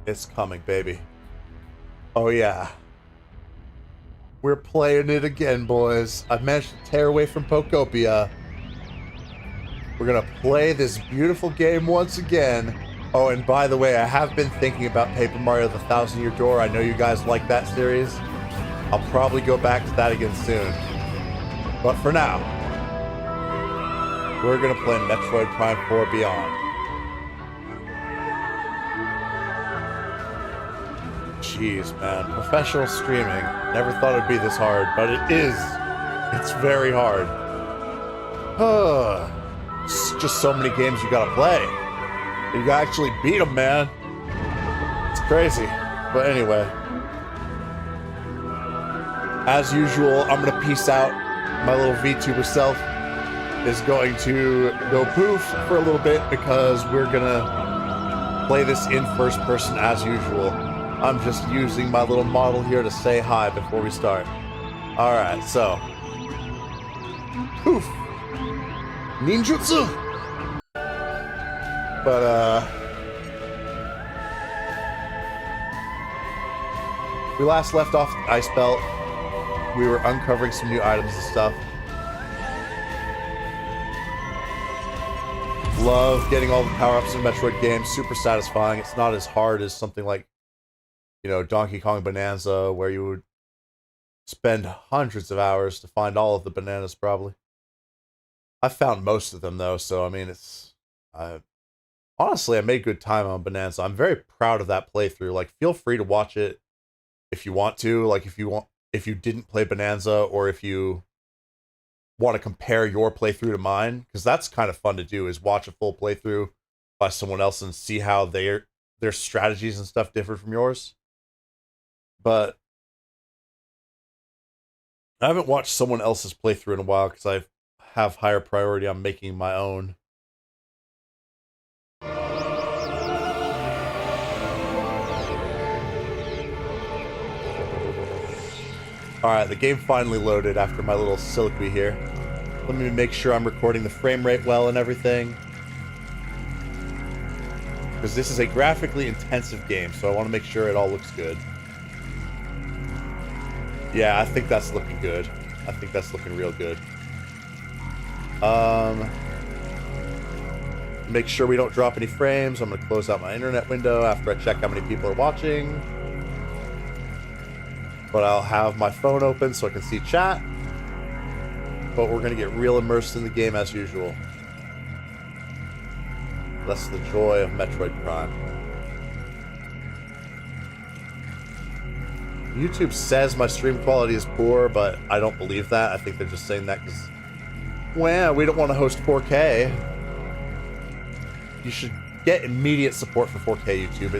It's coming, baby. Oh yeah. We're playing it again, boys. I've managed to tear away from Pokopia. We're gonna play this beautiful game once again. Oh, and by the way, I have been thinking about Paper Mario The Thousand Year Door. I know you guys like that series. I'll probably go back to that again soon. But for now, we're gonna play Metroid Prime 4 Beyond. Jeez, man. Professional streaming. Never thought it'd be this hard, but it is. It's very hard. It's just so many games you gotta play. You gotta actually beat them, man. It's crazy. But anyway. As usual, I'm gonna peace out. My little VTuber self is going to go poof for a little bit because we're gonna play this in first person as usual. I'm just using my little model here to say hi before we start. Alright, so. Poof! Ninjutsu! But, we last left off the Ice Belt. We were uncovering some new items and stuff. Love getting all the power-ups in Metroid games. Super satisfying. It's not as hard as something like, you know, Donkey Kong Bonanza, where you would spend hundreds of hours to find all of the bananas, probably. I found most of them, though, so, I mean, it's... honestly, I made good time on Bonanza. I'm very proud of that playthrough. Like, feel free to watch it if you want to. Like, if you didn't play Bonanza, or if you want to compare your playthrough to mine, because that's kind of fun to do, is watch a full playthrough by someone else and see how their strategies and stuff differ from yours. But I haven't watched someone else's playthrough in a while because I have higher priority on making my own. Alright, the game finally loaded after my little soliloquy here. Let me make sure I'm recording the frame rate well and everything. Because this is a graphically intensive game, so I want to make sure it all looks good. Yeah, I think that's looking good. I think that's looking real good. Make sure we don't drop any frames. I'm going to close out my internet window after I check how many people are watching. But I'll have my phone open so I can see chat. But we're going to get real immersed in the game as usual. That's the joy of Metroid Prime. YouTube says my stream quality is poor, but I don't believe that. I think they're just saying that because, well, we don't want to host 4K. You should get immediate support for 4K, YouTube.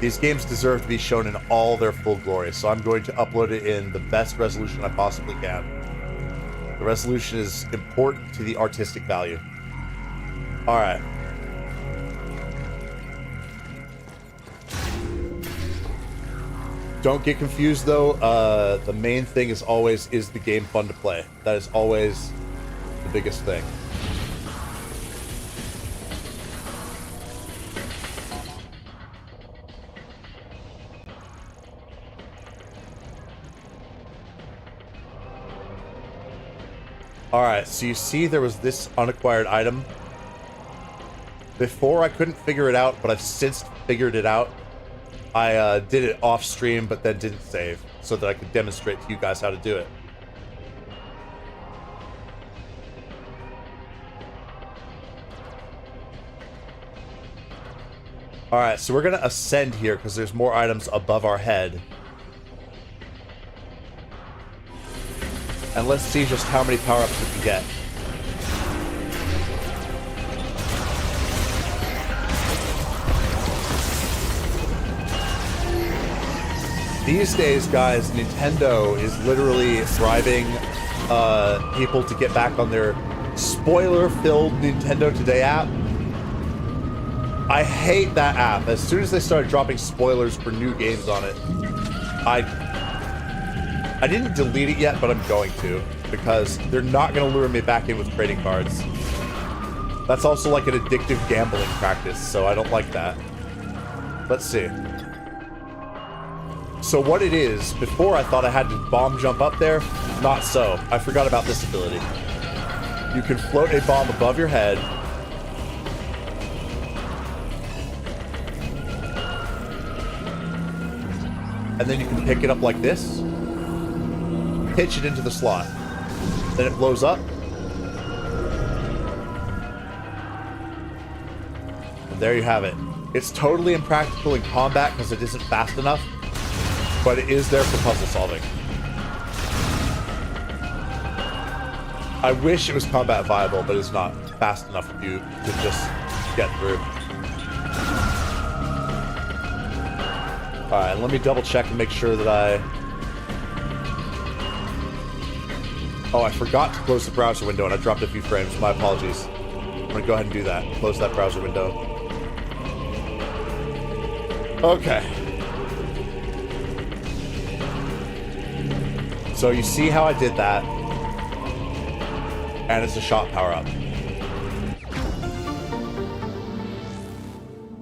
These games deserve to be shown in all their full glory, so I'm going to upload it in the best resolution I possibly can. The resolution is important to the artistic value. Alright. Don't get confused, though. The main thing is the game fun to play? That is always the biggest thing. Alright, so you see there was this unacquired item. Before I couldn't figure it out, but I've since figured it out. I did it off stream, but then didn't save, so that I could demonstrate to you guys how to do it. Alright, so we're gonna ascend here, because there's more items above our head. And let's see just how many power-ups we can get. These days, guys, Nintendo is literally bribing people to get back on their spoiler-filled Nintendo Today app. I hate that app. As soon as they started dropping spoilers for new games on it, I didn't delete it yet, but I'm going to, because they're not going to lure me back in with trading cards. That's also like an addictive gambling practice, so I don't like that. Let's see. So what it is, before I thought I had to bomb jump up there. Not so. I forgot about this ability. You can float a bomb above your head. And then you can pick it up like this. Pitch it into the slot. Then it blows up. And there you have it. It's totally impractical in combat because it isn't fast enough. But it is there for puzzle solving. I wish it was combat viable, but it's not fast enough for you to just get through. Alright, let me double check and make sure that Oh, I forgot to close the browser window and I dropped a few frames. My apologies. I'm gonna go ahead and do that. Close that browser window. Okay. So you see how I did that. And it's a shot power-up.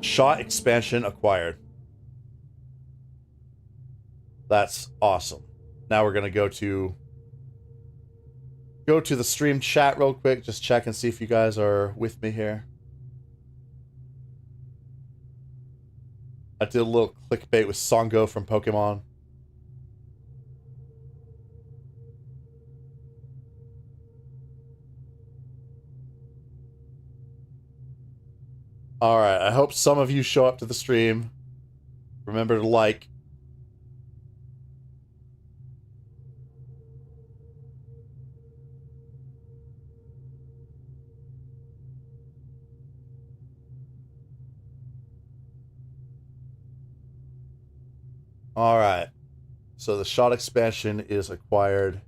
Shot expansion acquired. That's awesome. Now we're gonna go to the stream chat real quick, just check and see if you guys are with me here. I did a little clickbait with Songo from Pokemon. Alright, I hope some of you show up to the stream. Remember to like. Alright. So the shot expansion is acquired.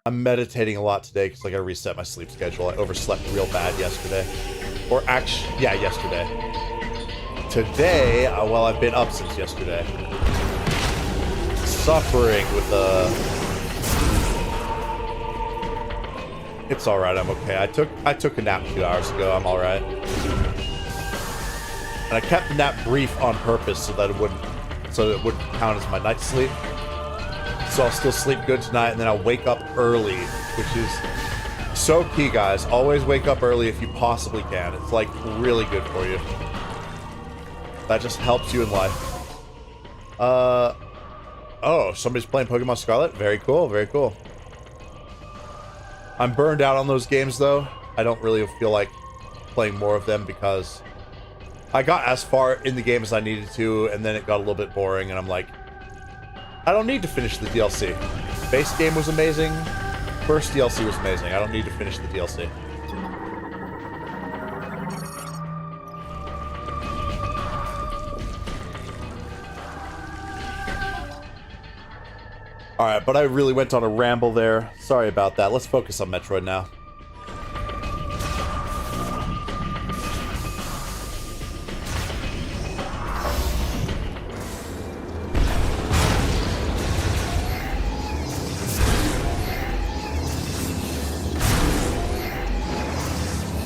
I'm meditating a lot today because I gotta reset my sleep schedule. I overslept real bad yesterday. Or actually, yeah, yesterday. Today, well, I've been up since yesterday. Suffering with It's alright, I'm okay. I took a nap 2 hours ago, I'm alright. And I kept the nap brief on purpose so that it wouldn't count as my night sleep. So I'll still sleep good tonight, and then I'll wake up early, which is so key, guys. Always wake up early if you possibly can. It's, like, really good for you. That just helps you in life. Oh, somebody's playing Pokemon Scarlet? Very cool, very cool. I'm burned out on those games, though. I don't really feel like playing more of them because I got as far in the game as I needed to, and then it got a little bit boring, and I'm like, I don't need to finish the DLC. Base game was amazing. First DLC was amazing. I don't need to finish the DLC. Alright, but I really went on a ramble there. Sorry about that. Let's focus on Metroid now.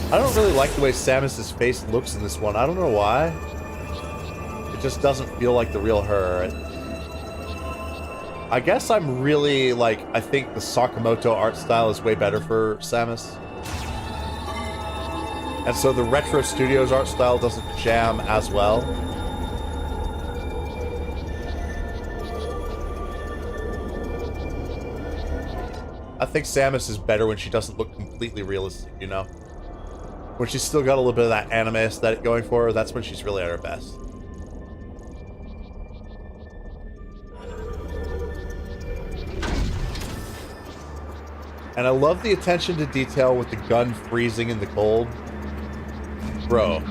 I don't really like the way Samus's face looks in this one. I don't know why. It just doesn't feel like the real her. I guess I'm really, like, I think the Sakamoto art style is way better for Samus. And so the Retro Studios art style doesn't jam as well. I think Samus is better when she doesn't look completely realistic, you know? When she's still got a little bit of that anime aesthetic going for her, that's when she's really at her best. And I love the attention to detail with the gun freezing in the cold. Bro.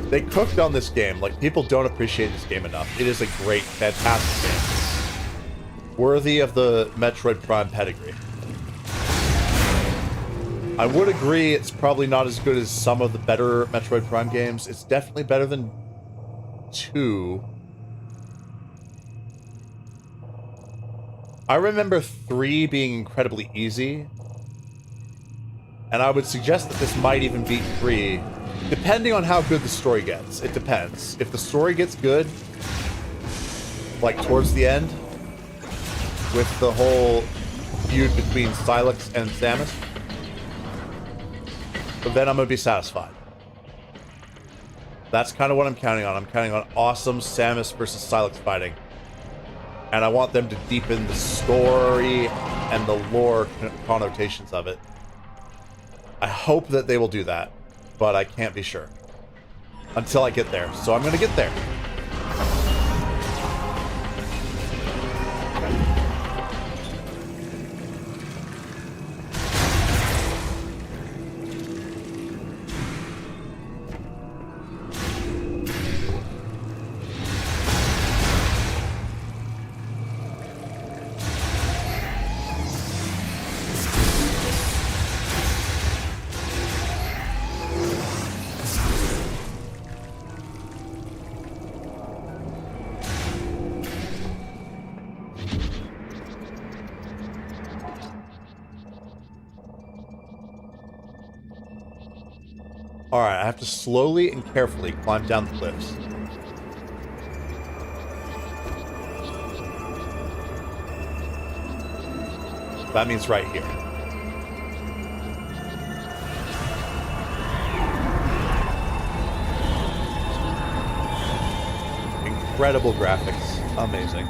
They cooked on this game. Like, people don't appreciate this game enough. It is a great, fantastic game. Worthy of the Metroid Prime pedigree. I would agree it's probably not as good as some of the better Metroid Prime games. It's definitely better than 2. I remember 3 being incredibly easy. And I would suggest that this might even beat 3. Depending on how good the story gets. It depends. If the story gets good, like towards the end, with the whole feud between Silex and Samus, then I'm going to be satisfied. That's kind of what I'm counting on. I'm counting on awesome Samus versus Silex fighting. And I want them to deepen the story and the lore connotations of it. I hope that they will do that, but I can't be sure until I get there. So I'm going to get there. Alright, I have to slowly and carefully climb down the cliffs. That means right here. Incredible graphics. Amazing.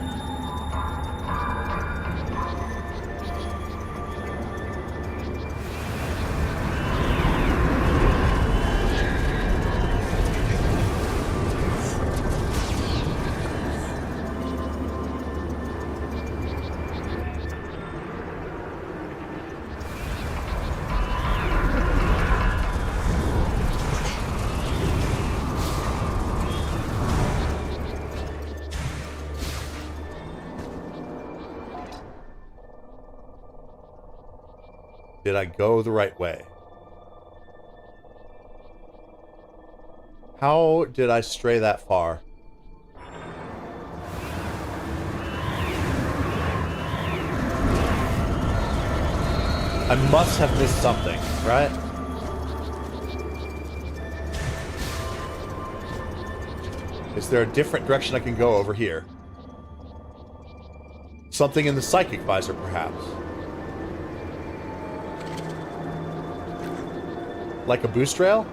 Did I go the right way? How did I stray that far? I must have missed something, right? Is there a different direction I can go over here? Something in the psychic visor, perhaps. Like a boost rail?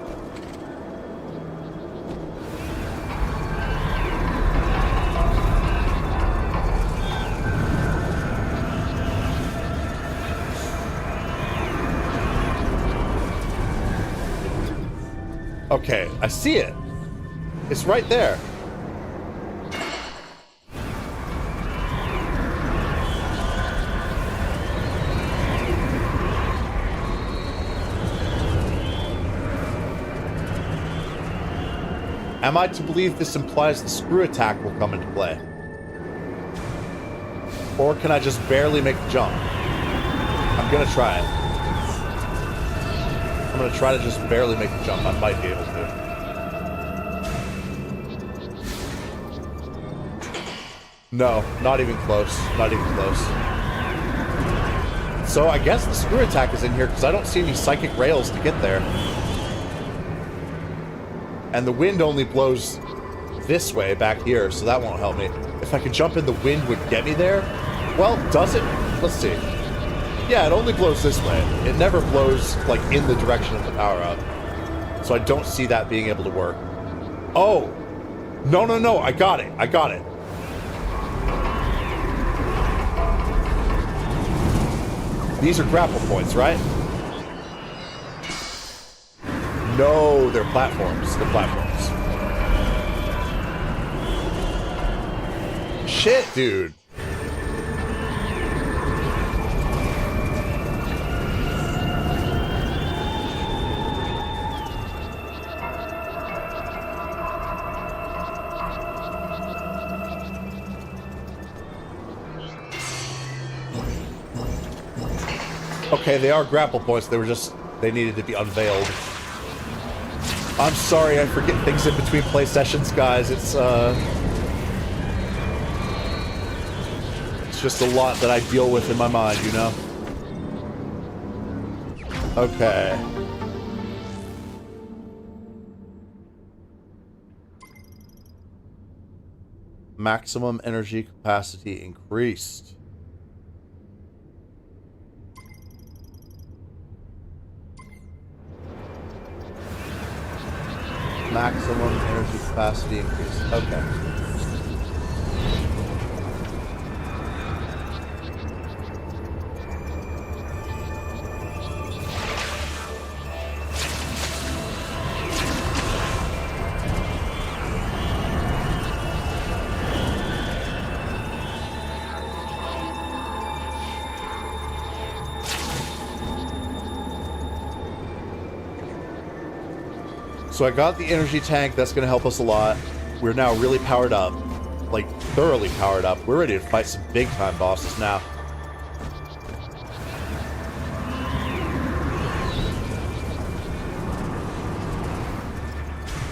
Okay, I see it. It's right there. Am I to believe this implies the screw attack will come into play? Or can I just barely make the jump? I'm gonna try it. I'm gonna try to just barely make the jump. I might be able to. No, not even close. Not even close. So I guess the screw attack is in here because I don't see any psychic rails to get there. And the wind only blows this way back here, so that won't help me. If I could jump in, the wind would get me there. Well, does it? Let's see. Yeah, it only blows this way. It never blows, like, in the direction of the power-up. So I don't see that being able to work. Oh! No, no, no, I got it. I got it. These are grapple points, right? No, they're platforms. They're platforms. Shit, dude. Okay, they are grapple points. They were just... they needed to be unveiled. I'm sorry, I forget things in between play sessions, guys. It's just a lot that I deal with in my mind, you know? Okay. Maximum energy capacity increased. Maximum energy capacity increased. Okay. So I got the energy tank. That's going to help us a lot. We're now really powered up. Like, thoroughly powered up. We're ready to fight some big-time bosses now.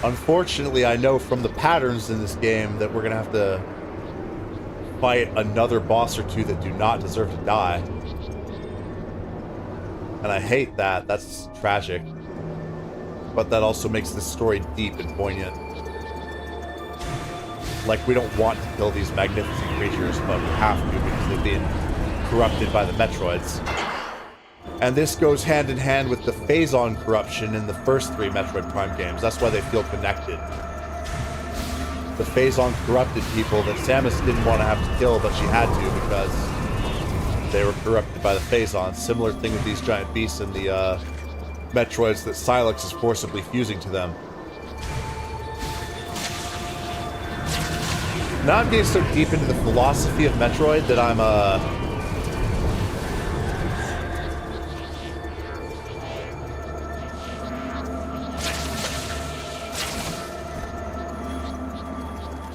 Unfortunately, I know from the patterns in this game that we're going to have to fight another boss or two that do not deserve to die. And I hate that. That's tragic. But that also makes this story deep and poignant. Like, we don't want to kill these magnificent creatures, but we have to because they've been corrupted by the Metroids. And this goes hand in hand with the Phazon corruption in the first 3 Metroid Prime games. That's why they feel connected. The Phazon corrupted people that Samus didn't want to have to kill, but she had to because they were corrupted by the Phazon. Similar thing with these giant beasts in the Metroids that Silex is forcibly fusing to them. Now I'm getting so deep into the philosophy of Metroid that I'm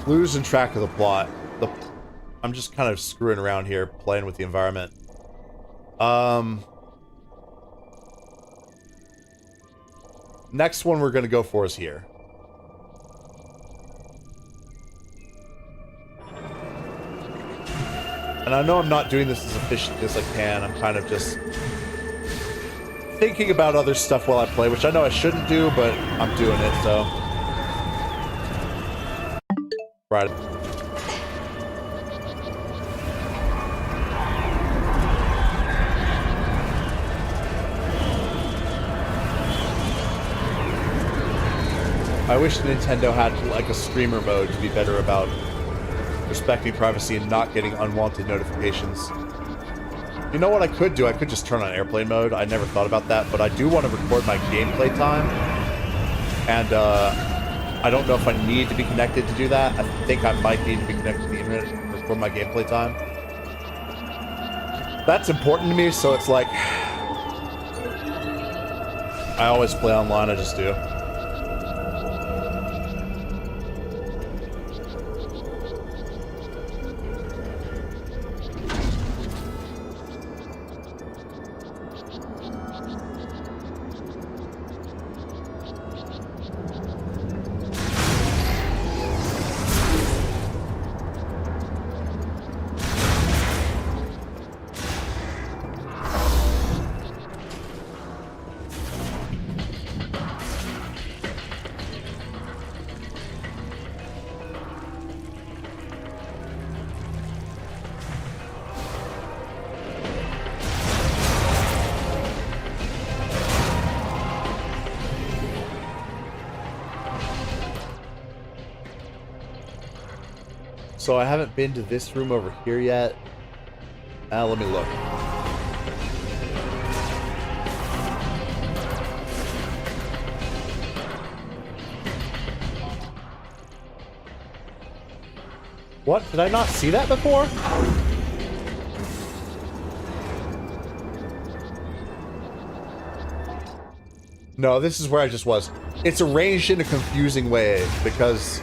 losing track of the plot. I'm just kind of screwing around here, playing with the environment. Next one we're going to go for is here. And I know I'm not doing this as efficiently as I can. I'm kind of just thinking about other stuff while I play, which I know I shouldn't do, but I'm doing it, so. Right. I wish Nintendo had, like, a streamer mode to be better about respecting privacy and not getting unwanted notifications. You know what I could do? I could just turn on airplane mode. I never thought about that, but I do want to record my gameplay time. And, I don't know if I need to be connected to do that. I think I might need to be connected to the internet to record my gameplay time. That's important to me, so it's like... I always play online, I just do. So I haven't been to this room over here yet. Let me look. What? Did I not see that before? No, this is where I just was. It's arranged in a confusing way because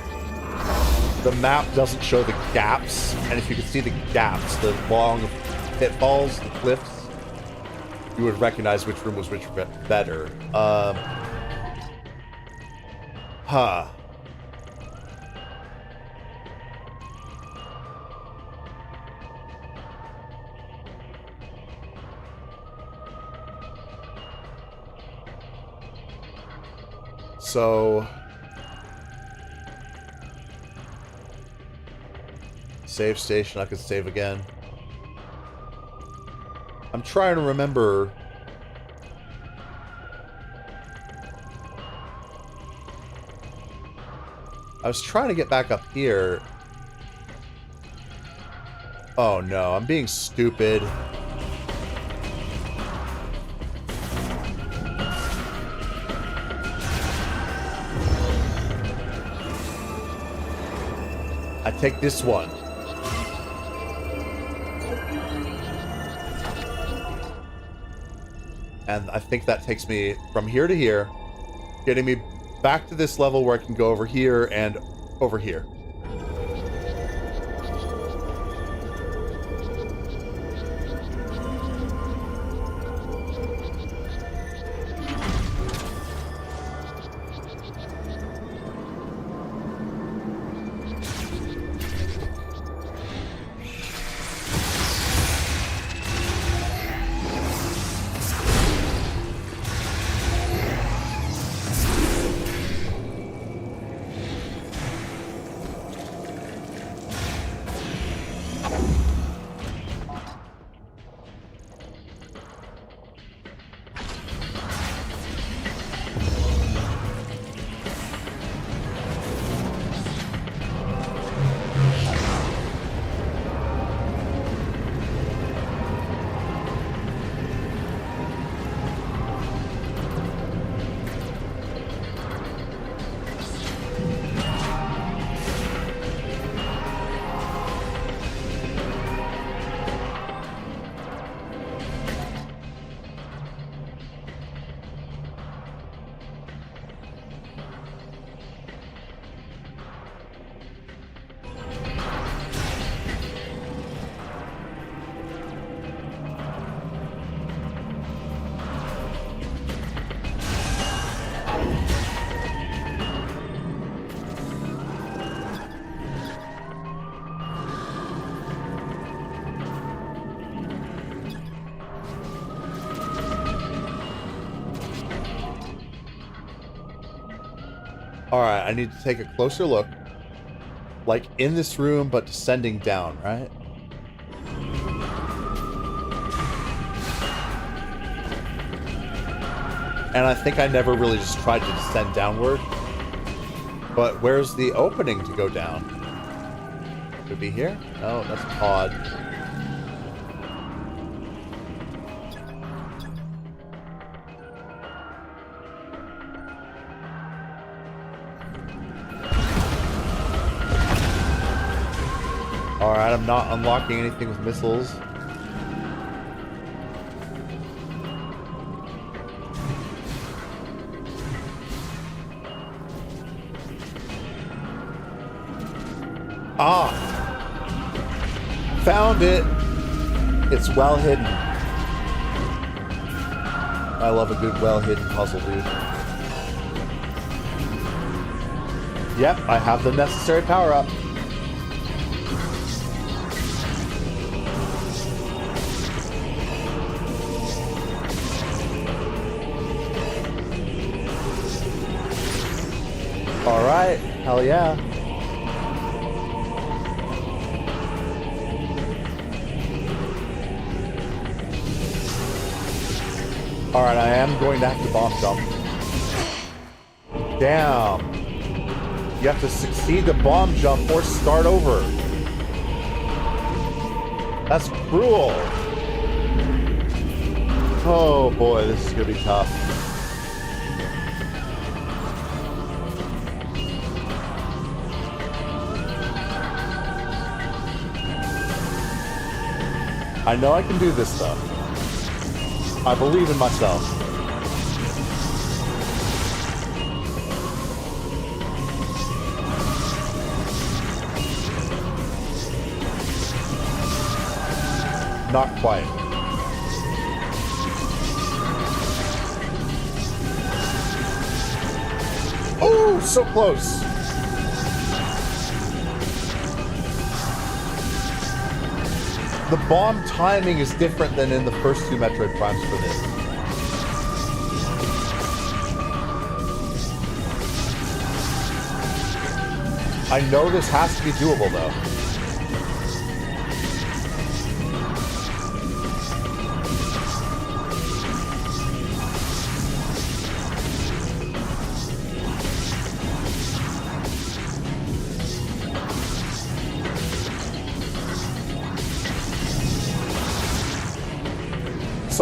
the map doesn't show the gaps, and if you could see the gaps, the long pitfalls, the cliffs, you would recognize which room was which better. So Save station, I could save again. I'm trying to remember. I was trying to get back up here. Oh no, I'm being stupid. I take this one. And I think that takes me from here to here, getting me back to this level where I can go over here and over here. Alright, I need to take a closer look. Like in this room, but descending down, right? And I think I never really just tried to descend downward. But where's the opening to go down? Could it be here? No, that's odd. Alright, I'm not unlocking anything with missiles. Ah! Found it! It's well hidden. I love a good well hidden puzzle, dude. Yep, I have the necessary power up. Alright, hell yeah. Alright, I am going to have to bomb jump. Damn. You have to succeed the bomb jump or start over. That's cruel. Oh boy, this is gonna be tough. I know I can do this stuff. I believe in myself. Not quite. Oh, so close. The bomb timing is different than in the first two Metroid Primes for this. I know this has to be doable, though.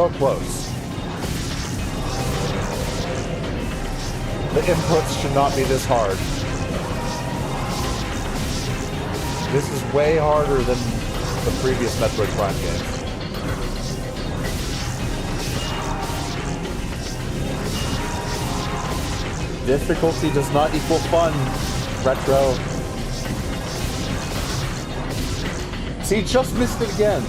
So close. The inputs should not be this hard. This is way harder than the previous Metroid Prime games. Difficulty does not equal fun, Retro. See, just missed it again.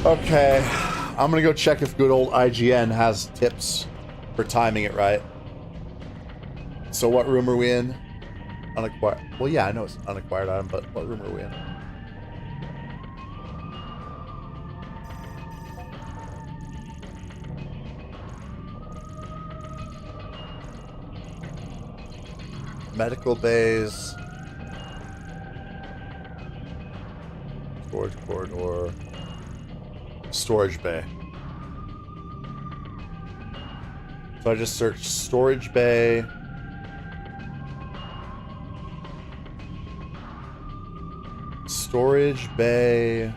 Okay, I'm gonna go check if good old IGN has tips for timing it right. So what room are we in? Unacquired. Well, yeah, I know it's an unacquired item, but what room are we in? Medical bays. Storage corridor. Storage bay. So I just searched storage bay. Storage bay.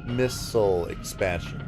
Missile expansion.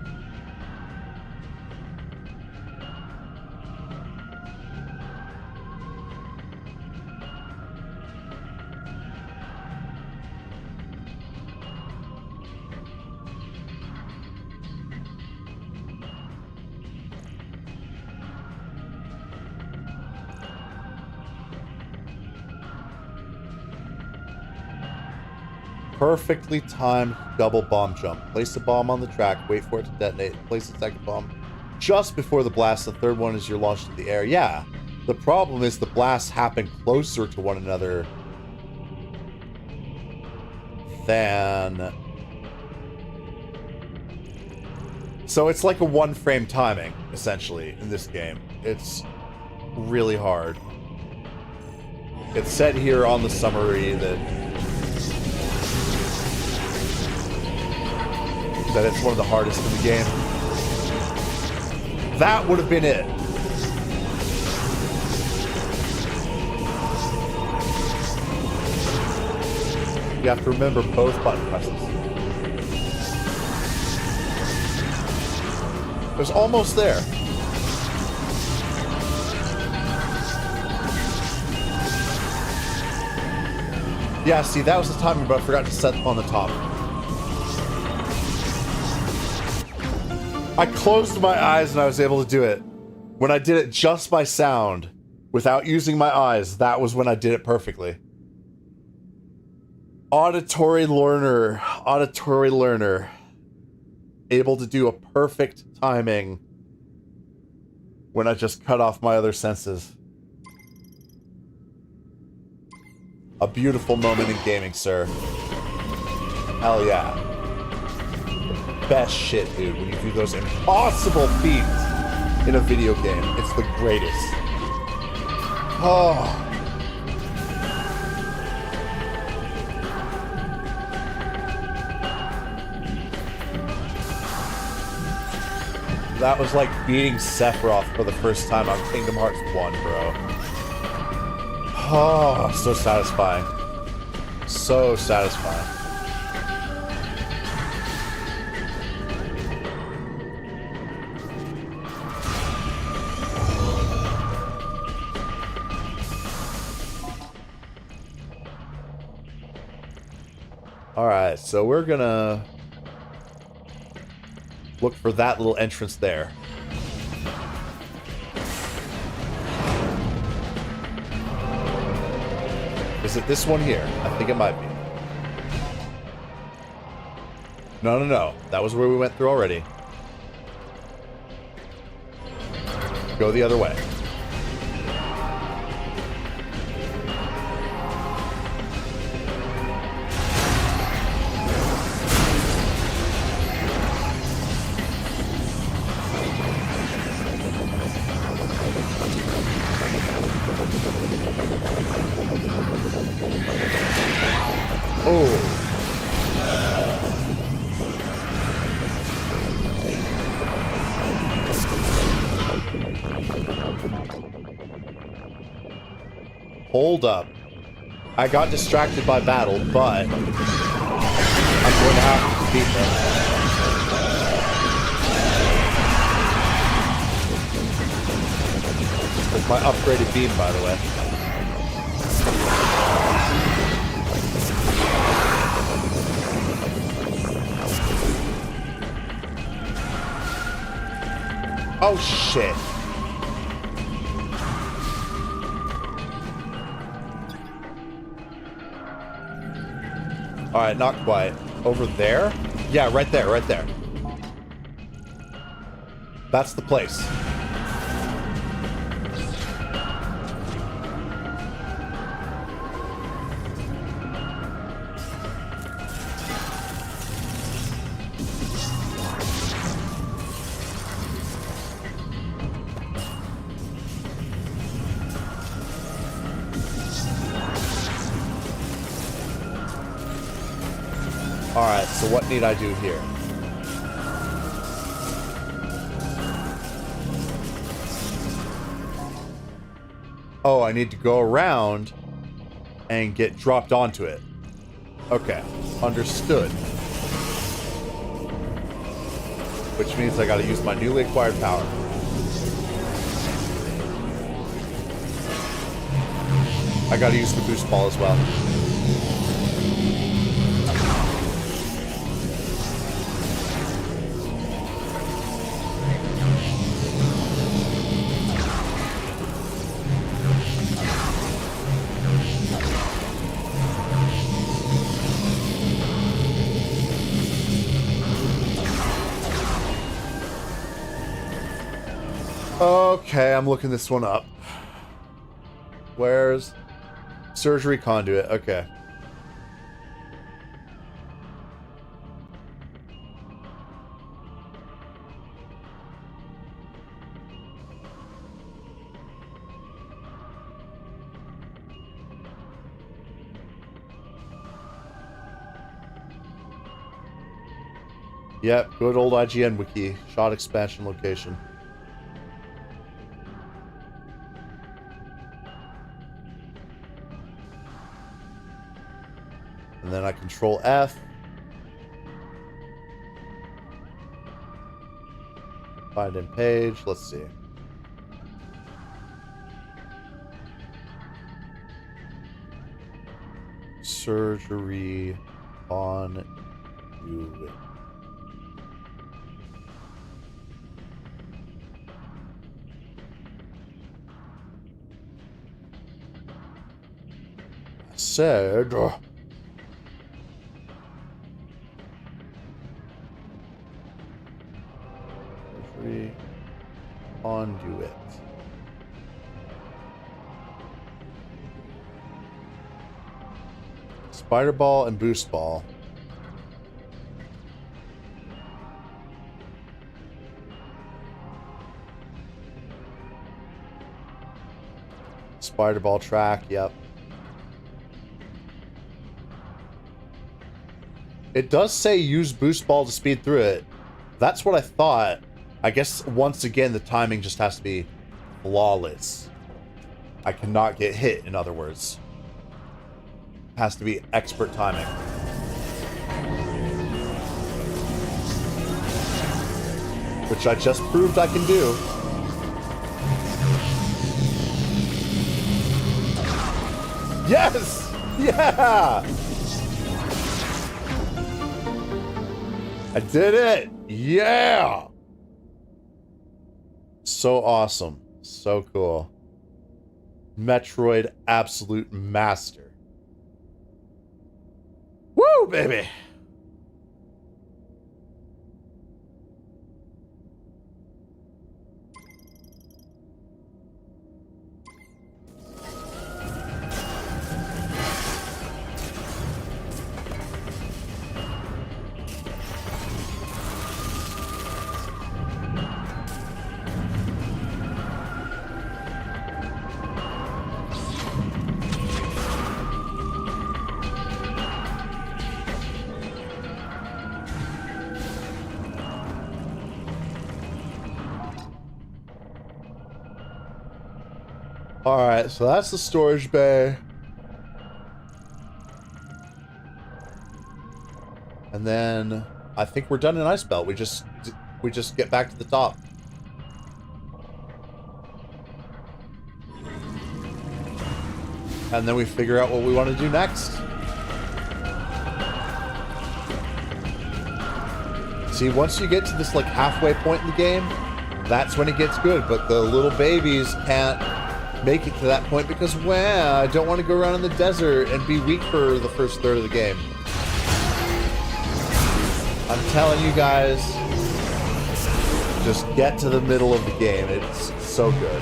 Perfectly timed double bomb jump. Place the bomb on the track, wait for it to detonate, place the second bomb just before the blast. The third one is your launch to the air. Yeah, the problem is the blasts happen closer to one another than... So it's like a one-frame timing, essentially, in this game. It's really hard. It's said here on the summary that it's one of the hardest in the game. That would have been it. You have to remember both button presses. It was almost there. Yeah, see, that was the timing, but I forgot to set on the top. I closed my eyes and I was able to do it. When I did it just by sound, without using my eyes, that was when I did it perfectly. Auditory learner. Able to do a perfect timing when I just cut off my other senses. A beautiful moment in gaming, sir. Hell yeah. Best shit, dude, when you do those impossible feats in a video game. It's the greatest. Oh. That was like beating Sephiroth for the first time on Kingdom Hearts 1, bro. Oh, so satisfying. So satisfying. Alright, so we're gonna look for that little entrance there. Is it this one here? I think it might be. No, no, no. That was where we went through already. Go the other way. hold up. I got distracted by battle, but I'm going to have to defeat them. With my upgraded beam, by the way. Oh, shit. Alright, not quite. Over there? Yeah, right there, right there. That's the place. Alright, so what need I do here? Oh, I need to go around and get dropped onto it. Okay, understood. Which means I gotta use my newly acquired power. I gotta use the boost ball as well. Okay, I'm looking this one up. Where's surgery conduit? Okay. Yep, good old IGN wiki. Shot expansion location. And then I control F. Find in page. Let's see. Surgery on you. I said. Conduit. Spider ball and boost ball. Spider ball track, yep. It does say use boost ball to speed through it. That's what I thought. I guess, once again, the timing just has to be flawless. I cannot get hit, in other words. It has to be expert timing. Which I just proved I can do. Yes! Yeah! I did it! Yeah! So awesome. So cool. Metroid absolute master. Woo, baby! Alright, so that's the storage bay. And then I think we're done in Ice Belt. We just get back to the top. And then we figure out what we want to do next. See, once you get to this like halfway point in the game, that's when it gets good. But the little babies can't make it to that point because, well, I don't want to go around in the desert and be weak for the first third of the game. I'm telling you guys, just get to the middle of the game. It's so good.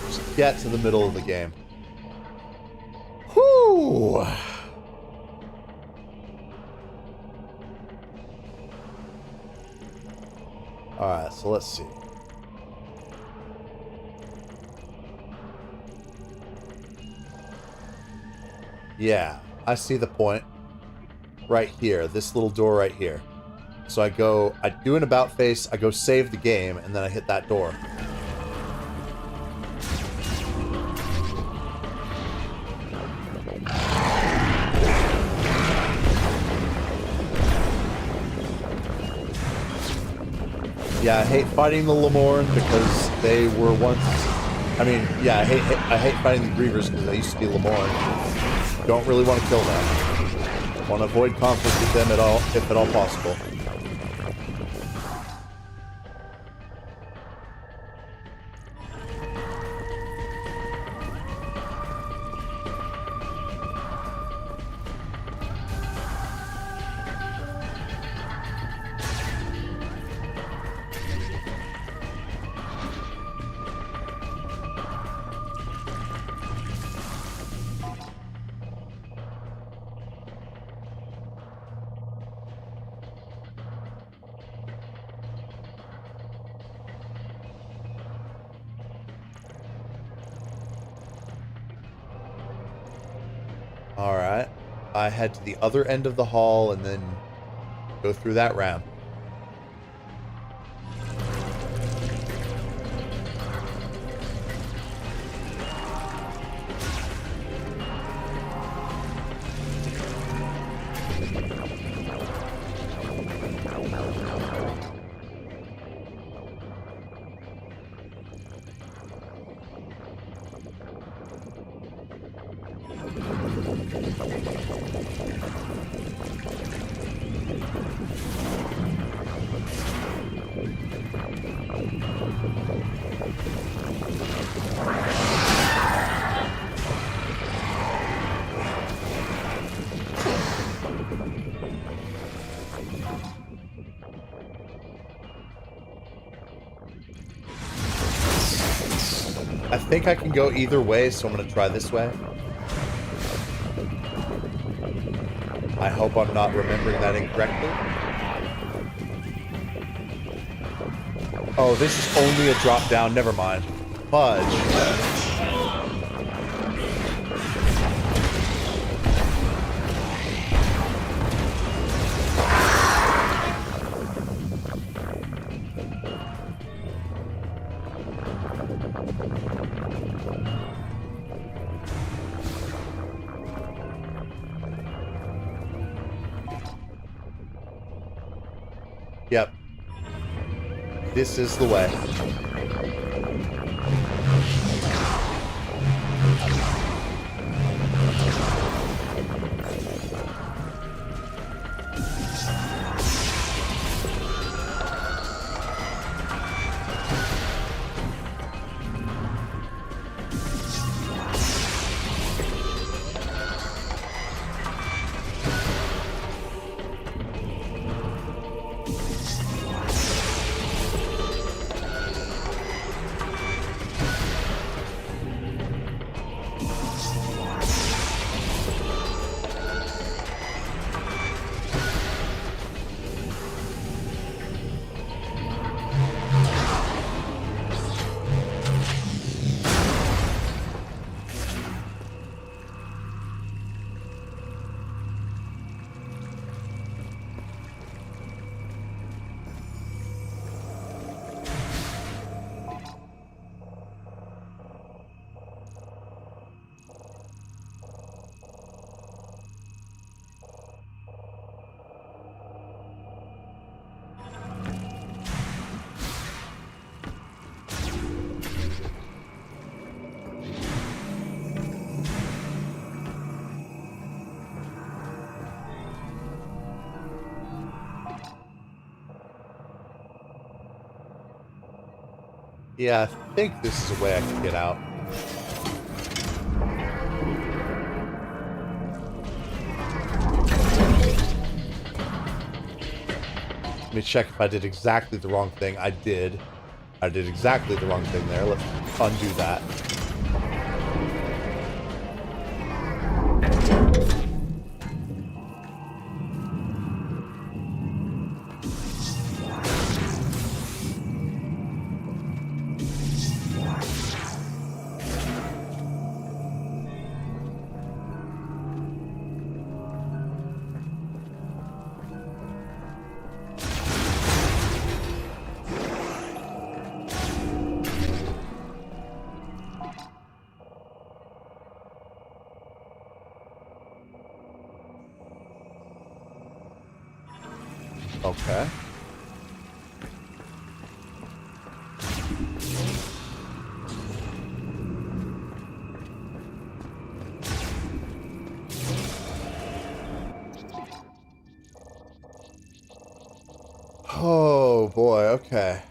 Just get to the middle of the game. Whew! Alright, so let's see. Yeah, I see the point. Right here, this little door right here. So I do an about face, I go save the game, and then I hit that door. Yeah, I hate fighting the Lemorn because they were once... I mean, yeah, I hate fighting the Grievers because they used to be Lemorn. Don't really want to kill them. Want to avoid conflict with them at all, if at all possible. Alright. I head to the other end of the hall and then go through that ramp. I think I can go either way, so I'm going to try this way. I hope I'm not remembering that incorrectly. Oh, this is only a drop down. Never mind. Fudge. Yep. This is the way. Yeah, I think this is a way I can get out. Let me check if I did exactly the wrong thing. I did. I did exactly the wrong thing there. Let's undo that. Okay. Oh boy, okay.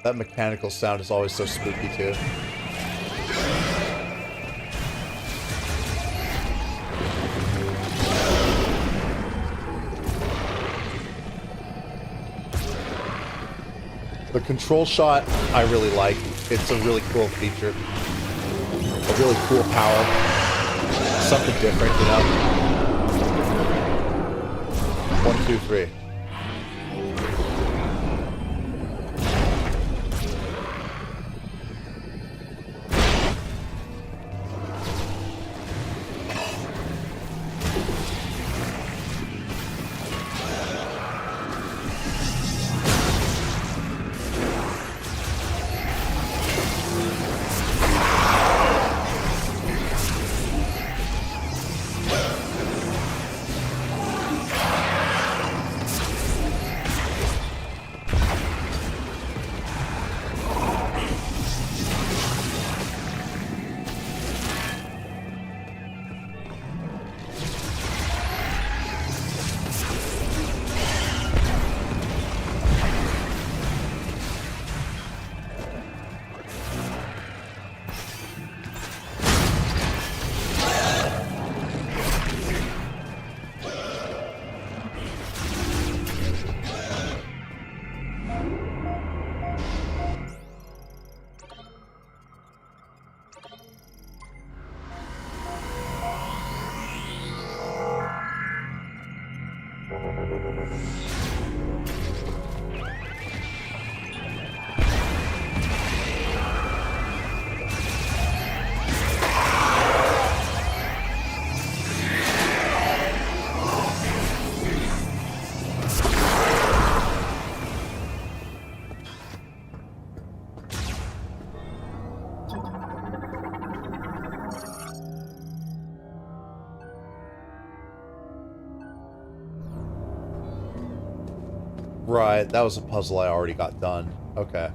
That mechanical sound is always so spooky, too. The control shot, I really like. It's a really cool feature. A really cool power. Something different, you know? 1, 2, 3. Right, that was a puzzle I already got done. Okay.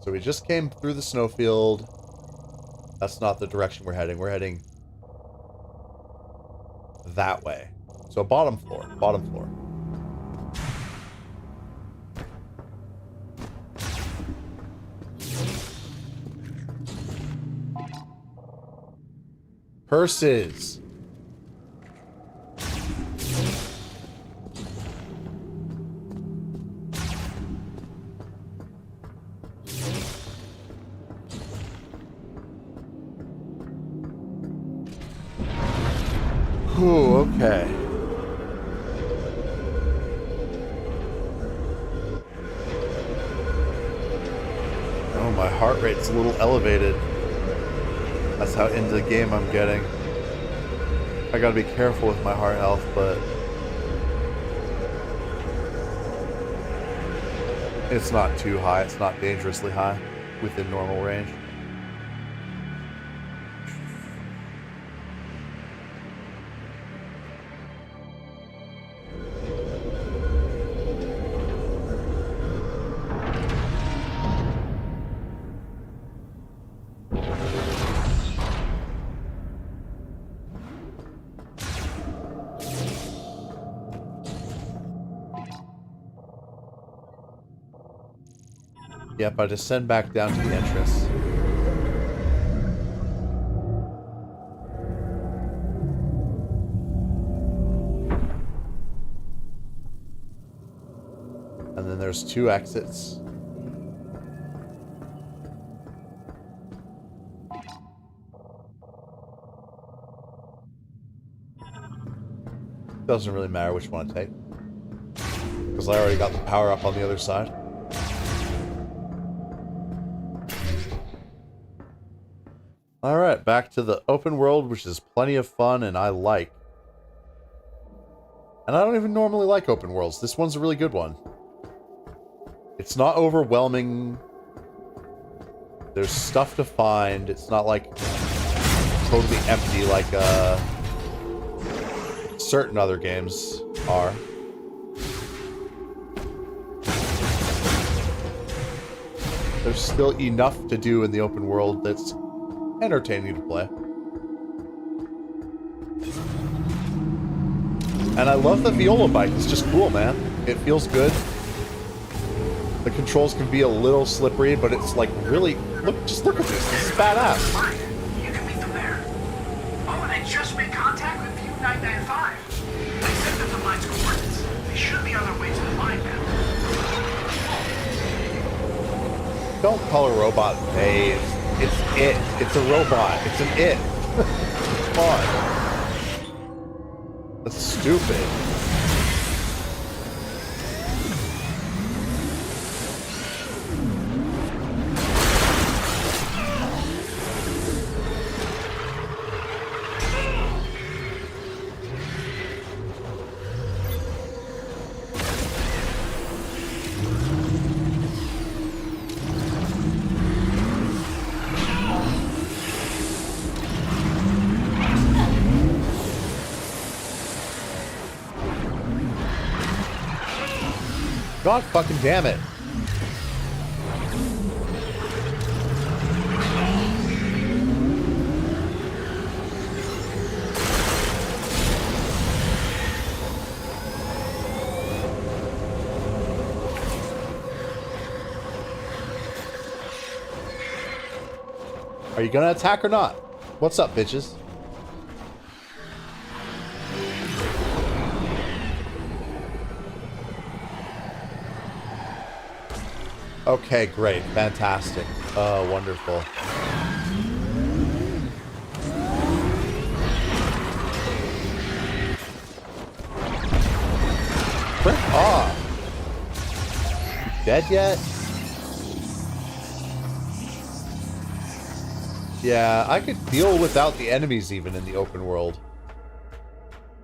So we just came through the snowfield. That's not the direction we're heading. We're heading that way. So bottom floor. Bottom floor. Purses. Ooh, okay. Oh, my heart rate's a little elevated. That's how into the game I'm getting. I gotta be careful with my heart health, but it's not too high. It's not dangerously high, within normal range. Yep, I descend back down to the entrance. And then there's 2 exits. Doesn't really matter which one I take, because I already got the power up on the other side. Alright, back to the open world, which is plenty of fun and I like. And I don't even normally like open worlds. This one's a really good one. It's not overwhelming. There's stuff to find. It's not like totally empty like certain other games are. There's still enough to do in the open world that's entertaining to play. And I love the viola bike. It's just cool, man. It feels good. The controls can be a little slippery, but it's like really... Just look at this. This is badass. Fine. You can meet them there. Oh, and I just made contact with View 995. I sent them the mine's coordinates. They should be on their way to the mine now. Don't call a robot they. It's it. It's a robot. It's an it. Come on. That's stupid. God fucking damn it. Are you gonna attack or not? What's up, bitches? Okay, great. Fantastic. Oh, wonderful. Frick off. You dead yet? Yeah, I could deal without the enemies even in the open world.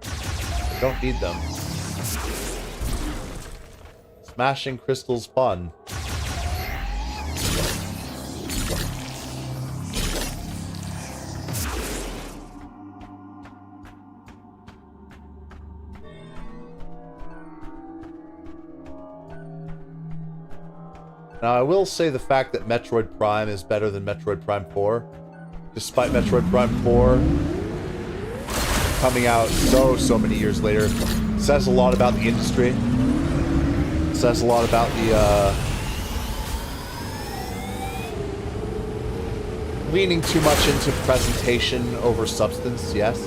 I don't need them. Smashing crystals fun. Now, I will say the fact that Metroid Prime is better than Metroid Prime 4, despite Metroid Prime 4 coming out so many years later, says a lot about the industry. Says a lot about the, leaning too much into presentation over substance, yes.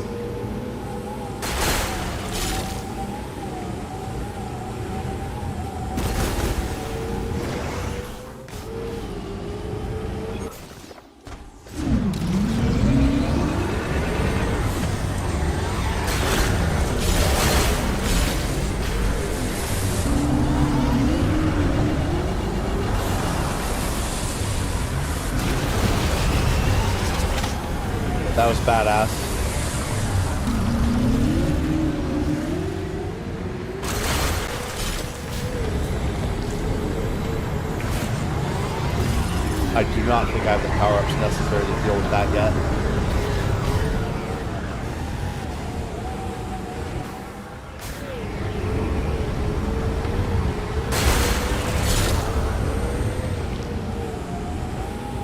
That was badass. I do not think I have the power-ups necessary to deal with that yet.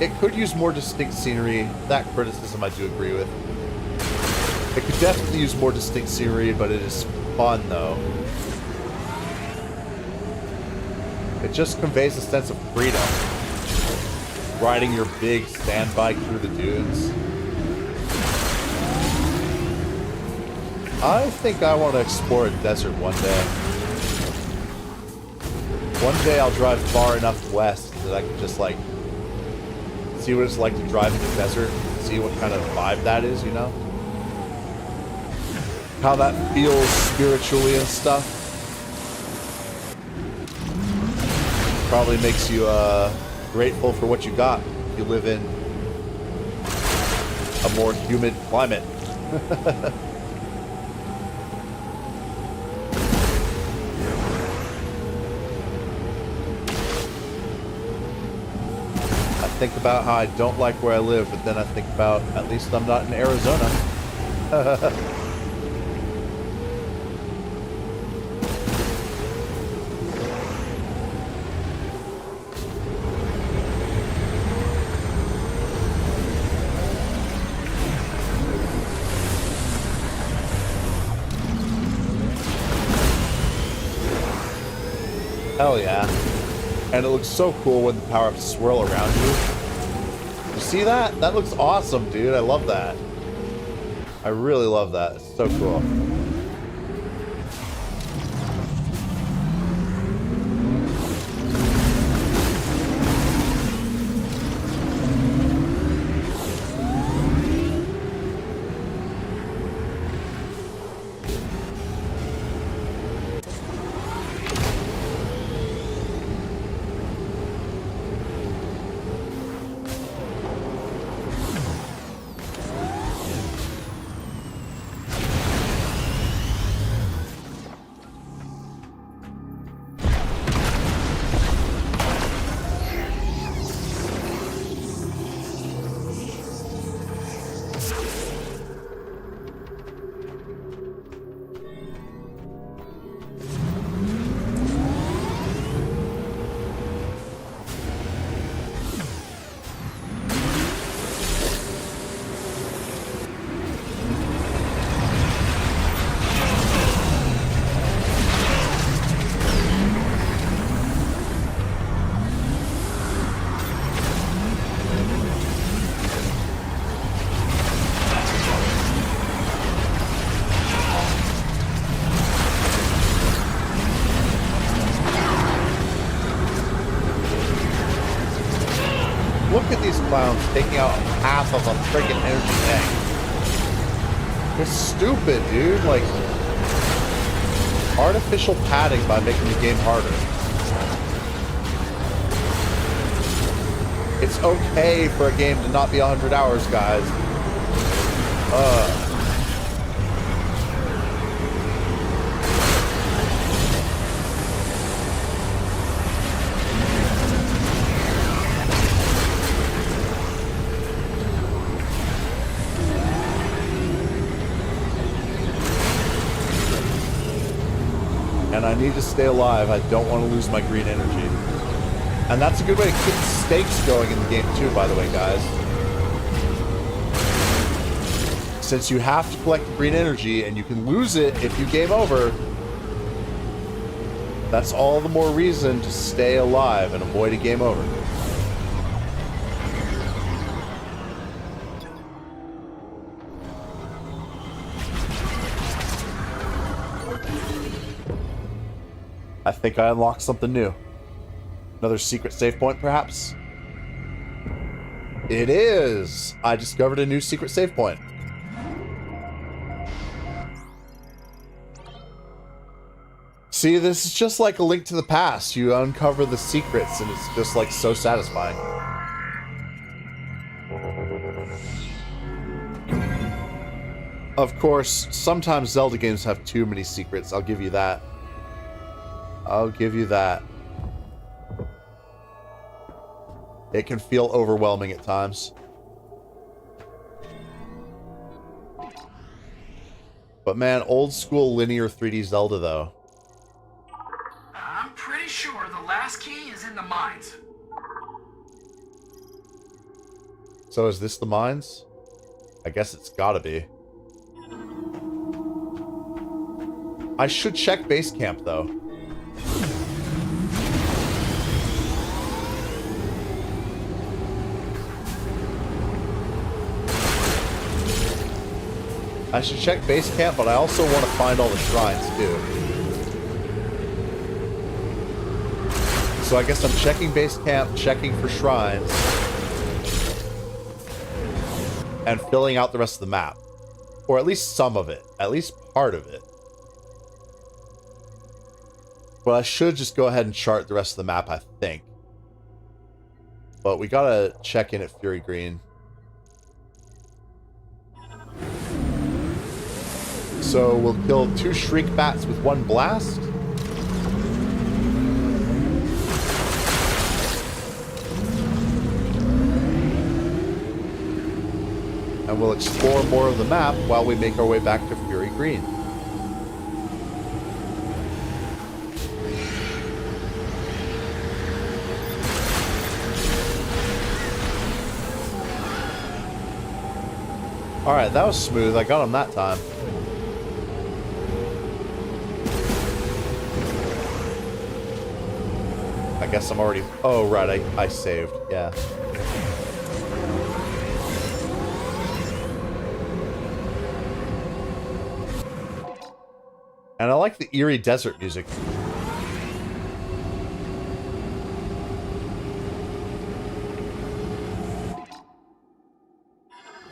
It could use more distinct scenery. That criticism I do agree with. It could definitely use more distinct scenery, but it is fun, though. It just conveys a sense of freedom. Riding your big sand bike through the dunes. I think I want to explore a desert one day. One day I'll drive far enough west that I can just, like, see what it's like to drive in the desert. See what kind of vibe that is, you know? How that feels spiritually and stuff. Probably makes you, grateful for what you got. You live in a more humid climate. I think about how I don't like where I live, but then I think about at least I'm not in Arizona. Hell yeah. And it looks so cool when the power-ups swirl around you. You see that? That looks awesome, dude. I love that. I really love that. It's so cool. Look at these clowns taking out half of a freaking energy tank. They're stupid, dude. Like, artificial padding by making the game harder. It's okay for a game to not be 100 hours, guys. And I need to stay alive. I don't want to lose my green energy. And that's a good way to keep the stakes going in the game too, by the way, guys. Since you have to collect the green energy and you can lose it if you game over, that's all the more reason to stay alive and avoid a game over. I think I unlocked something new. Another secret save point, perhaps? It is! I discovered a new secret save point. See, this is just like A Link to the Past. You uncover the secrets, and it's just, like, so satisfying. Of course, sometimes Zelda games have too many secrets. I'll give you that. I'll give you that. It can feel overwhelming at times. But man, old school linear 3D Zelda though. I'm pretty sure the last key is in the mines. So is this the mines? I guess it's gotta be. I should check base camp though. I should check base camp, but I also want to find all the shrines too. So I guess I'm checking base camp, checking for shrines, and filling out the rest of the map. Or at least some of it. At least part of it. But I should just go ahead and chart the rest of the map, I think. But we gotta check in at Fury Green. So we'll kill 2 Shriek Bats with 1 blast. And we'll explore more of the map while we make our way back to Fury Green. Alright, that was smooth. I got him that time. I guess I'm already... Oh, right, I saved. Yeah. And I like the eerie desert music.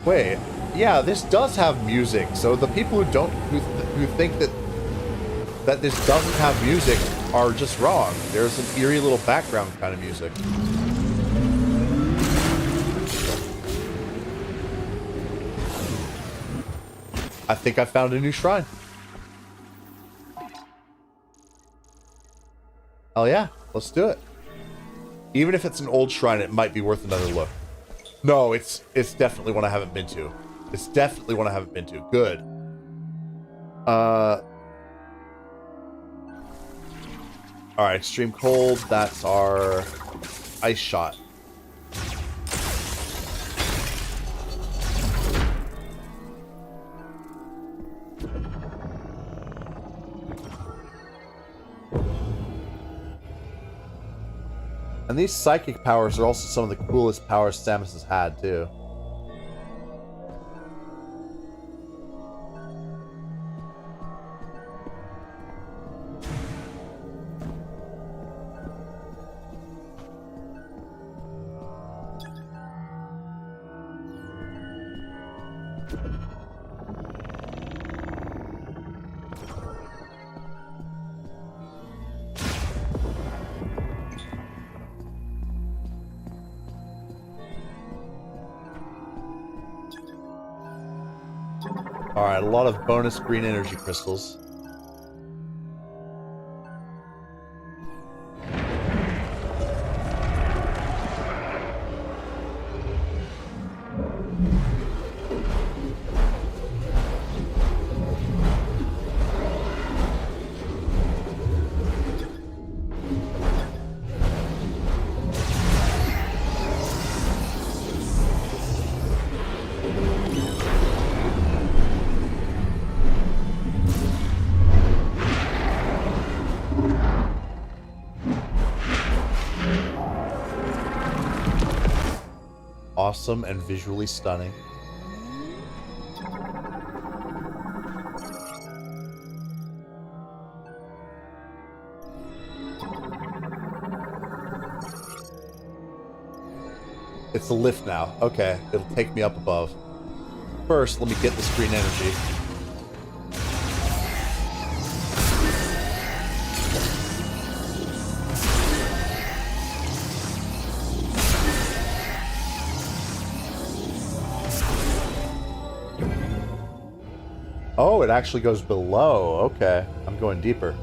Wait, yeah, this does have music. So the people who think that this doesn't have music are just wrong. There's an eerie little background kind of music. I think I found a new shrine. Oh yeah, let's do it. Even if it's an old shrine, it might be worth another look. No, it's definitely one I haven't been to. It's definitely one I haven't been to. Good. Alright, extreme cold. That's our ice shot. And these psychic powers are also some of the coolest powers Samus has had, too. Alright, a lot of bonus green energy crystals. Awesome and visually stunning. It's a lift now. Okay, it'll take me up above. First, let me get this green energy. Oh, it actually goes below. Okay. I'm going deeper.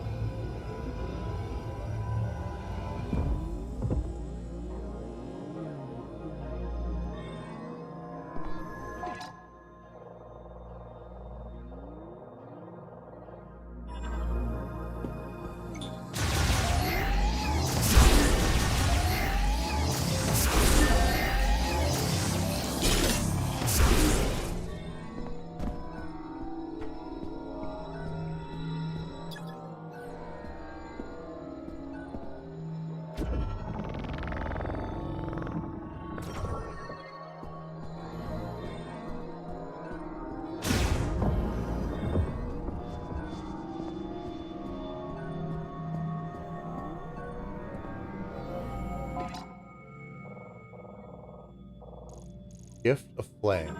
Gift of Flame.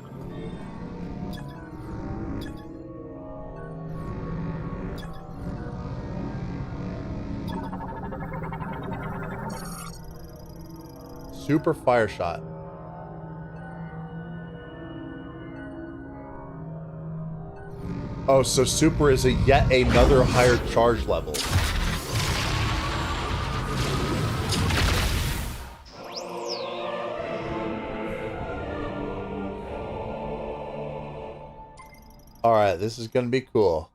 Super Fire Shot. Oh, so Super is a yet another higher charge level. Alright, this is gonna be cool.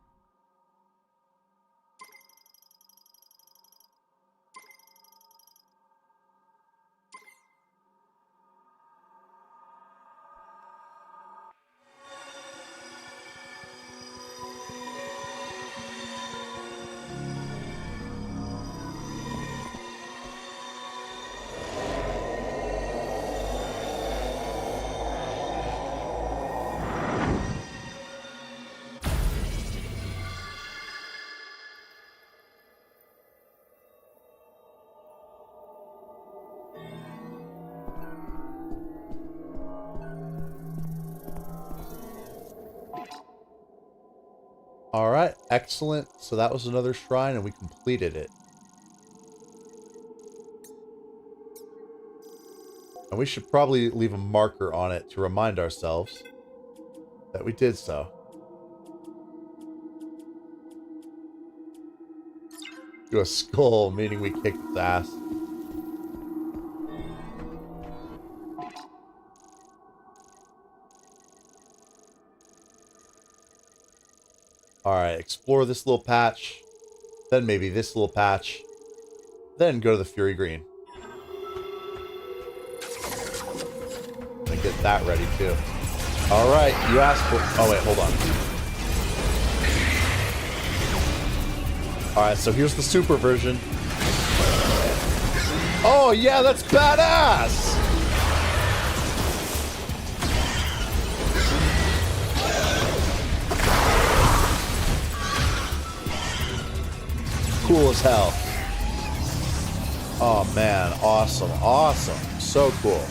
Alright, excellent. So that was another shrine and we completed it. And we should probably leave a marker on it to remind ourselves that we did so. Do a skull, meaning we kicked its ass. Alright, explore this little patch. Then maybe this little patch. Then go to the Fury Green. And get that ready too. Alright, you asked for... Oh wait, hold on. Alright, so here's the super version. Oh yeah, that's badass! Cool as hell. Oh man, awesome, awesome. So cool.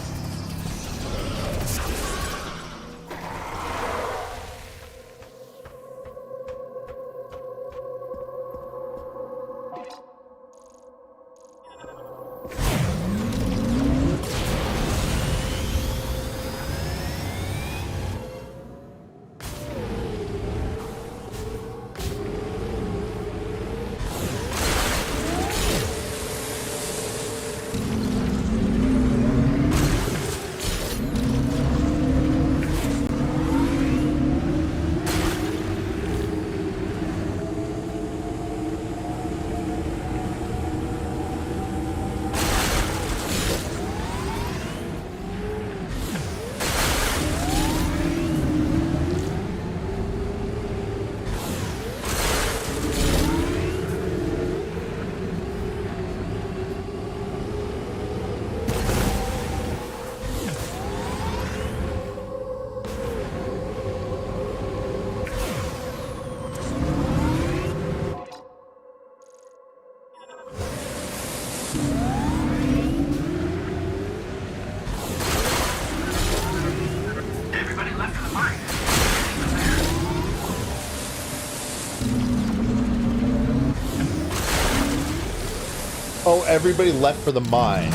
Oh, everybody left for the mine.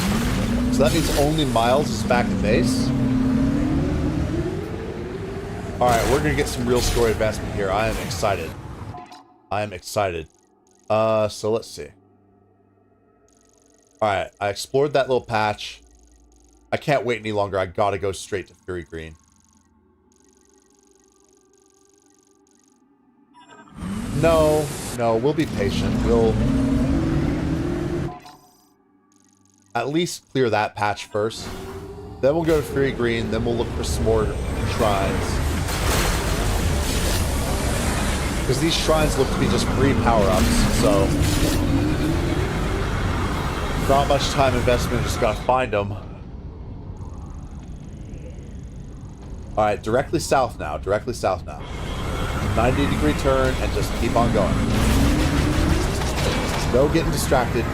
So that means only Miles is back at base? Alright, we're gonna get some real story advancement here. I am excited. I am excited. So let's see. Alright, I explored that little patch. I can't wait any longer. I gotta go straight to Fury Green. No, we'll be patient. We'll at least clear that patch first. Then we'll go to Fury Green, then we'll look for some more shrines. Because these shrines look to be just free power-ups, so not much time investment, just gotta find them. Alright, directly south now, 90-degree turn, and just keep on going. No getting distracted.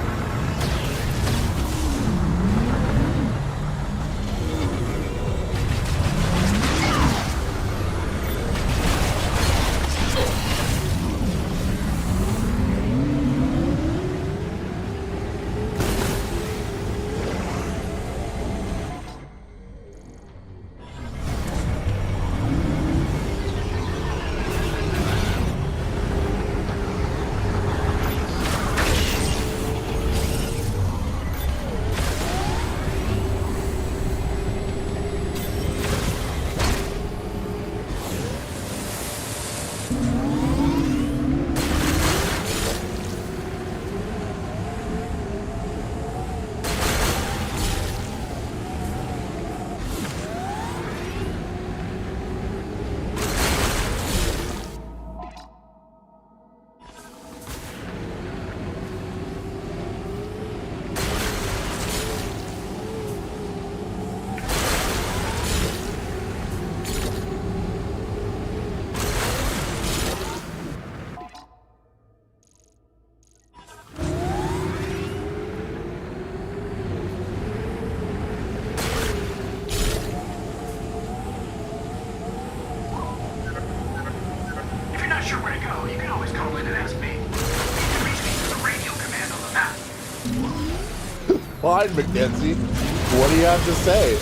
Fine, Mackenzie. What do you have to say?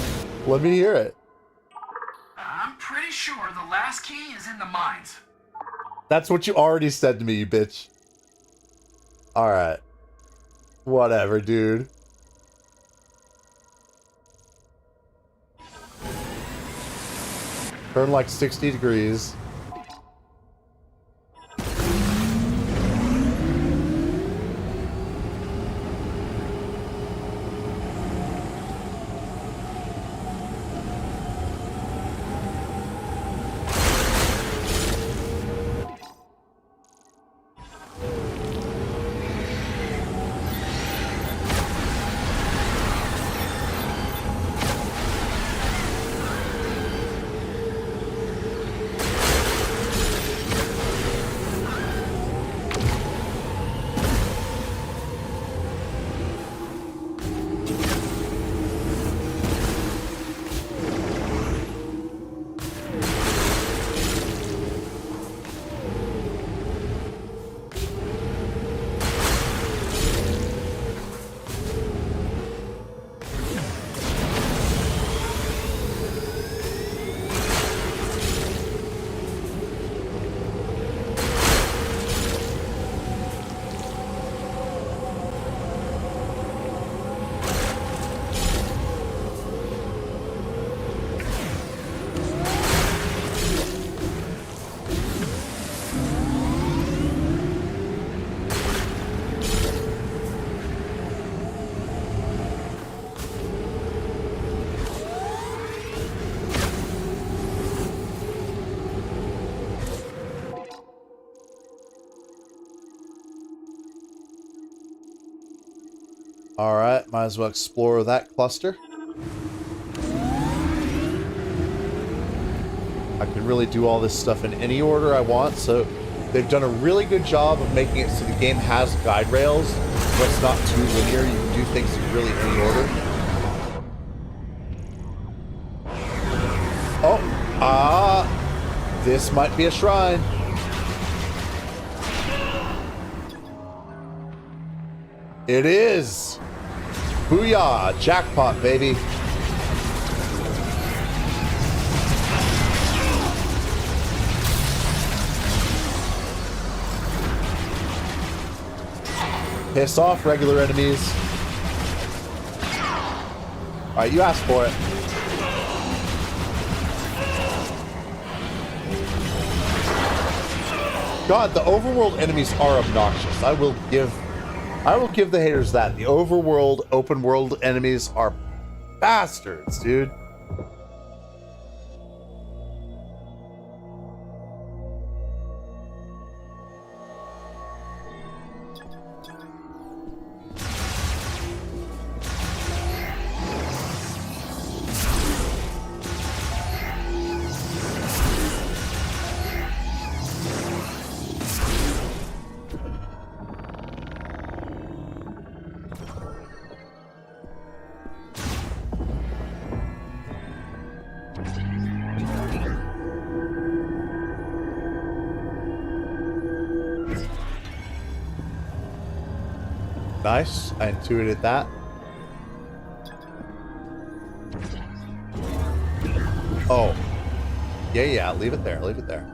Let me hear it. I'm pretty sure the last key is in the mines. That's what you already said to me, you bitch. Alright. Whatever, dude. Turn like 60 degrees. Alright, might as well explore that cluster. I can really do all this stuff in any order I want, so they've done a really good job of making it so the game has guide rails, but it's not too linear. You can do things in really any order. Oh, this might be a shrine. It is! Booyah! Jackpot, baby! Piss off, regular enemies. Alright, you asked for it. God, the overworld enemies are obnoxious. I will give the haters that. The overworld, open world enemies are bastards, dude. Nice. I intuited that. Oh. Yeah, leave it there. Leave it there.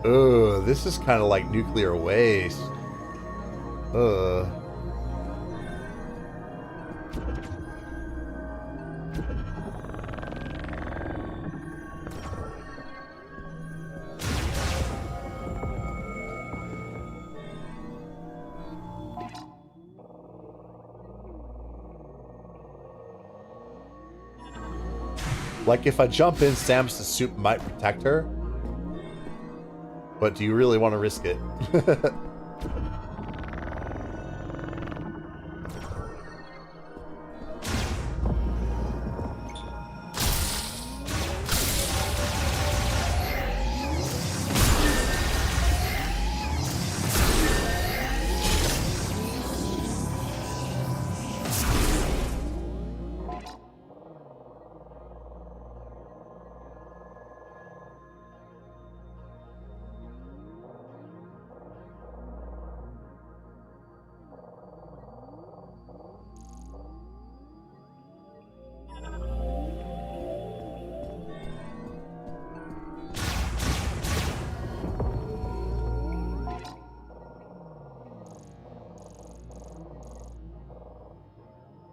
Ugh, this is kind of like nuclear waste. Ugh. Like, if I jump in, Samus' suit might protect her. But do you really want to risk it?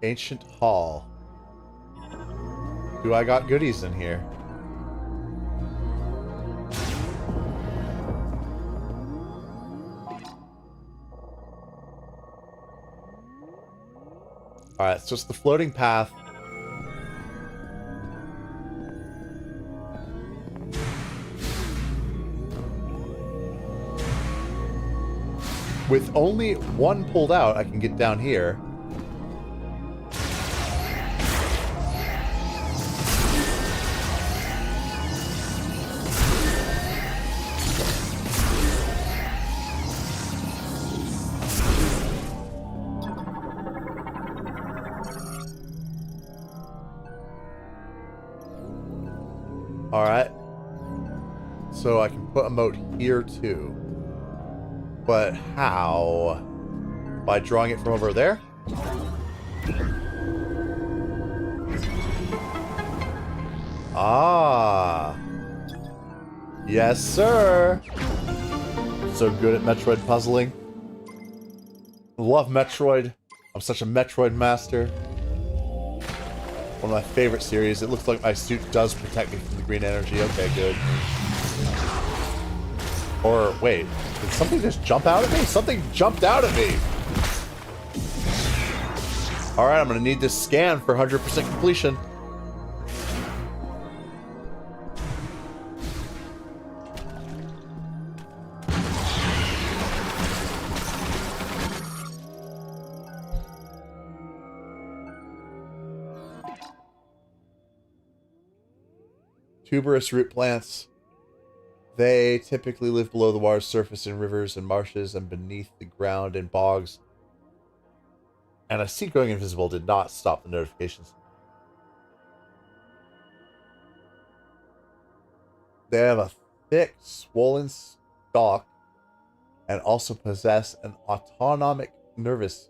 Ancient Hall. Do I got goodies in here? Alright, so it's the floating path. With only one pulled out, I can get down here. Alright. So I can put a moat here too. But how? By drawing it from over there? Ah. Yes, sir. So good at Metroid puzzling. Love Metroid. I'm such a Metroid master. One of my favorite series. It looks like my suit does protect me from the green energy. Okay, good. Or, wait. Did something just jump out at me? Something jumped out at me! Alright, I'm gonna need this scan for 100% completion. Tuberous root plants. They typically live below the water's surface in rivers and marshes and beneath the ground in bogs. And I see going invisible did not stop the notifications. They have a thick, swollen stalk and also possess an autonomic nervous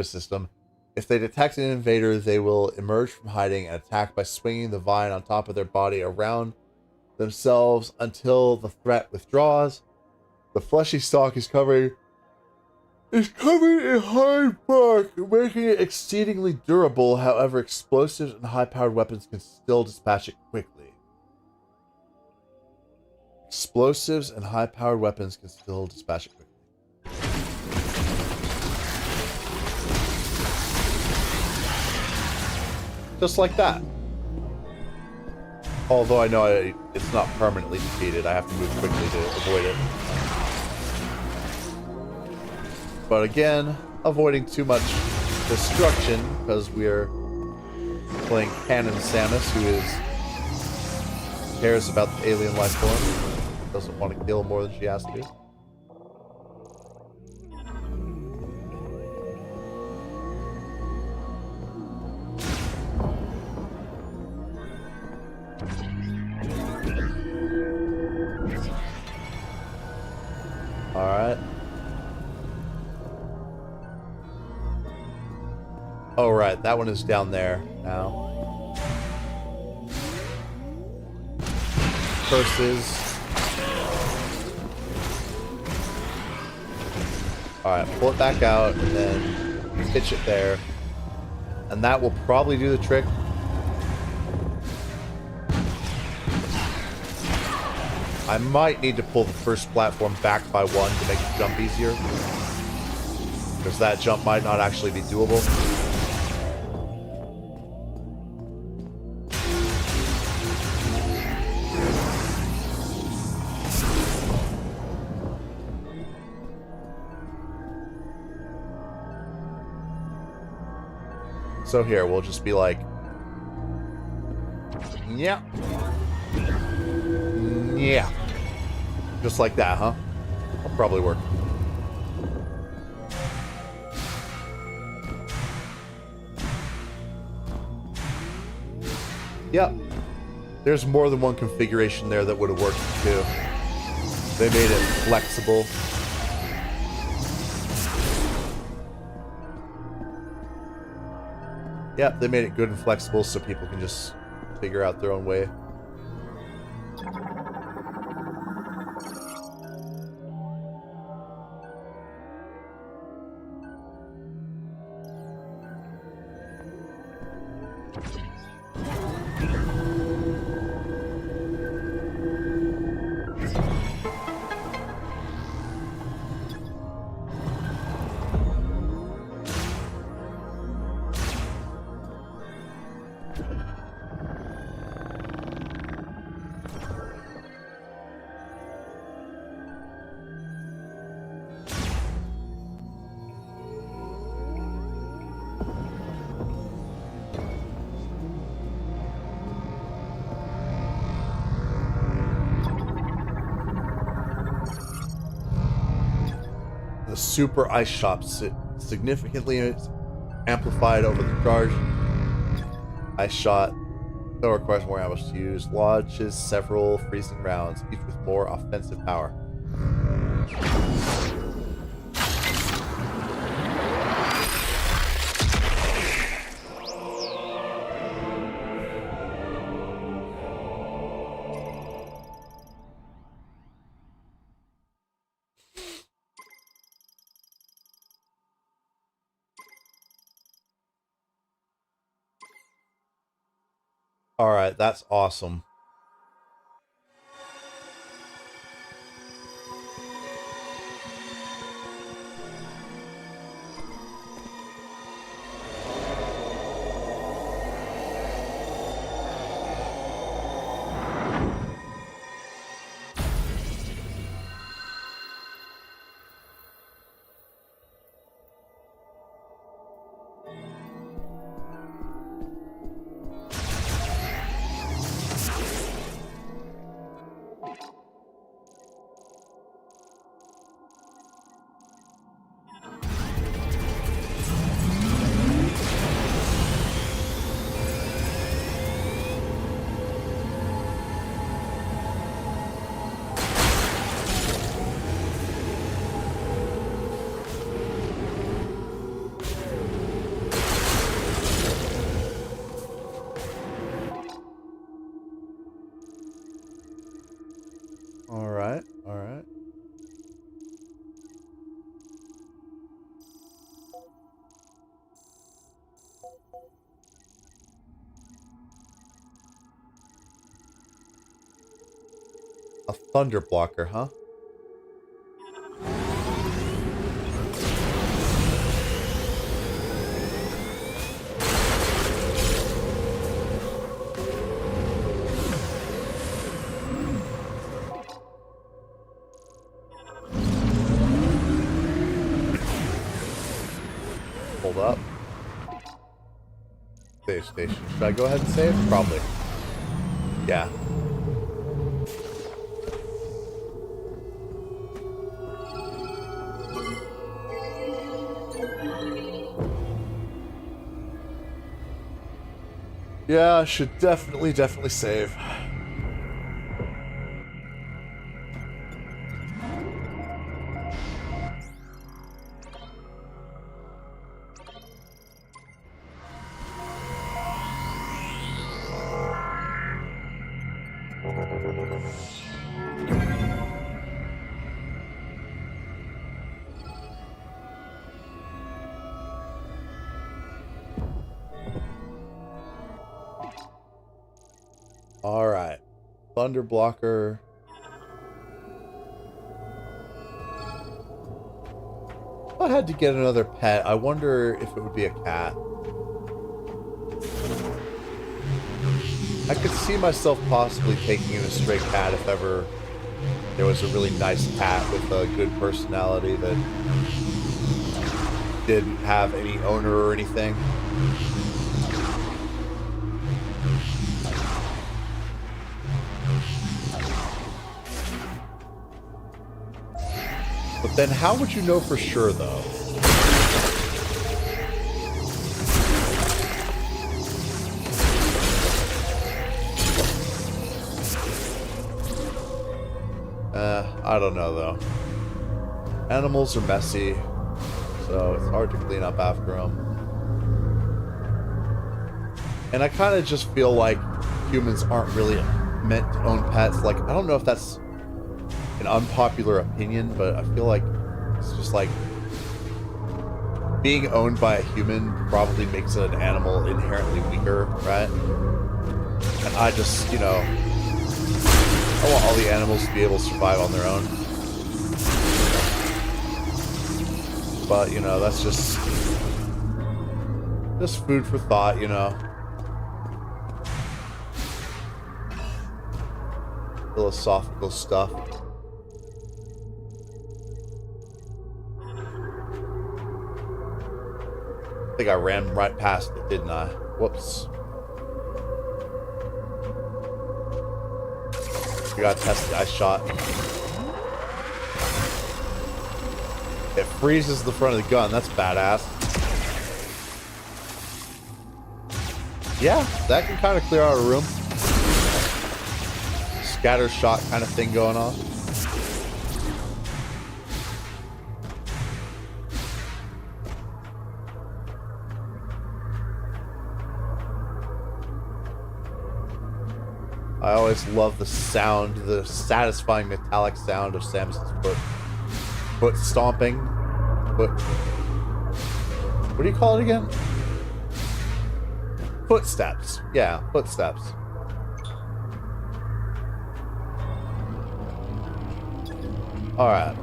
system. If they detect an invader, they will emerge from hiding and attack by swinging the vine on top of their body around themselves until the threat withdraws. The fleshy stalk is covered in hard bark, making it exceedingly durable. However, explosives and high-powered weapons can still dispatch it quickly. Explosives and high-powered weapons can still dispatch it quickly. Just like that. Although I know it's not permanently defeated, I have to move quickly to avoid it. But again, avoiding too much destruction, because we're playing Canon Samus, who cares about the alien life form. Doesn't want to kill more than she has to. Alright. Oh, right. That one is down there now. Curses. Alright, pull it back out and then pitch it there. And that will probably do the trick. I might need to pull the first platform back by one to make the jump easier. Because that jump might not actually be doable. So here, we'll just be like... Yeah. Yeah. Just like that, huh? That'll probably work. Yep. There's more than one configuration there that would have worked too. They made it flexible. Yep, they made it good and flexible so people can just figure out their own way. Super ice shops significantly amplified over the charge. Ice shot, though requires more ammo to use, launches several freezing rounds, each with more offensive power. Alright, that's awesome. Alright, alright. A thunder blocker, huh? Hold up. Save station. Should I go ahead and save? Probably. Yeah. Yeah, I should definitely save. Alright. Thunder blocker. If I had to get another pet, I wonder if it would be a cat. I could see myself possibly taking in a stray cat if ever there was a really nice cat with a good personality that didn't have any owner or anything. But then how would you know for sure, though? I don't know, though. Animals are messy, so it's hard to clean up after them. And I kind of just feel like humans aren't really meant to own pets. Like, I don't know if that's an unpopular opinion, but I feel like it's just like being owned by a human probably makes an animal inherently weaker, right? And I just, you know, I want all the animals to be able to survive on their own. But, you know, that's just food for thought, you know. Philosophical stuff. I think I ran right past it, didn't I? Whoops. You gotta test the ice shot. It freezes the front of the gun. That's badass. Yeah, that can kind of clear out a room. Scatter shot kind of thing going on. I always love the sound, the satisfying metallic sound of Samus's foot stomping. What do you call it again? Footsteps. Yeah, footsteps. Alright.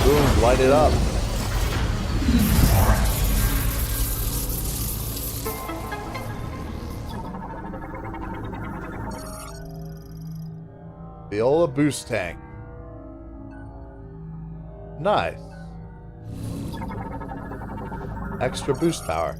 Boom, light it up. Viola boost tank. Nice. Extra boost power.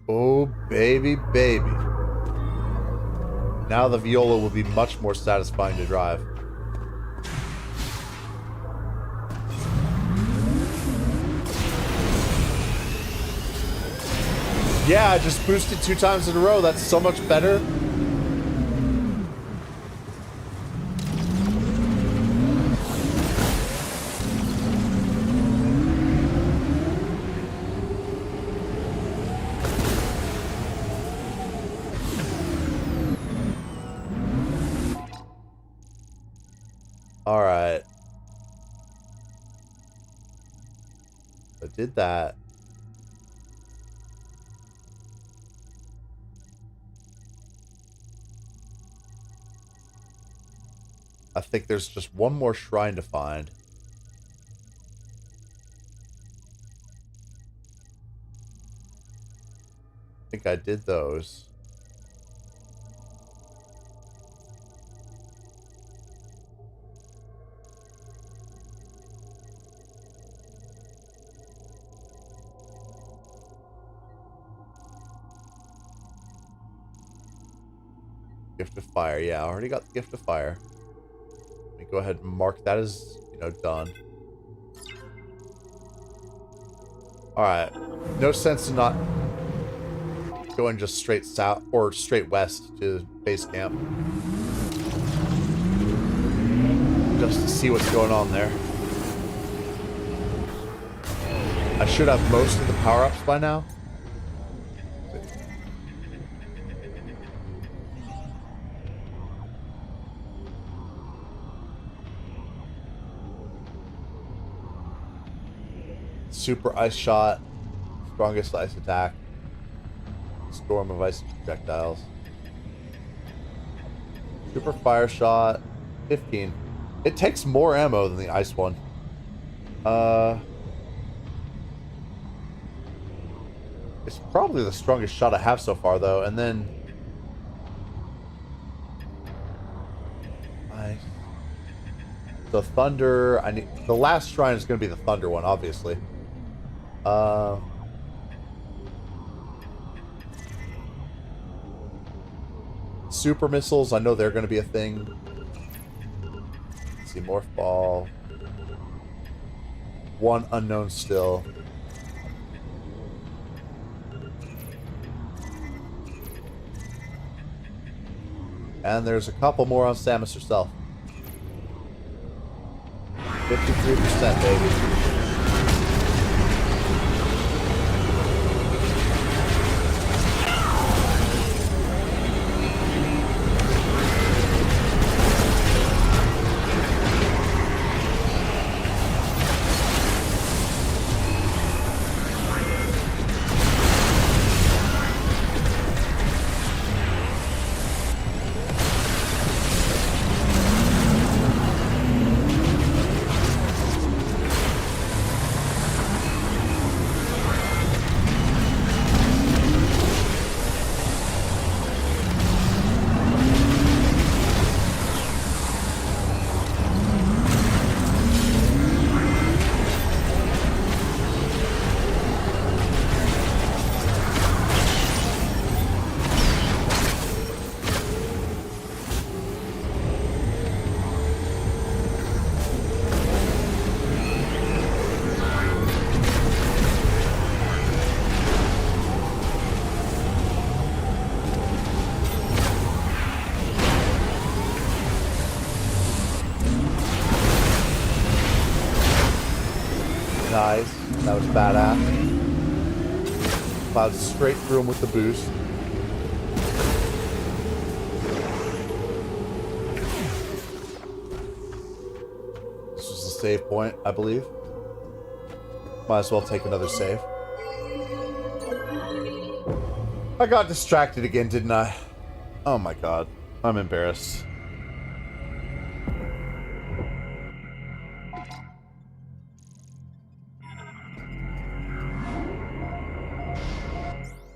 Oh, baby, baby. Now the Viola will be much more satisfying to drive. Yeah, I just boosted 2 times in a row. That's so much better. Alright. I did that. I think there's just one more shrine to find. I think I did those. Gift of Fire. Yeah, I already got the Gift of Fire. Let me go ahead and mark that as, you know, done. Alright. No sense in not going just straight south or straight west to base camp. Just to see what's going on there. I should have most of the power-ups by now. Super Ice Shot, strongest ice attack, storm of ice projectiles. Super Fire Shot, 15. It takes more ammo than the ice one. It's probably the strongest shot I have so far, though. And then ice. The thunder. I need the last shrine is going to be the thunder one, obviously. Super missiles, I know they're going to be a thing. Let's see, Morph Ball. One unknown still. And there's a couple more on Samus herself. 53%, baby. Nice. That was badass. Plowed straight through him with the boost. This was the save point, I believe. Might as well take another save. I got distracted again, didn't I? Oh my god. I'm embarrassed.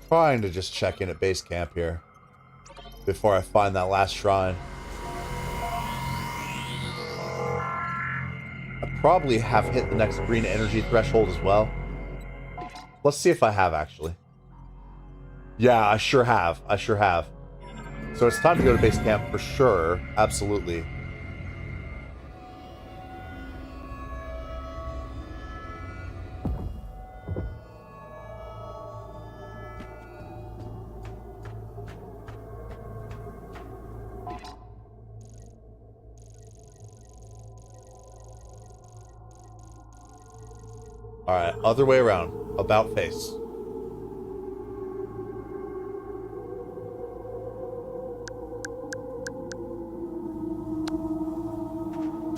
Trying to just check in at base camp here before I find that last shrine. I probably have hit the next green energy threshold as well. Let's see if I have, actually. Yeah, I sure have. I sure have. So it's time to go to base camp for sure. Absolutely. Alright, other way around. About face.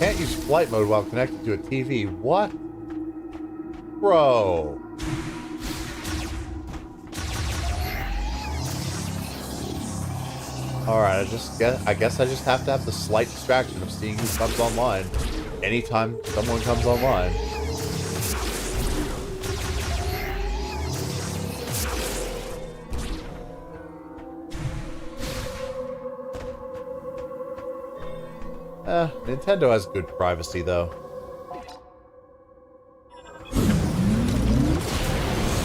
Can't use flight mode while connected to a TV. What? Bro. Alright, I guess I just have to have the slight distraction of seeing who comes online anytime someone comes online. Nintendo has good privacy, though.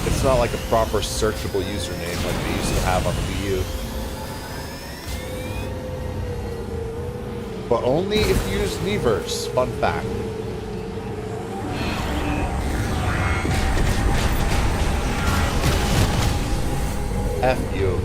It's not like a proper searchable username like they used to have on the Wii U. But only if you use Miiverse. Fun fact. F you.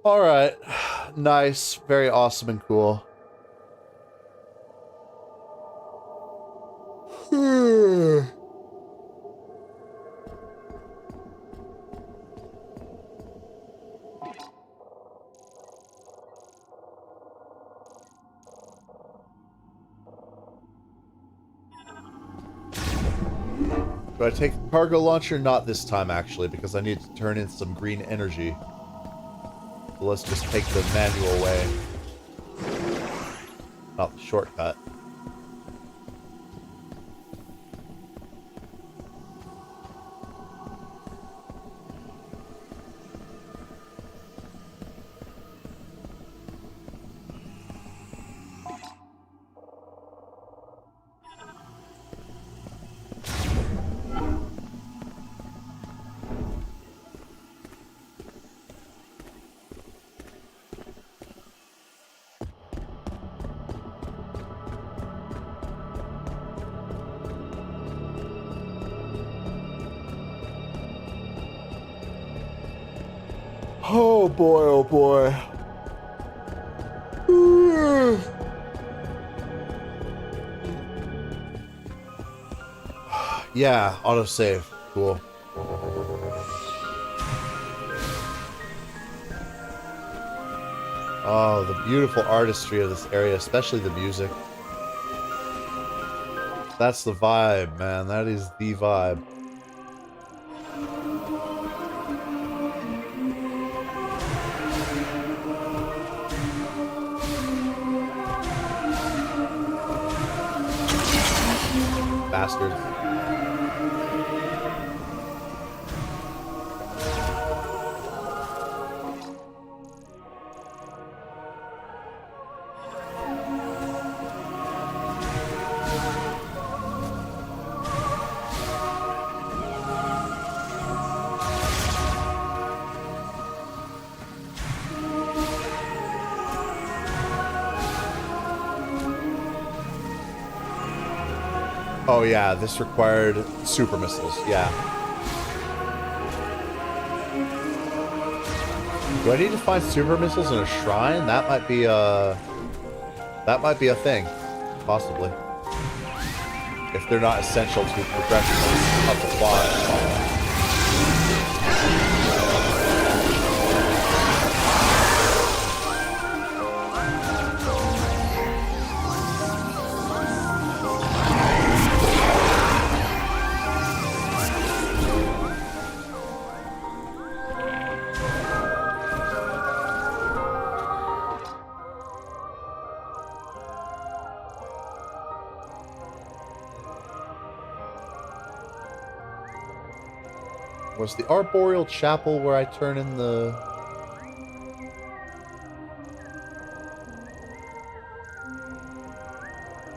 Alright. Nice. Very awesome and cool. Do I take the cargo launcher? Not this time, actually, because I need to turn in some green energy. So let's just take the manual way. Not the shortcut. Oh boy, oh boy. Yeah, autosave. Cool. Oh, the beautiful artistry of this area, especially the music. That's the vibe, man. That is the vibe. Bastards. Oh yeah, this required super missiles, yeah. Do I need to find super missiles in a shrine? That might be a thing. Possibly. If they're not essential to progression of the plot. Was the Arboreal Chapel where I turn in the...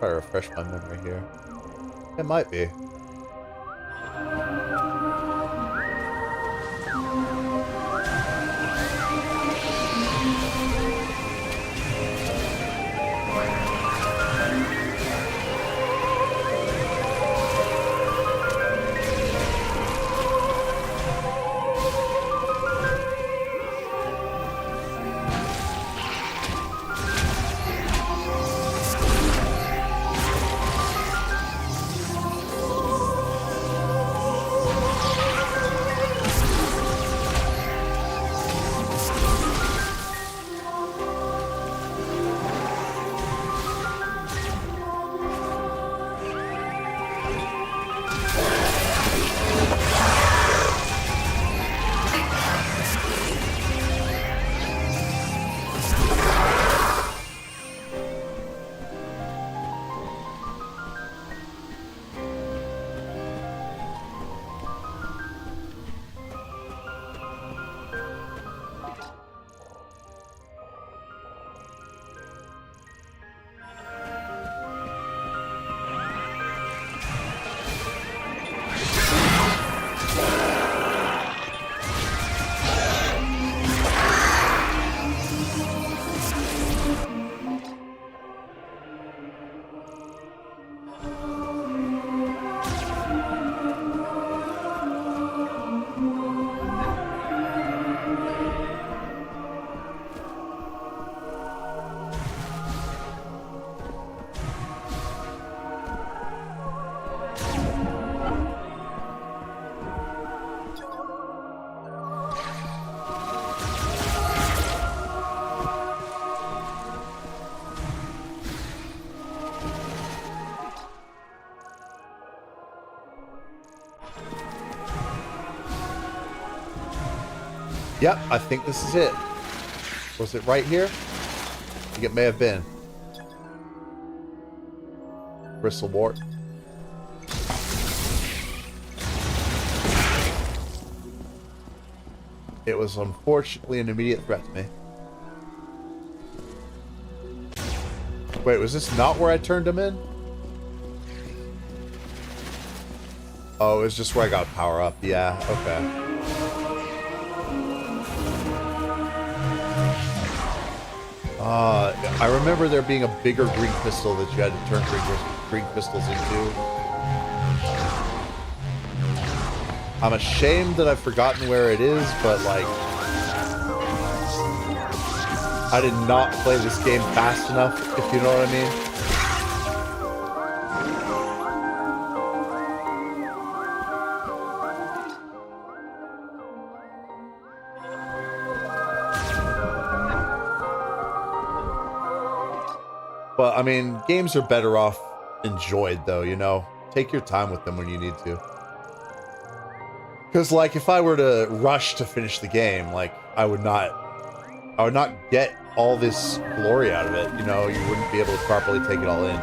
Try to refresh my memory here. It might be. Yep, I think this is it. Was it right here? I think it may have been. Bristlewort. It was unfortunately an immediate threat to me. Wait, was this not where I turned him in? Oh, it was just where I got power up. Yeah, okay. I remember there being a bigger green pistol that you had to turn green pistols into. I'm ashamed that I've forgotten where it is, but like, I did not play this game fast enough, if you know what I mean. But, I mean, games are better off enjoyed, though, you know? Take your time with them when you need to. Because, like, if I were to rush to finish the game, like, I would not get all this glory out of it, you know? You wouldn't be able to properly take it all in.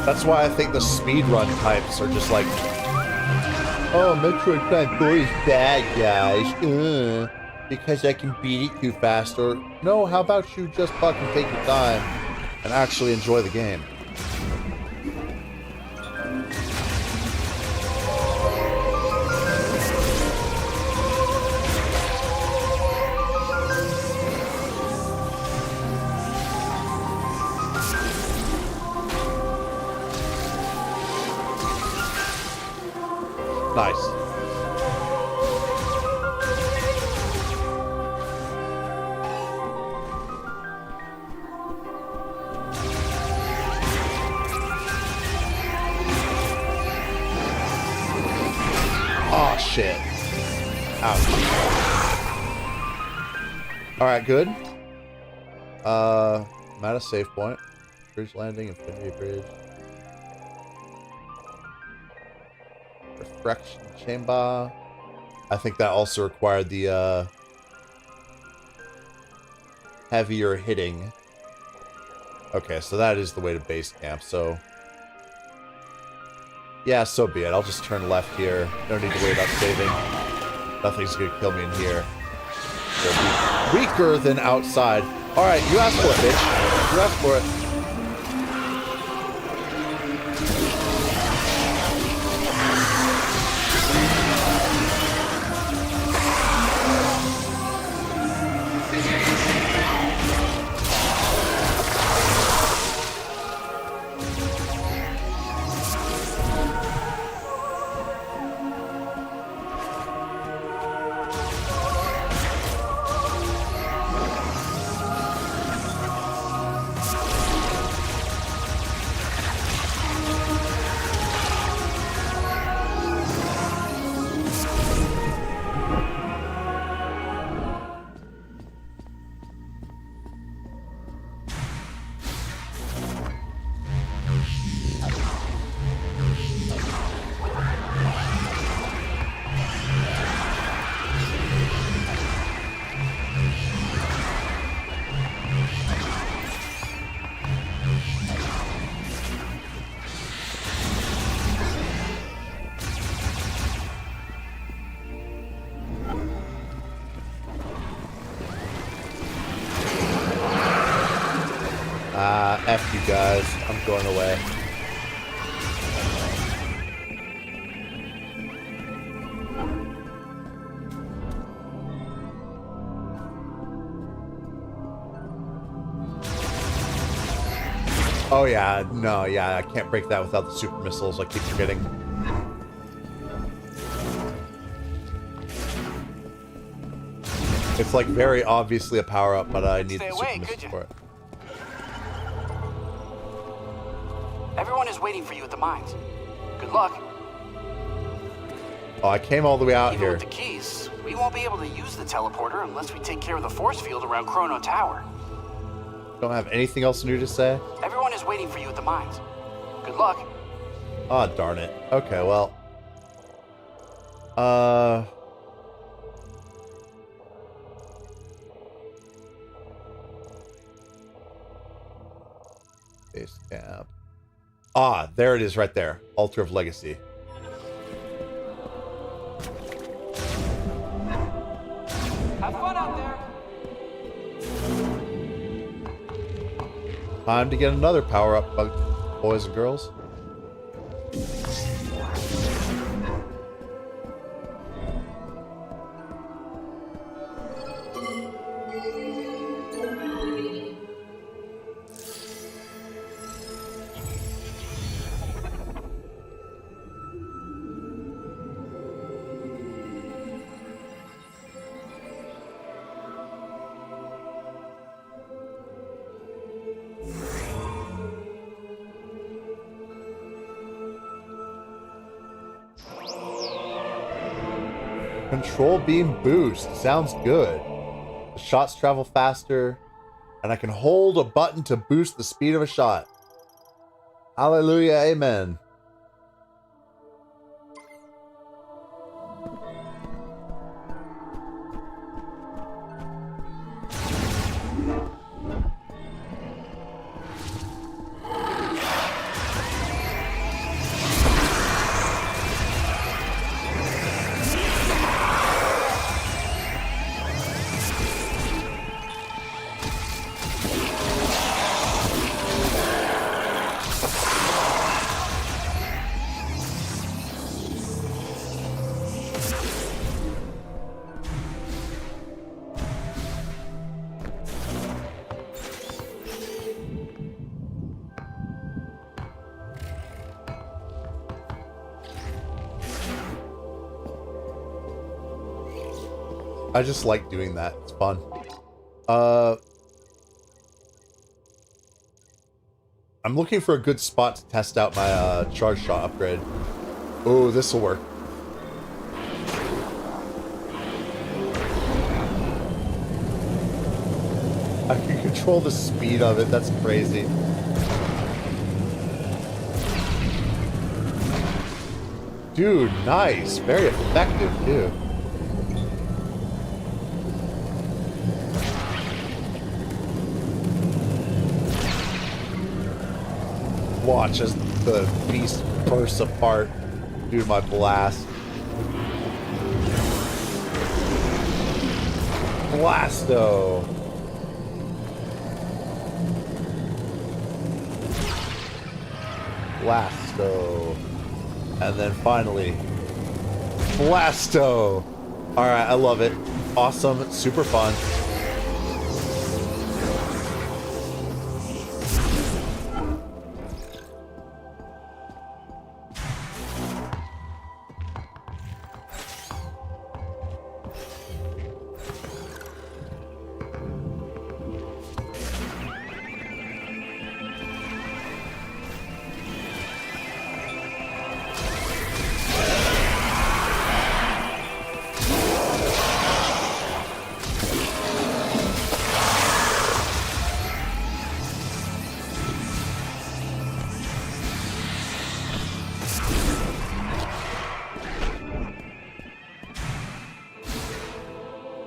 That's why I think the speedrun types are just like, oh, Metroid Prime 4 is bad, guys. Because I can beat it too fast. Or, no, how about you just fucking take your time and actually enjoy the game? Nice. Oh, shit. Ouch. Alright, good. I'm at a save point. Bridge landing, Infinity Bridge. Refraction chamber. I think that also required the heavier hitting. Okay, so that is the way to base camp, so yeah, so be it. I'll just turn left here. No need to worry about saving. Nothing's gonna kill me in here. They'll be weaker than outside. Alright, you asked for it, bitch. You asked for it. F you guys. I'm going away. Oh yeah, no, yeah, I can't break that without the super missiles, I keep forgetting. It's like very obviously a power-up, but I need the super missiles for it. Everyone is waiting for you at the mines. Good luck. Oh, I came all the way out Even here. with the keys, we won't be able to use the teleporter unless we take care of the force field around Chrono Tower. Don't have anything else new to say? Everyone is waiting for you at the mines. Good luck. Oh, darn it. Okay, well. Base camp. Ah, there it is right there. Altar of Legacy. Have fun out there. Time to get another power-up, boys and girls. Control beam boost. Sounds good. The shots travel faster, and I can hold a button to boost the speed of a shot. Hallelujah, amen. I just like doing that. It's fun. I'm looking for a good spot to test out my charge shot upgrade. Oh, this will work. I can control the speed of it. That's crazy. Dude, nice. Very effective, too. Watch as the beast bursts apart due to my blast. Blasto! Blasto. And then finally, Blasto! Alright, I love it. Awesome, super fun.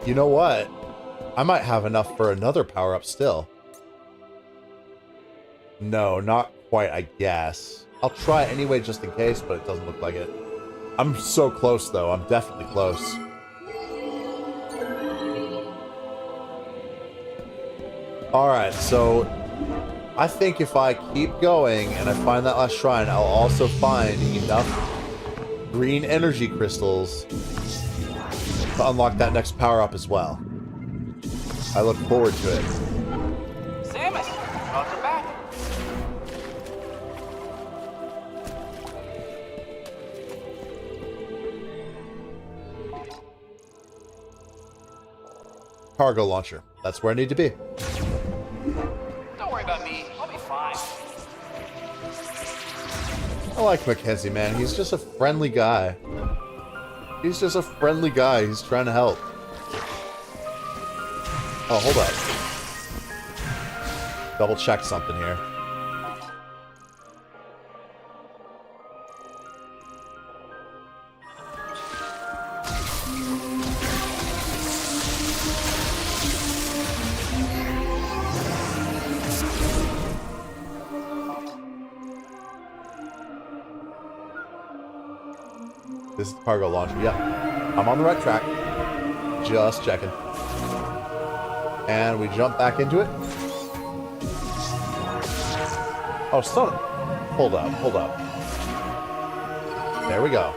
You know what? I might have enough for another power-up still. No, not quite, I guess. I'll try it anyway just in case, but it doesn't look like it. I'm so close, though. I'm definitely close. Alright, so I think if I keep going and I find that last shrine, I'll also find enough green energy crystals to unlock that next power-up as well. I look forward to it. Samus, welcome back. Cargo launcher. That's where I need to be. Don't worry about me. I'll be fine. I like Mackenzie, man. He's just a friendly guy. He's just a friendly guy. He's trying to help. Oh, hold up. Double check something here. This is the cargo launcher. Yep. I'm on the right track. Just checking. And we jump back into it. Oh, son. Hold up, hold up. There we go.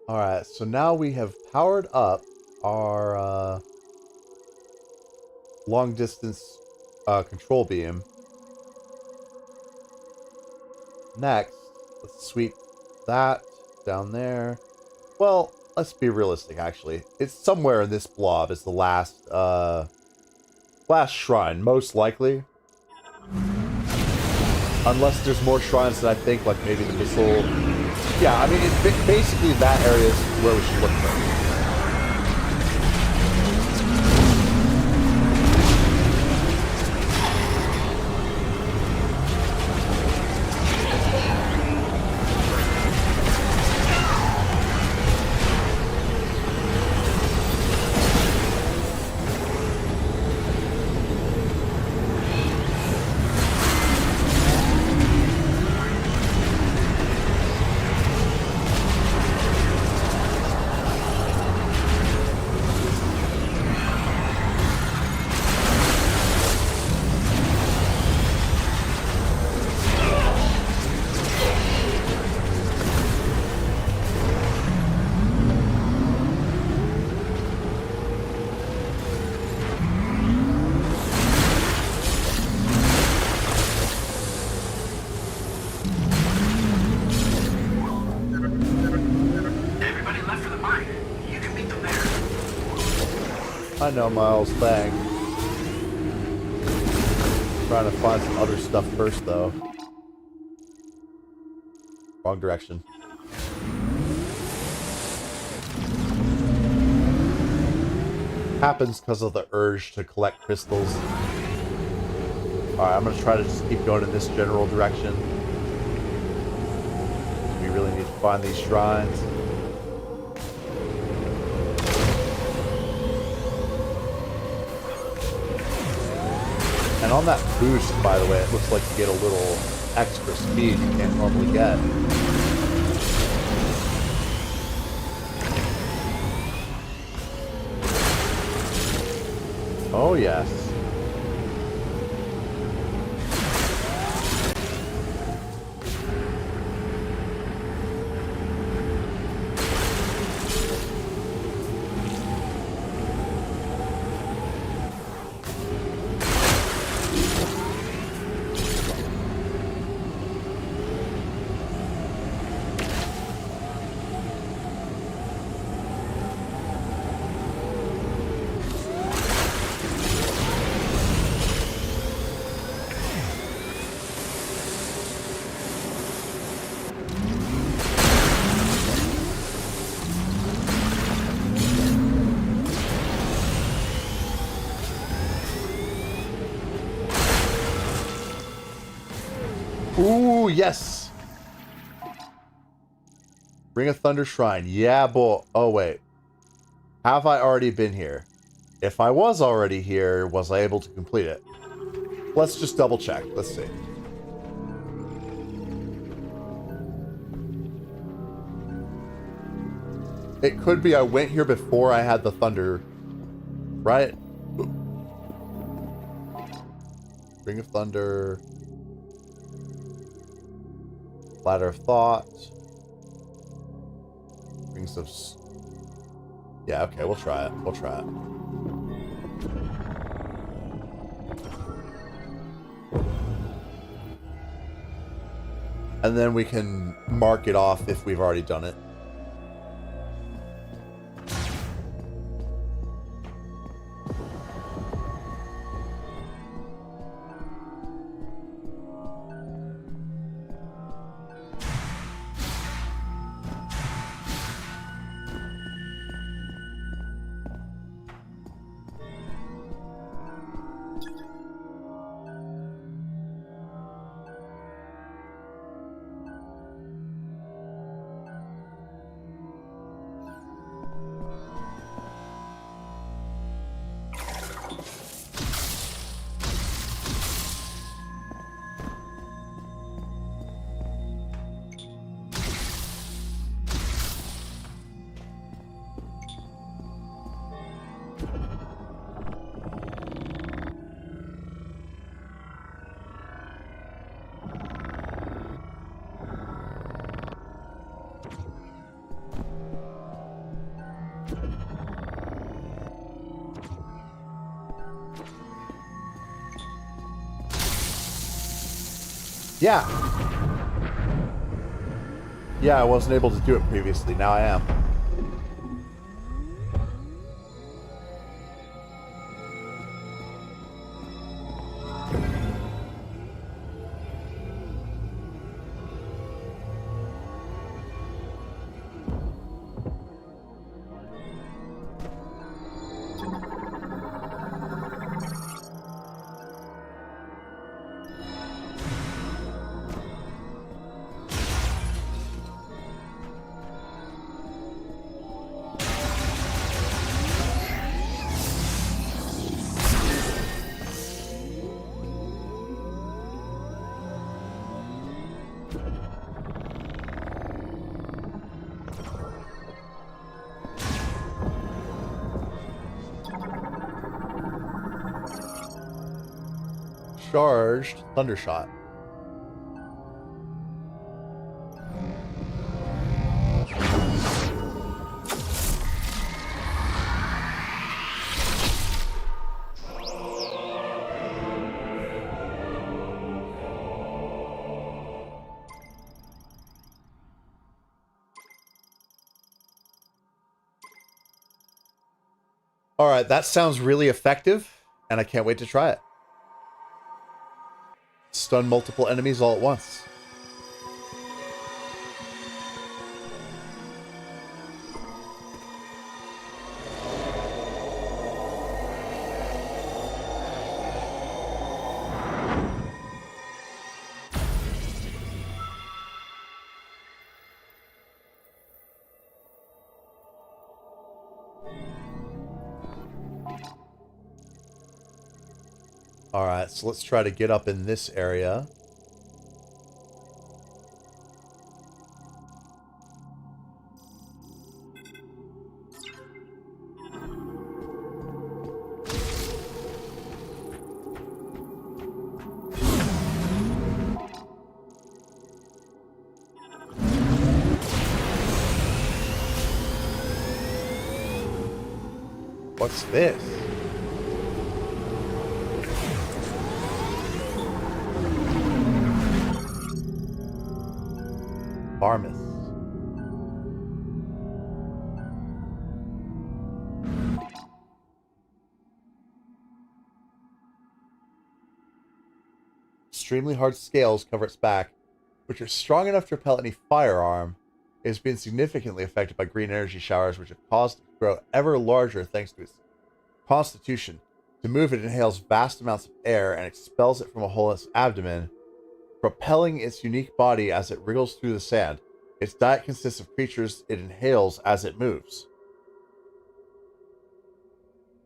Alright, so now we have powered up our long distance control beam. Next, let's sweep that down there. Well, let's be realistic actually. It's somewhere in this blob is the last last shrine, most likely. Unless there's more shrines that I think, like maybe the missile. Yeah, I mean, basically that area is where we should look for. I know Miles, thanks. Trying to find some other stuff first, though. Wrong direction. Happens because of the urge to collect crystals. Alright, I'm going to try to just keep going in this general direction. We really need to find these shrines. And on that boost, by the way, it looks like you get a little extra speed you can't normally get. Oh, yes. Ooh, yes! Ring of Thunder Shrine. Yeah, boy. Oh, wait. Have I already been here? If I was already here, was I able to complete it? Let's just double check. Let's see. It could be I went here before I had the thunder, right? Ring of Thunder. Ladder of Thought. Rings of... Yeah, okay, we'll try it. We'll try it. And then we can mark it off if we've already done it. Yeah. Yeah, I wasn't able to do it previously. Now I am. Charged Thundershot. All right, that sounds really effective, and I can't wait to try it. Stun multiple enemies all at once. Alright, so let's try to get up in this area. What's this? Barmouth. Extremely hard scales cover its back, which are strong enough to repel any firearm. It has been significantly affected by green energy showers, which have caused it to grow ever larger thanks to its constitution. To move, it inhales vast amounts of air and expels it from a hole in its abdomen. propelling its unique body as it wriggles through the sand. Its diet consists of creatures it inhales as it moves.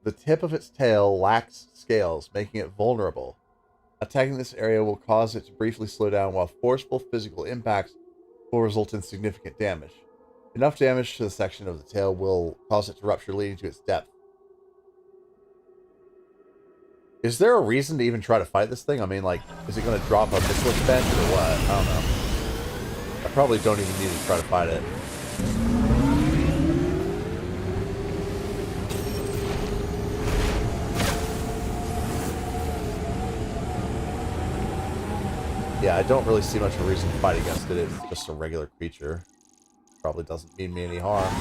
The tip of its tail lacks scales, making it vulnerable. Attacking this area will cause it to briefly slow down, while forceful physical impacts will result in significant damage. Enough damage to the section of the tail will cause it to rupture, leading to its depth. Is there a reason to even try to fight this thing? I mean, like, is it going to drop a missile bench or what? I don't know. I probably don't even need to try to fight it. Yeah, I don't really see much of a reason to fight against it. It's just a regular creature. Probably doesn't mean me any harm.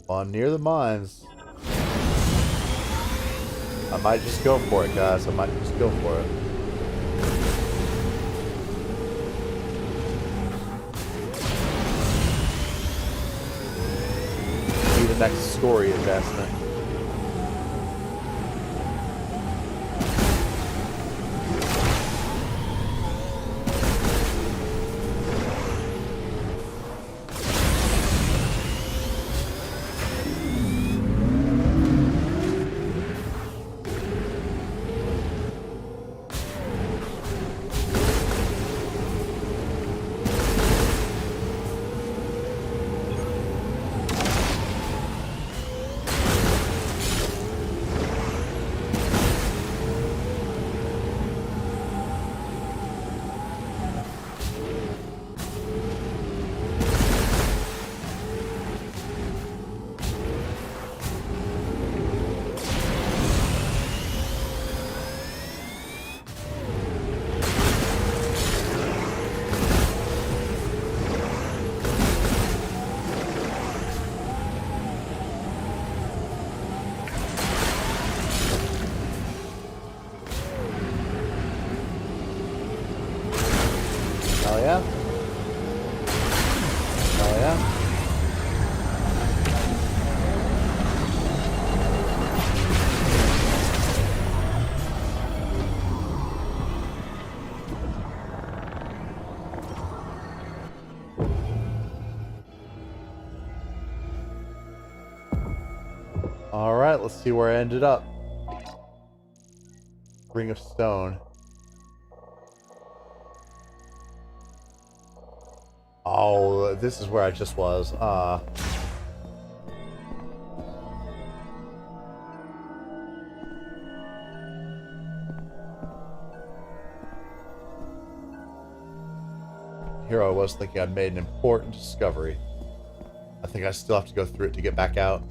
On near the mines. I might just go for it, guys. I might just go for it. Be the next story advancement. Hell yeah. Hell yeah. Alright, let's see where I ended up. Ring of Stone. Oh, this is where I just was. Here I was thinking I'd made an important discovery. I think I still have to go through it to get back out.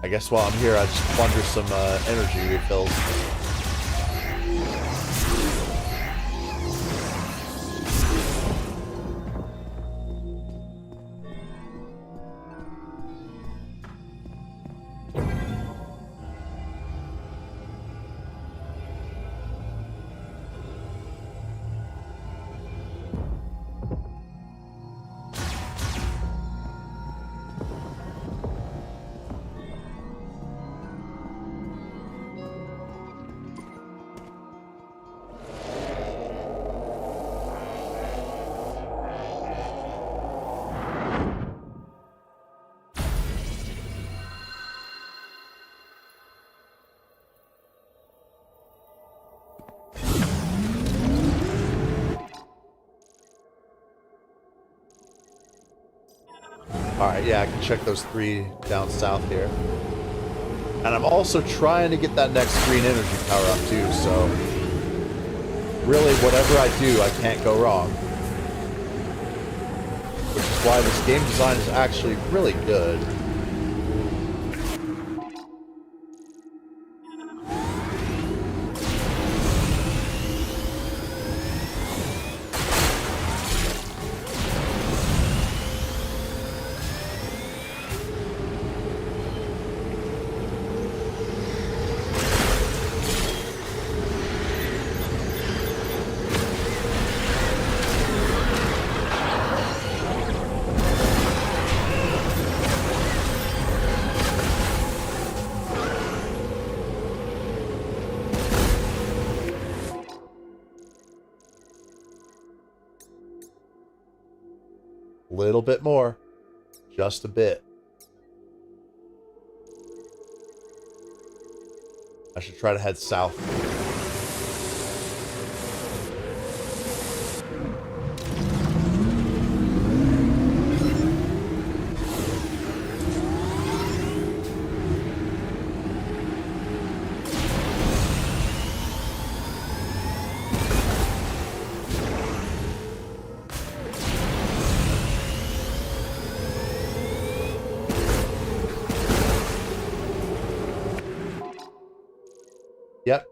I guess while I'm here, I just plunder some energy refills. Alright, yeah, I can check those 3 down south here. And I'm also trying to get that next green energy power up too, so really whatever I do, I can't go wrong. Which is why this game design is actually really good. Little bit more. Just a bit. I should try to head south. Yep.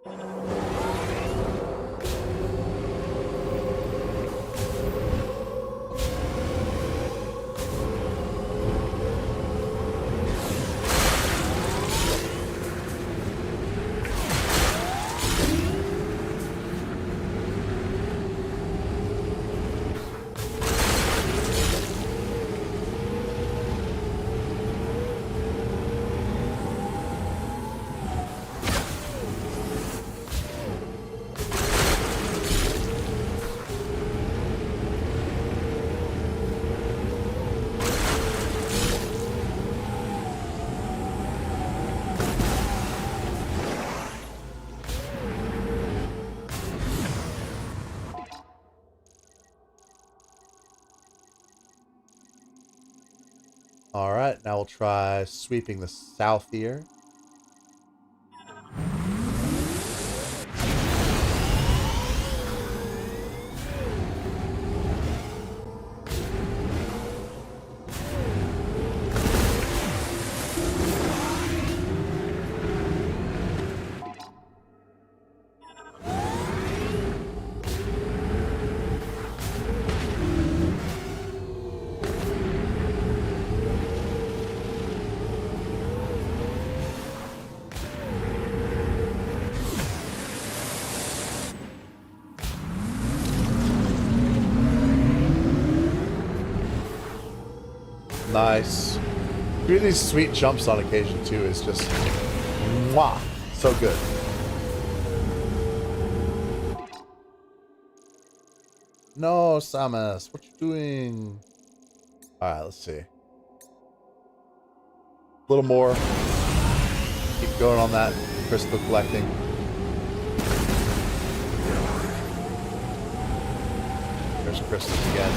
Alright, now we'll try sweeping the south here. Nice. Doing these sweet jumps on occasion too is just mwah, so good. No, Samus, what you doing? Alright, let's see. A little more. Keep going on that crystal collecting. There's crystals again.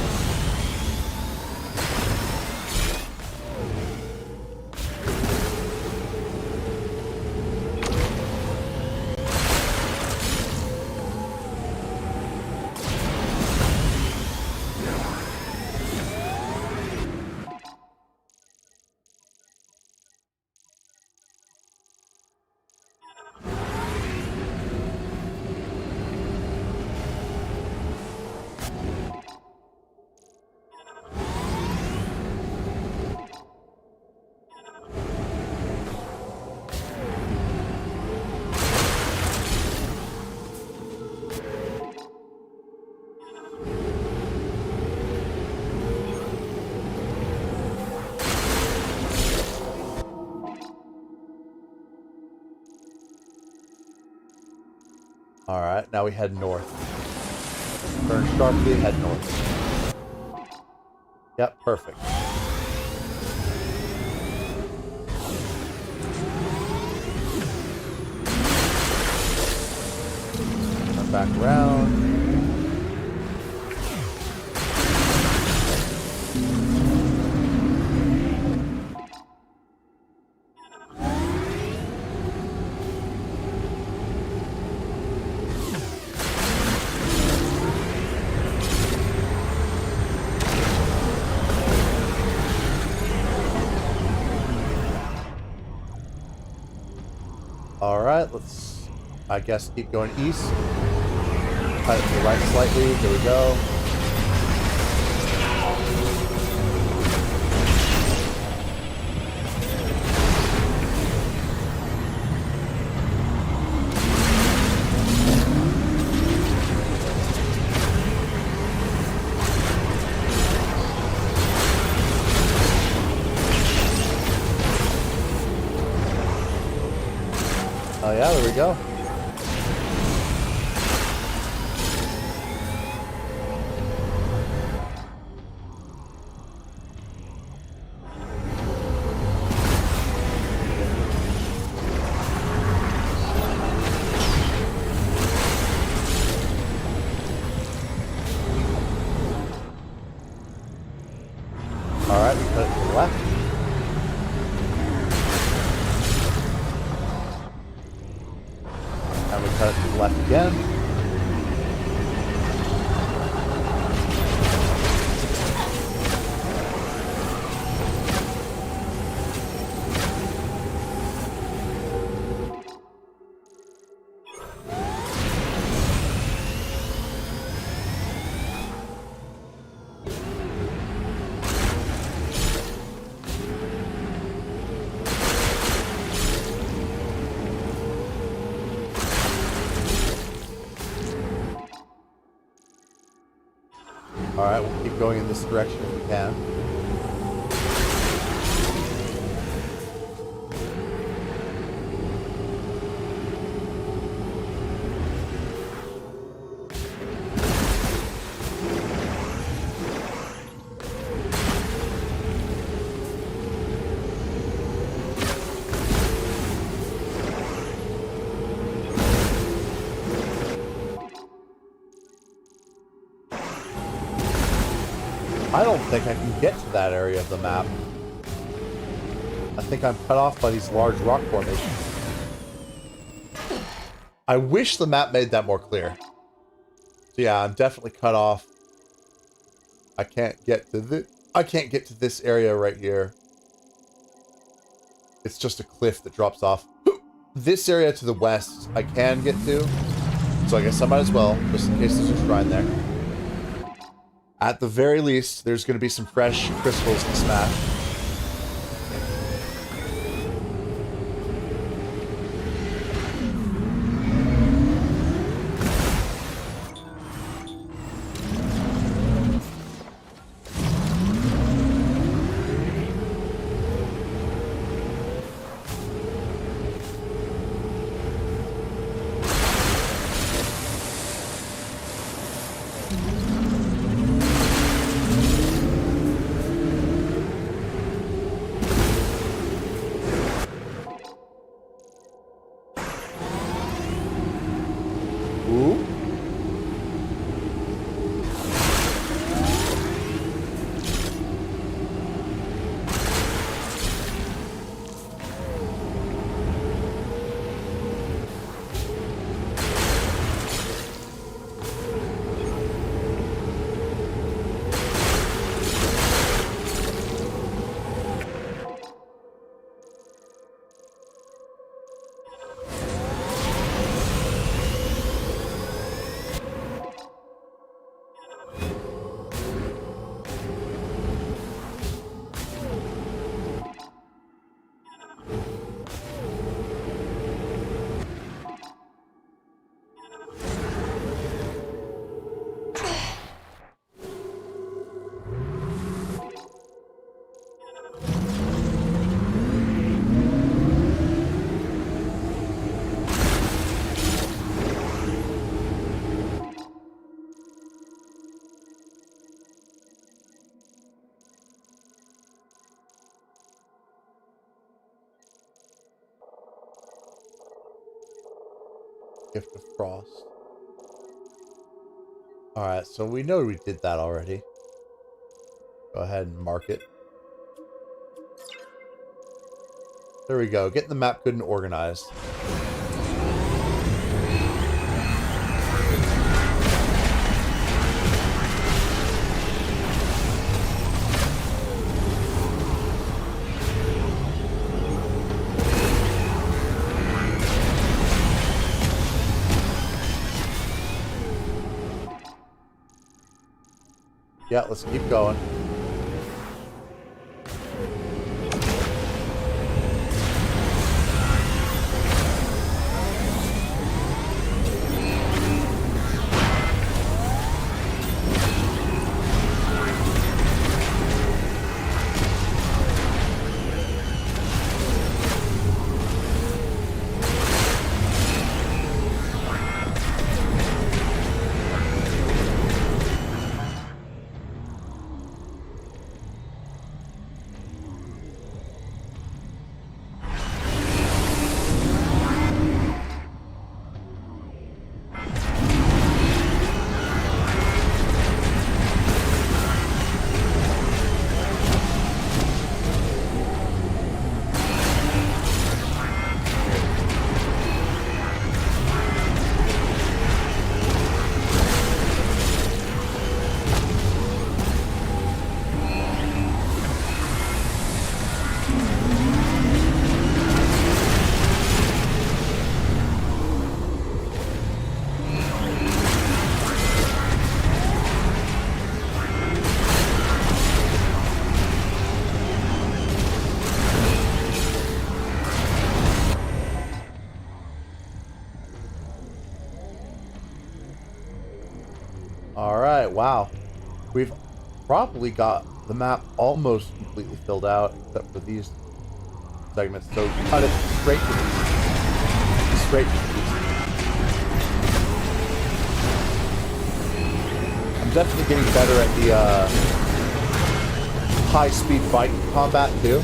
Alright, now we head north. Turn sharply, head north. Yep, perfect. Turn back around. Alright, let's, I guess, keep going east. Cut it to the right slightly. Here we go. Oh yeah, there we go. Alright, we cut it to the left. And we cut it to the left again. Alright, we'll keep going in this direction if we can. I don't think I can get to that area of the map. I think I'm cut off by these large rock formations. I wish the map made that more clear. So yeah, I'm definitely cut off. I can't get to this area right here. It's just a cliff that drops off. This area to the west I can get to. So I guess I might as well, just in case there's a shrine there. At the very least, there's going to be some fresh crystals to smash. Ooh. Gift of Frost. Alright, so we know we did that already. Go ahead and mark it. There we go. Getting the map good and organized. Yeah, let's keep going. Alright, wow. We've probably got the map almost completely filled out, except for these segments. So cut it straight to the straight to the I'm definitely getting better at the high-speed fight combat too.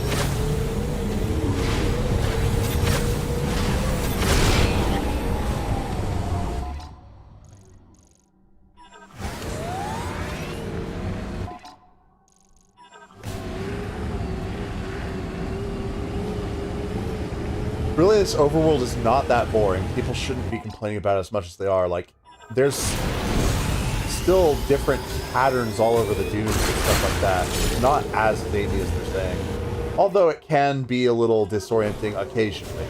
Really, this overworld is not that boring. People shouldn't be complaining about it as much as they are. Like, there's still different patterns all over the dunes and stuff like that. It's not as zany as they're saying. Although it can be a little disorienting occasionally.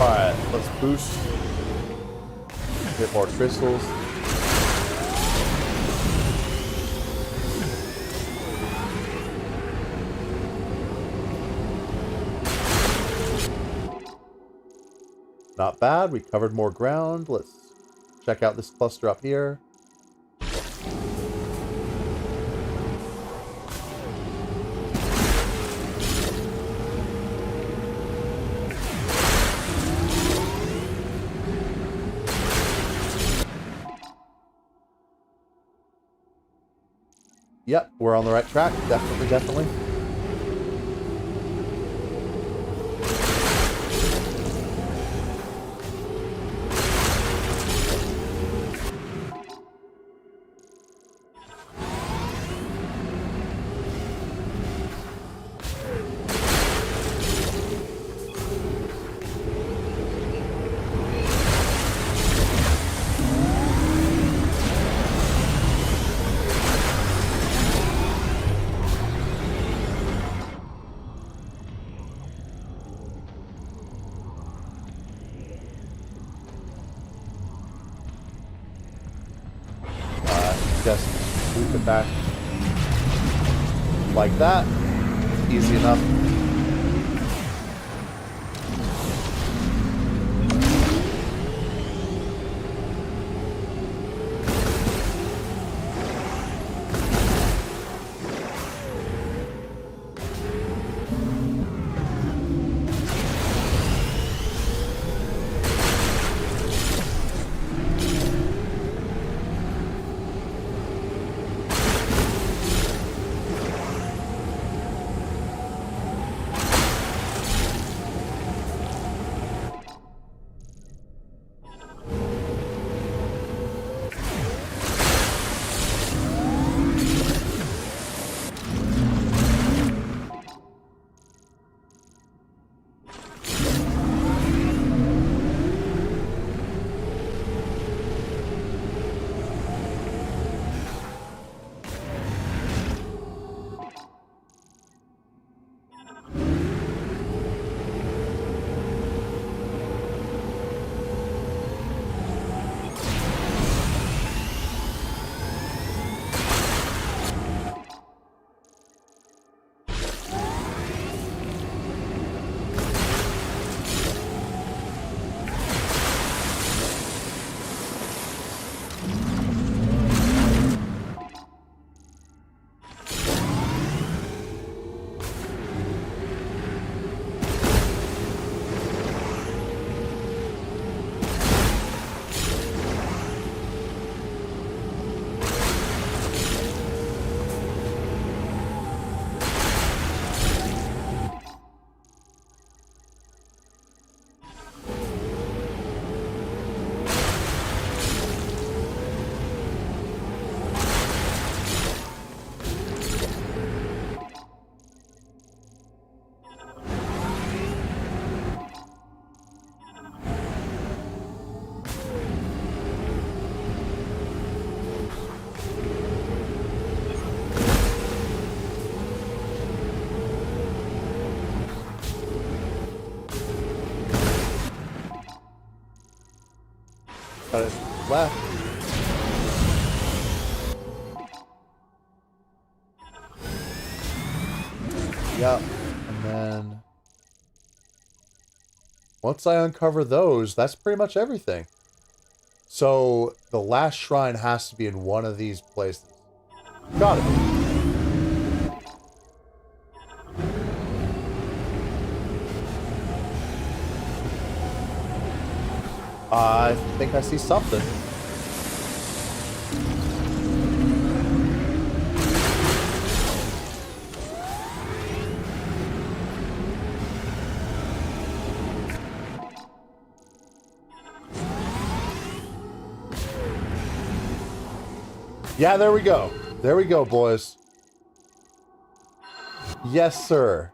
Alright, let's boost. Get more crystals. Not bad. We covered more ground. Let's check out this cluster up here. Yep, we're on the right track. Definitely, definitely. Just sweep it back like that. Easy enough. Got it left. Yep. And then once I uncover those, that's pretty much everything. So the last shrine has to be in one of these places. Gotta be. I think I see something. Yeah, there we go. There we go, boys. Yes, sir.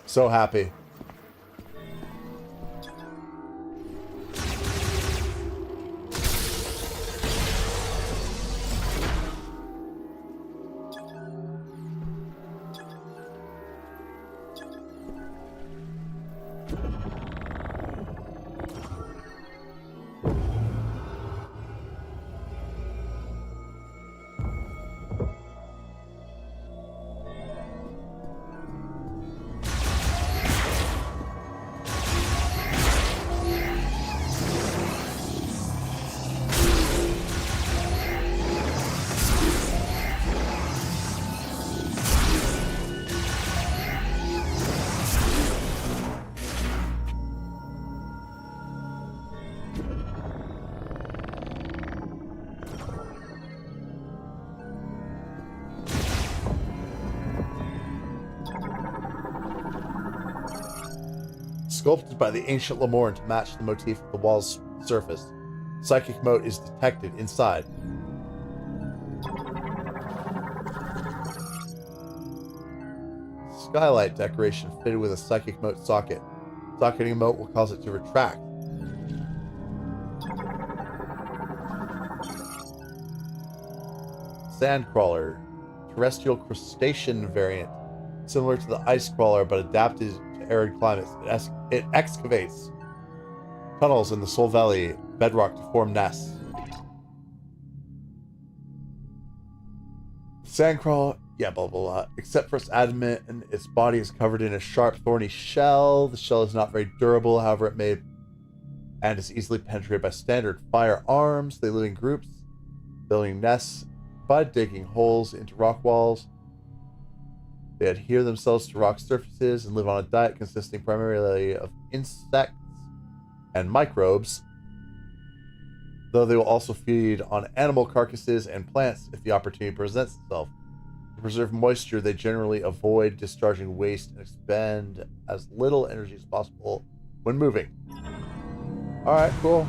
So happy. Sculpted by the ancient Lemorn to match the motif of the wall's surface. Psychic mote is detected inside. Skylight decoration fitted with a psychic mote socket. Socketing mote will cause it to retract. Sandcrawler, terrestrial crustacean variant, similar to the ice crawler but adapted to arid climates. It excavates tunnels in the Soul Valley bedrock to form nests. Sandcrawler, yeah, blah, blah, blah. Except for its adamant and its body is covered in a sharp, thorny shell. The shell is not very durable, however, it may and is easily penetrated by standard firearms. They live in groups, building nests by digging holes into rock walls. They adhere themselves to rock surfaces and live on a diet consisting primarily of insects and microbes, though they will also feed on animal carcasses and plants if the opportunity presents itself. To preserve moisture, they generally avoid discharging waste and expend as little energy as possible when moving. Alright, cool.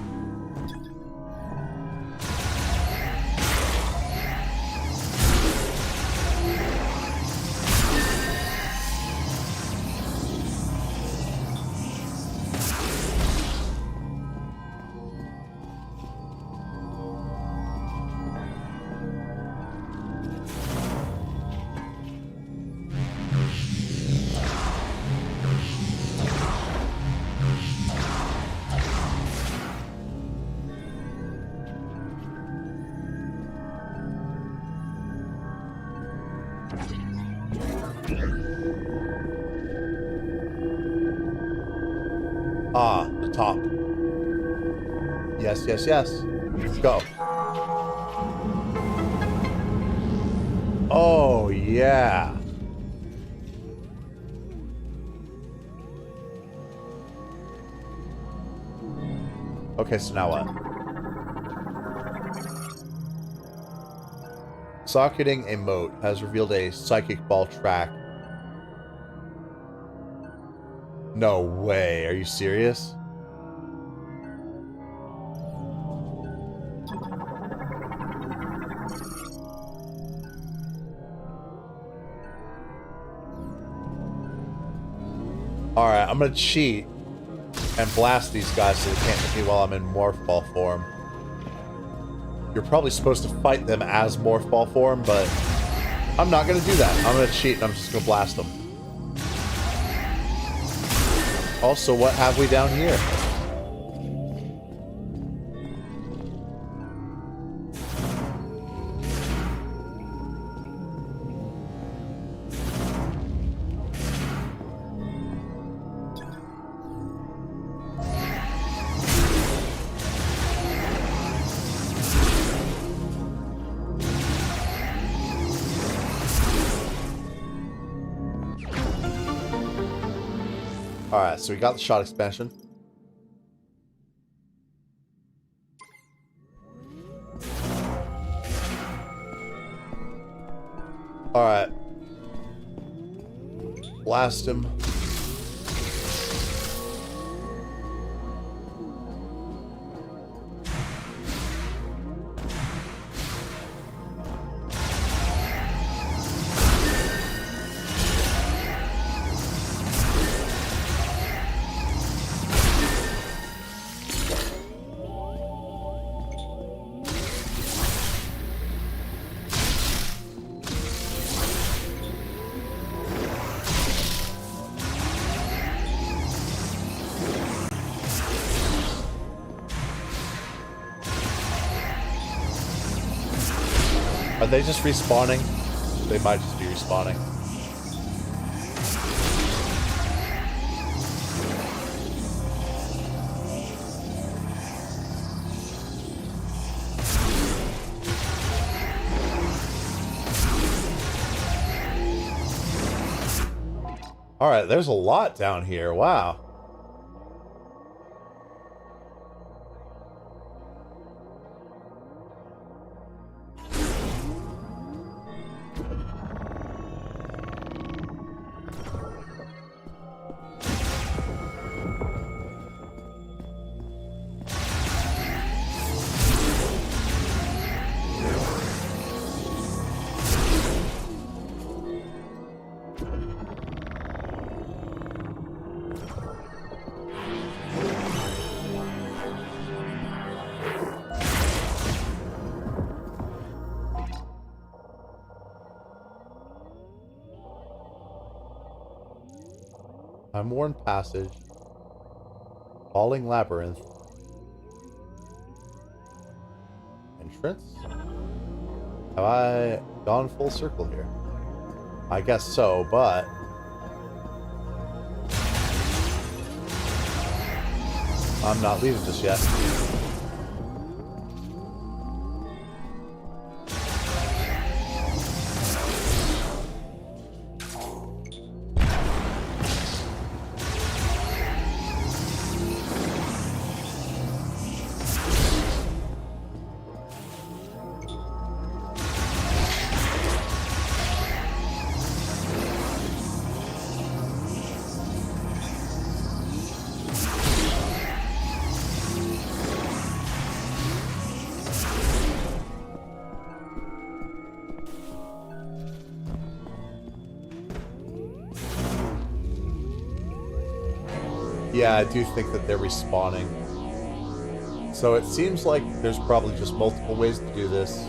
Ah, the top. Yes, yes, yes. Let's go. Oh, yeah. Okay, so now what? Socketing a mote has revealed a psychic ball track. No way. Are you serious? Alright, I'm gonna cheat and blast these guys so they can't hit me while I'm in morph ball form. You're probably supposed to fight them as morph ball form, but I'm not gonna do that. I'm gonna cheat and I'm just gonna blast them. Also, what have we down here? Alright, so we got the shot expansion. Alright. Blast him. Are they just respawning? They might just be respawning. Alright, there's a lot down here. Wow. Time-worn passage. Falling labyrinth. Entrance? Have I gone full circle here? I guess so, but... I'm not leaving just yet. Yeah, I do think that they're respawning. So it seems like there's probably just multiple ways to do this.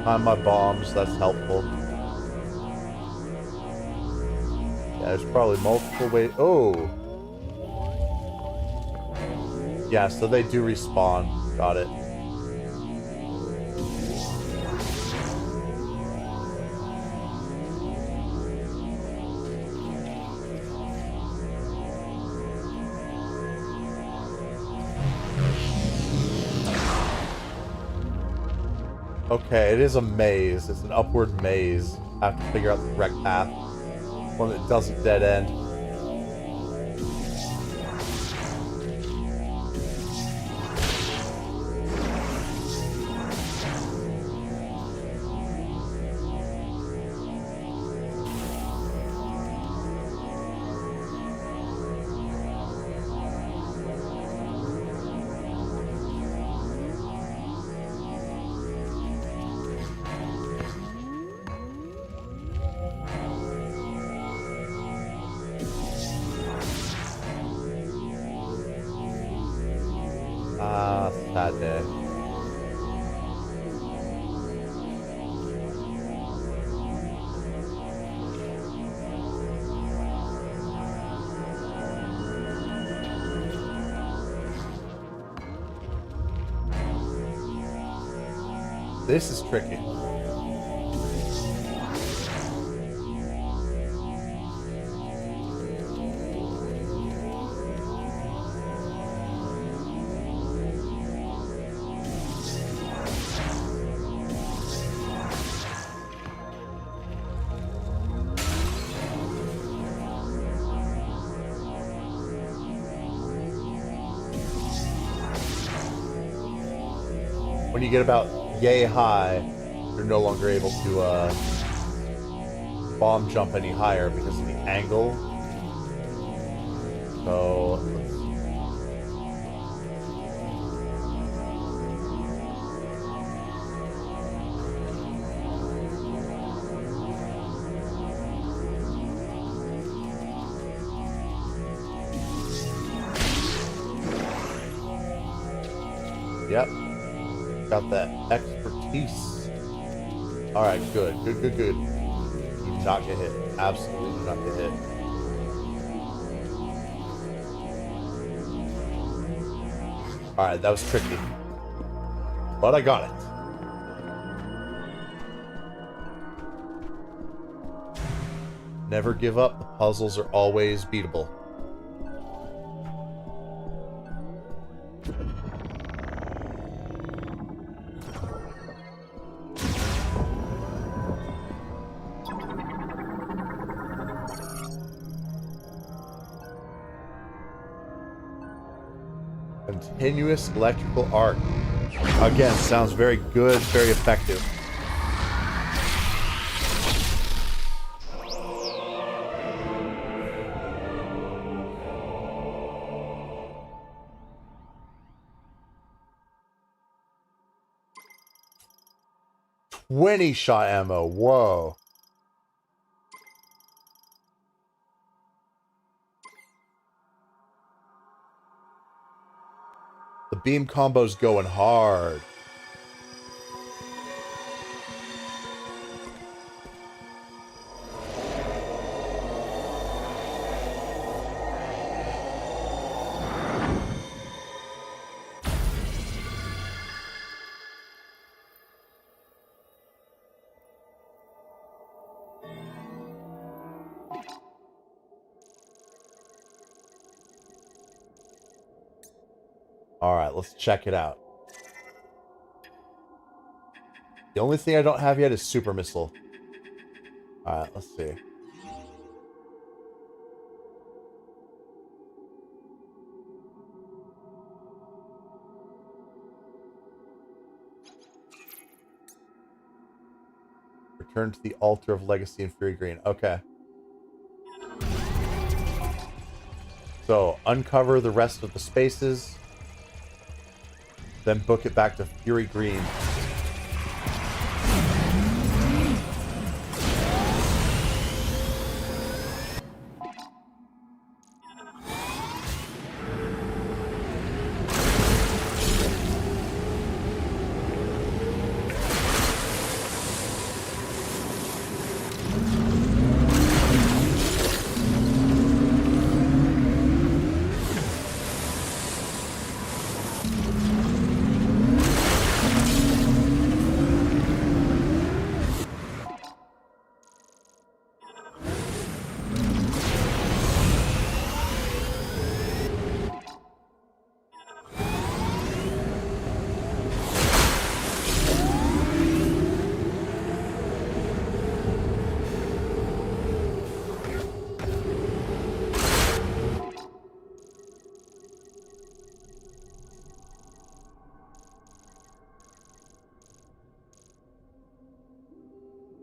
Time my bombs, that's helpful. Yeah, there's probably multiple ways. Oh! Yeah, so they do respawn. Got it. Okay, it is a maze. It's an upward maze. I have to figure out the correct path. One that doesn't dead end. Ah, sad day. This is tricky. when you get about yay high, you're no longer able to bomb jump any higher because of the angle. So yep. Got that expertise. Alright, good. Good, good, good. You do not get hit. Absolutely do not get hit. Alright, that was tricky. But I got it. Never give up. The puzzles are always beatable. Continuous electrical arc. Again, sounds very good, very effective. $20 ammo. Whoa. The beam combo's going hard. Alright, let's check it out. The only thing I don't have yet is Super Missile. Alright, let's see. Return to the altar of legacy in Fury Green. Okay. So, uncover the rest of the spaces. Then book it back to Fury Green.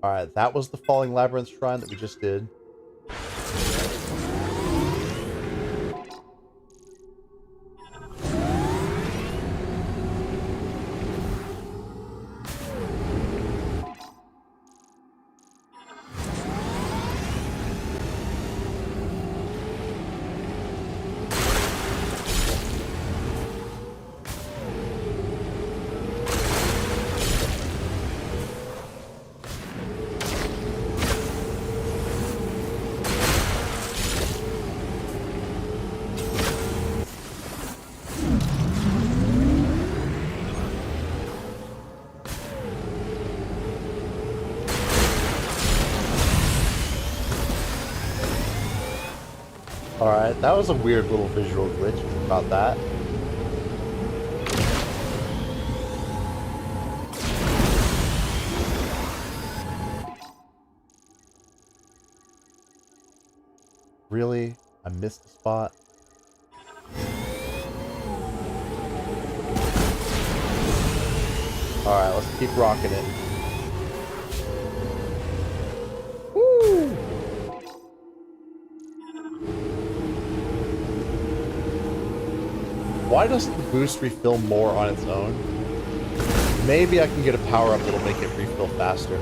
Alright, that was the Falling Labyrinth Shrine that we just did. Alright, that was a weird little visual glitch about that. Really? I missed the spot? Alright, let's keep rocking it. Woo! Why doesn't the boost refill more on its own? Maybe I can get a power-up that'll make it refill faster.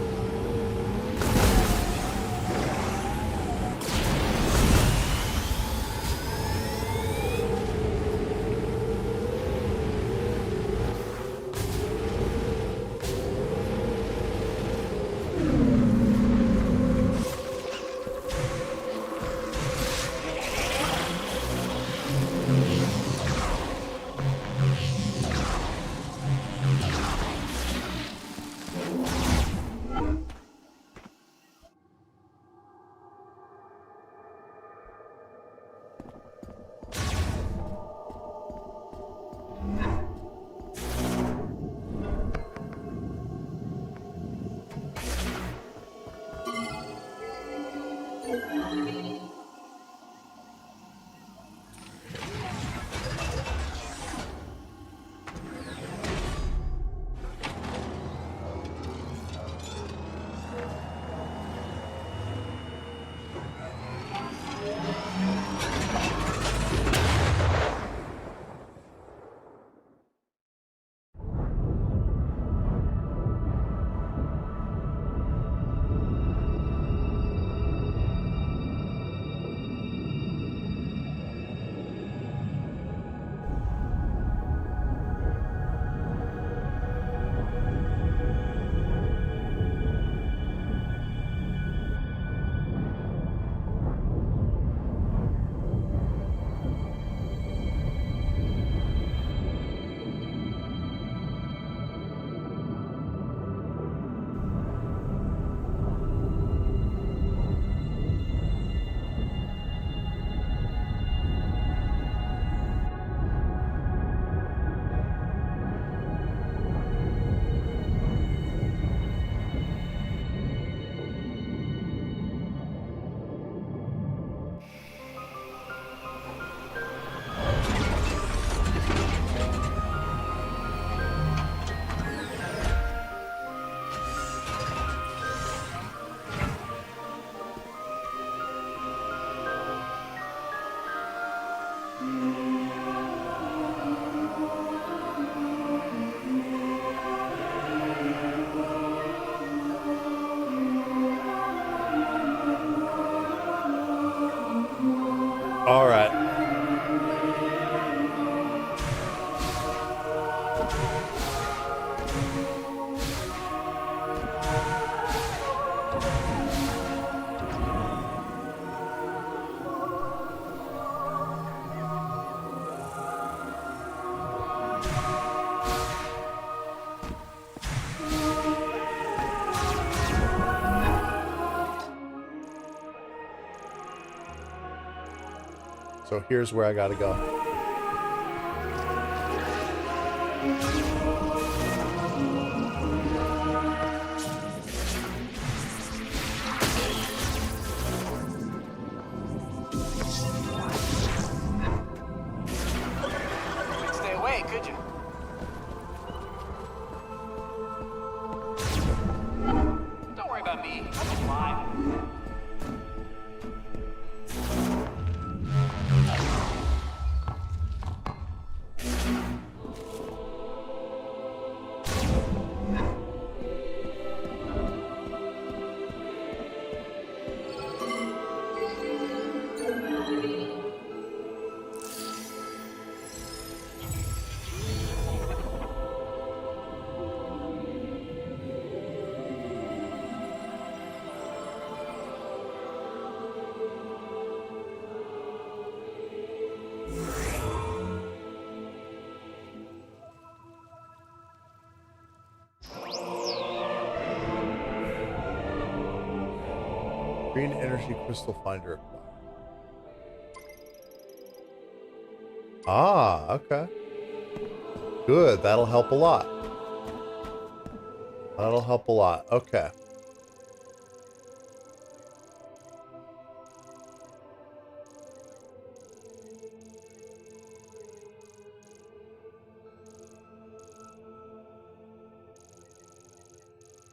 All right. So here's where I gotta go. Stay away, could you? Don't worry about me. I'll be fine. Green energy crystal finder acquired. Ah, okay. Good, that'll help a lot. That'll help a lot. Okay.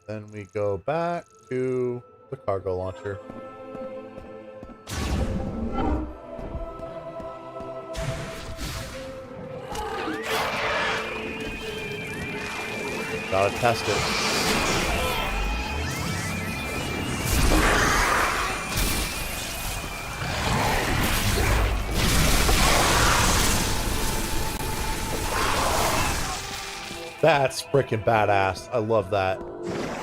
Then we go back to the cargo launcher. Gotta test it. That's freaking badass. I love that.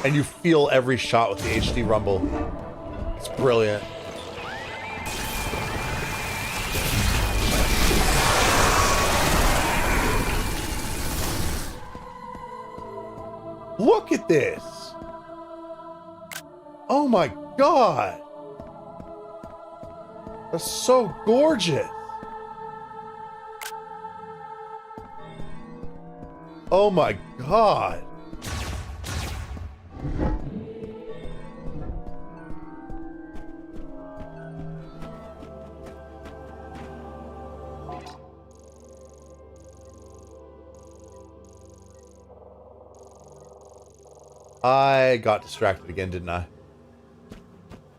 And you feel every shot with the HD rumble. It's brilliant. Look at this. Oh my god. That's so gorgeous. Oh my god. I got distracted again, didn't I?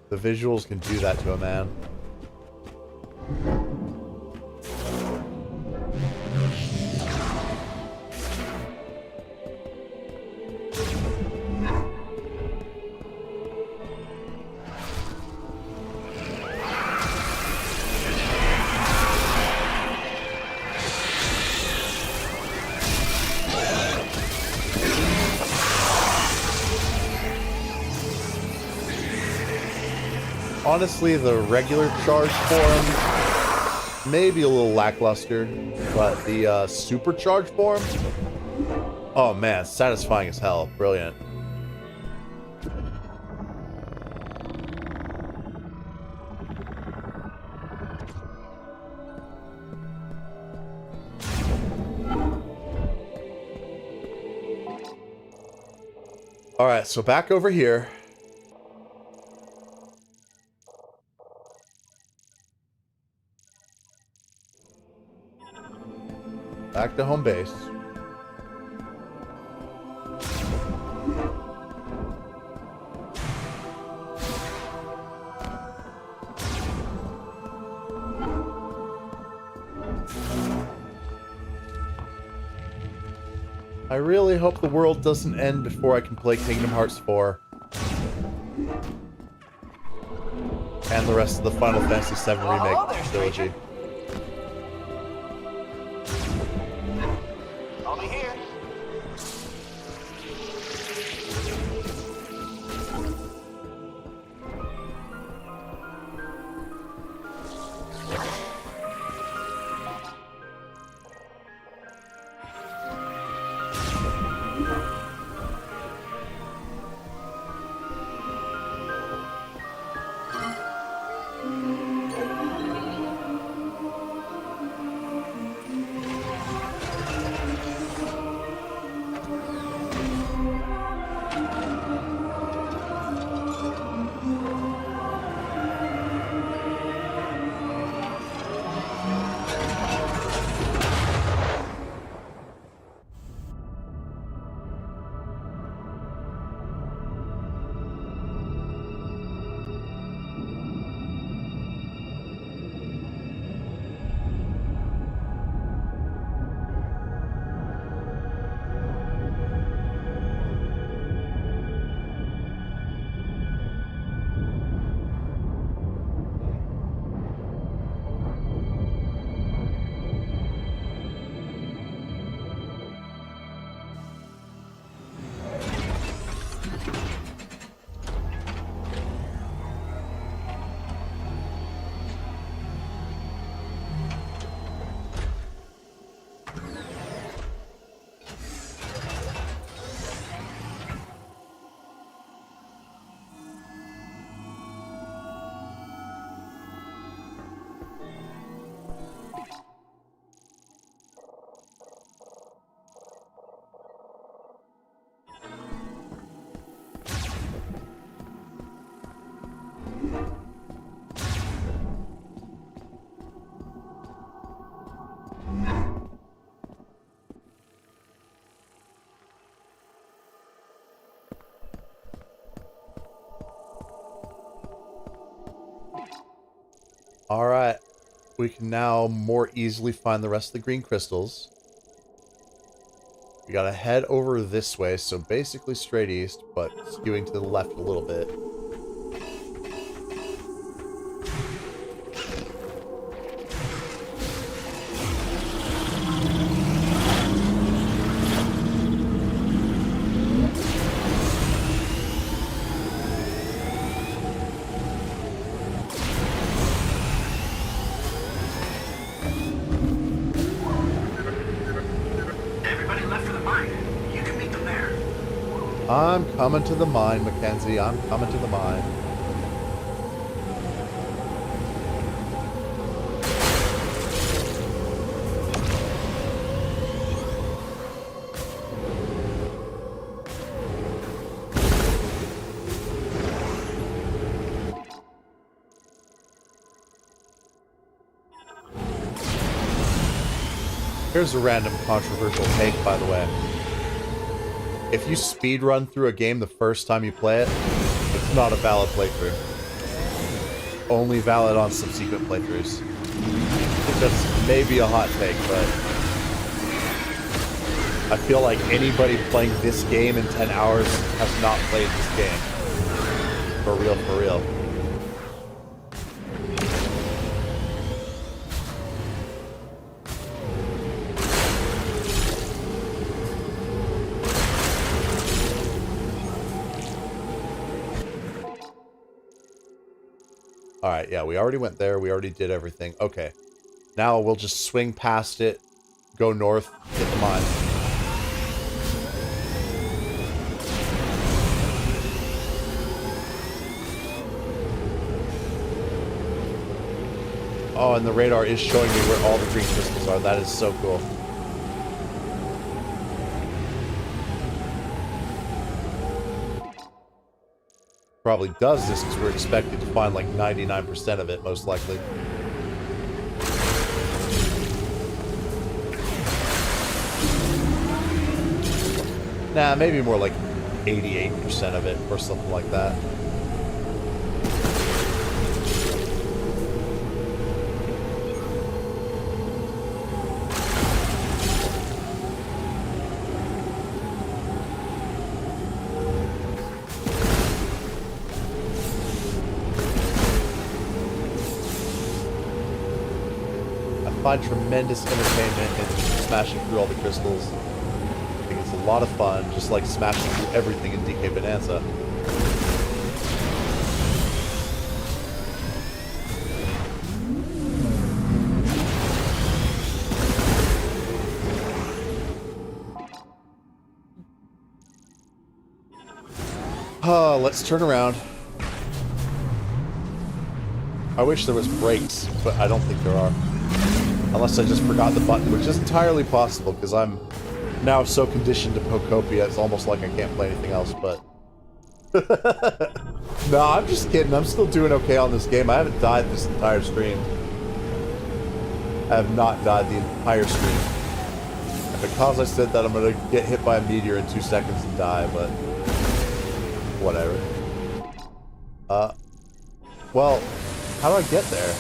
The visuals can do that to a man. Honestly, the regular charge form may be a little lackluster, but the supercharged form, oh man, satisfying as hell. Brilliant. All right, so back over here. Back to home base. I really hope the world doesn't end before I can play Kingdom Hearts 4. And the rest of the Final Fantasy VII Remake trilogy. I'll be here. Alright. We can now more easily find the rest of the green crystals. We gotta head over this way, so basically straight east, but skewing to the left a little bit. Everybody left for the mine. You can meet them there. I'm coming to the mine, Mackenzie. I'm coming to the mine. Here's a random controversial take, by the way. If you speed run through a game the first time you play it, it's not a valid playthrough. Only valid on subsequent playthroughs. I think that's maybe a hot take, but I feel like anybody playing this game in 10 hours has not played this game. For real, for real. Alright, yeah, we already went there. We already did everything. Okay. Now we'll just swing past it, go north, hit the mine. Oh, and the radar is showing me where all the green crystals are. That is so cool. Probably does this because we're expected to find like 99% of it, most likely. Nah, maybe more like 88% of it or something like that. I find tremendous entertainment in smashing through all the crystals. I think it's a lot of fun, just like smashing through everything in DK Bonanza. Let's turn around. I wish there was brakes, but I don't think there are. Unless I just forgot the button, which is entirely possible, because I'm now so conditioned to Pokopia, it's almost like I can't play anything else, but... No, I'm just kidding. I'm still doing okay on this game. I haven't died this entire stream. I have not died the entire stream. And because I said that, I'm going to get hit by a meteor in 2 seconds and die, but... whatever. Well, how do I get there?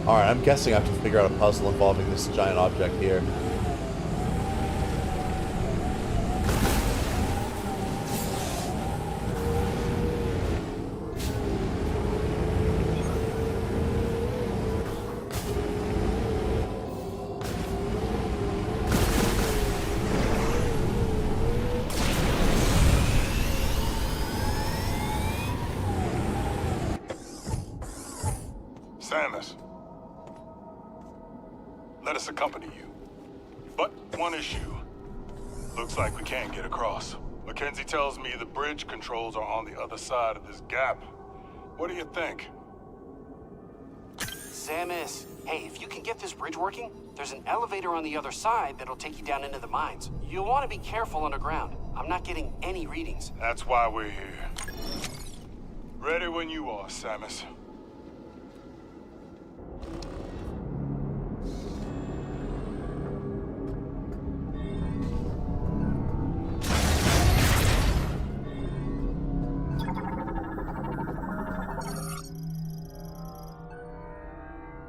Alright, I'm guessing I have to figure out a puzzle involving this giant object here. Samus, let us accompany you. But one issue. Looks like we can't get across. Mackenzie tells me the bridge controls are on the other side of this gap. What do you think? Samus, hey, if you can get this bridge working, there's an elevator on the other side that'll take you down into the mines. You'll want to be careful underground. I'm not getting any readings. That's why we're here. Ready when you are, Samus.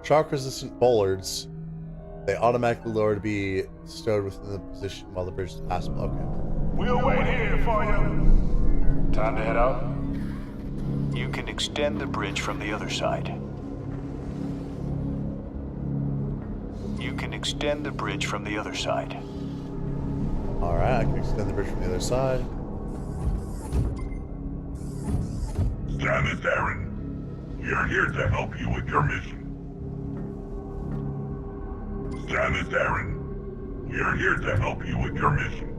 Shock-resistant bollards. They automatically lower to be stowed within the position while the bridge is passable. Okay. We'll wait here for you. Time to head out? You can extend the bridge from the other side. You can extend the bridge from the other side. Alright, I can extend the bridge from the other side. Samus Aran, we are here to help you with your mission. Samus Aran, we are here to help you with your mission.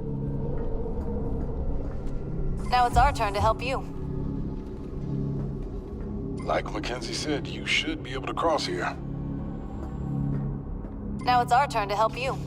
Now it's our turn to help you. Like Mackenzie said, you should be able to cross here. Now it's our turn to help you.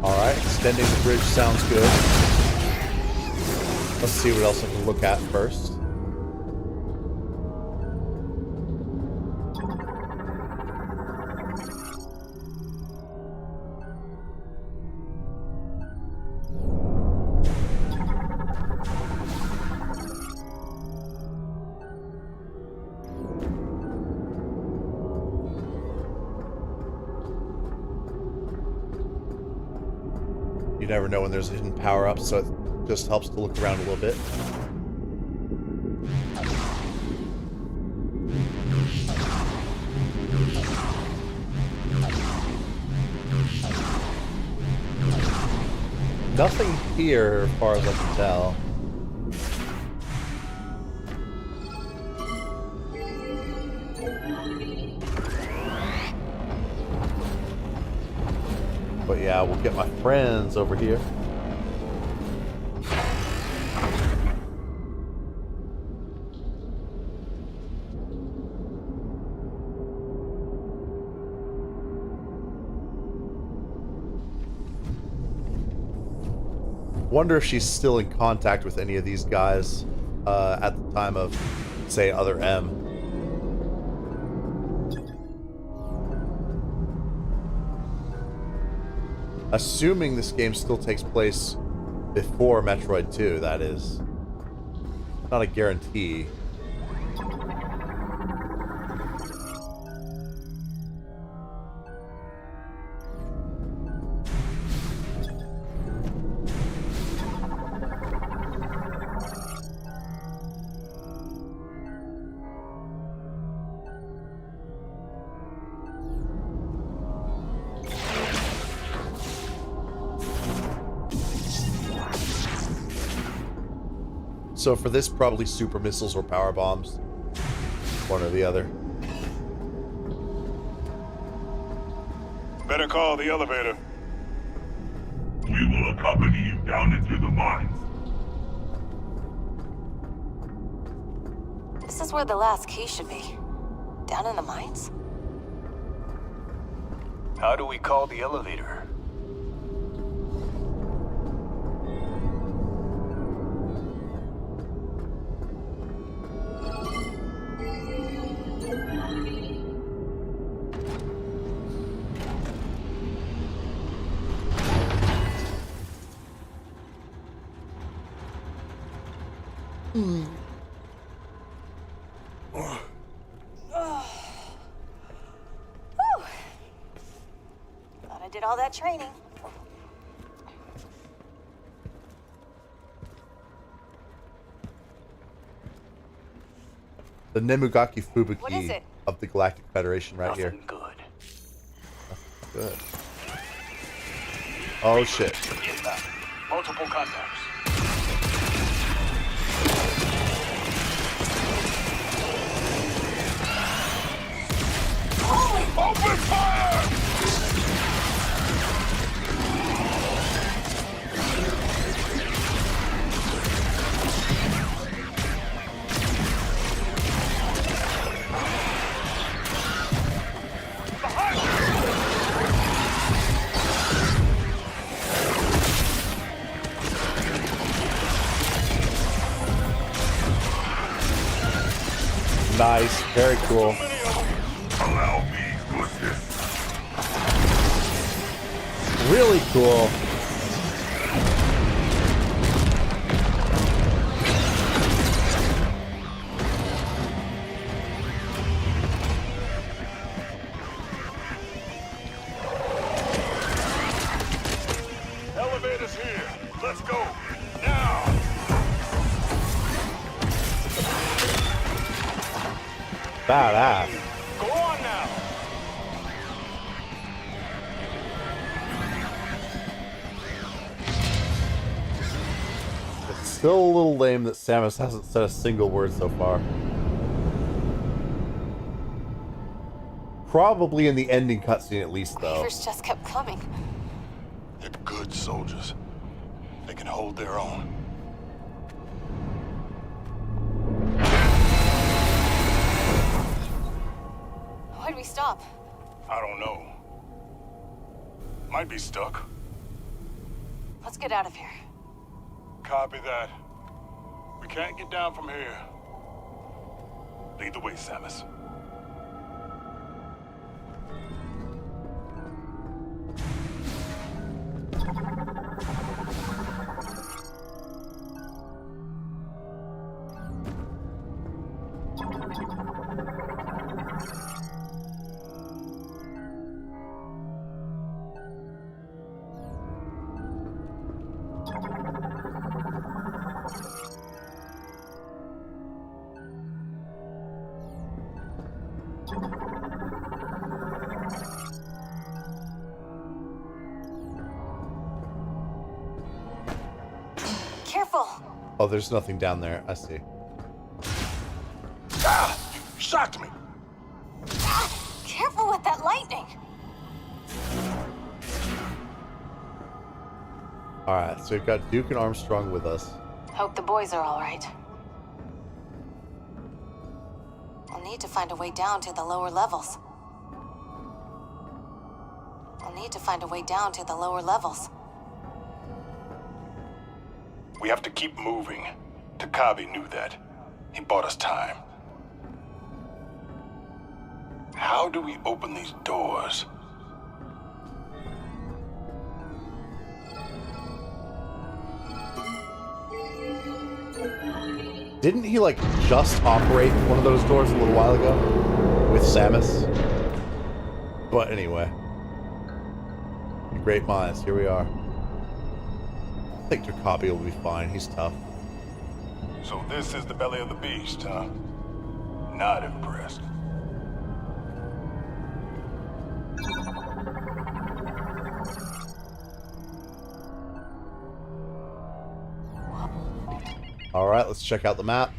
Alright, extending the bridge sounds good. Let's see what else I can look at first. You never know when there's a hidden power-up, so it just helps to look around a little bit. Nothing here, as far as I can tell. But yeah, we'll get my friends over here. Wonder if she's still in contact with any of these guys at the time of, say, Other M. Assuming this game still takes place before Metroid 2, that is. Not a guarantee. So for this, probably super missiles or power bombs. One or the other. Better call the elevator. We will accompany you down into the mines. This is where the last key should be. Down in the mines? How do we call the elevator? Thought I did all that training. The Nemugaki What is Fubuki it? of the Galactic Federation right Nothing here. good. Good. Oh shit. Inbound. More multiple contacts. Open fire! Nice, very cool. Allow me to assist. Really cool. Elevator's here. Let's go. Now. Badass. Go on now. It's still a little lame that Samus hasn't said a single word so far. Probably in the ending cutscene at least, though. Reavers just kept coming. They're good soldiers. They can hold their own. Why'd we stop? I don't know. Might be stuck. Let's get out of here. Copy that. We can't get down from here. Lead the way, Samus. Careful! Oh, there's nothing down there. I see. Ah! You shocked me! Ah, careful with that lightning! Alright, so we've got Duke and Armstrong with us. Hope the boys are all right. I'll need to find a way down to the lower levels. We have to keep moving. Takabe knew that. He bought us time. How do we open these doors? Didn't he, like, just operate one of those doors a little while ago? With Samus? But anyway. Great minds, here we are. I think Takabe will be fine, he's tough. So this is the belly of the beast, huh? Not impressed. Alright, let's check out the map.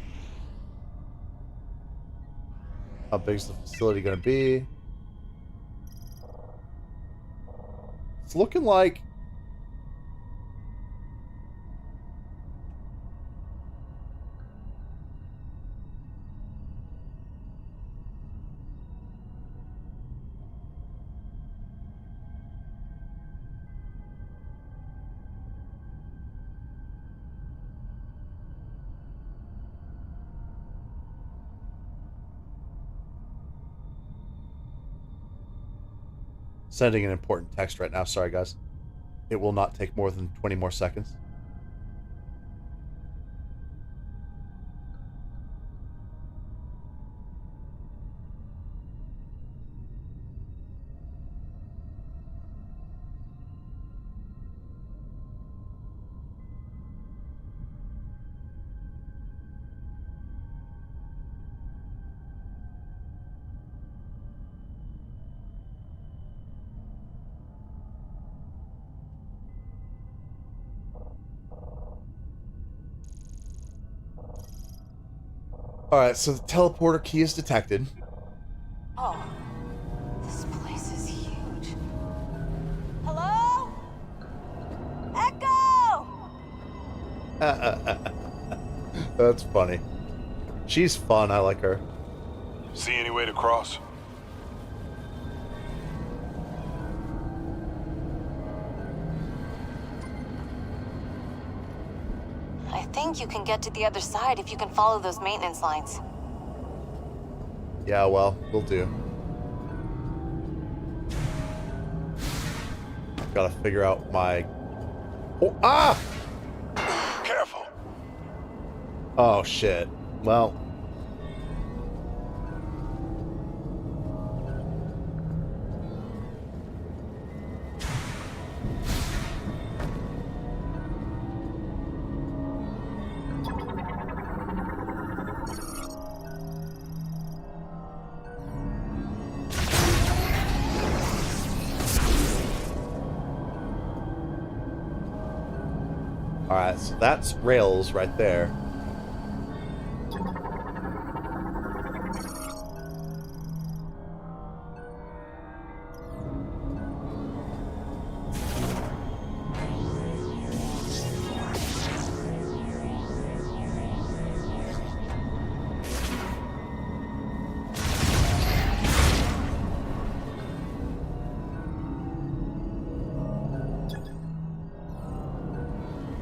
How big is the facility gonna be? It's looking like... Sending an important text right now. Sorry, guys. It will not take more than 20 more seconds. Alright, so the teleporter key is detected. Oh, this place is huge. Hello? Echo! That's funny. She's fun, I like her. See any way to cross? I think you can get to the other side if you can follow those maintenance lines. Yeah, well, we'll do. Gotta figure out my... Oh, ah! Careful. Oh, shit. Well... Alright, so that's rails right there.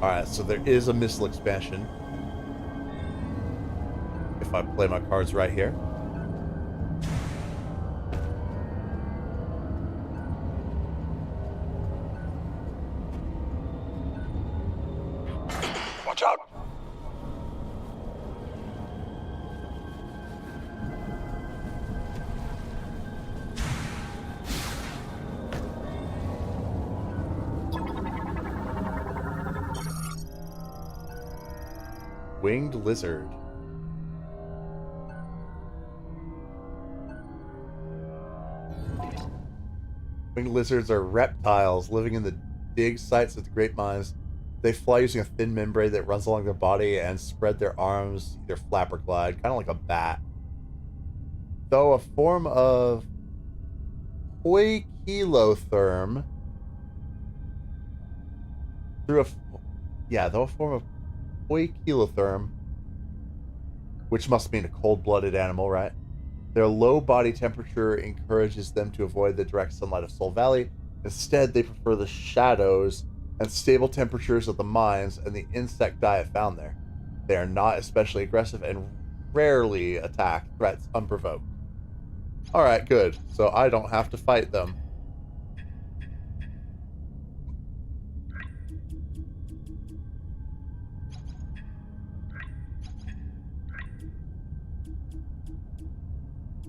Alright, so there is a missile expansion. If I play my cards right here. Watch out. Winged lizard. Winged lizards are reptiles living in the dig sites of the great mines. They fly using a thin membrane that runs along their body and spread their arms, either flap or glide, kind of like a bat. Though a form of poikilotherm though a form of poikilotherm, which must mean a cold-blooded animal, right? Their low body temperature encourages them to avoid the direct sunlight of Soul Valley. Instead, they prefer the shadows and stable temperatures of the mines and the insect diet found there. They are not especially aggressive and rarely attack threats unprovoked. Alright, good. So I don't have to fight them.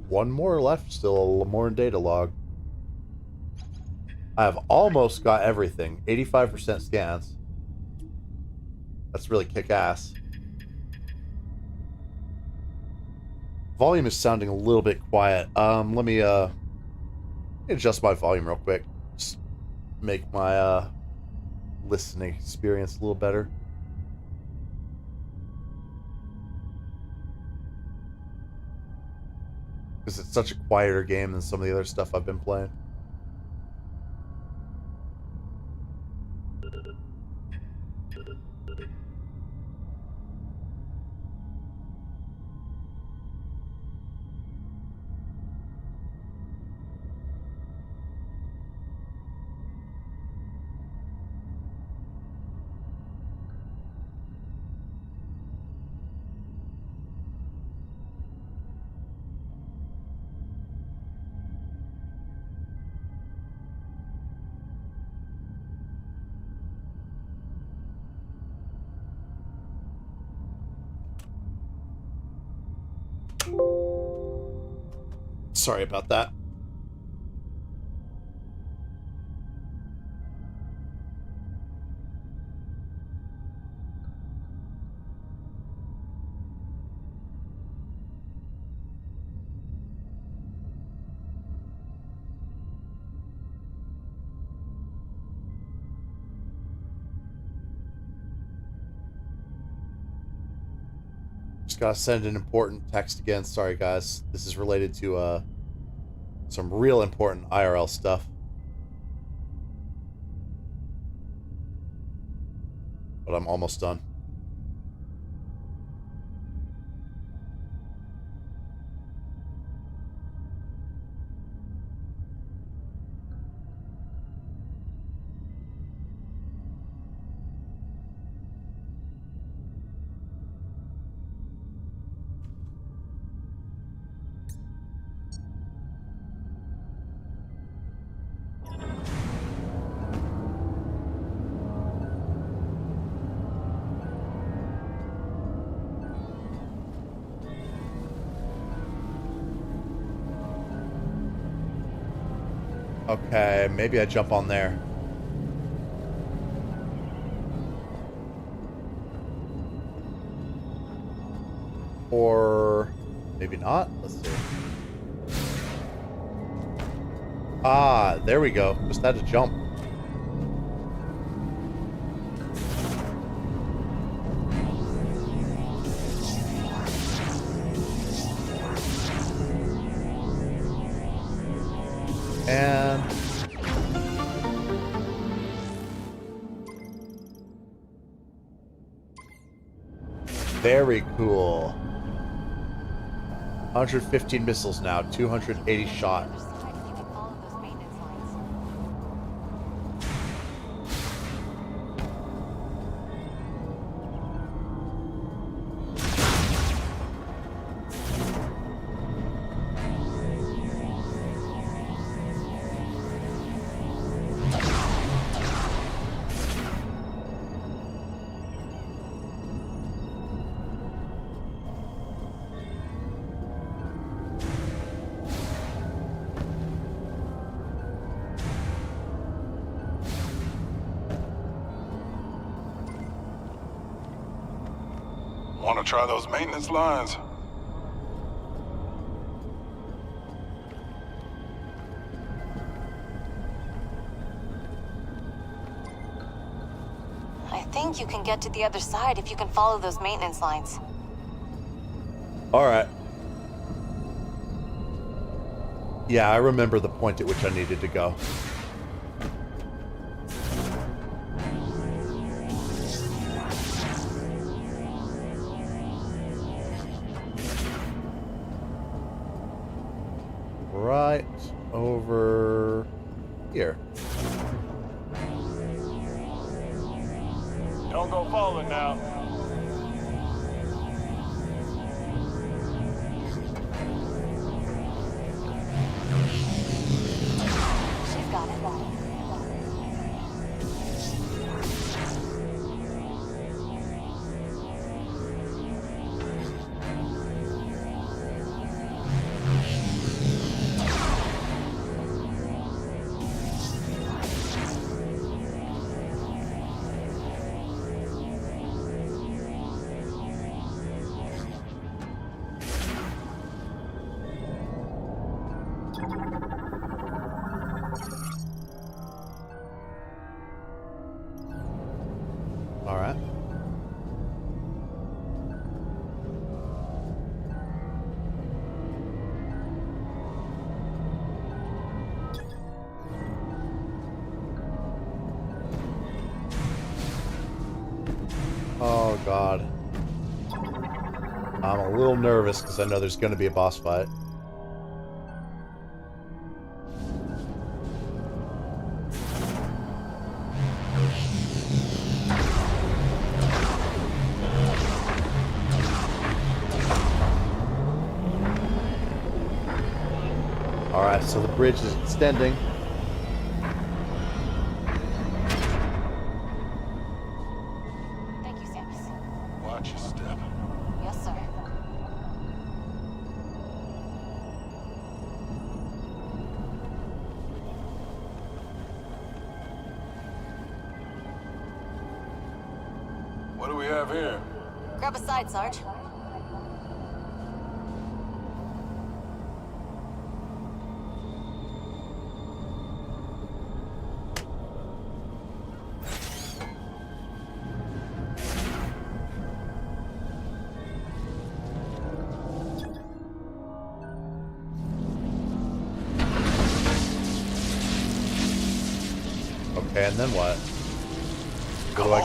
One more left still, more data log. I have almost got everything. 85% scans. That's really kick-ass. Volume is sounding a little bit quiet. Let me adjust my volume real quick. Just make my listening experience a little better. Because it's such a quieter game than some of the other stuff I've been playing. Sorry about that. Just gotta send an important text again. Sorry, guys. This is related to some real important IRL stuff. But I'm almost done. Okay, maybe I jump on there. Or maybe not. Let's see. Ah, there we go. Just had to jump. And very cool. 115 missiles now, 280 shot. Other side if you can follow those maintenance lines. Want to try those maintenance lines? I think you can get to the other side if you can follow those maintenance lines. Alright. Yeah, I remember the point at which I needed to go. Right over here. Don't go falling now. She's got it. All right. Oh, God. I'm a little nervous because I know there's going to be a boss fight. Alright, so the bridge is extending. Thank you, Samus. Watch your step. Yes, sir. What do we have here? Grab a side, Sarge. Okay, and then what? Come on.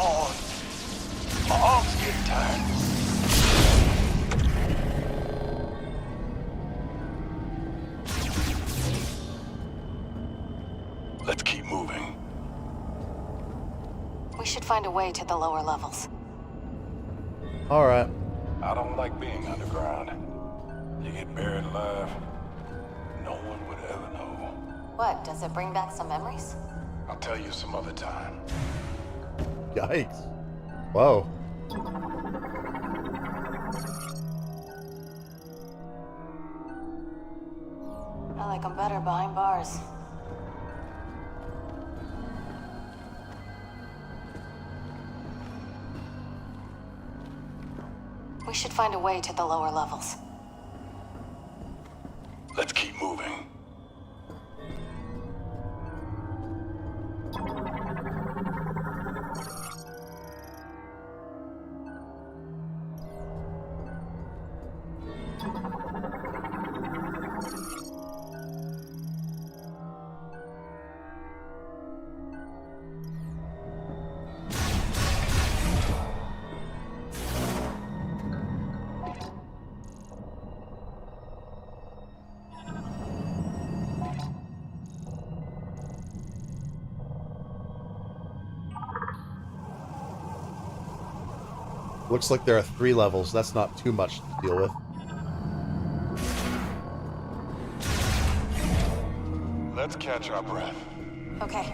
My arm's getting tired. Let's keep moving. We should find a way to the lower levels. Alright. I don't like being underground. You get buried alive, no one would ever know. What, does it bring back some memories? I'll tell you some other time. Yikes. Whoa. I like them better behind bars. We should find a way to the lower levels. Let's keep moving. Looks like there are 3 levels. That's not too much to deal with. Let's catch our breath. Okay.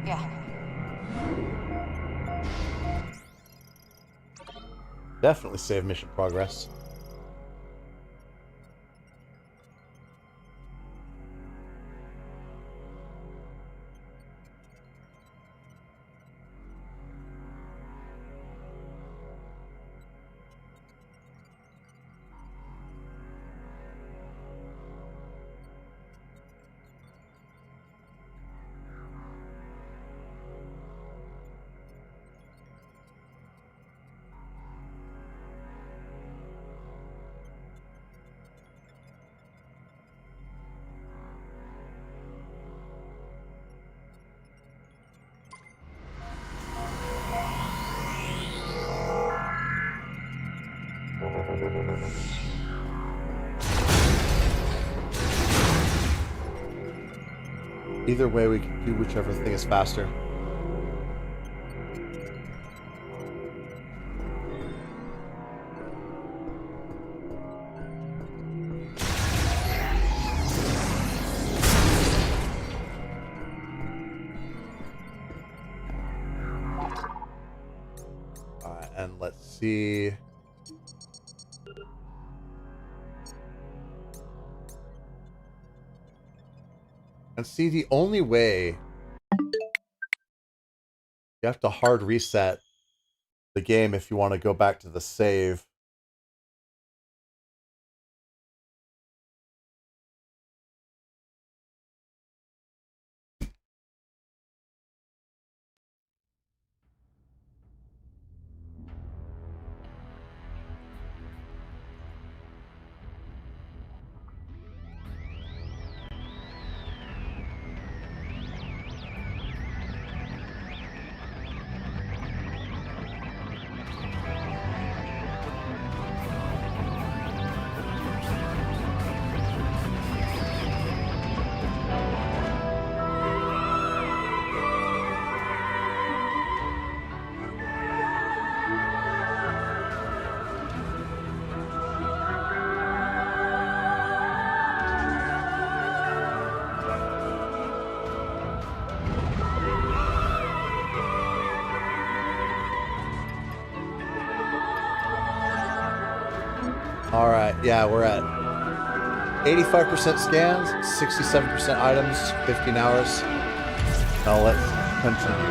Yeah. Definitely save mission progress. Either way, we can do whichever thing is faster. Alright, and let's see. And see, the only way you have to hard reset the game if you want to go back to the save. Alright, yeah, we're at 85% scans, 67% items, 15 hours. Now let's continue.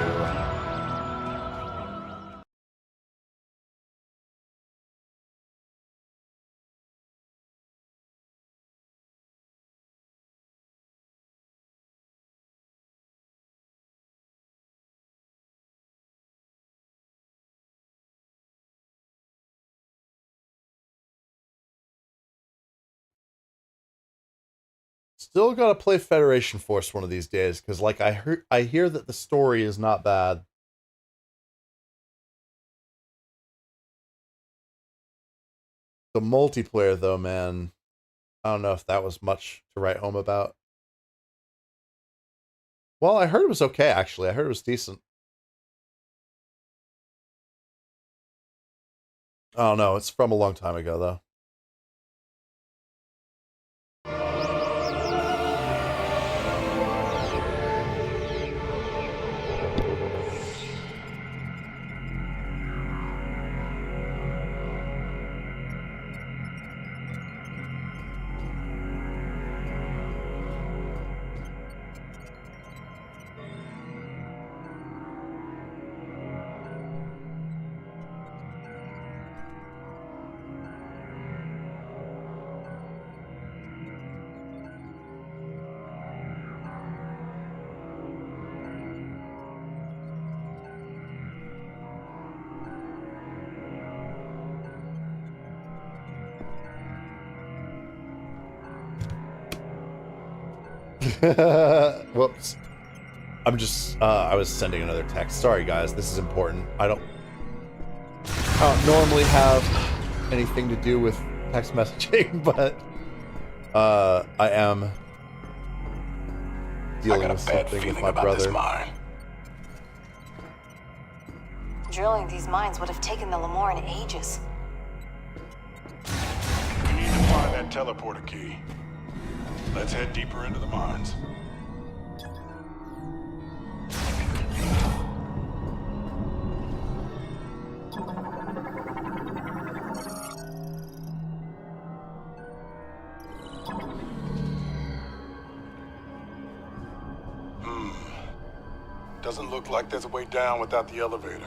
Still gotta play Federation Force one of these days, because like I hear that the story is not bad. The multiplayer though, man, I don't know if that was much to write home about. Well, I heard it was okay, actually. I heard it was decent. I don't know, it's from a long time ago though. Whoops. I was sending another text. Sorry guys, this is important. I don't normally have anything to do with text messaging, but I am dealing with something with my brother. Drilling these mines would have taken the Lemoran ages. We need to find that teleporter key. Let's head deeper into the mines. Doesn't look like there's a way down without the elevator.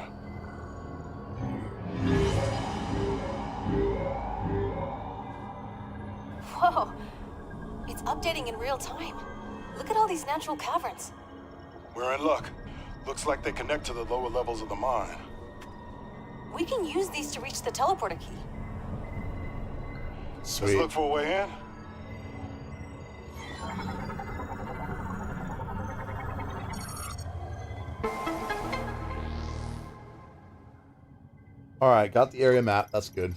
Whoa. It's updating in real time. Look at all these natural caverns. We're in luck. Looks like they connect to the lower levels of the mine. We can use these to reach the teleporter key. Sweet. Let's look for a way in. Alright, got the area map. That's good.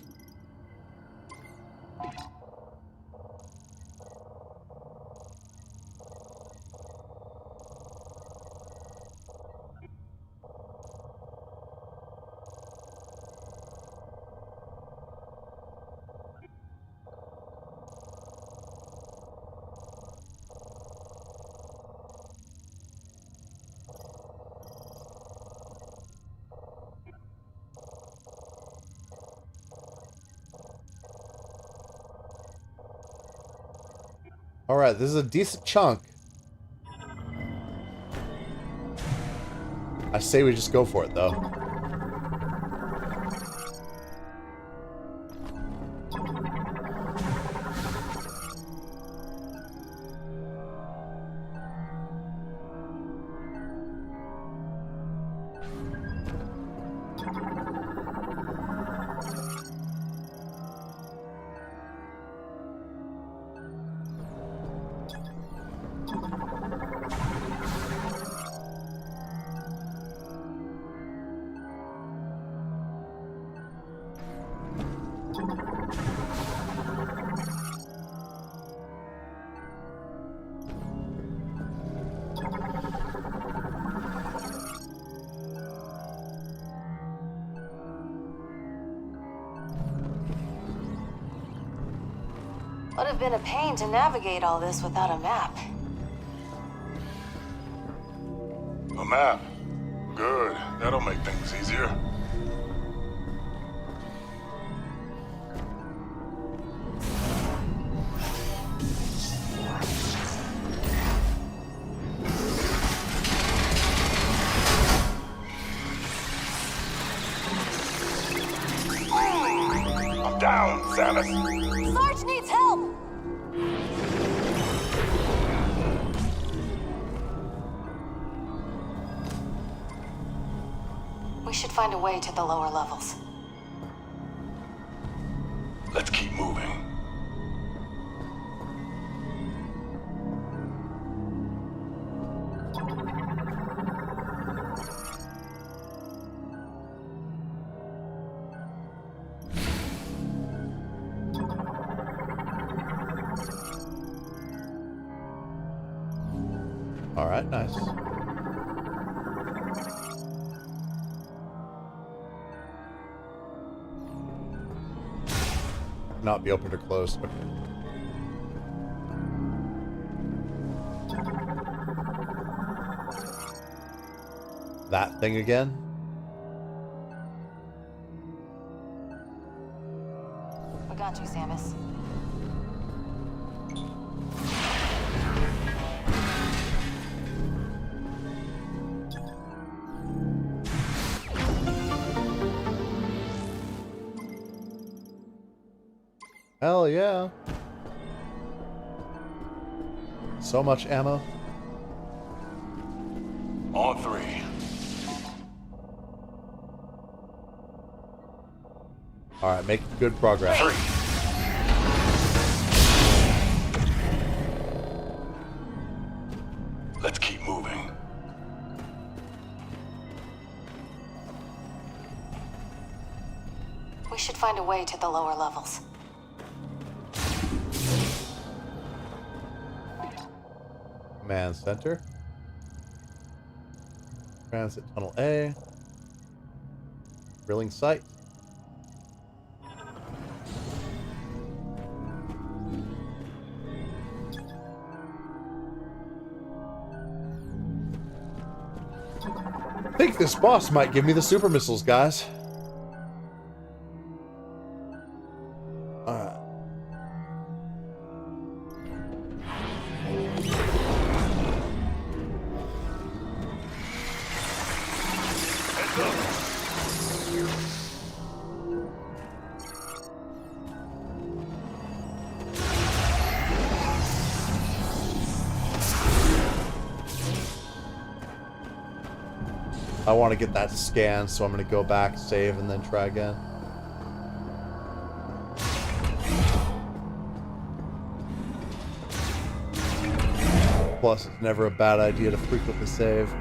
Alright, this is a decent chunk. I say we just go for it, though. Would have been a pain to navigate all this without a map. A map. Good. That'll make things easier. I'm down, Samus. Sarge needs help! We should find a way to the lower levels. Let's keep moving. Alright, nice. Not be opened or closed. Okay. That thing again? We got you, Samus. Hell yeah. So much ammo. On 3. Alright, make good progress. 3. Let's keep moving. We should find a way to the lower levels. Command center. Transit tunnel A. Drilling site. I think this boss might give me the super missiles, guys. I want to get that scanned, so I'm going to go back, save, and then try again. Plus, it's never a bad idea to frequently save.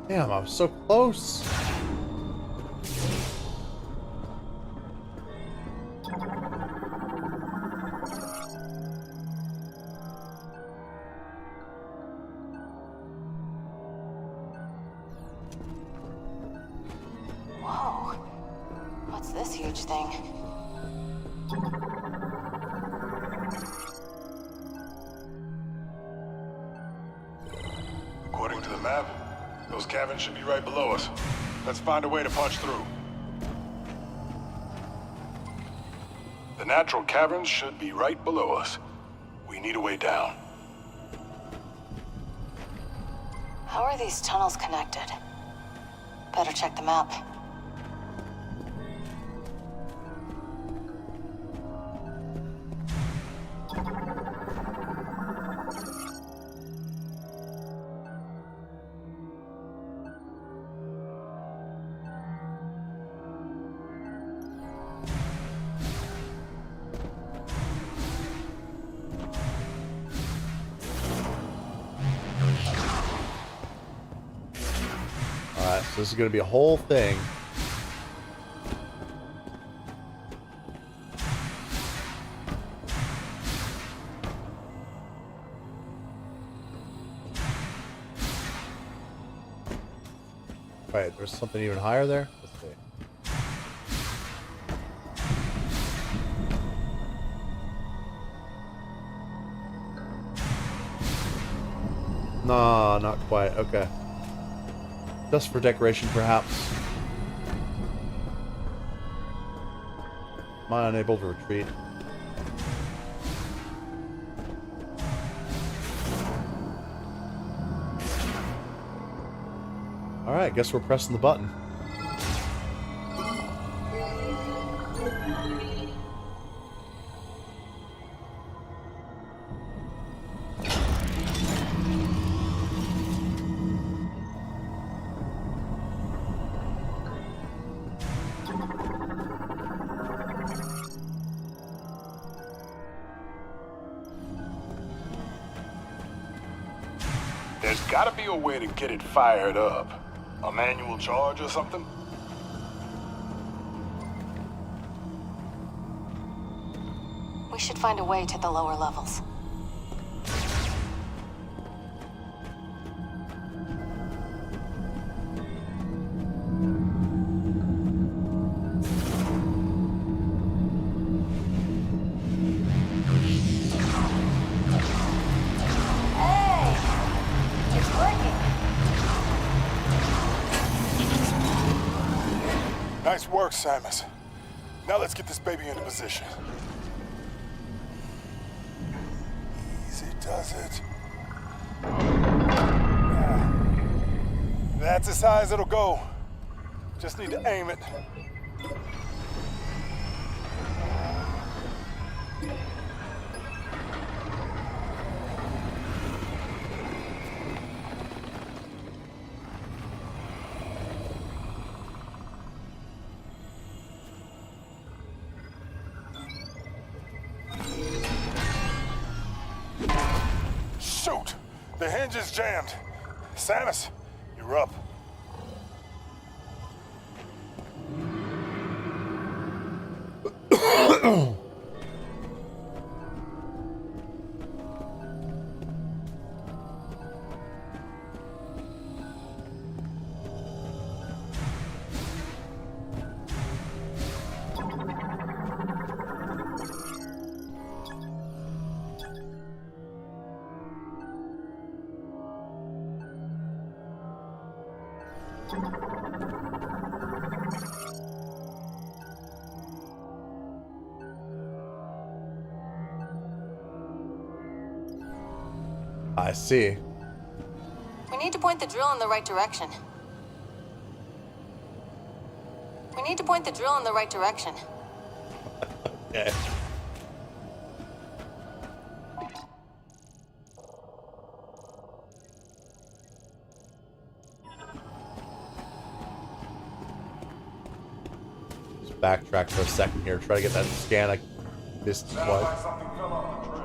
Damn, I'm so close. Whoa. What's this huge thing? According to the map, those caverns should be right below us. Let's find a way to punch through. The natural caverns should be right below us. We need a way down. How are these tunnels connected? Better check the map. Alright, so this is going to be a whole thing. Wait, there's something even higher there? Let's see. No, not quite. Okay. Just for decoration, perhaps. Am I unable to retreat? Alright, guess we're pressing the button. There's gotta be a way to get it fired up. A manual charge or something? We should find a way to the lower levels. Nice work, Samus. Now let's get this baby into position. Easy does it. That's as high as it'll go. Just need to aim it. Shoot! The hinge is jammed. Samus, you're up. I see. We need to point the drill in the right direction. We need to point the drill in the right direction. Okay. Let's backtrack for a second here. Try to get that scan I missed twice. Something fell off the trail.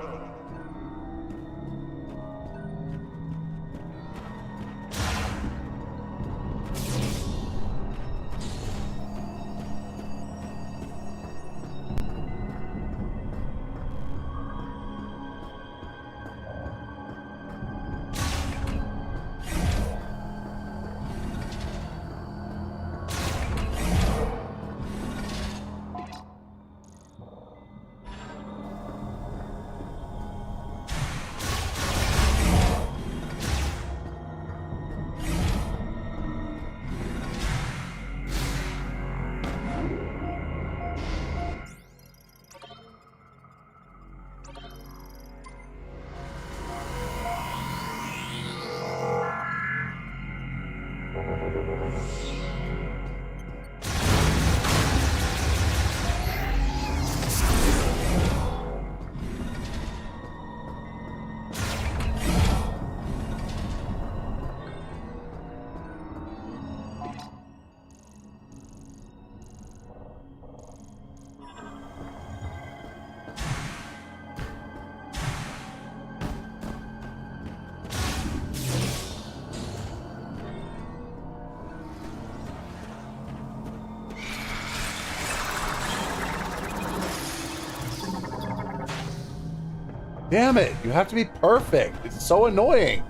Damn it, you have to be perfect. It's so annoying.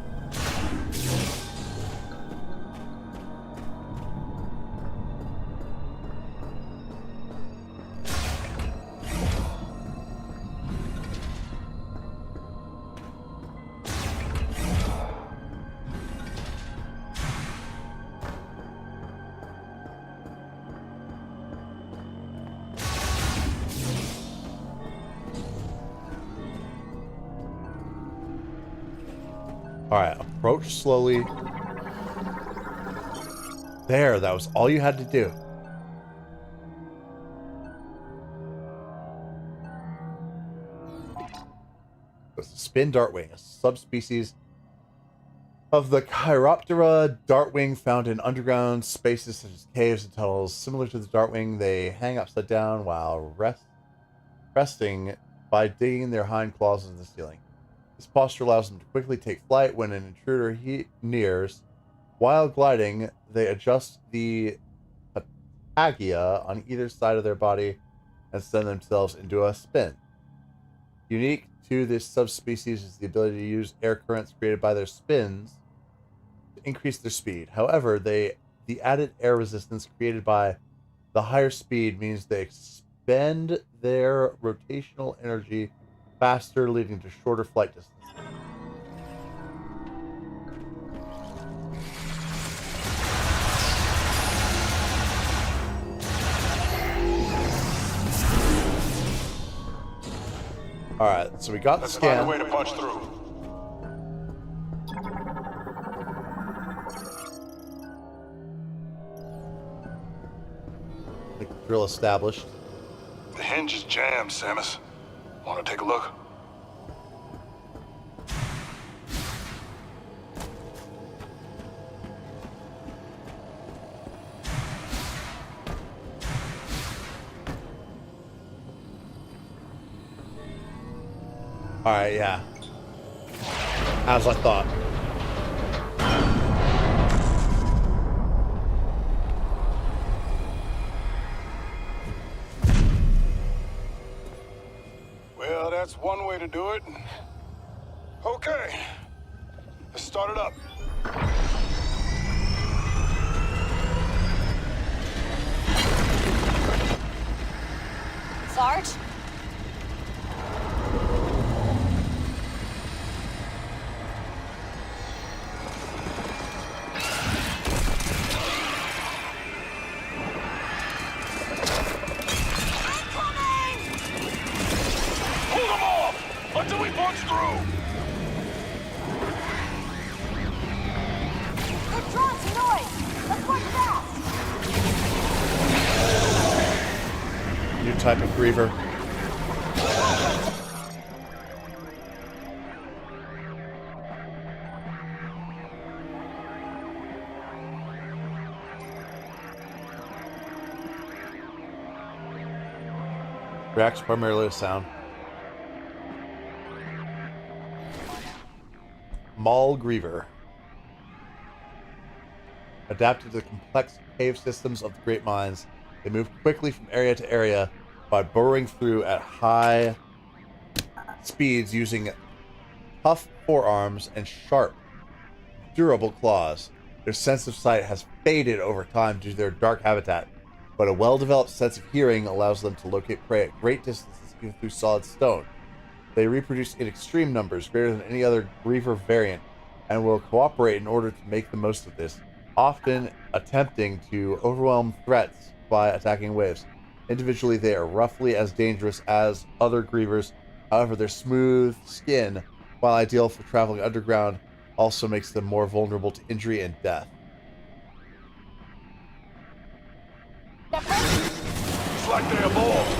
Alright, approach slowly. There, that was all you had to do. It's a spin dartwing, a subspecies of the Chiroptera dartwing found in underground spaces such as caves and tunnels. Similar to the dartwing, they hang upside down while resting by digging their hind claws into the ceiling. This posture allows them to quickly take flight when an intruder nears. While gliding, they adjust the patagia on either side of their body and send themselves into a spin. Unique to this subspecies is the ability to use air currents created by their spins to increase their speed. However, the added air resistance created by the higher speed means they expend their rotational energy faster, leading to shorter flight distances. Alright, so we got the Let's find a scan. way to punch through. The drill established. The hinge is jammed, Samus. Want to take a look? Alright, yeah. As I thought. Well, that's one way to do it. Okay. Let's start it up. Sarge? Hold them off until we punch through. They're drawn to noise! Let's work fast! New type of griever. Reacts primarily to sound. Maul Griever. Adapted to the complex cave systems of the Great Mines, they move quickly from area to area by burrowing through at high speeds using tough forearms and sharp, durable claws. Their sense of sight has faded over time due to their dark habitat, but a well-developed sense of hearing allows them to locate prey at great distances even through solid stone. They reproduce in extreme numbers, greater than any other Griever variant, and will cooperate in order to make the most of this, often attempting to overwhelm threats by attacking waves. Individually, they are roughly as dangerous as other Grievers. However, their smooth skin, while ideal for traveling underground, also makes them more vulnerable to injury and death. It's like they evolved.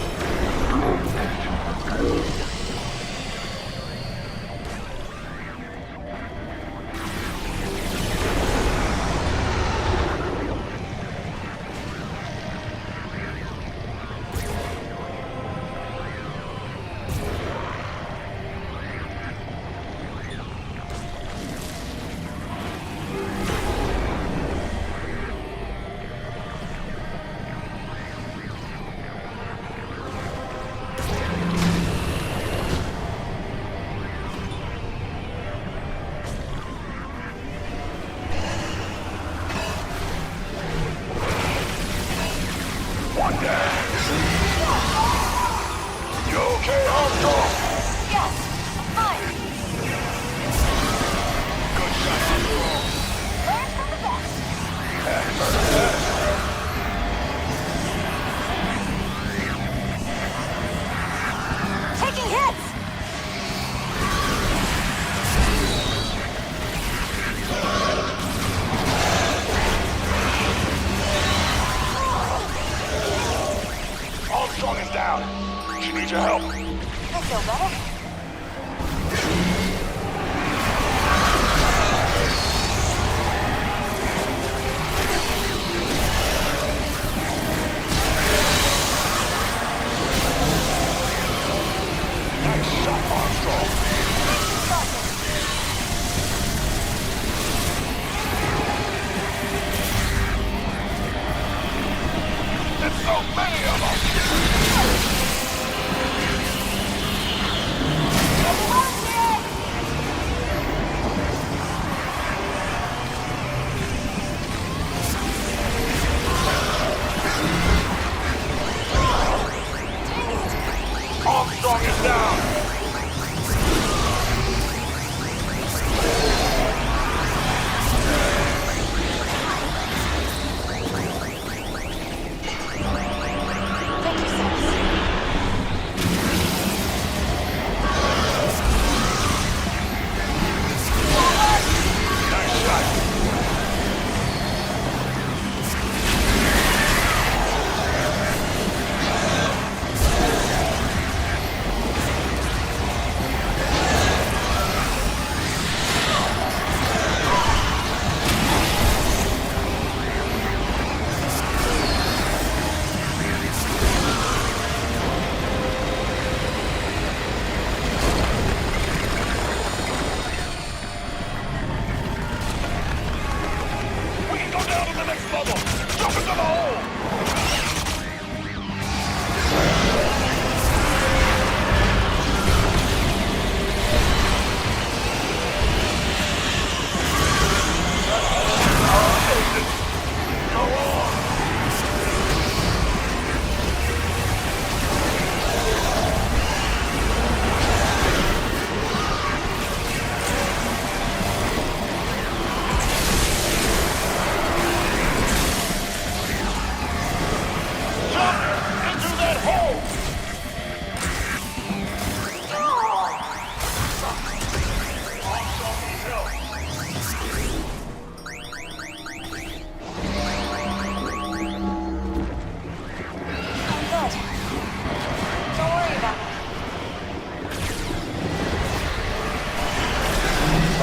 bubble! Jump into the hole!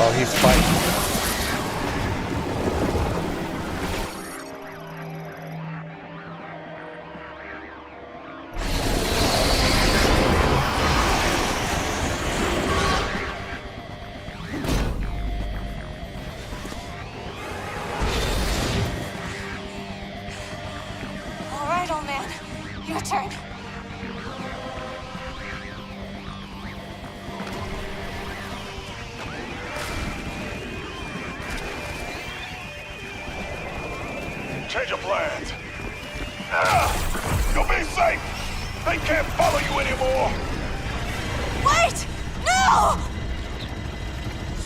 Oh, he's fighting. All right, old man. Your turn. Change of plans. You'll be safe. They can't follow you anymore. Wait! No!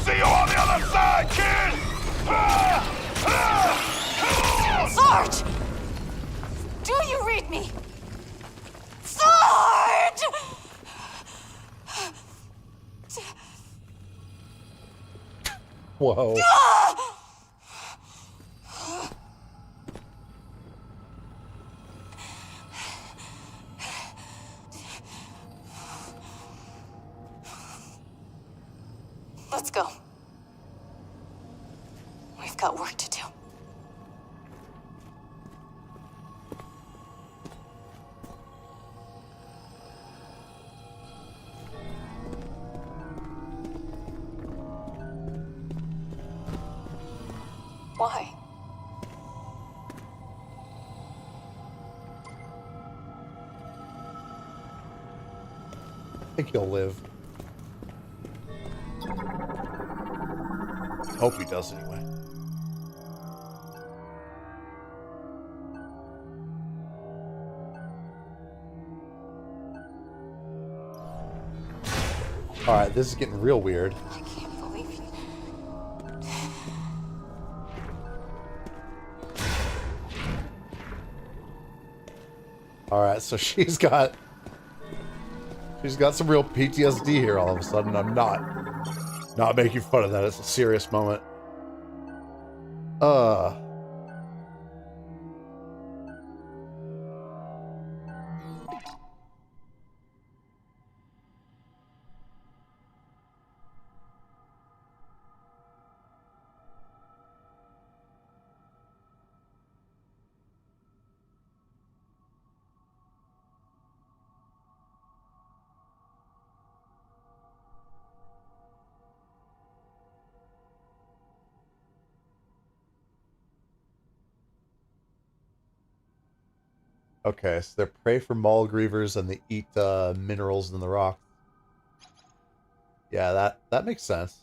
See you on the other side, kid. Sarge! Do you read me? Sarge! Whoa. Let's go. We've got work to do. Why? I think he'll live. Hope he does anyway. Alright, this is getting real weird. I can't believe you. Alright, so she's got some real PTSD here all of a sudden. I'm not making fun of that. It's a serious moment. Okay, so they're prey for maul grievers and they eat minerals in the rock. Yeah, that makes sense.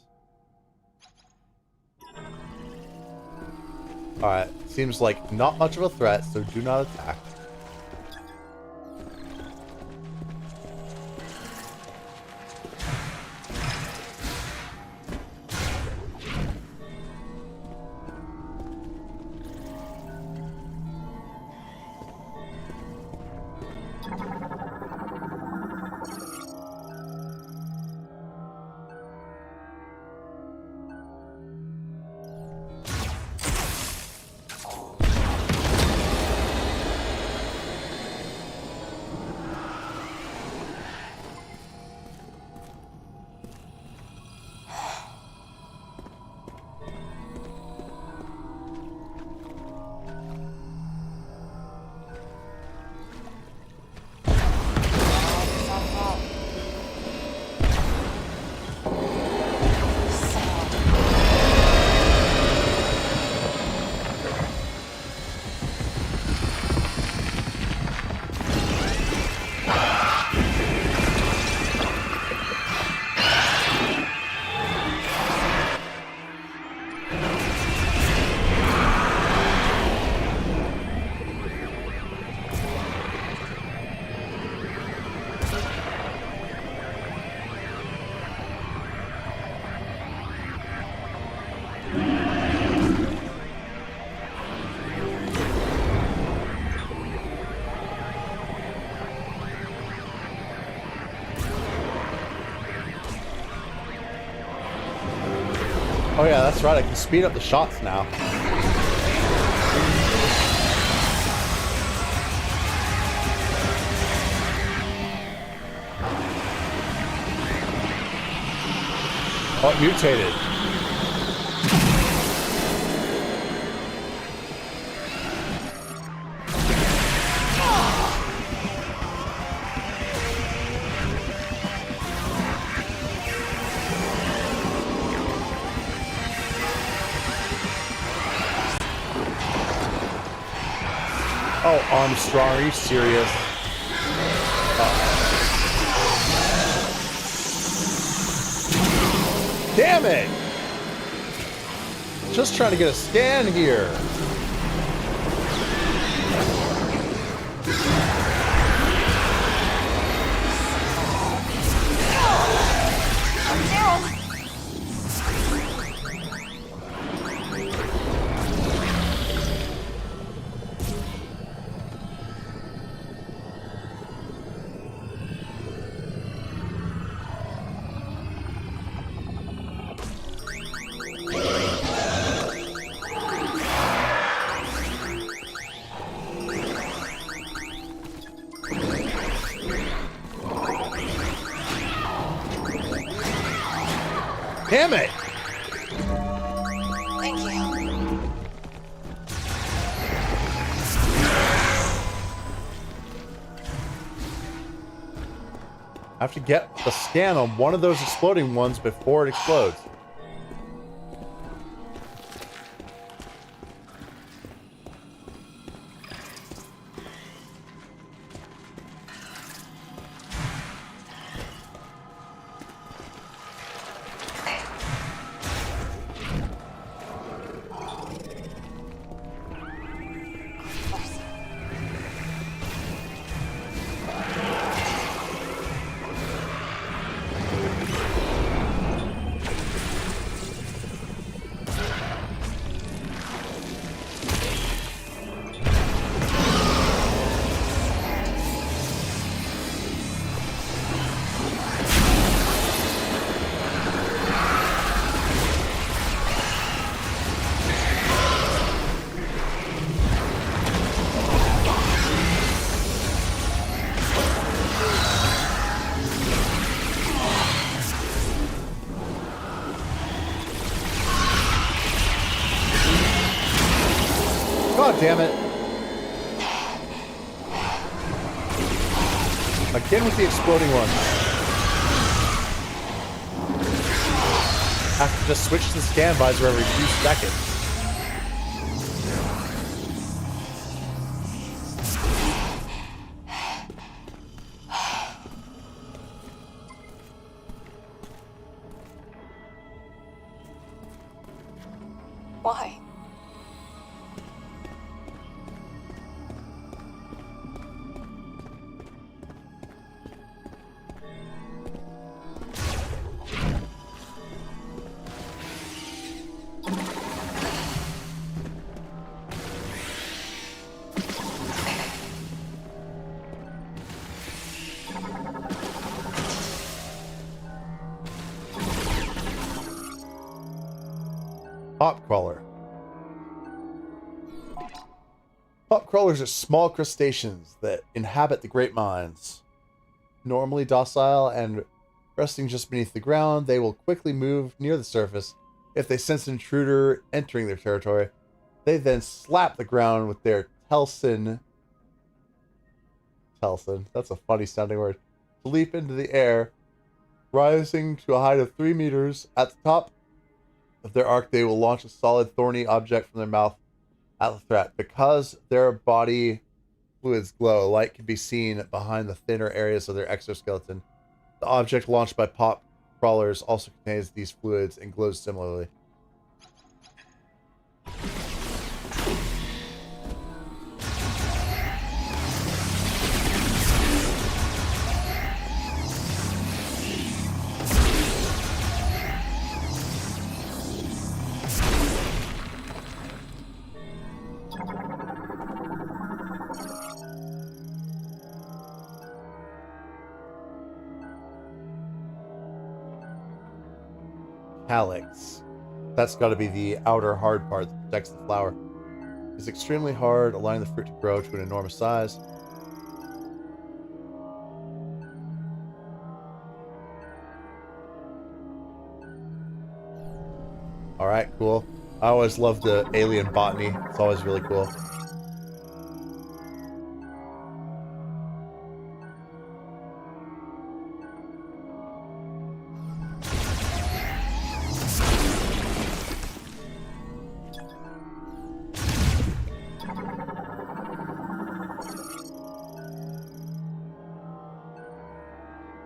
Alright, seems like not much of a threat, so do not attack. that's right. I can speed up the shots now. Oh, it mutated. Oh, Armstrong, are you serious? Damn it! Just trying to get a scan here. Damn it! Thank you. I have to get the scan on one of those exploding ones before it explodes. God damn it. Again with the exploding one. I have to just switch to the scan visor every few seconds. Why? Pop crawler. Pop crawlers are small crustaceans that inhabit the great mines. Normally docile and resting just beneath the ground, they will quickly move near the surface if they sense an intruder entering their territory. They then slap the ground with their telson, that's a funny sounding word, to leap into the air, rising to a height of 3 meters. At the top of their arc, they will launch a solid thorny object from their mouth at the threat. Because their body fluids glow, light can be seen behind the thinner areas of their exoskeleton. The object launched by pop crawlers also contains these fluids and glows similarly. Calyx. That's got to be the outer hard part that protects the flower. It's extremely hard, allowing the fruit to grow to an enormous size. Alright, cool. I always love the alien botany. It's always really cool.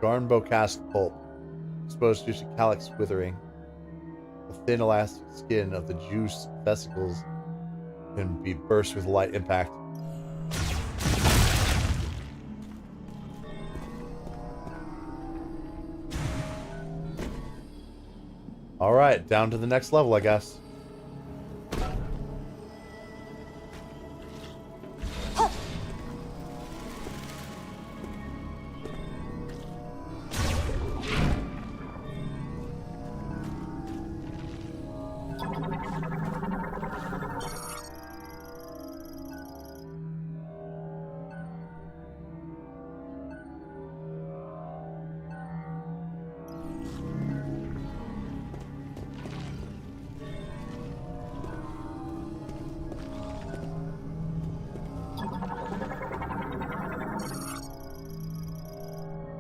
Garnbow cast pulp, exposed due to calyx withering. The thin elastic skin of the juice vesicles can be burst with light impact. Alright, down to the next level, I guess.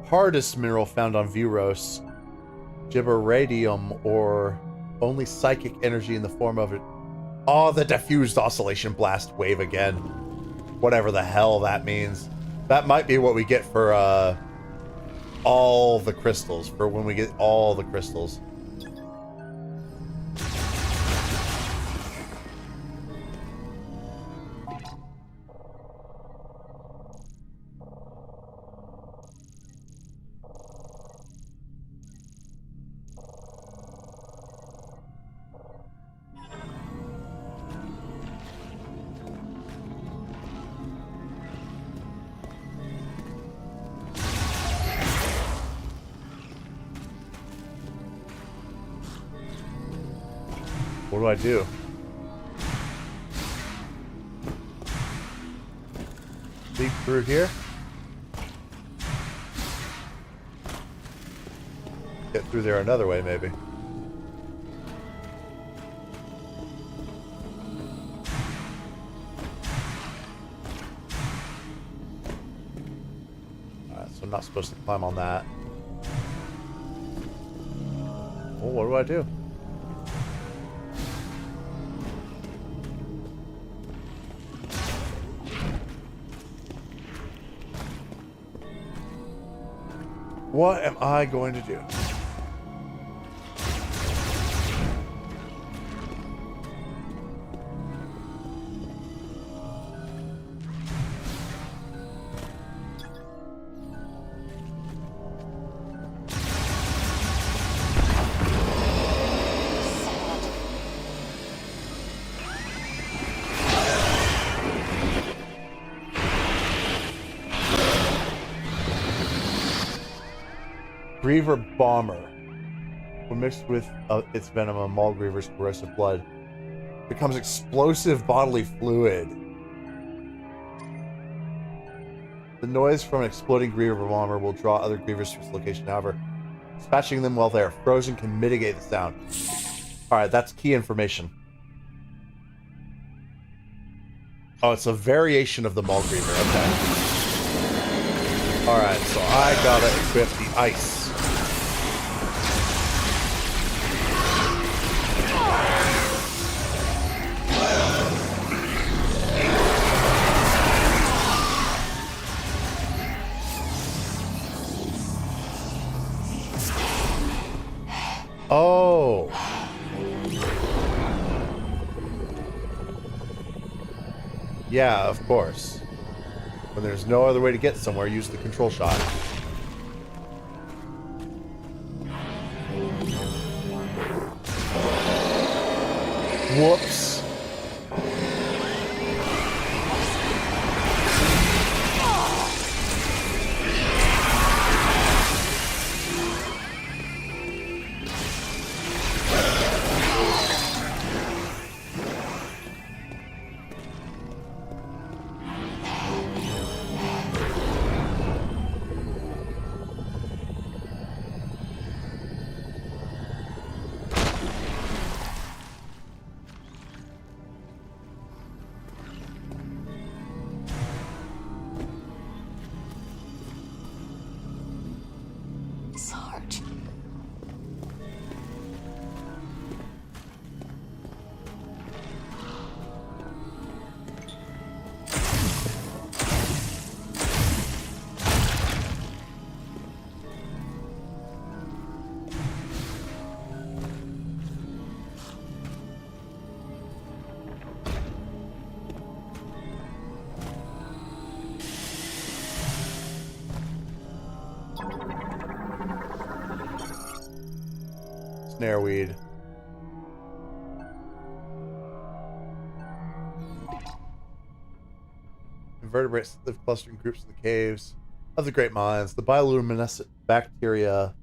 Hardest mineral found on Vuros, gibberadium, or only psychic energy in the form of it. Oh, the diffused oscillation blast wave again. Whatever the hell that means. That might be what we get for all the crystals, for when we get all the crystals. What do I do? Leap through here? Get through there another way, maybe. Alright, so I'm not supposed to climb on that. Well, what do I do? What am I going to do? Griever Bomber. When mixed with its venom and Maul Griever's corrosive blood, becomes explosive bodily fluid. The noise from an exploding Griever Bomber will draw other Grievers to its location. However, dispatching them while they are frozen can mitigate the sound. Alright, that's key information. Oh, it's a variation of the Maul Griever. Okay. Alright, so I gotta equip the ice. Oh. Yeah, of course. When there's no other way to get somewhere, use the control shot. Whoops. snareweed. Invertebrates live clustering groups in the caves of the great mines. The bioluminescent bacteria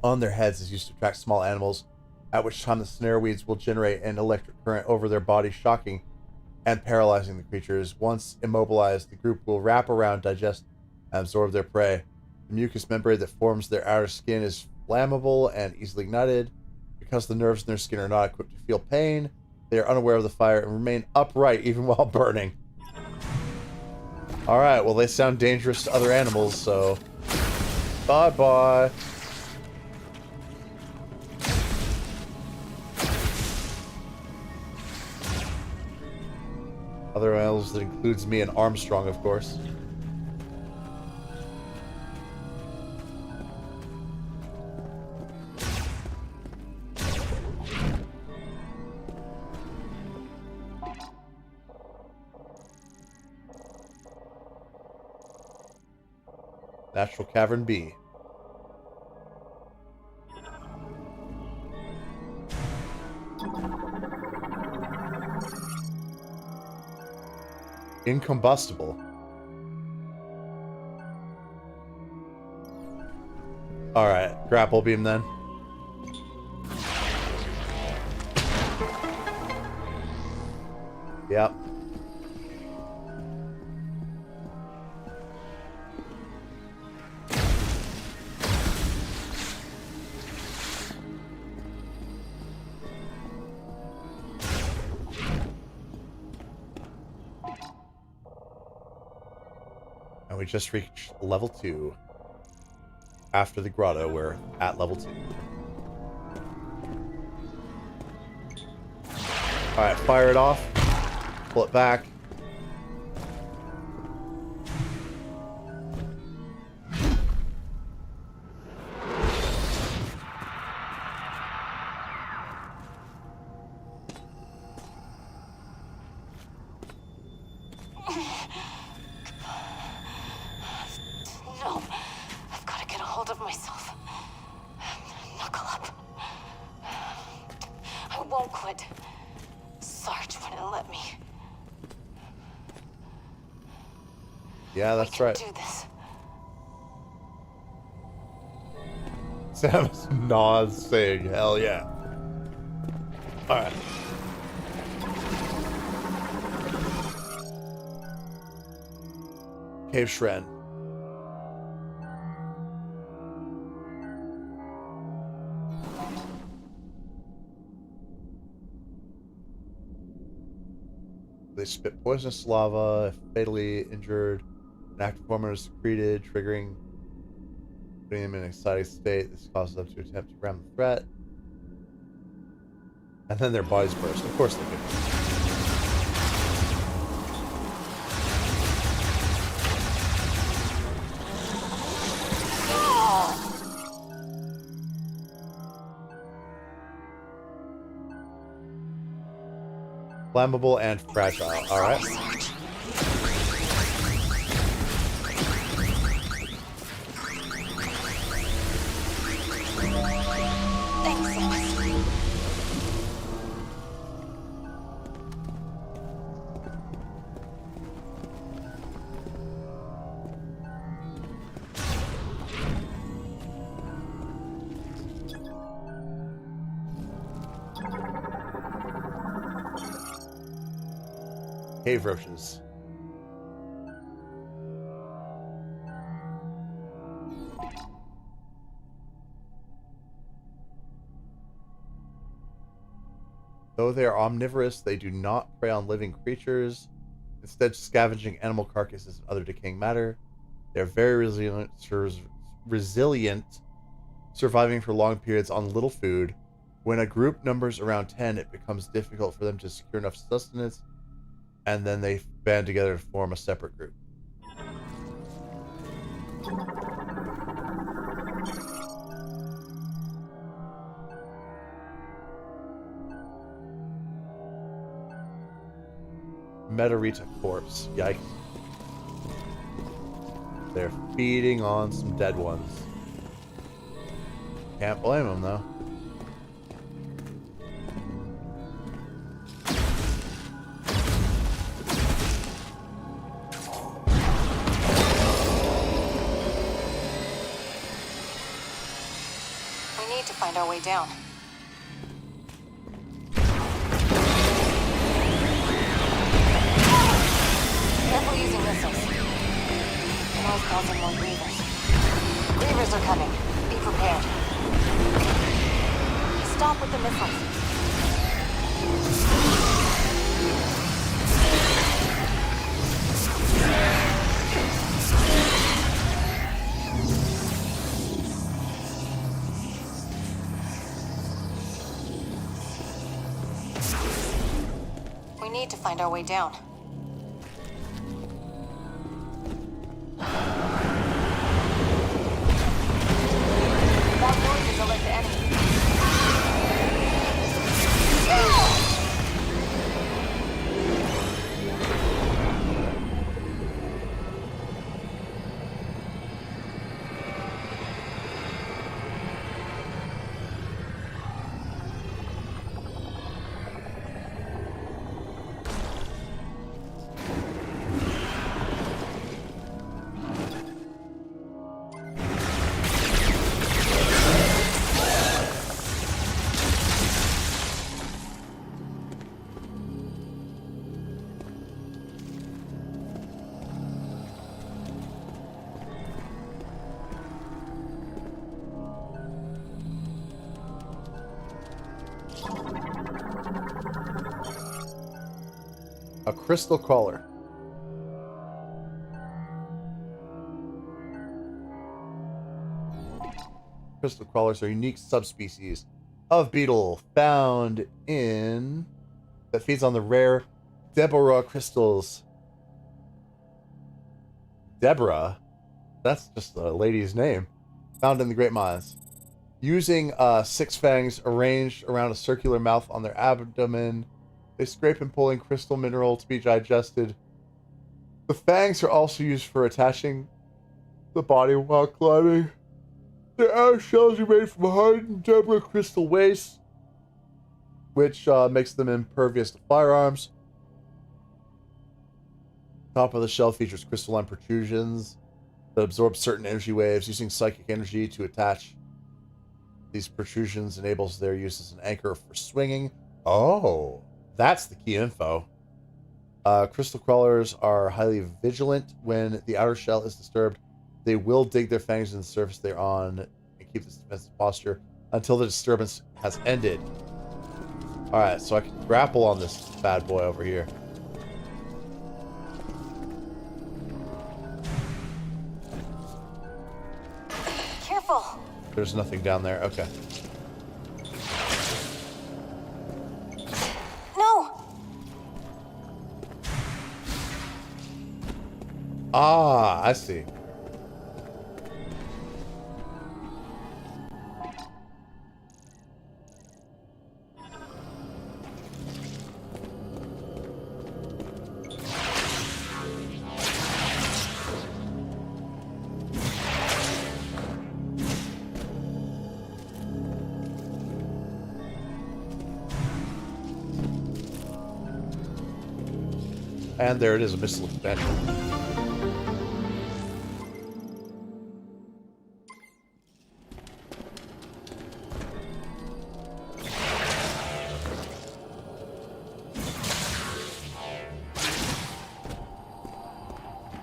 on their heads is used to attract small animals, at which time the snareweeds will generate an electric current over their bodies, shocking and paralyzing the creatures. Once immobilized, the group will wrap around, digest, and absorb their prey. The mucous membrane that forms their outer skin is flammable and easily ignited. Because the nerves in their skin are not equipped to feel pain, they are unaware of the fire and remain upright even while burning. Alright, well they sound dangerous to other animals, so... Bye-bye. Other animals that includes me and Armstrong, of course. Natural Cavern B. Incombustible. Alright, grapple beam then. Yep. And we just reached level 2. After the grotto, we're at level 2. Alright, fire it off. Pull it back. No, I've got to get a hold of myself. Knuckle up. I won't quit. Sarge wouldn't let me. Yeah, that's I can right. do this. Samus nods, saying, hell yeah. Alright. Cave Shren. They spit poisonous lava. If fatally injured, an active hormone is secreted, triggering, putting them in an excited state. This causes them to attempt to ram the threat. And then their bodies burst. Of course they do. Flammable and fragile. Alright. Thanks, Samus. Cave roaches. Though they are omnivorous, they do not prey on living creatures, instead scavenging animal carcasses and other decaying matter. They are very resilient, surviving for long periods on little food. When a group numbers around 10, it becomes difficult for them to secure enough sustenance, and then they band together to form a separate group. Meteorita corpse. Yikes. They're feeding on some dead ones. Can't blame him, though. We need to find our way down. Careful using missiles. Noise causing more grievers. Grievers are coming. Be prepared. Stop with the missiles. We need to find our way down. That noise is alert to enemy. A crystal crawler. Crystal crawlers are unique subspecies of beetle found in that feeds on the rare Deborah crystals. Deborah? That's just a lady's name. Found in the Great Mines. Using 6 fangs arranged around a circular mouth on their abdomen, they scrape and pulling crystal mineral to be digested. The fangs are also used for attaching the body while climbing. Their outer shells are made from hardened Deborah crystal waste, which makes them impervious to firearms. Top of the shell features crystalline protrusions that absorb certain energy waves. Using psychic energy to attach these protrusions enables their use as an anchor for swinging. Oh, that's the key info. Crystal crawlers are highly vigilant. When the outer shell is disturbed, they will dig their fangs in the surface they're on and keep this defensive posture until the disturbance has ended. Alright, so I can grapple on this bad boy over here. Careful. There's nothing down there. Okay. No. Ah, I see. And there it is, a missile expansion.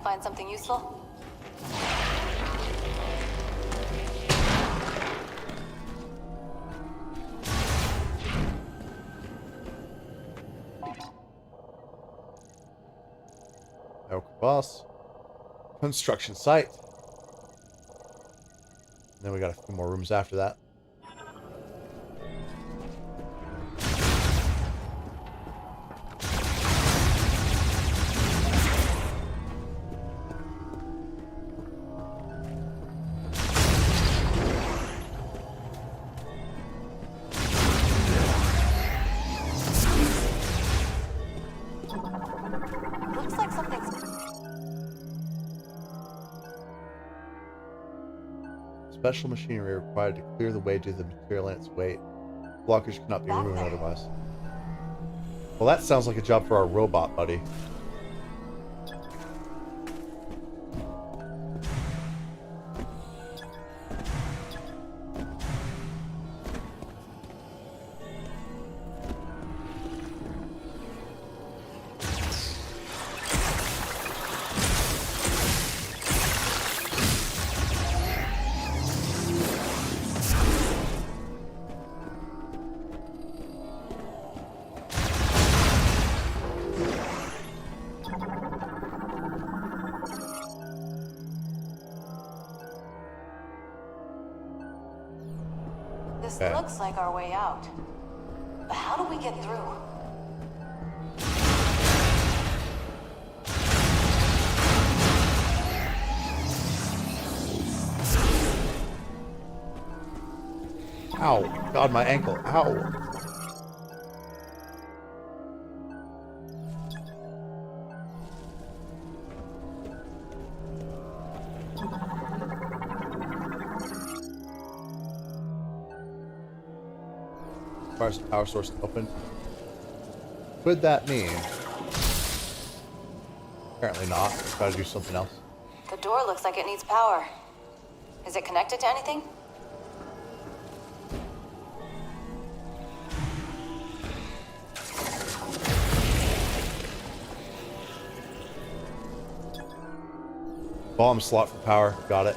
Find something useful? Boss. Construction site. And then we got a few more rooms after that. Looks like something's... special machinery required to clear the way due to the material and its weight. Blockage cannot be removed otherwise. Well, that sounds like a job for our robot buddy. This Okay. looks like our way out. But how do we get through? Ow. God, my ankle. Ow. Requires power source to open. Could that mean? Apparently not. Gotta do something else. The door looks like it needs power. Is it connected to anything? Bomb slot for power. Got it.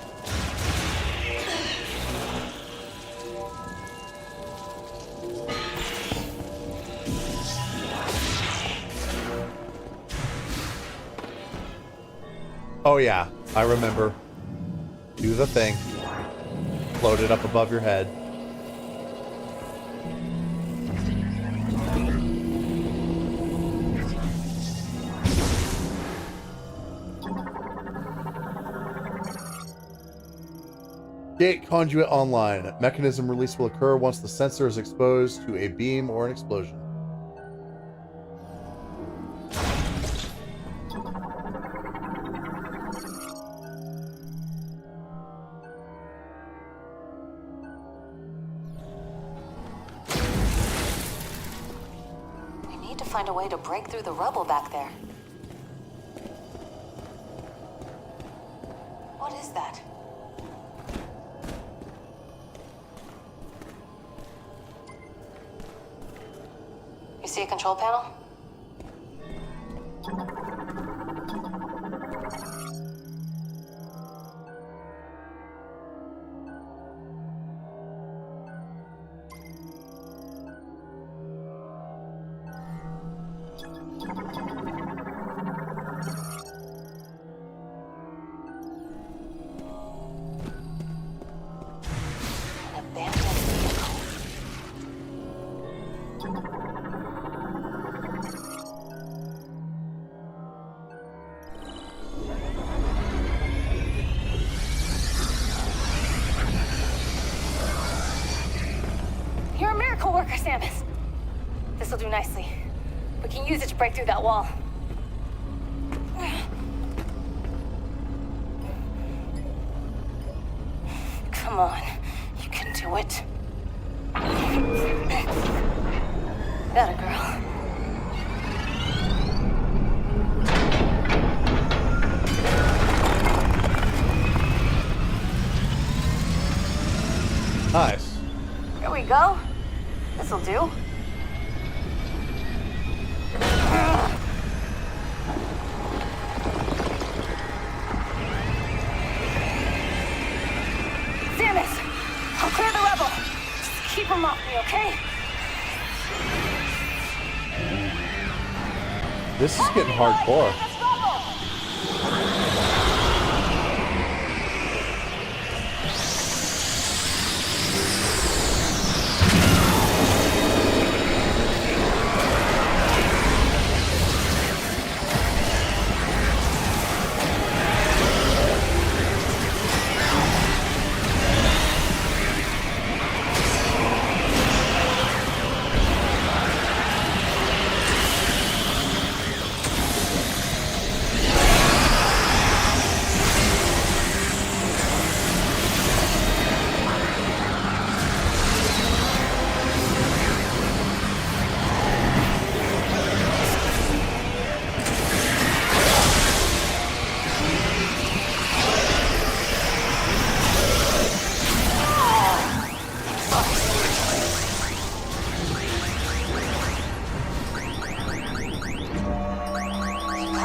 Oh yeah, I remember. Do the thing. Float it up above your head. Gate conduit online. Mechanism release will occur once the sensor is exposed to a beam or an explosion. We need to find a way to break through the rubble back there. What is that? You see a control panel? An abandoned vehicle. You're a miracle worker, Samus. This'll do nicely. We can use it to break through that wall. Come on, you can do it. That a girl. Nice. Here we go. This'll do. Samus, I'll clear the rubble. Just keep them off me, okay? This is getting hardcore.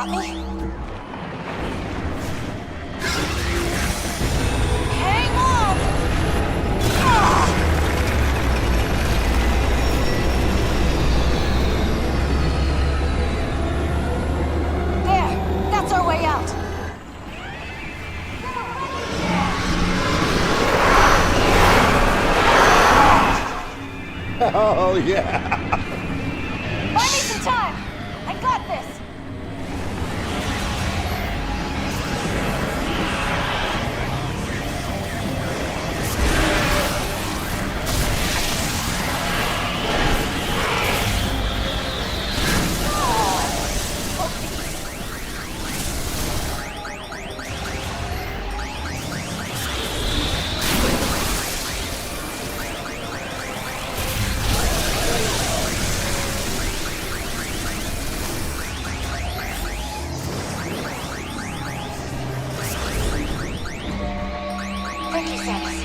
got me? Hang on! Ah! There, that's our way out. Oh yeah! Buy me some time! I got this! Thank you, Samus.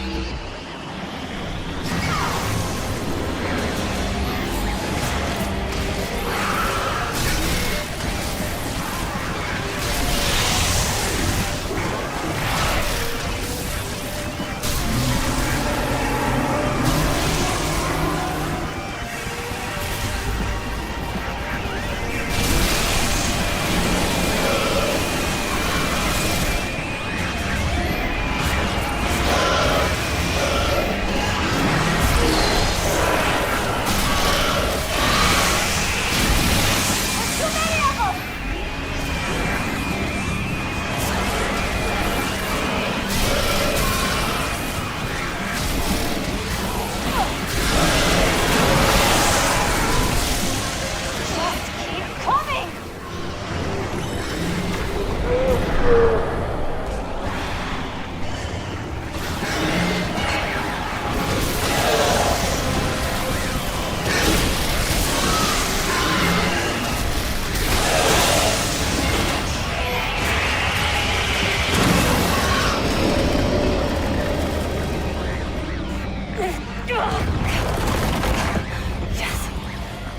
Yes,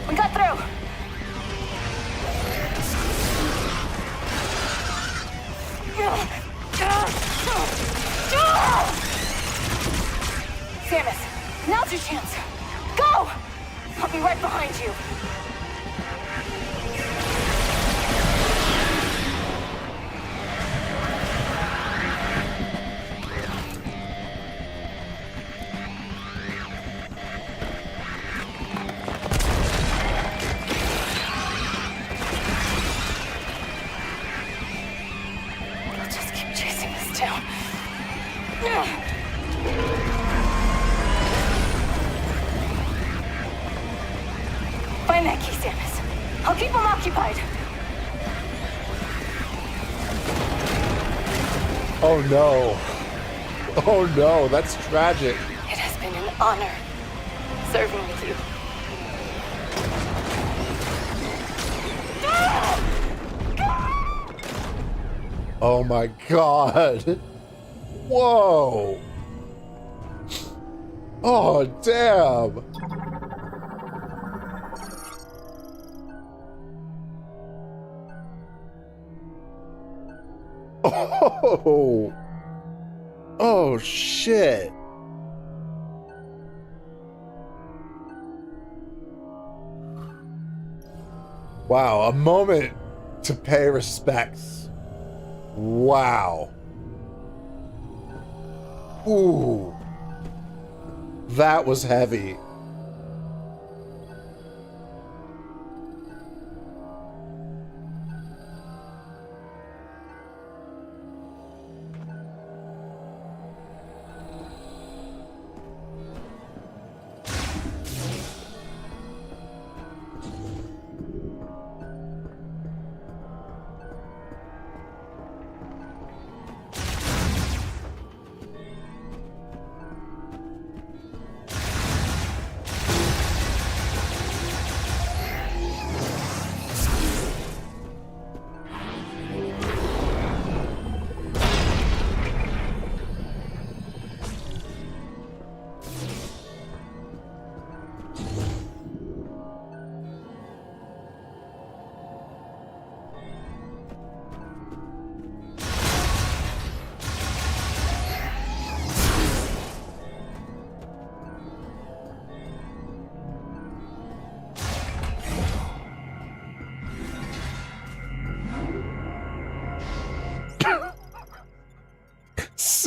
we got through. Samus, now's your chance. Go! I'll be right behind you. I'll just keep chasing this down. Find that key, Samus. I'll keep them occupied. Oh no! Oh no, that's tragic. It has been an honor serving with you. Oh my god! Whoa! Oh damn! Oh! Oh shit! Wow, a moment to pay respects. Wow. Ooh. That was heavy.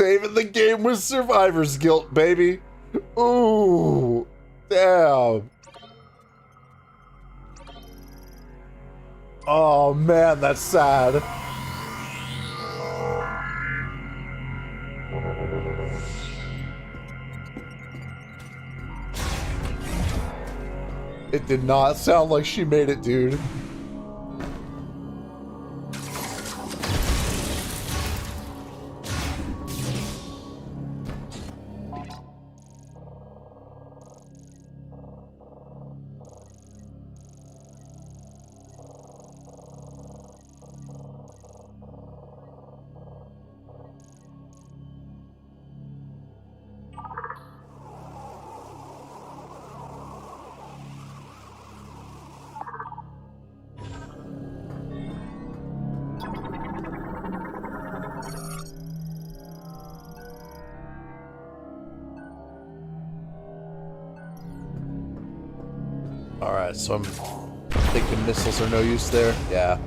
saving the game with survivor's guilt, baby. Ooh, damn. Oh man, that's sad. It did not sound like she made it, dude. Alright, so I'm thinking missiles are no use there. Yeah.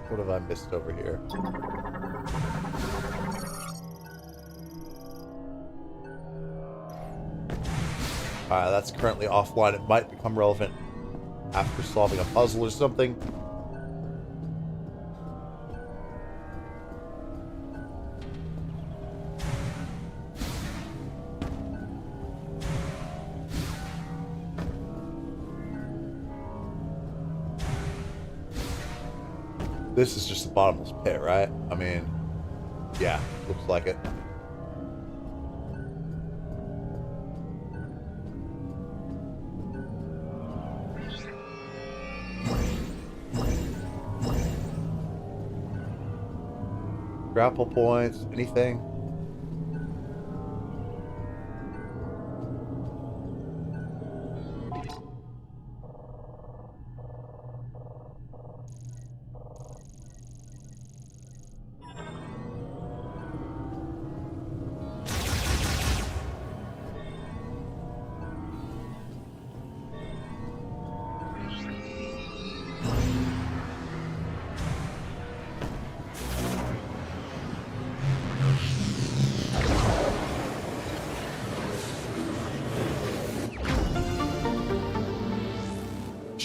What have I missed over here? Alright, that's currently offline. It might become relevant after solving a puzzle or something. This is just the bottomless pit, right? I mean, yeah, looks like it. Grapple points, anything?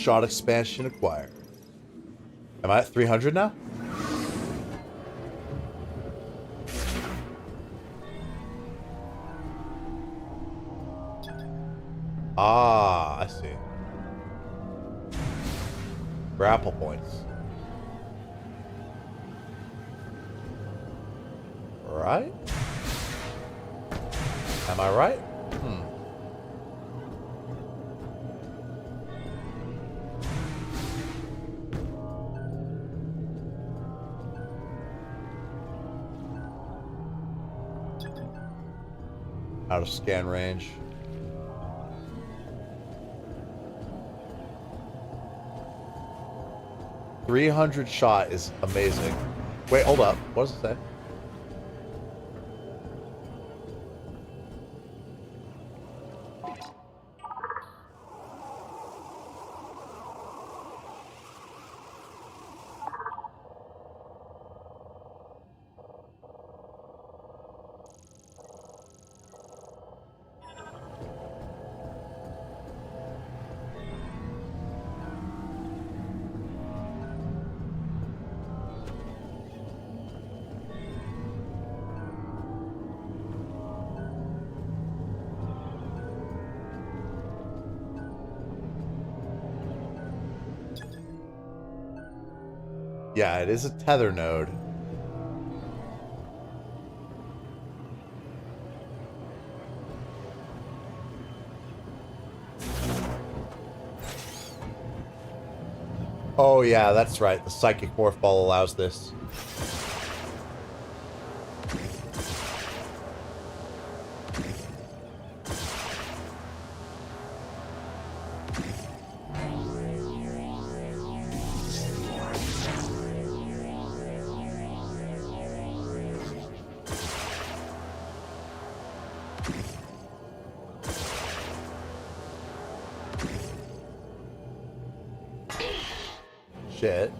shot expansion acquired. Am I at 300 now? Ah, I see. Grapple points. Right? Am I right? Out of scan range. .300 shot is amazing. Wait, hold up. What does it say? Yeah, it is a tether node. Oh yeah, that's right. The psychic morph ball allows this. Shit.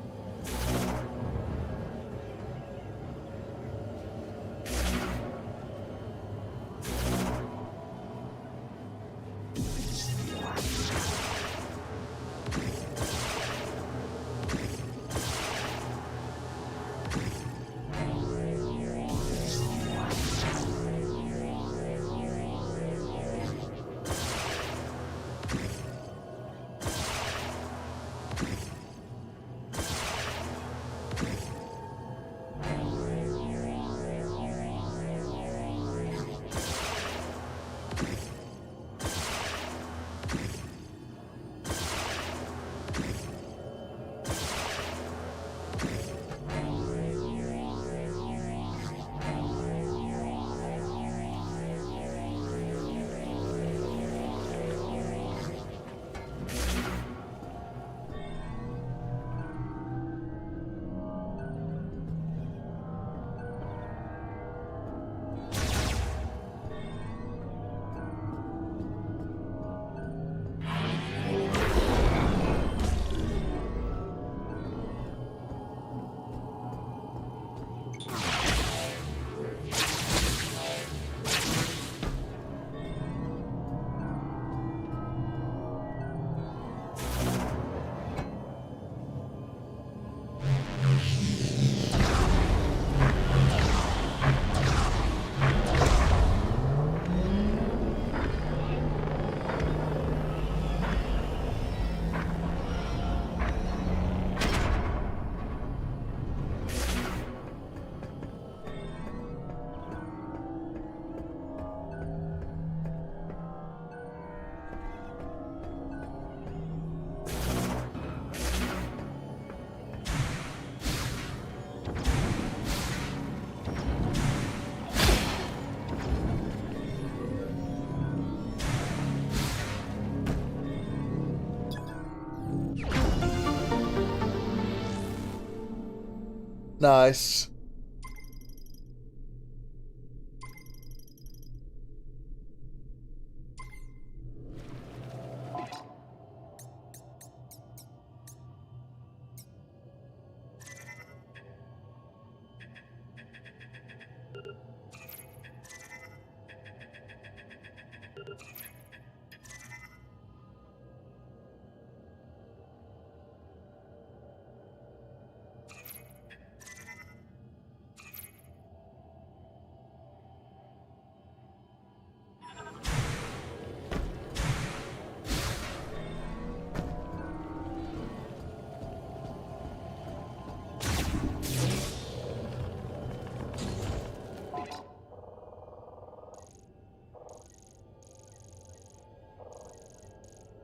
Nice.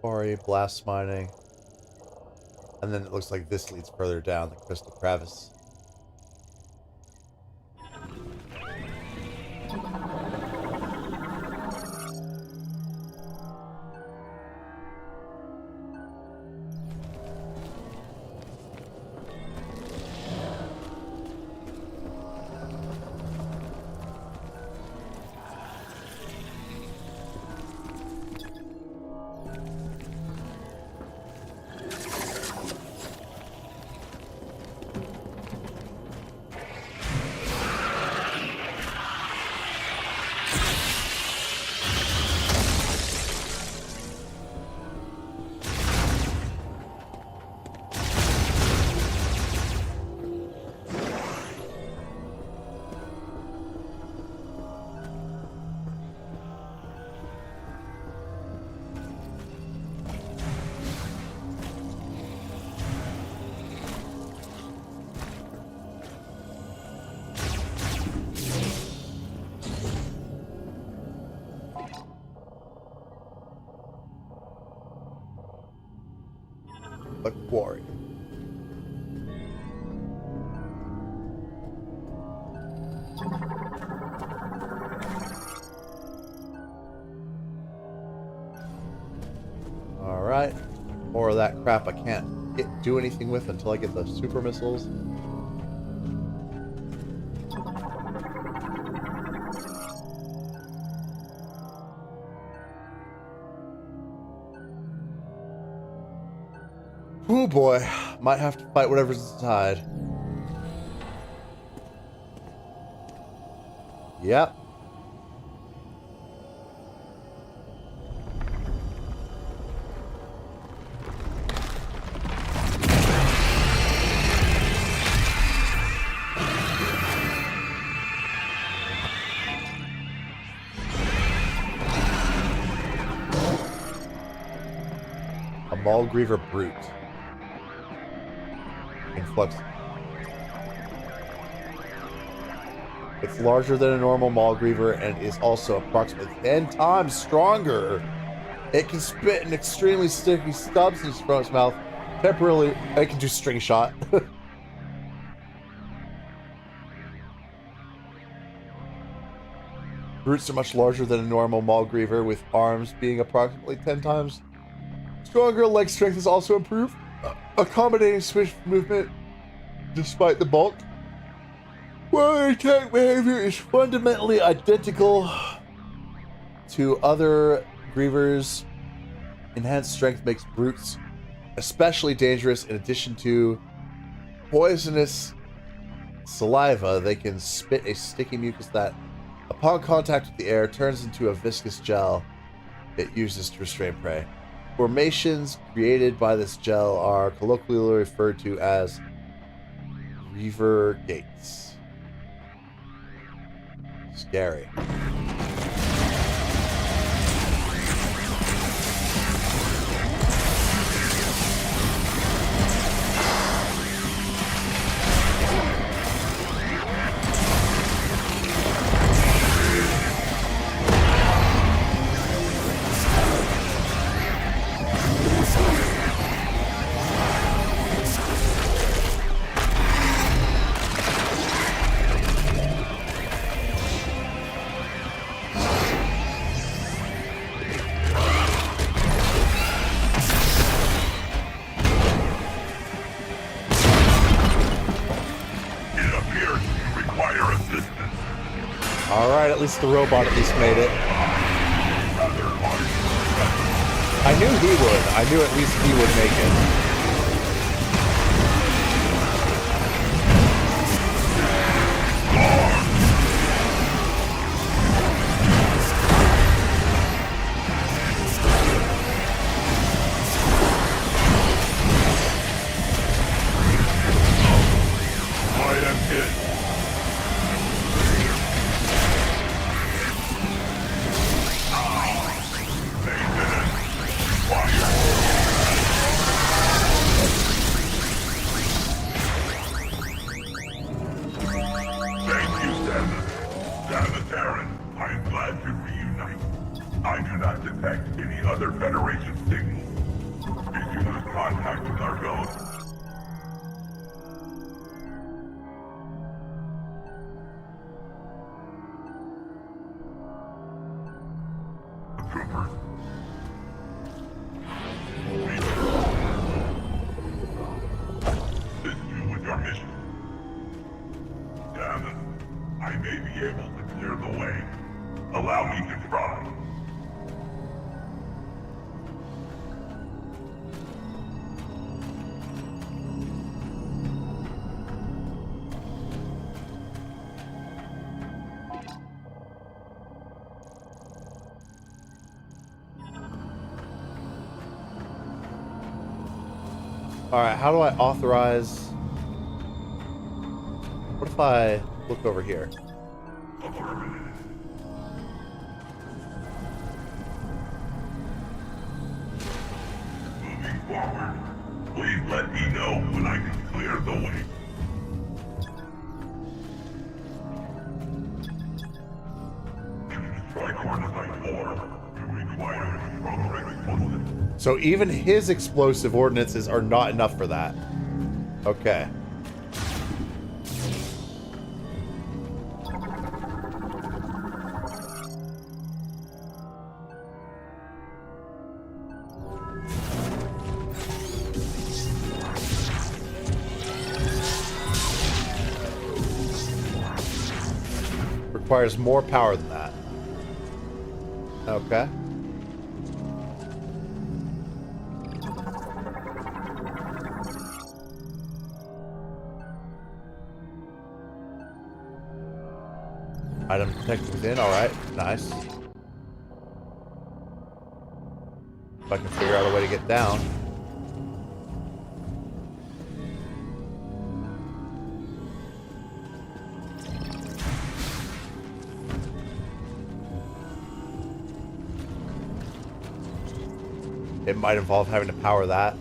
quarry, blast mining. And then it looks like this leads further down the crystal crevice. The quarry. Alright. More of that crap I can't do anything with until I get the super missiles. Oh boy, might have to fight whatever's inside. Yep. A Maulgriever Brute. Influx. It's larger than a normal Maulgriever and is also approximately 10 times stronger. It can spit an extremely sticky substance from its mouth. Temporarily, it can do string shot. Brutes are much larger than a normal Maulgriever, with arms being approximately 10 times stronger. Leg strength is also improved, accommodating swift movement despite the bulk. While attack behavior is fundamentally identical to other Grievers, enhanced strength makes brutes especially dangerous. In addition to poisonous saliva, they can spit a sticky mucus that, upon contact with the air, turns into a viscous gel it uses to restrain prey. Formations created by this gel are colloquially referred to as Reaver Gates. Scary. Alright, at least the robot at least made it. I knew he would. I knew at least he would make it. I do not detect any other Federation signals. I may be able to clear the way. Allow me to try. Alright, how do I authorize... What if I look over here? Moving forward. Please let me know when I can clear the way. Strike Hornify 4. You require a stronger explosive. So even his explosive ordinances are not enough for that. Okay. Requires more power than that. Okay. Item detected within, alright, nice. If I can figure out a way to get down. It might involve having to power that.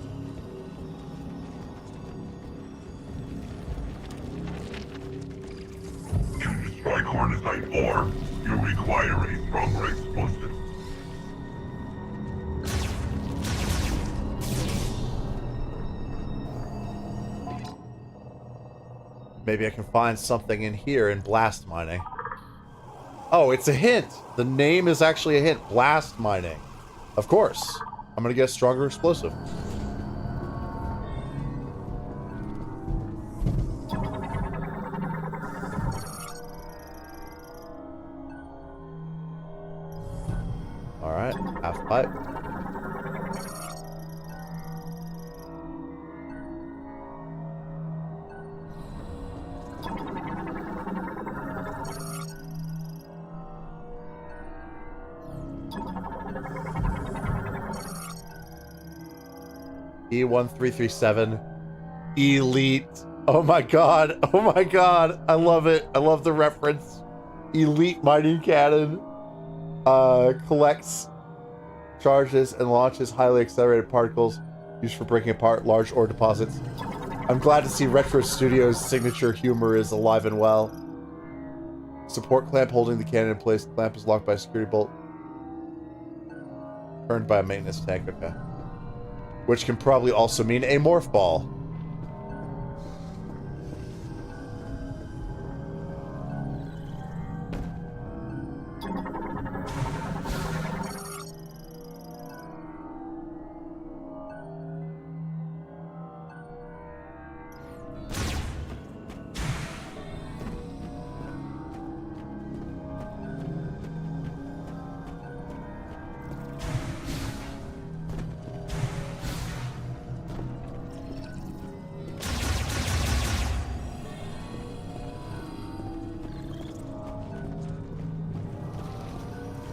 To strike Hornify 4, you require a stronger explosive. Maybe I can find something in here in blast mining. Oh, it's a hint! The name is actually a hint. Blast mining. Of course. I'm gonna get a stronger explosive. Alright, half pipe. E1337. Elite. Oh my god. Oh my god. I love it. I love the reference. Elite mining cannon. Collects charges and launches highly accelerated particles used for breaking apart large ore deposits. I'm glad to see Retro Studios' signature humor is alive and well. Support clamp holding the cannon in place. Clamp is locked by a security bolt. Turned by a maintenance tank. Okay. Which can probably also mean a morph ball.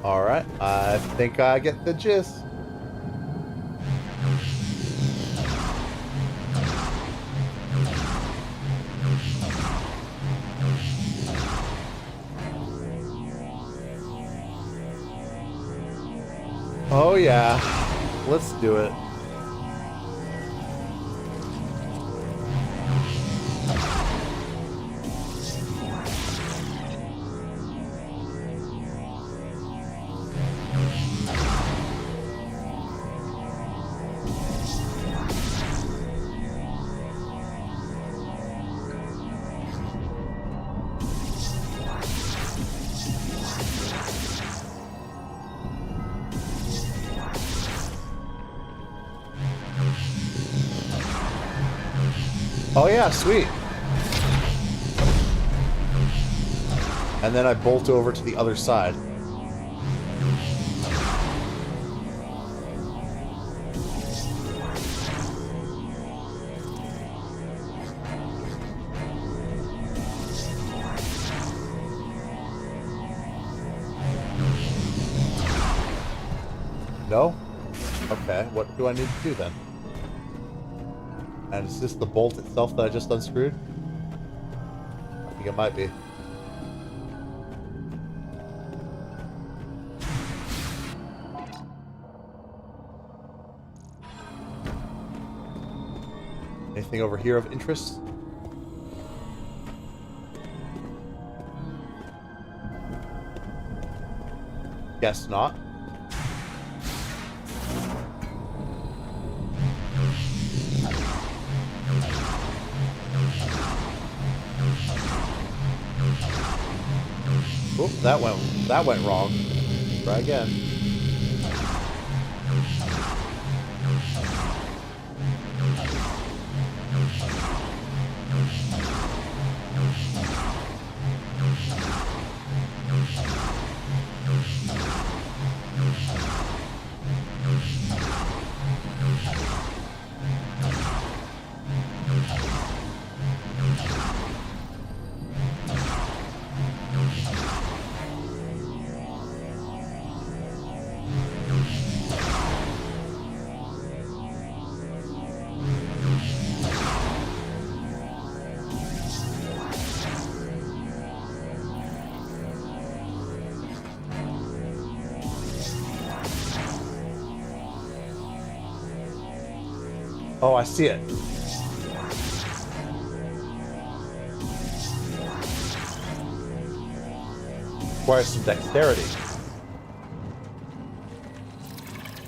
Alright, I think I get the gist. Oh yeah, let's do it. Oh yeah, sweet. And then I bolt over to the other side. No? Okay, what do I need to do then? And is this the bolt itself that I just unscrewed? I think it might be. Anything over here of interest? Guess not. Oop, that went wrong. Try again. Oh, I see it. Requires some dexterity.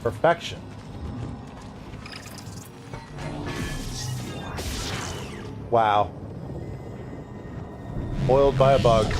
Perfection. Wow. Foiled by a bug.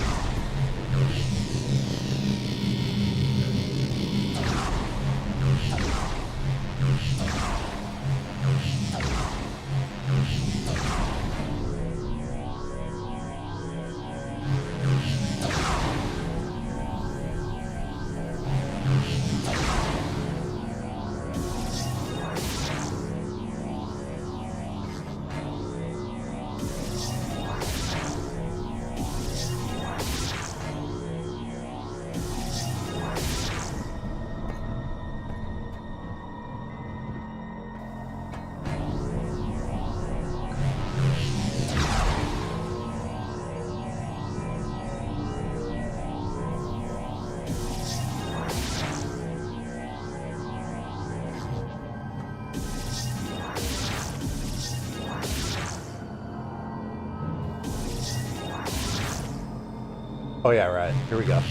Oh yeah, right. Here we go.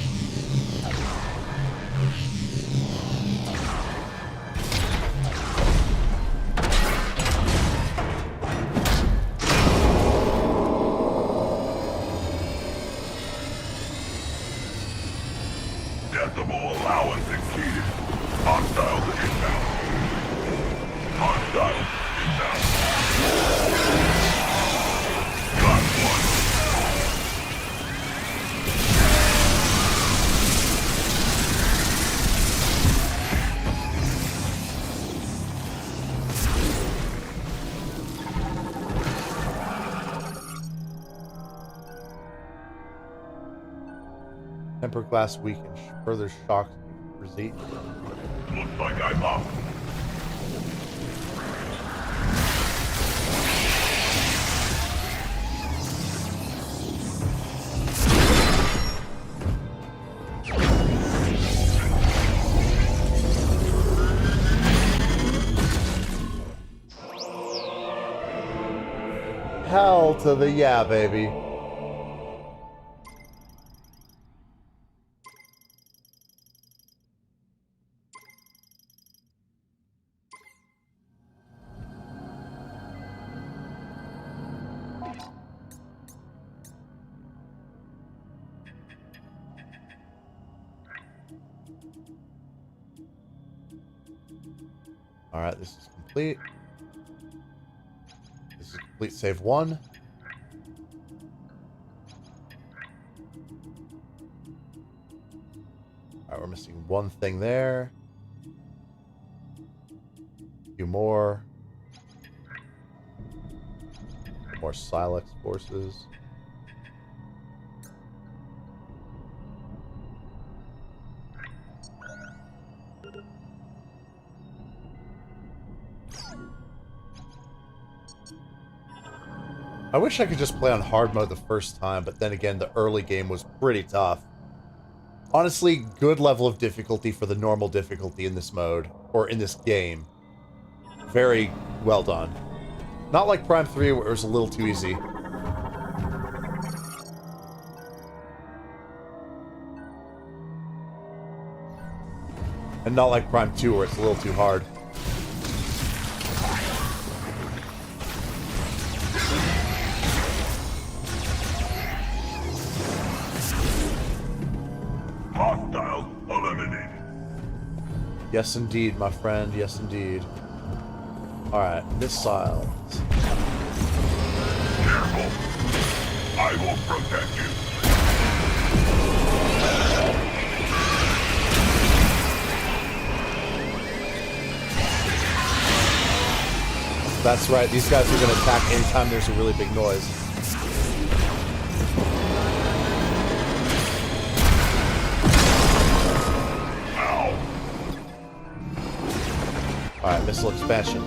Decibel allowance exceeded. Hostiles inbound. Hostiles inbound. Got one. Tempered glass weakened. Further shock receipt. Looks like I'm up. Hell to the yeah, baby. Alright, this is complete. This is complete save 1. Alright, we're missing one thing there. A few more. More Silex forces. I wish I could just play on hard mode the first time, but then again, the early game was pretty tough. Honestly, good level of difficulty for the normal difficulty in this mode, or in this game. Very well done. Not like Prime 3, where it was a little too easy. And not like Prime 2, where it's a little too hard. Hostiles eliminated. Yes, indeed, my friend. Yes, indeed. Alright, missiles. Careful. I will protect you. That's right, these guys are going to attack anytime there's a really big noise. Ow. Alright, missile expansion.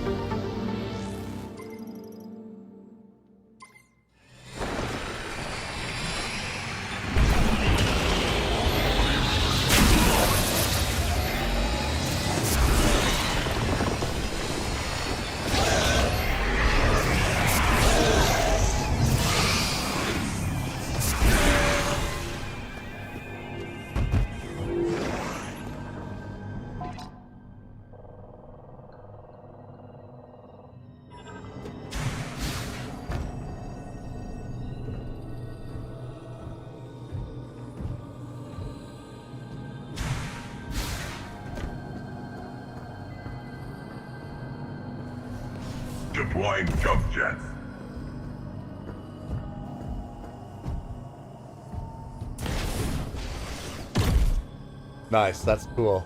Deploying jump jets. Nice, that's cool.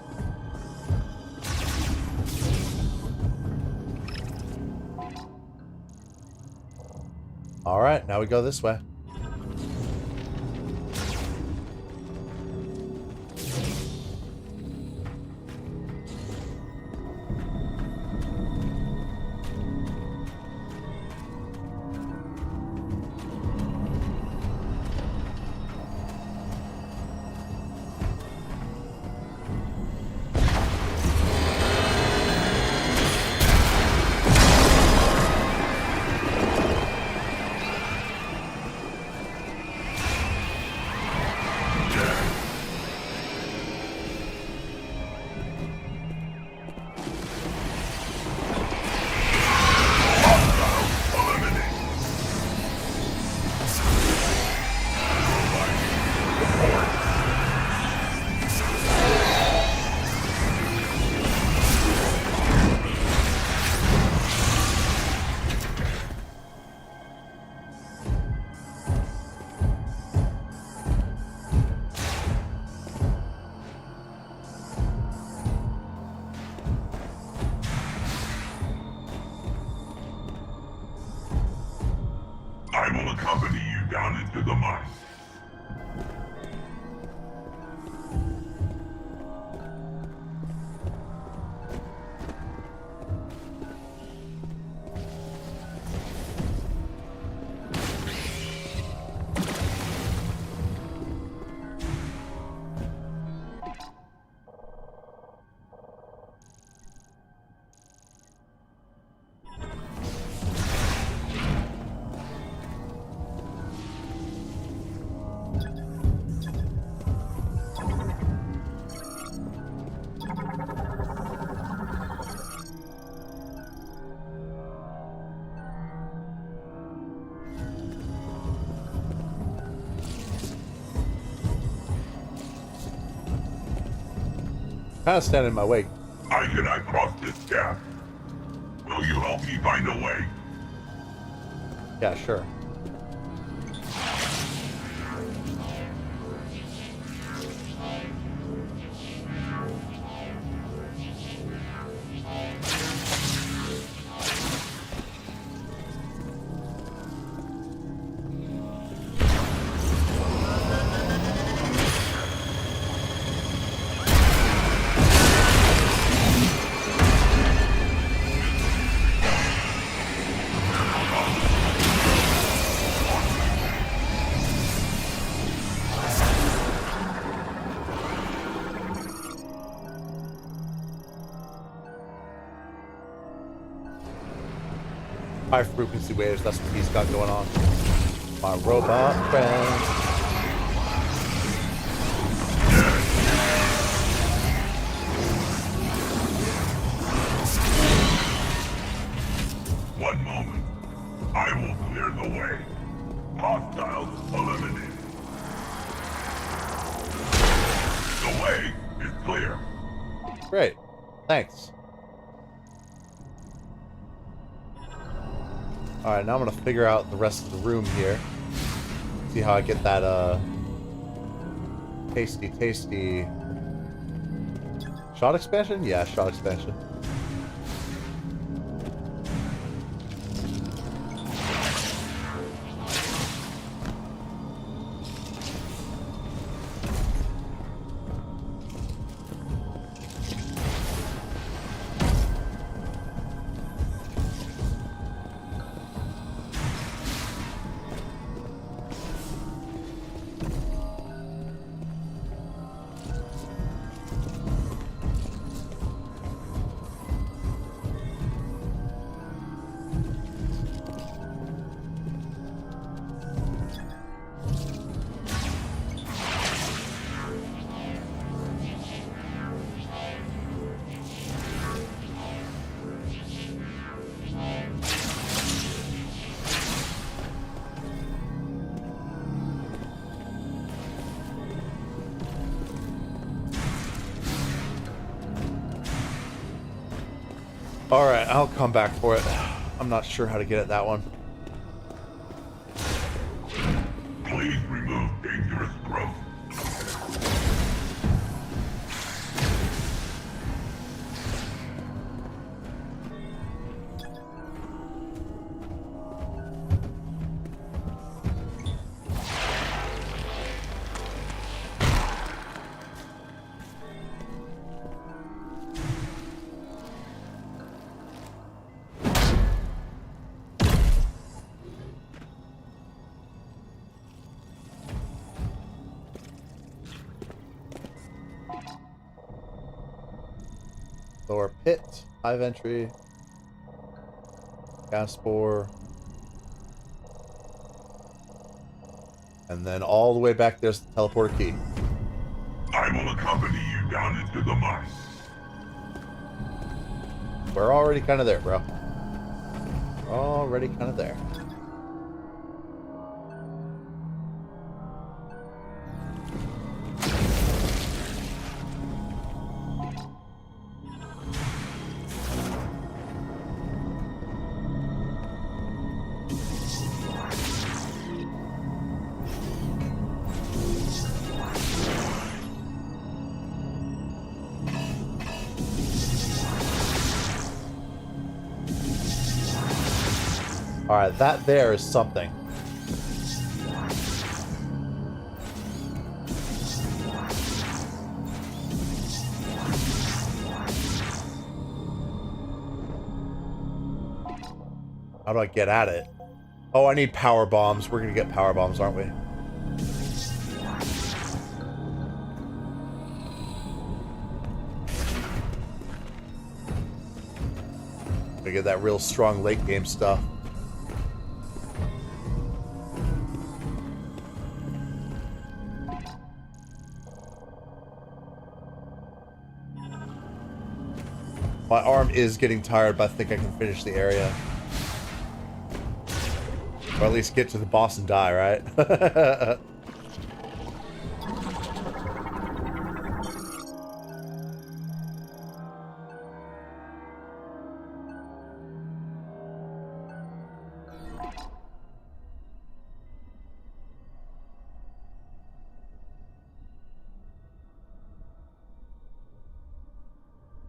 Alright, now we go this way. I will accompany you down into the mine. Kind of standing in my way. I cannot cross this gap. Will you help me find a way? Yeah, sure. high frequency waves. That's what he's got going on. My robot friend. One moment. I will clear the way. Hostiles eliminated. The way is clear. Great. Thanks. Alright, now I'm gonna figure out the rest of the room here. See how I get that, tasty shot expansion? Yeah, shot expansion. Alright, I'll come back for it. I'm not sure how to get at that one. Please remove dangerous growth. Lower pit, hive entry, gas spore, and then all the way back there's the teleporter key. I will accompany you down into the mine. We're already kind of there, bro. Already kind of there. Alright, that there is something. How do I get at it? Oh, I need power bombs. We're gonna get power bombs, aren't we? We get that real strong late game stuff. My arm is getting tired, but I think I can finish the area. Or at least get to the boss and die, right?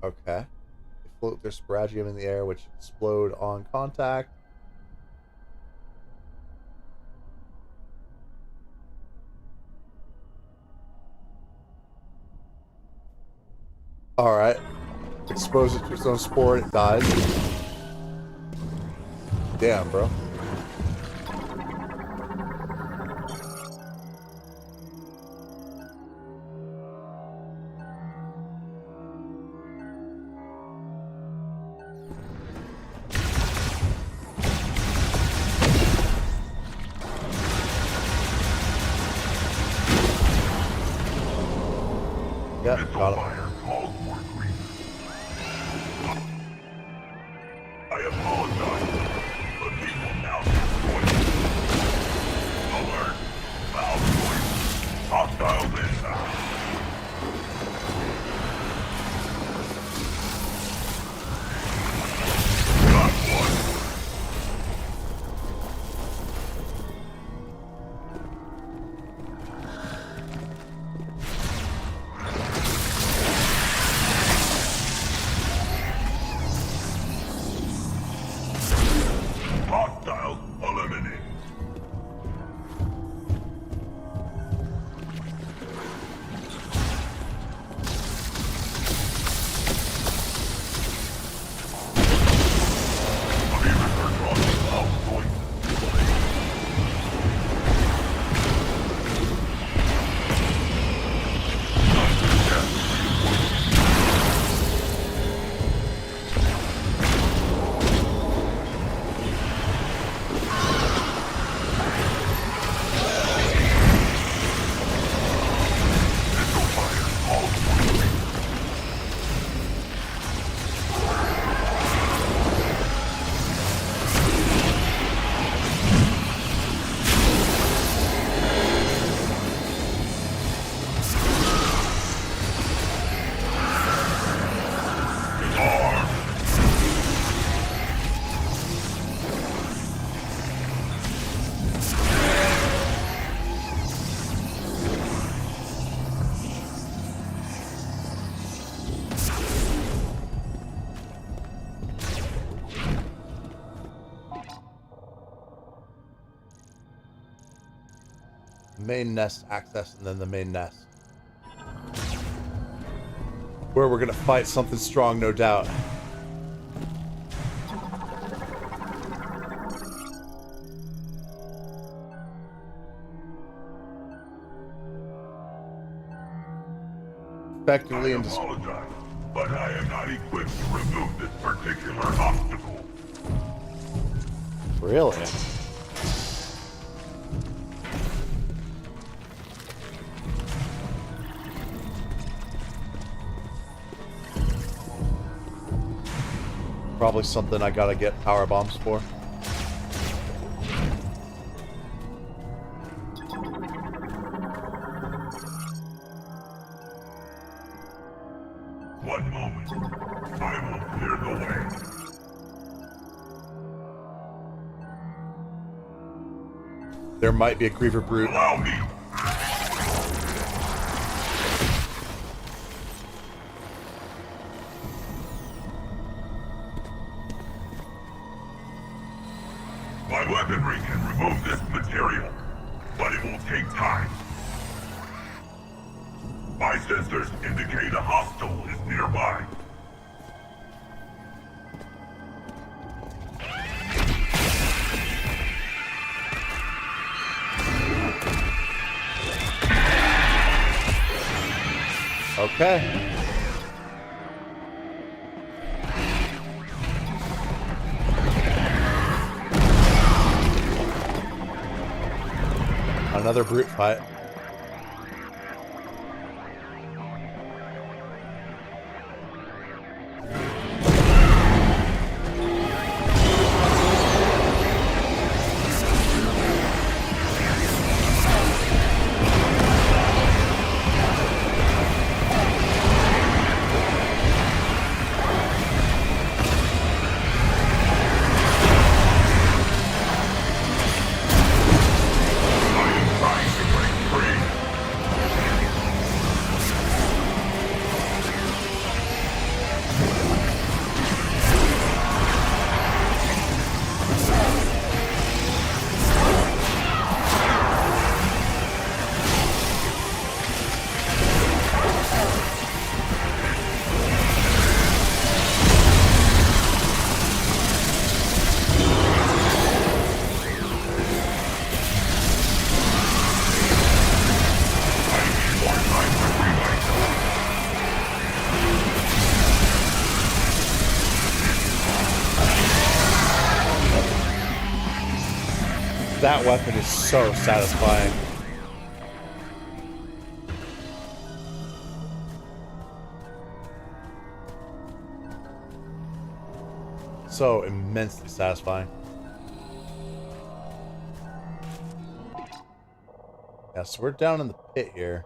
Okay. They float their sparagium in the air, which explode on contact. Alright. Expose it to its own spore and it dies. Damn, bro. Yep, Missile got him. fire calls for grief. I apologize, but we will now destroy you. Alert! Foul choice. Hostile inbound. Got one. Hostiles eliminated. Beavers are crossing out point. Main nest access and then the main nest. Where we're gonna fight something strong, no doubt. Effectively I and apologize, but I am not equipped to remove this particular obstacle. really. Probably something I gotta get power bombs for. One moment. I will clear the way. There might be a Griever Brute. Allow me. My weaponry can remove this material, but it will take time. My sensors indicate a hostile is nearby. Okay. Another brute fight. That weapon is so satisfying. So immensely satisfying. Yeah, so we're down in the pit here.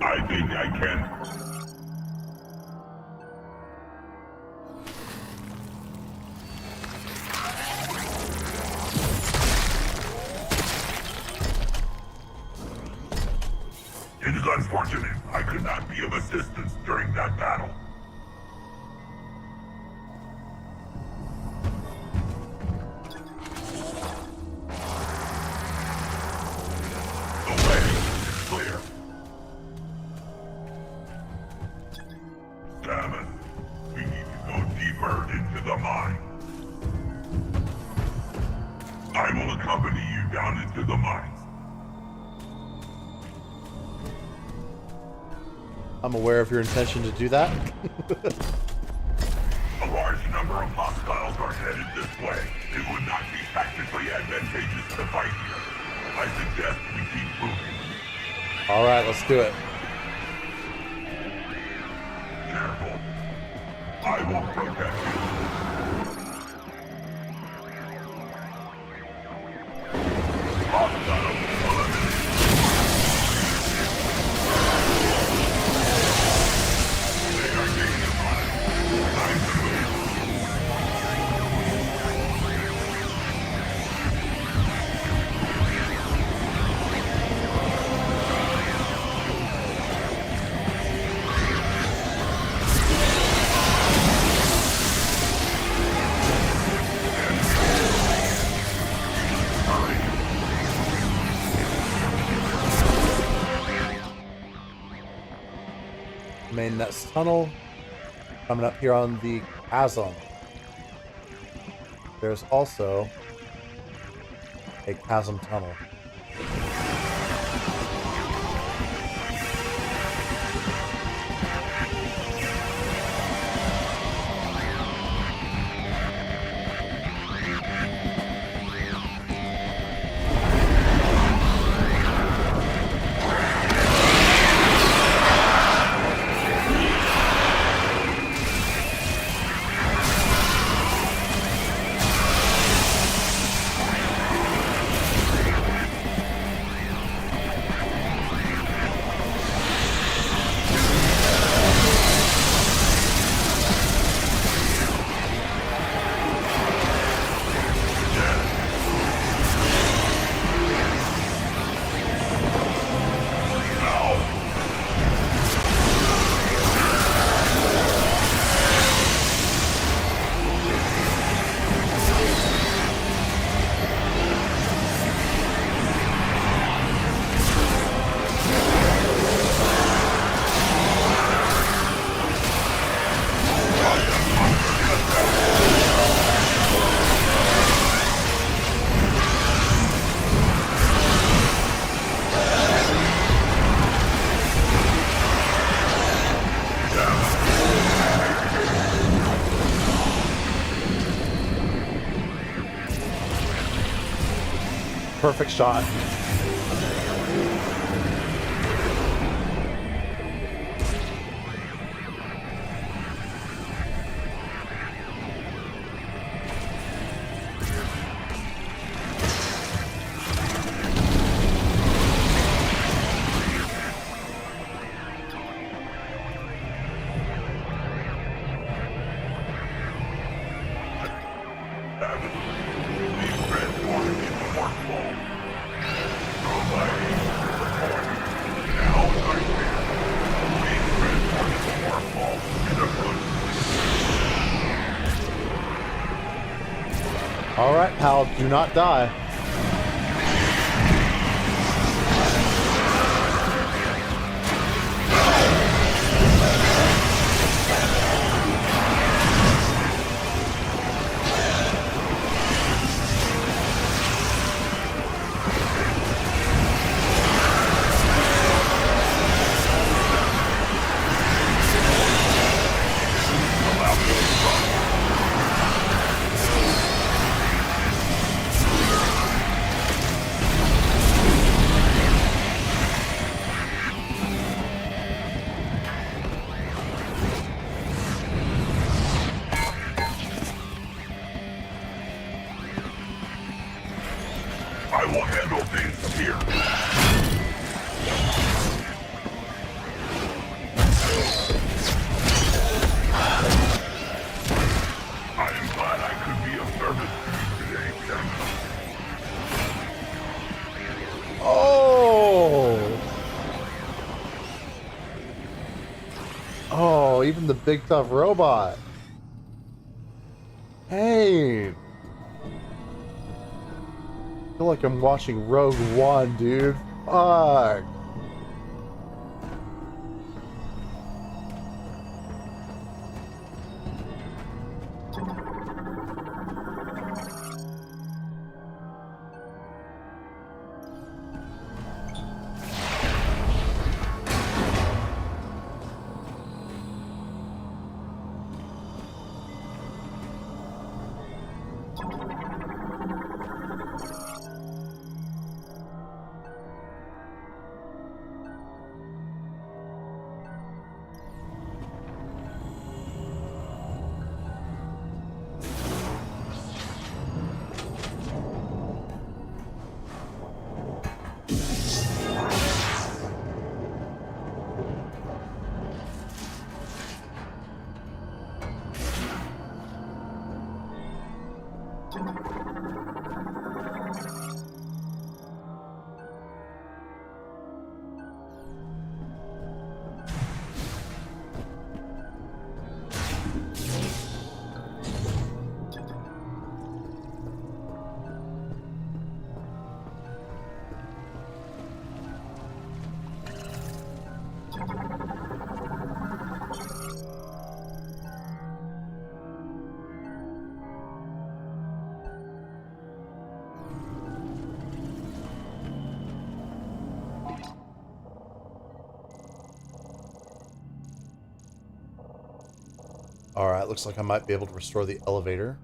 I think I can. It is unfortunate I could not be of assistance during that battle. The way is clear. Samus, we need to go deeper into the mine. I will accompany you down into the mines. I'm aware of your intention to do that. A large number of hostiles are headed this way. It would not be tactically advantageous to fight here. I suggest we keep moving. Alright, let's do it. Careful. I will protect you. Hostile eliminated. They are taking mine. Time to move. Main Nets Tunnel. Coming up here on the chasm. There's also a chasm tunnel. Perfect shot. Alright, pal, do not die. I will handle things here. I am glad I could be of service to you today, Samus. Oh! Oh, even the big tough robot. Hey! I feel like I'm watching Rogue One, dude. Fuck. Alright, looks like I might be able to restore the elevator.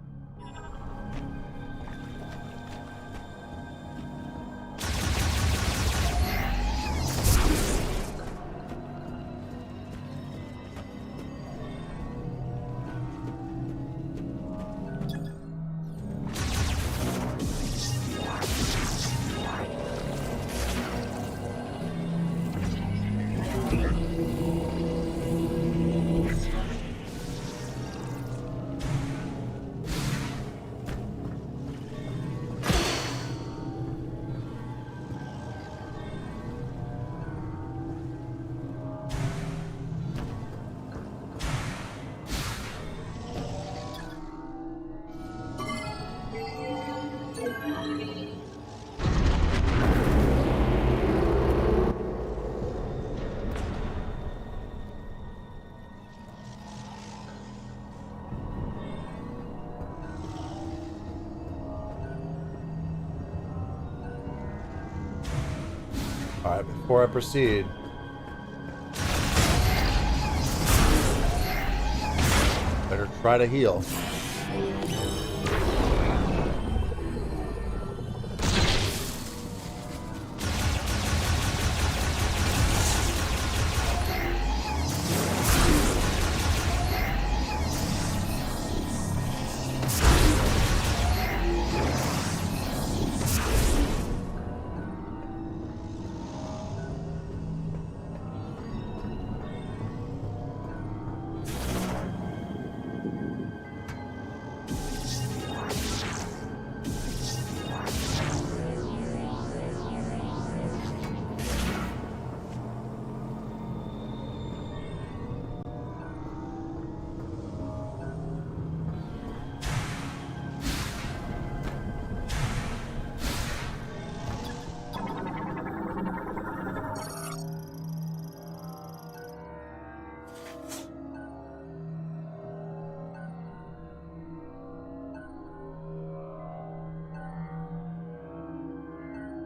Alright, before I proceed, better try to heal.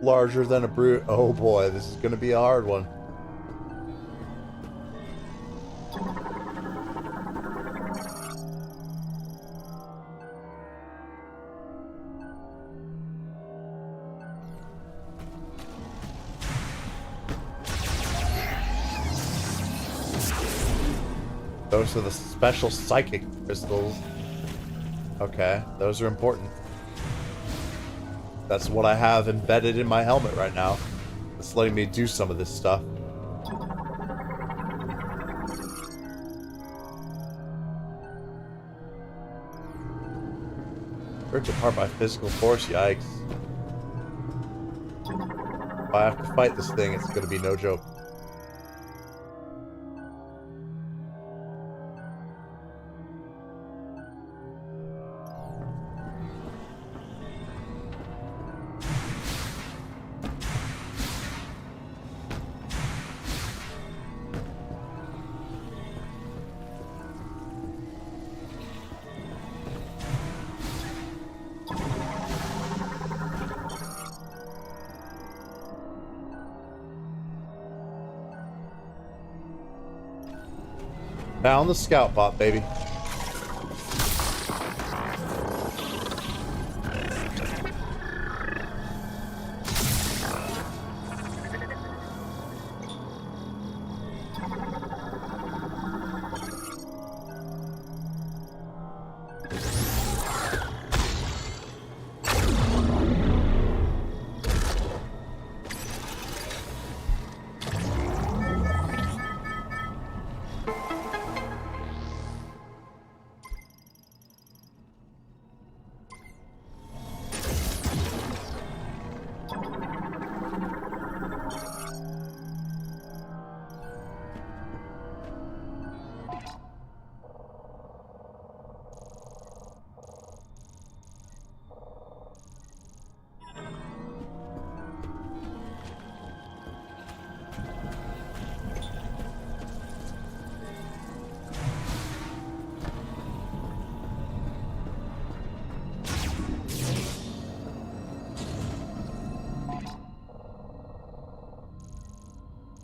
Larger than a brute. Oh boy, this is going to be a hard one. Those are the special psychic crystals. Okay, those are important. That's what I have embedded in my helmet right now. It's letting me do some of this stuff. Ripped apart by physical force, yikes. If I have to fight this thing, it's gonna be no joke. Found the scout bot, baby.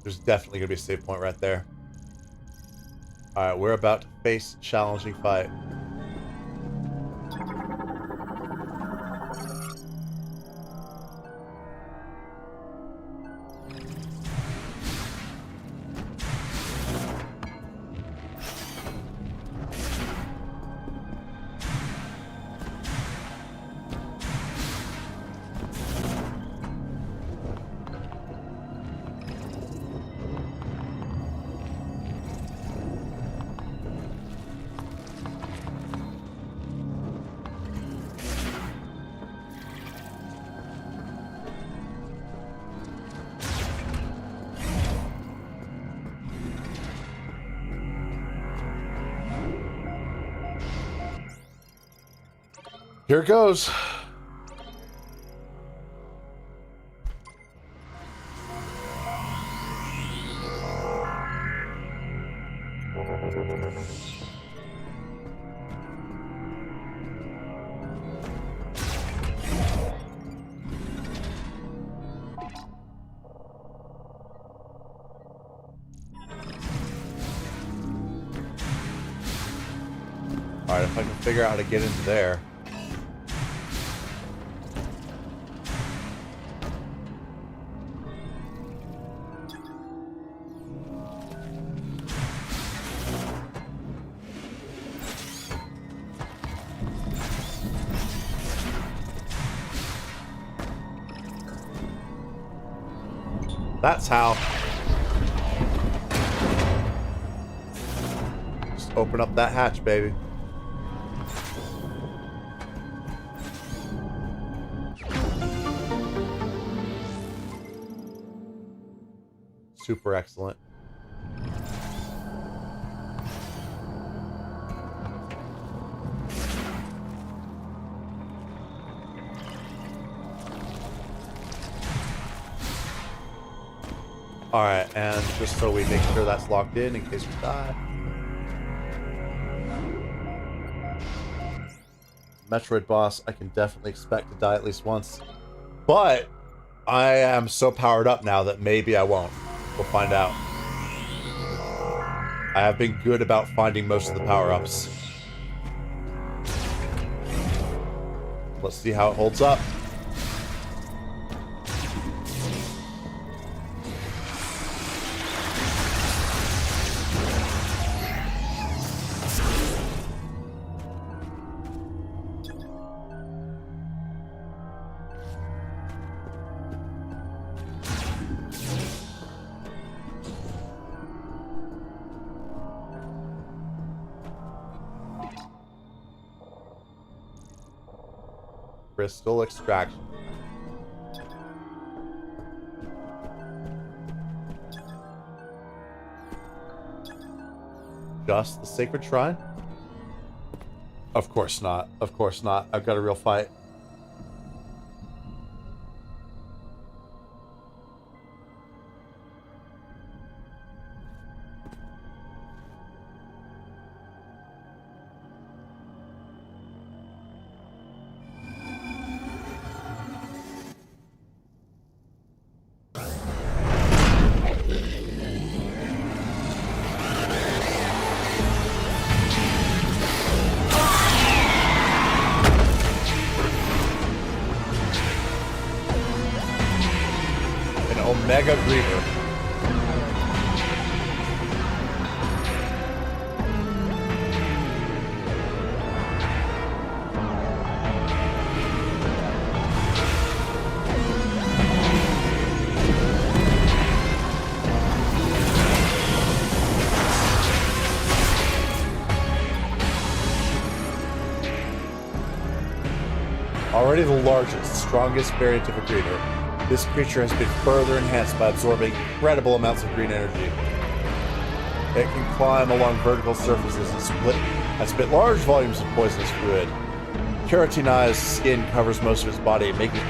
There's definitely gonna be a save point right there. Alright, we're about to face a challenging fight. Here it goes. Alright, if I can figure out how to get into there. That's how. Just open up that hatch, baby. Super excellent. Alright, and just so we make sure that's locked in case we die. Metroid boss, I can definitely expect to die at least once. But I am so powered up now that maybe I won't. We'll find out. I have been good about finding most of the power-ups. Let's see how it holds up. crystal extraction. Just the sacred shrine? Of course not. Of course not. I've got a real fight. Mega Griever. Already the largest, strongest variant of a Griever, this creature has been further enhanced by absorbing incredible amounts of green energy. It can climb along vertical surfaces and spit large volumes of poisonous fluid. Keratinized skin covers most of its body, making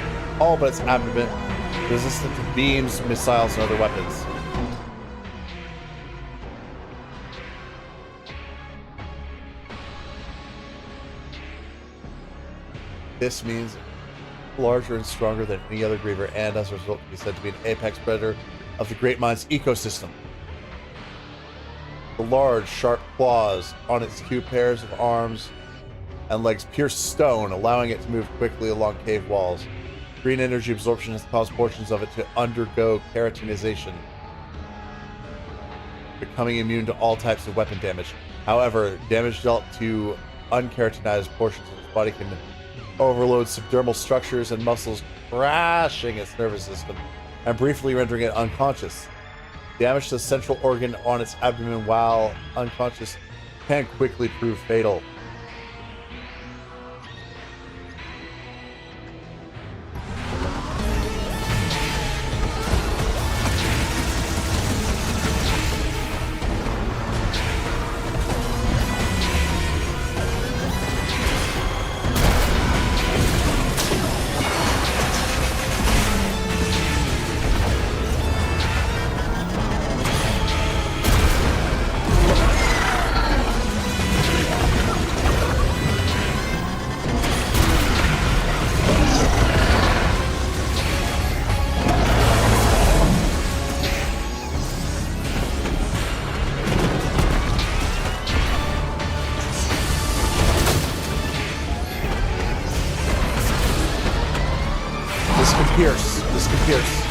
all but its abdomen resistant to beams, missiles, and other weapons. This means larger and stronger than any other Griever, and as a result can be said to be an apex predator of the Great Mind's ecosystem. The large, sharp claws on its 2 pairs of arms and legs pierce stone, allowing it to move quickly along cave walls. Green energy absorption has caused portions of it to undergo keratinization, becoming immune to all types of weapon damage. However, damage dealt to unkeratinized portions of its body can overload subdermal structures and muscles, crashing its nervous system and briefly rendering it unconscious. Damage to the central organ on its abdomen while unconscious can quickly prove fatal. This can pierce.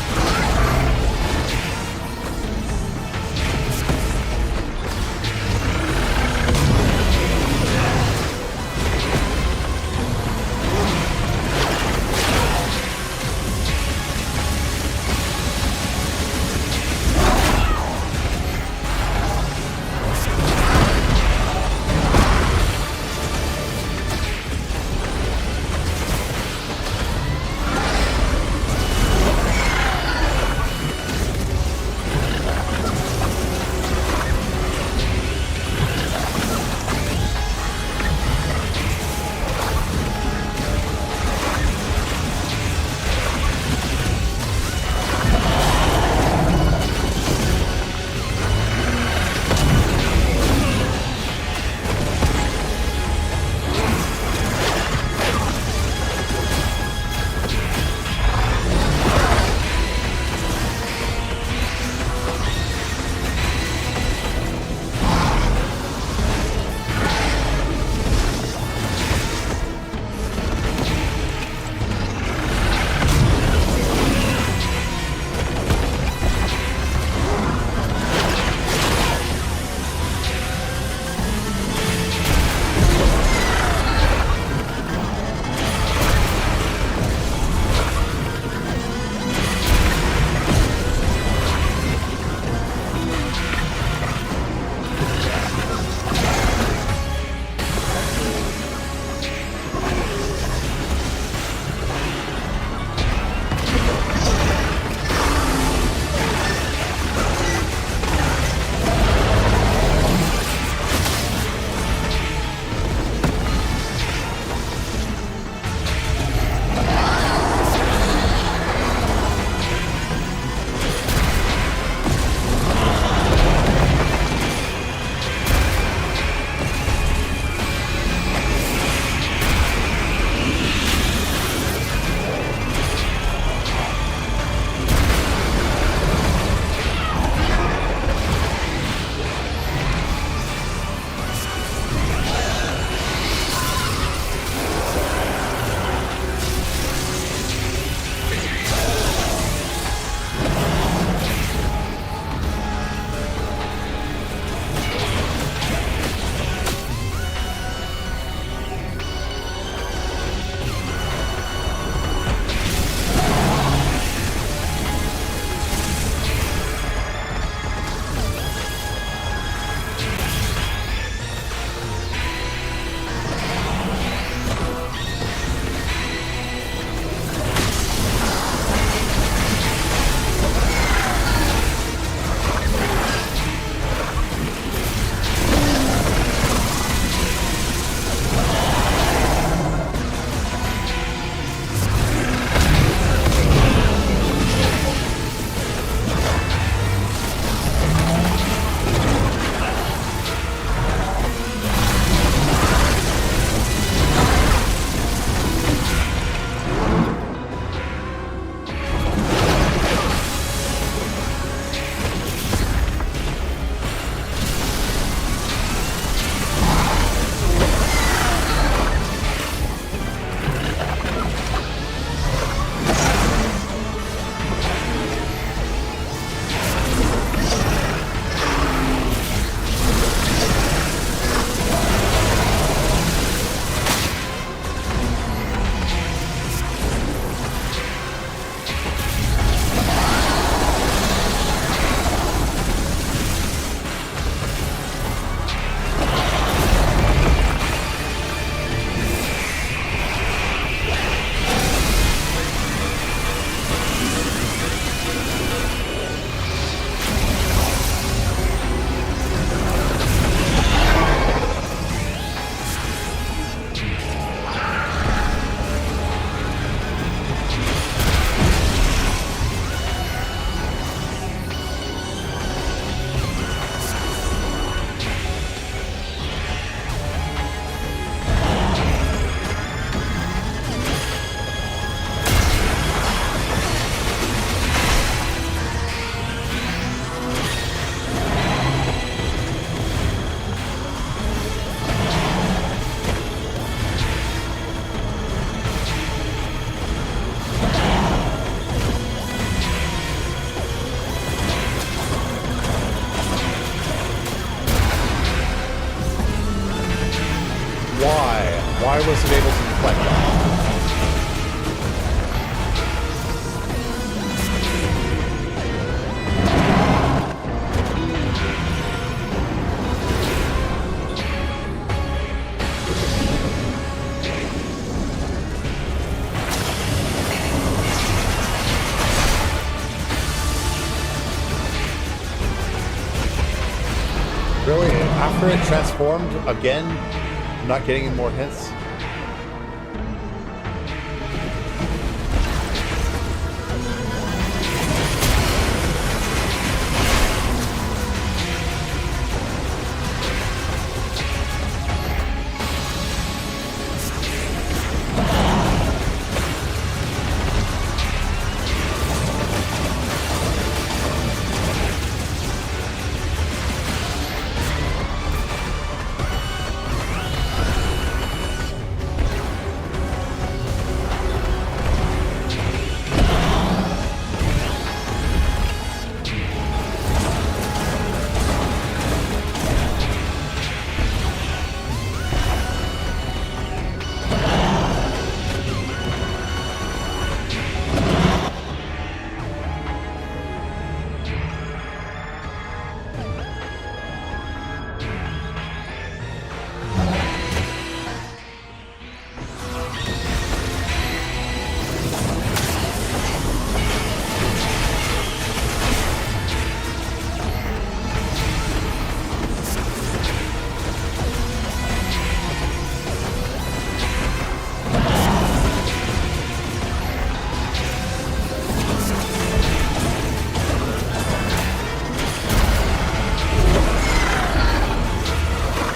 after it transformed again, I'm not getting any more hints.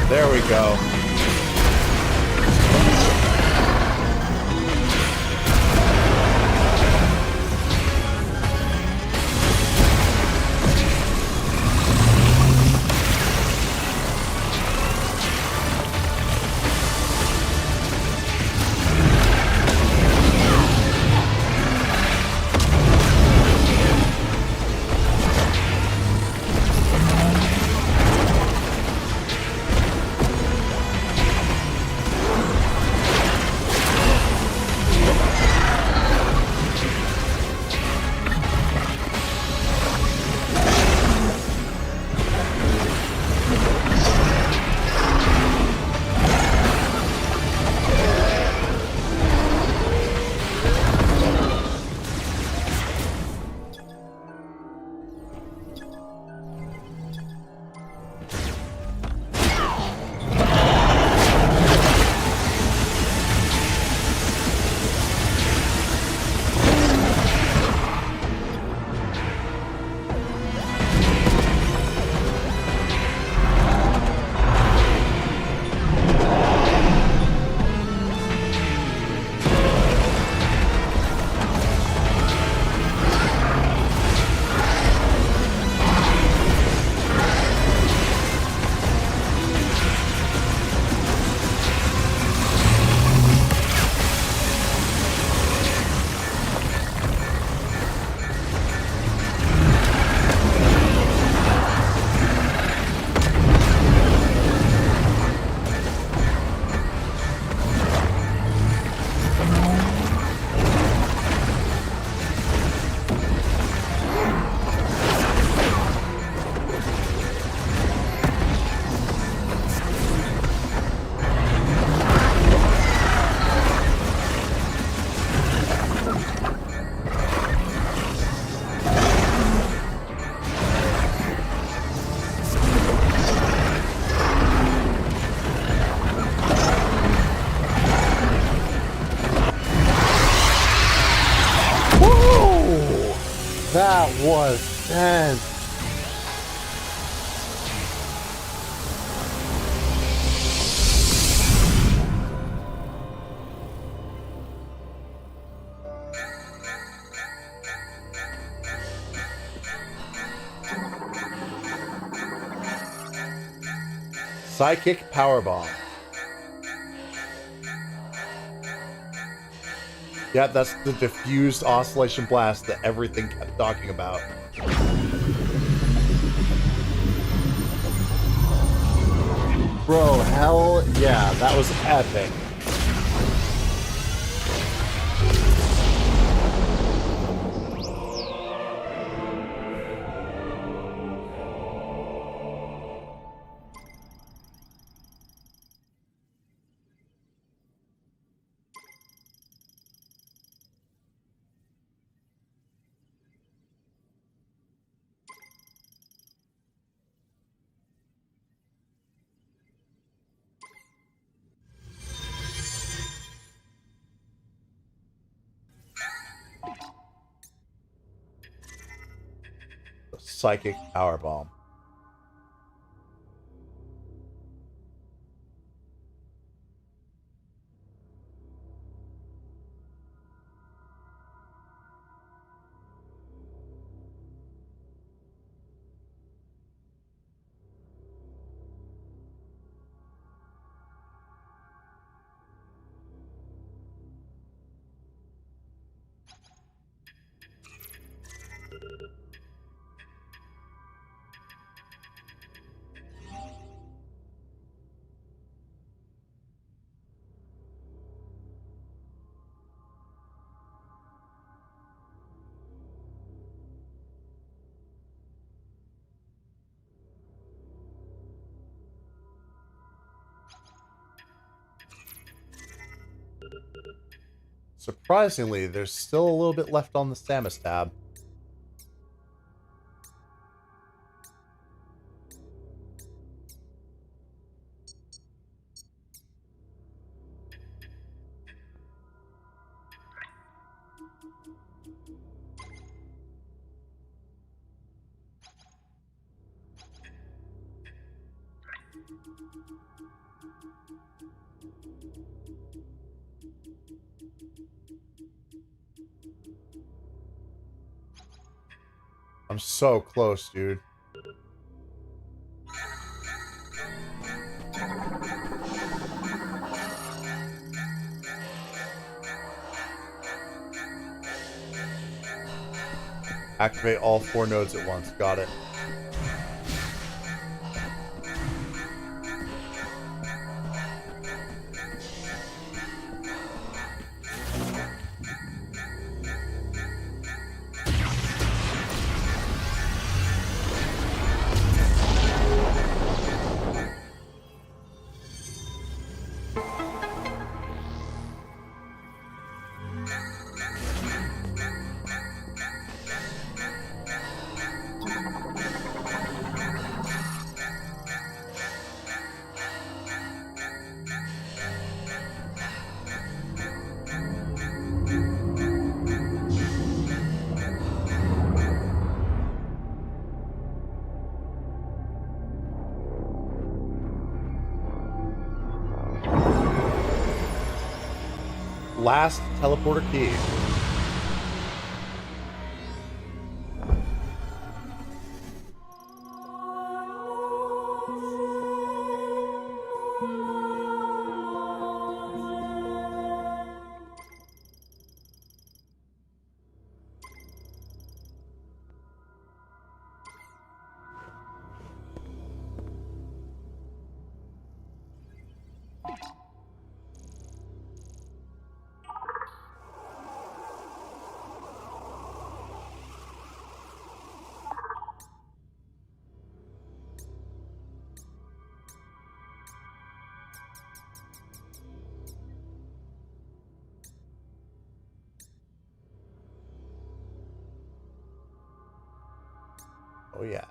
There we go. That was tense. Psychic Powerbomb. Yeah, that's the diffused oscillation blast that everything kept talking about. Bro, hell yeah, that was epic. psychic power bomb. Surprisingly, there's still a little bit left on the Samus tab. I'm so close, dude. Activate all 4 nodes at once. Got it. Last teleporter key. Oh yeah.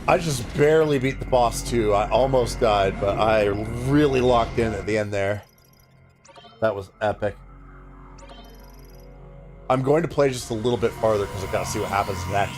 I just barely beat the boss too. I almost died, but I really locked in at the end there. That was epic. I'm going to play just a little bit farther because I gotta see what happens next.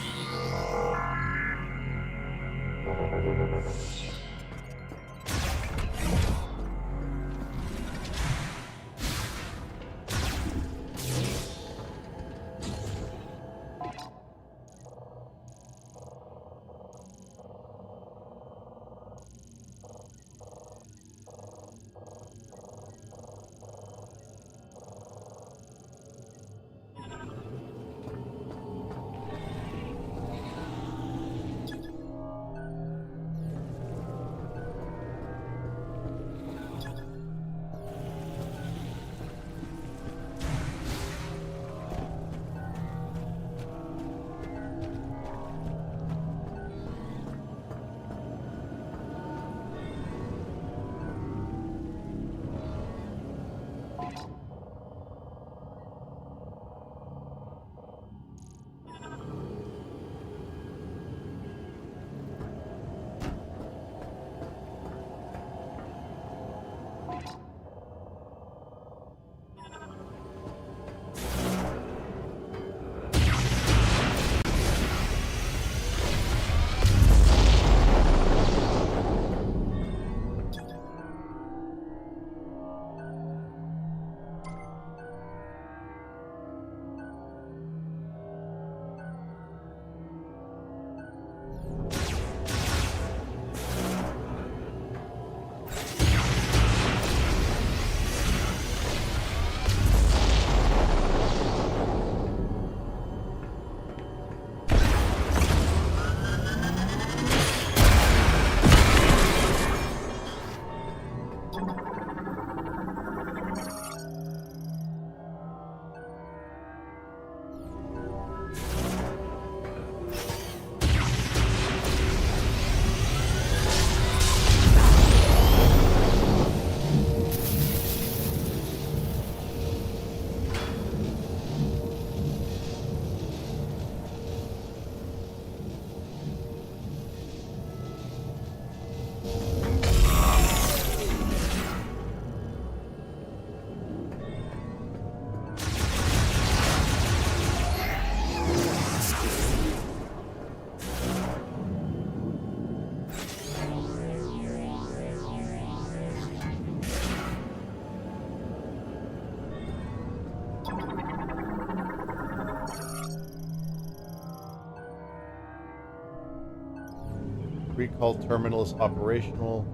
recall terminal is operational.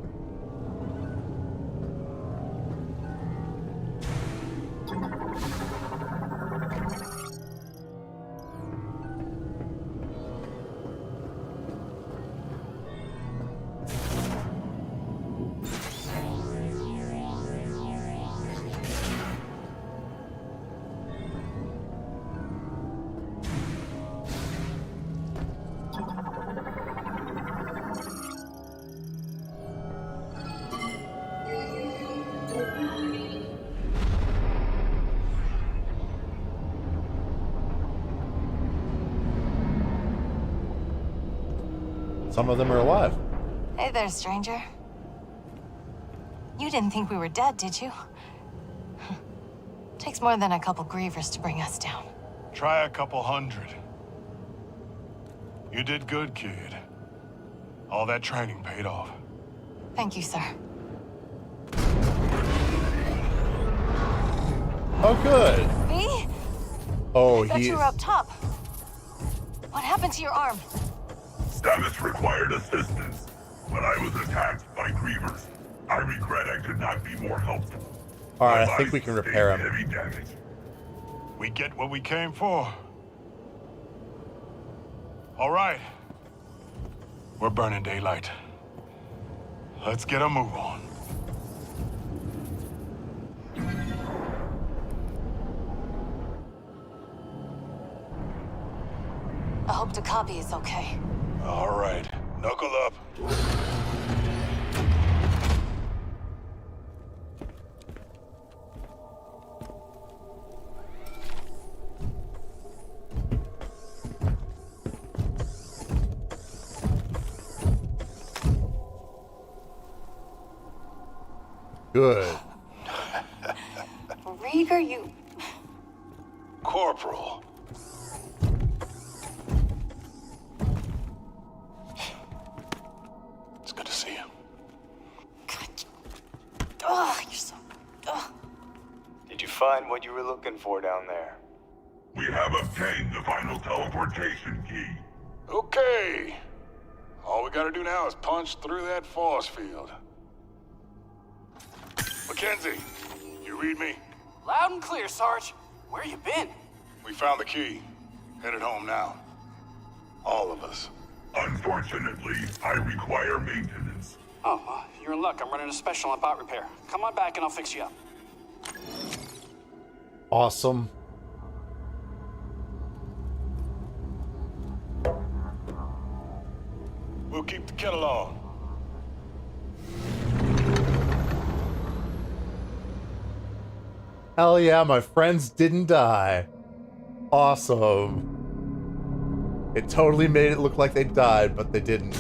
Some of them are alive. Hey there, stranger. You didn't think we were dead, did you? Takes more than a couple grievers to bring us down. Try a couple hundred. You did good, kid. All that training paid off. Thank you, sir. Oh, good. V? Oh, I thought he. you were up top. What happened to your arm? Samus required assistance, but I was attacked by grievers. I regret I could not be more helpful. All right, My I think we life can repair him. sustained heavy damage. We get what we came for. All right. We're burning daylight. Let's get a move on. I hope the copy is okay. All right. Knuckle up. Good. Rieger, you... Corporal. It's good to see you. God. Ugh, you're so... Ugh. Did you find what you were looking for down there? We have obtained the final teleportation key. Okay. All we gotta do now is punch through that force field. Mackenzie, you read me? Loud and clear, Sarge. Where you been? We found the key. Headed home now. All of us. Unfortunately, I require maintenance. Oh, you're in luck. I'm running a special on bot repair. Come on back and I'll fix you up. Awesome. We'll keep the kettle on. Hell yeah, my friends didn't die. Awesome. It totally made it look like they died, but they didn't.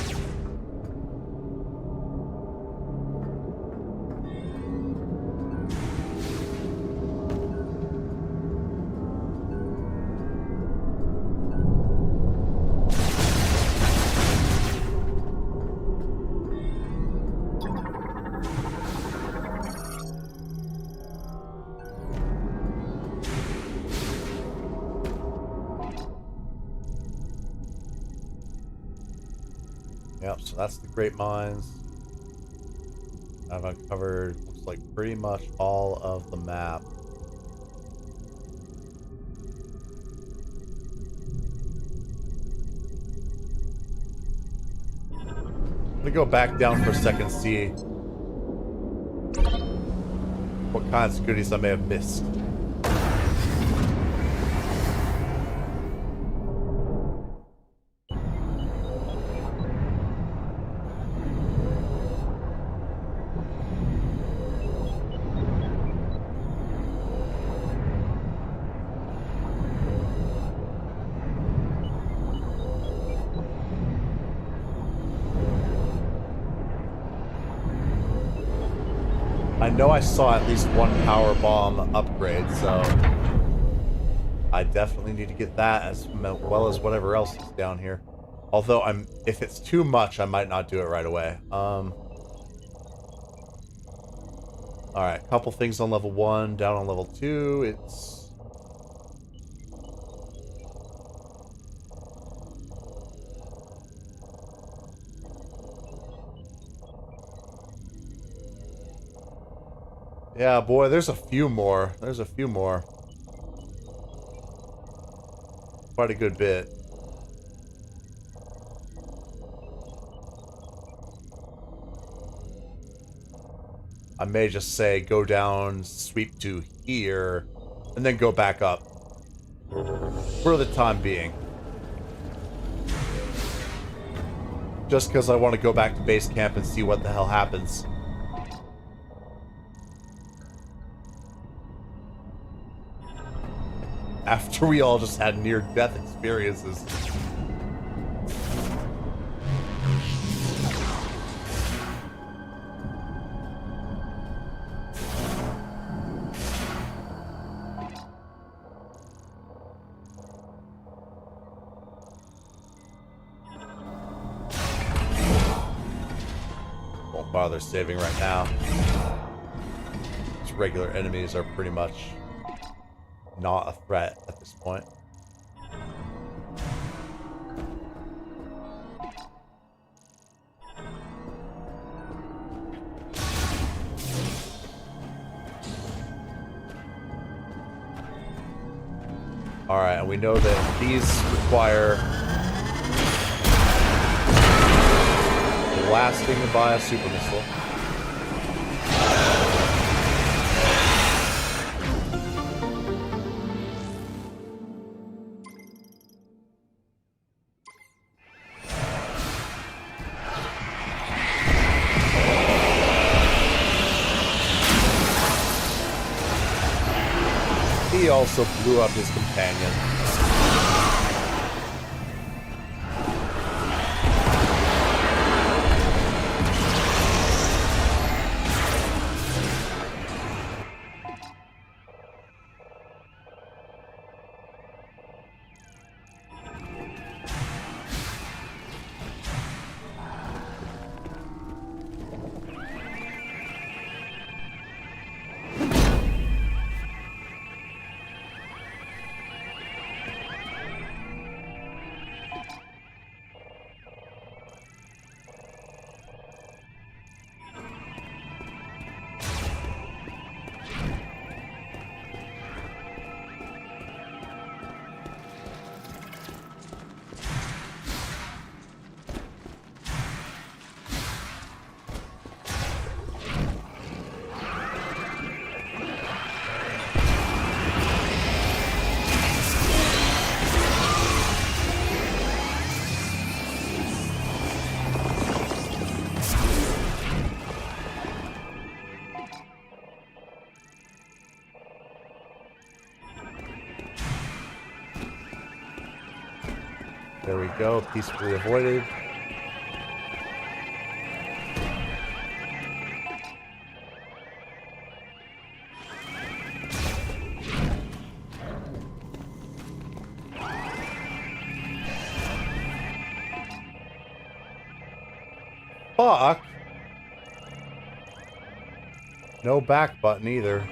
Yep, so that's the Great Mines. I've uncovered, looks like, pretty much all of the map. Let me go back down for a second and see what kinds of goodies I may have missed. I know I saw at least one power bomb upgrade, so I definitely need to get that as well as whatever else is down here. Although if it's too much, I might not do it right away. All right, a couple things on level 1, down on level 2. It's Yeah, boy, there's a few more. There's a few more. Quite a good bit. I may just say go down, sweep to here, and then go back up. For the time being. Just because I want to go back to base camp and see what the hell happens. After we all just had near-death experiences. Won't bother saving right now. These regular enemies are pretty much not a threat at this point. Alright, and we know that these require blasting by a super missile. He also blew up his companion. There we go, peacefully avoided. Fuck! No back button either.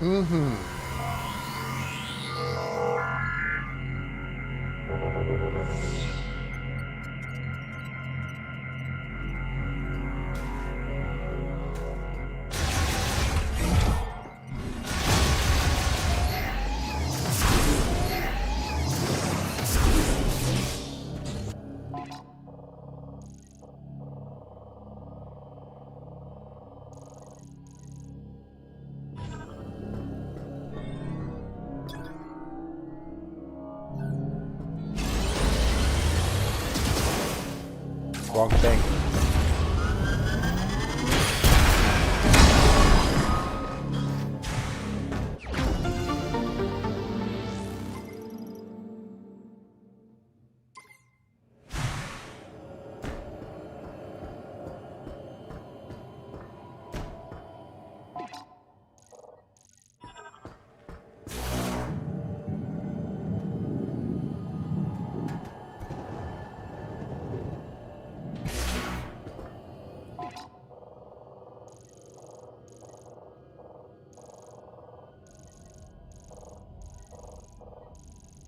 Mm-hmm. Wrong thing.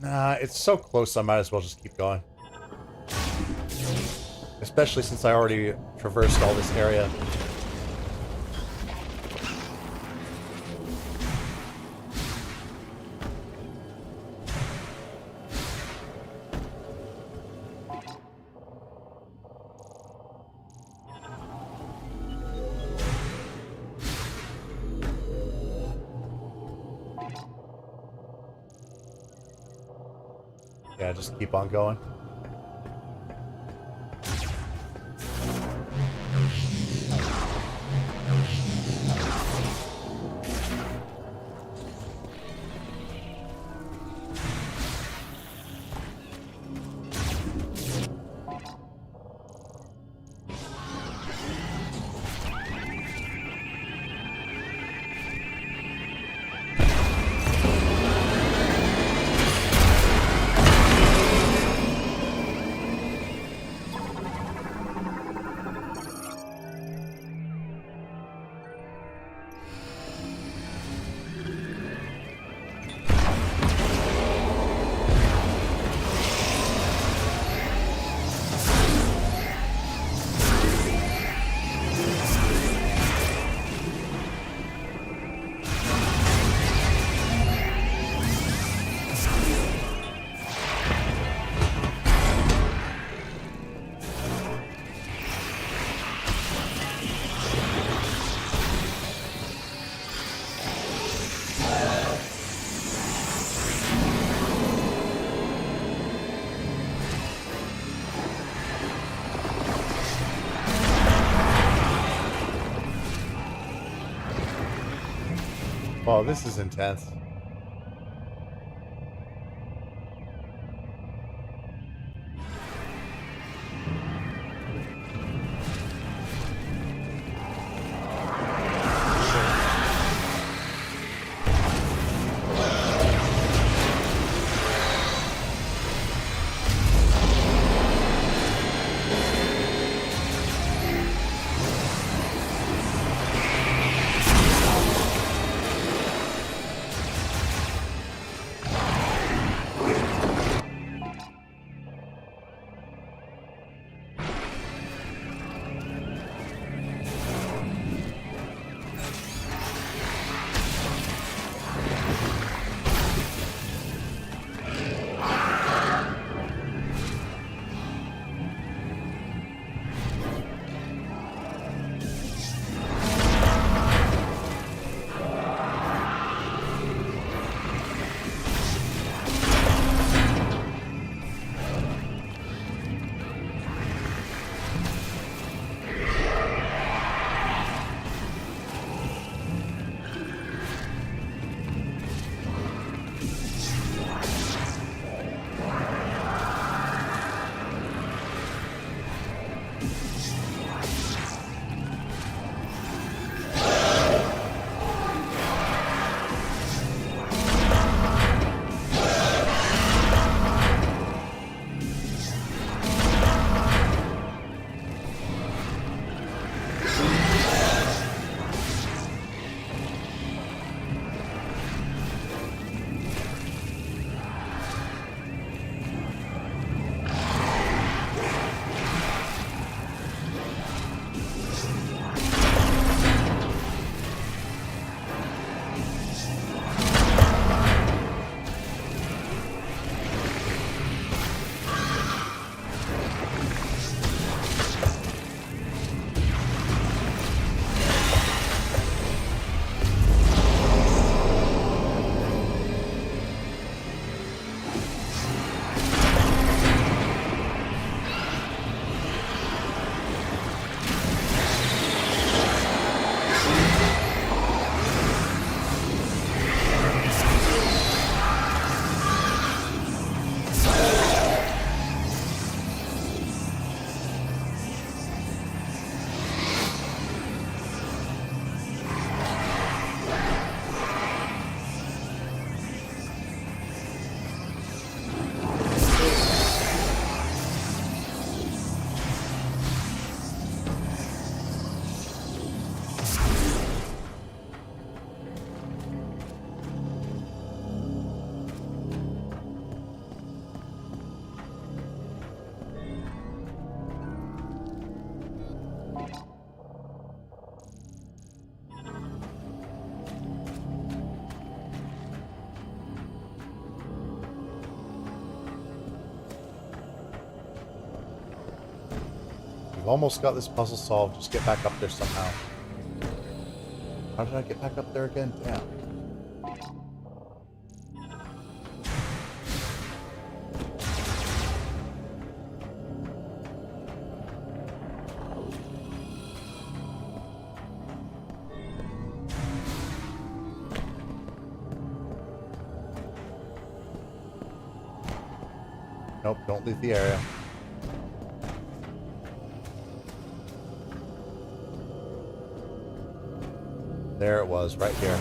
Nah, it's so close I might as well just keep going. Especially since I already traversed all this area. Yeah, just keep on going. Oh, this is intense. We've almost got this puzzle solved. Just get back up there somehow. How did I get back up there again? Damn. Nope, don't leave the area. There it was, right here.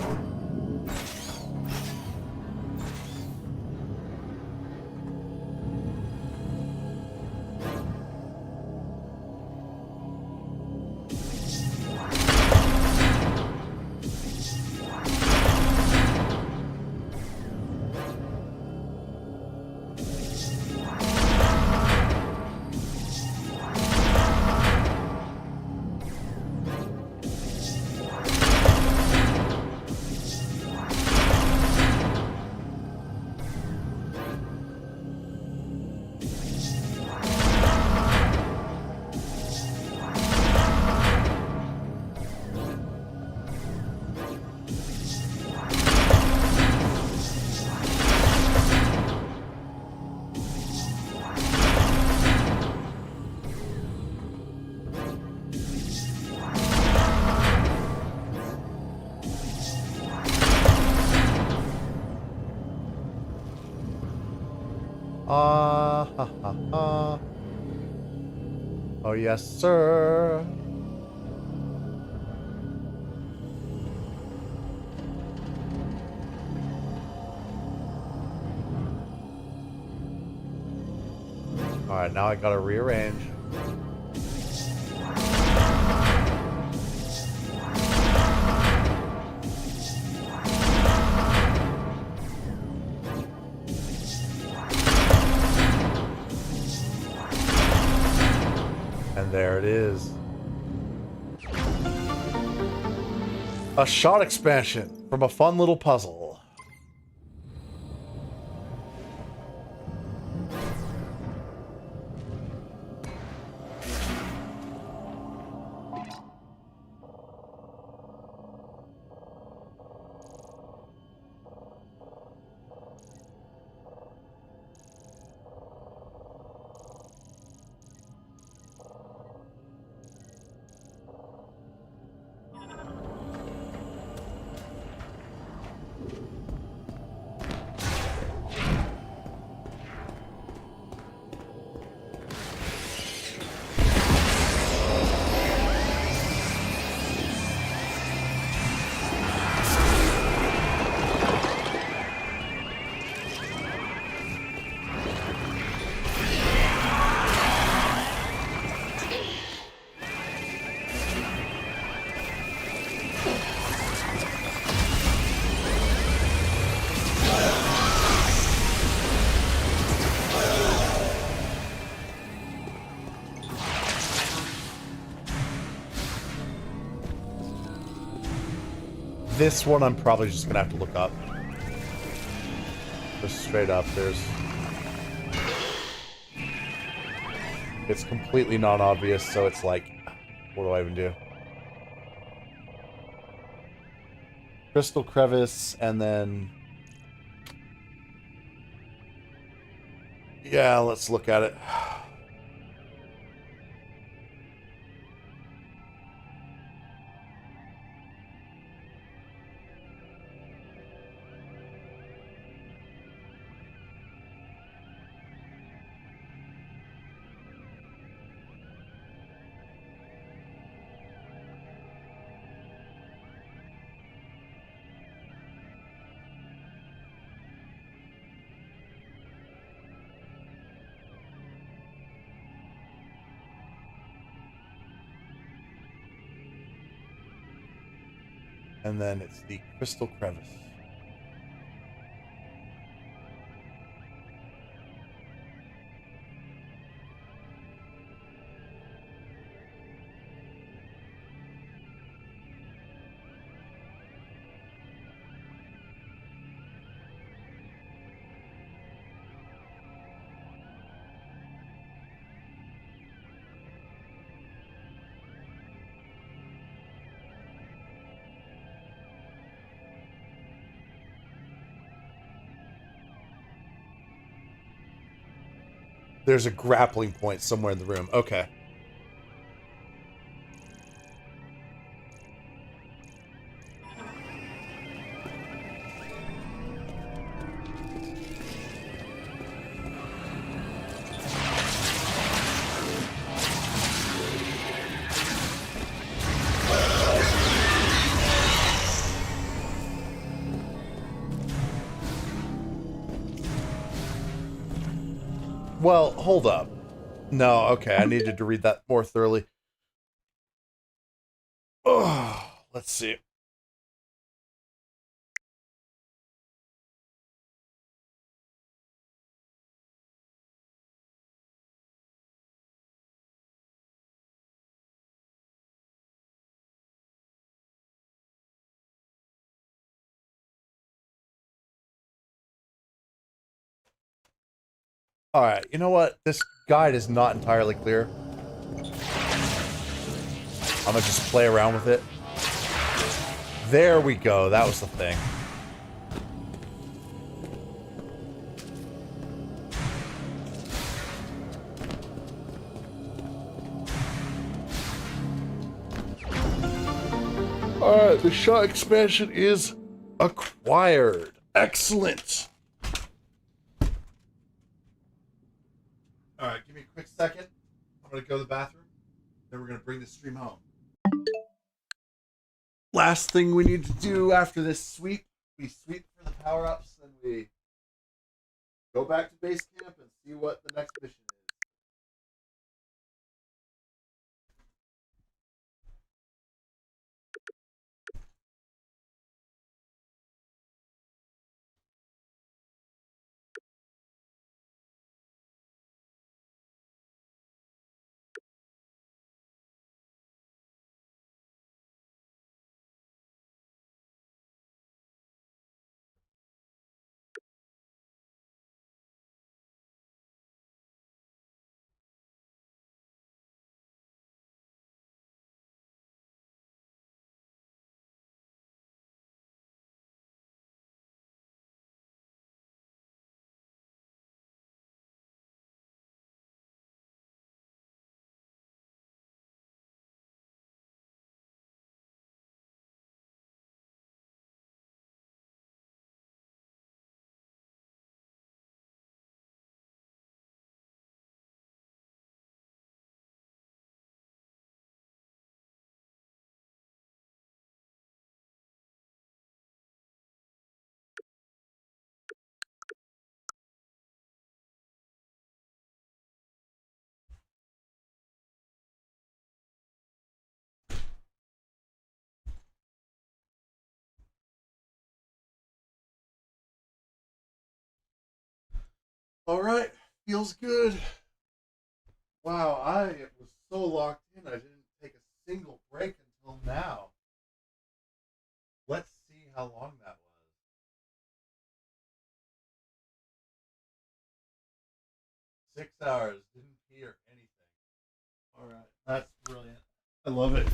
Ha ha ha. Oh yes, sir. Alright, now I gotta rearrange. And there it is. A shot expansion from a fun little puzzle. This one I'm probably just gonna have to look up. Just straight up, it's completely non-obvious, so it's like, what do I even do? Crystal crevice, and then... yeah, let's look at it. And then it's the crystal crevice. There's a grappling point somewhere in the room. Okay. Well, hold up. No, okay, I needed to read that more thoroughly. Oh, let's see. Alright, you know what? This guide is not entirely clear. I'm gonna just play around with it. There we go, that was the thing. Alright, the shot expansion is acquired. Excellent. Alright, give me a quick second. I'm gonna go to the bathroom. Then we're gonna bring this stream home. Last thing we need to do after this sweep, we sweep for the power-ups, and we go back to base camp and see what the next mission is. Alright, feels good. Wow, I was so locked in, I didn't take a single break until now. Let's see how long that was. 6 hours, didn't hear anything. Alright, that's brilliant. I love it.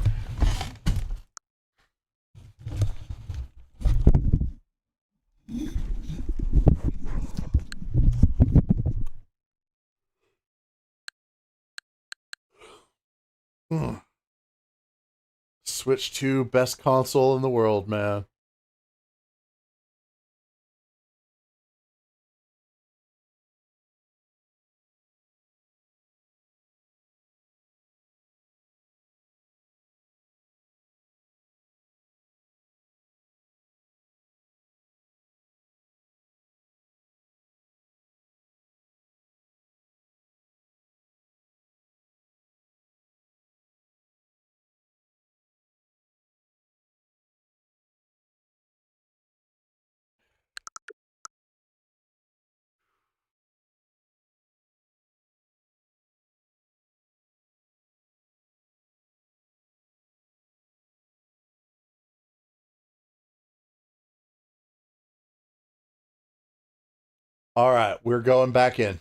Switch 2, best console in the world, man. Alright, we're going back in.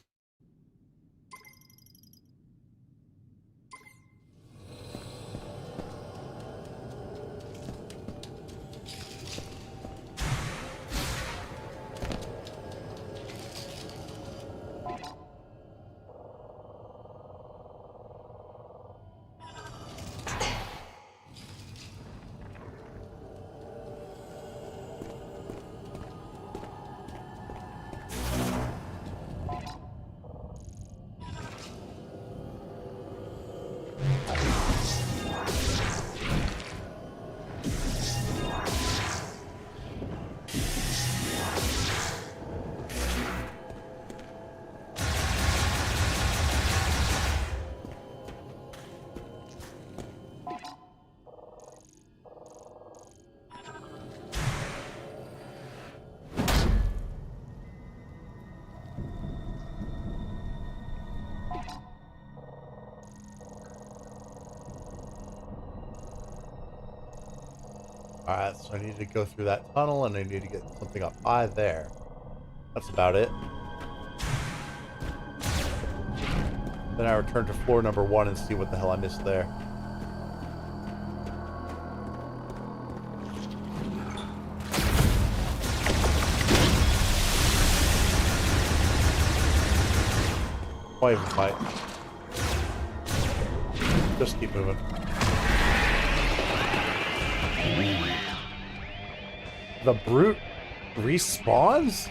Alright, so I need to go through that tunnel and I need to get something up high there. That's about it. Then I return to floor number 1 and see what the hell I missed there. Why even fight? Just keep moving. The brute respawns?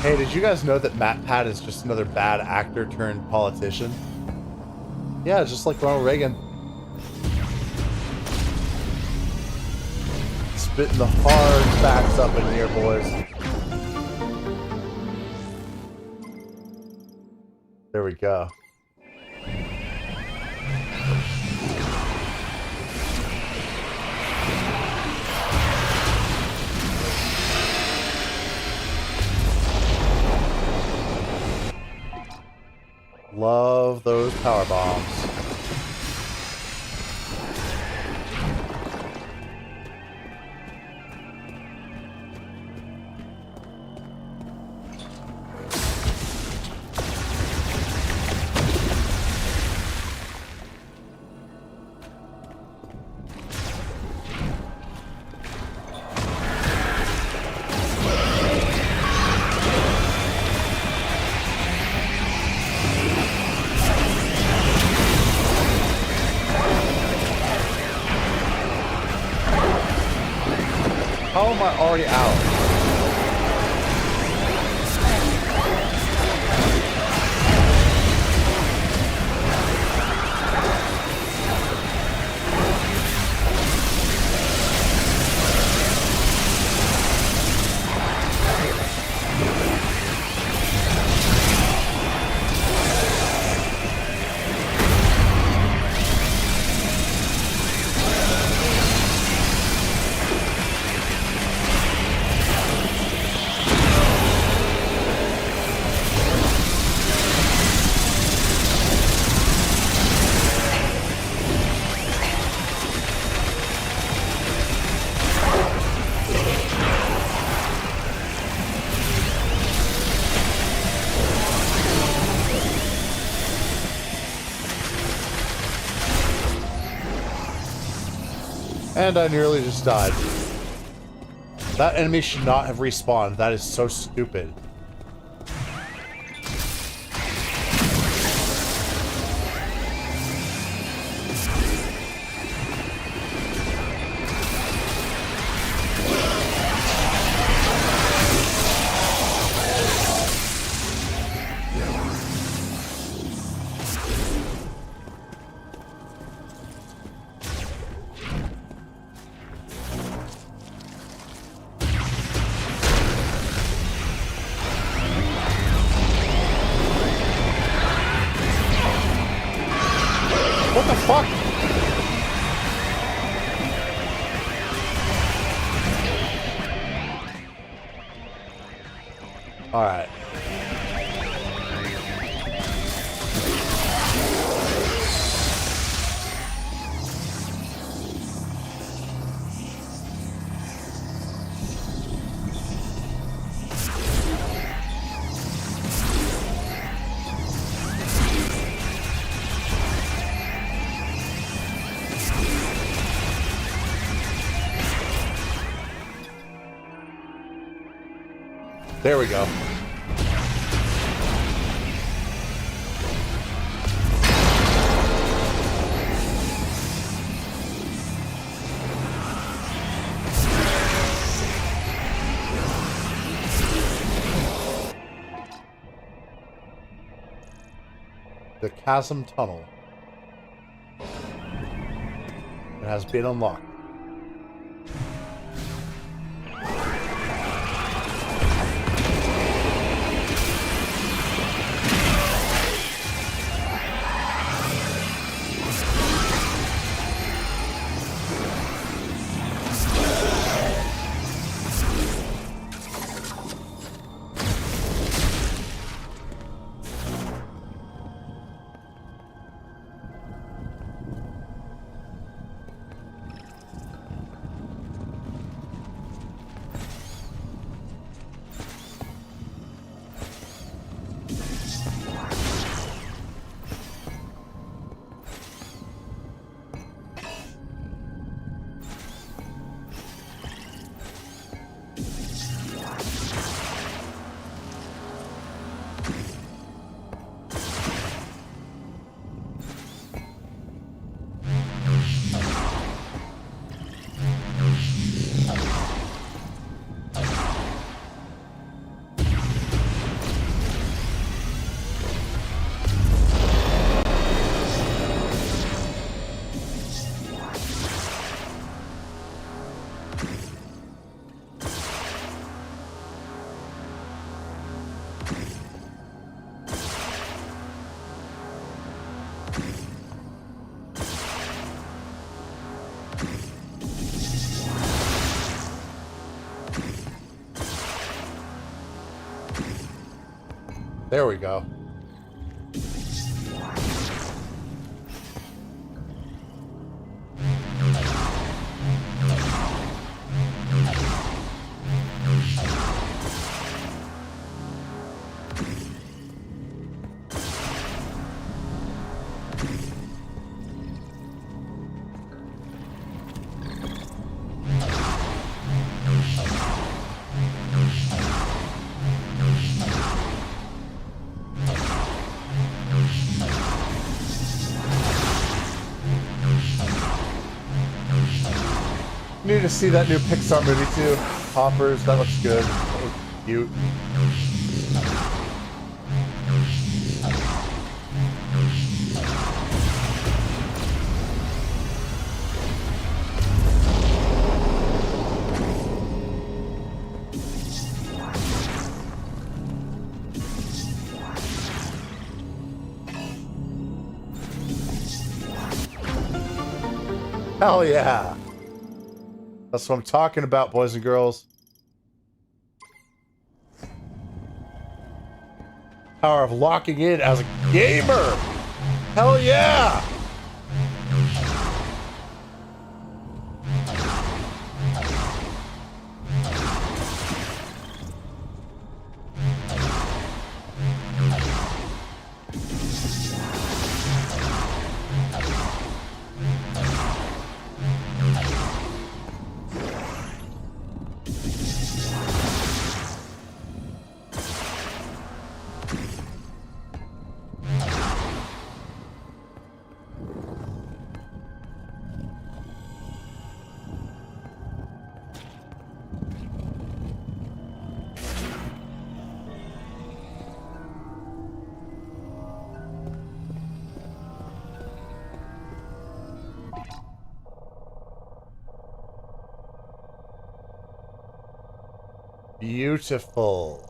Hey, did you guys know that Matt Pat is just another bad actor turned politician? Yeah, just like Ronald Reagan. Spitting the hard facts up in here, boys. There we go. Love those power bombs. How am I already out? And I nearly just died. That enemy should not have respawned. That is so stupid. What the fuck? All right. There we go. the chasm tunnel. It has been unlocked. There we go. Need to see that new Pixar movie too. Hoppers, that looks good. That looks cute. Hell yeah! That's what I'm talking about, boys and girls. Power of locking in as a gamer! Hell yeah! Beautiful.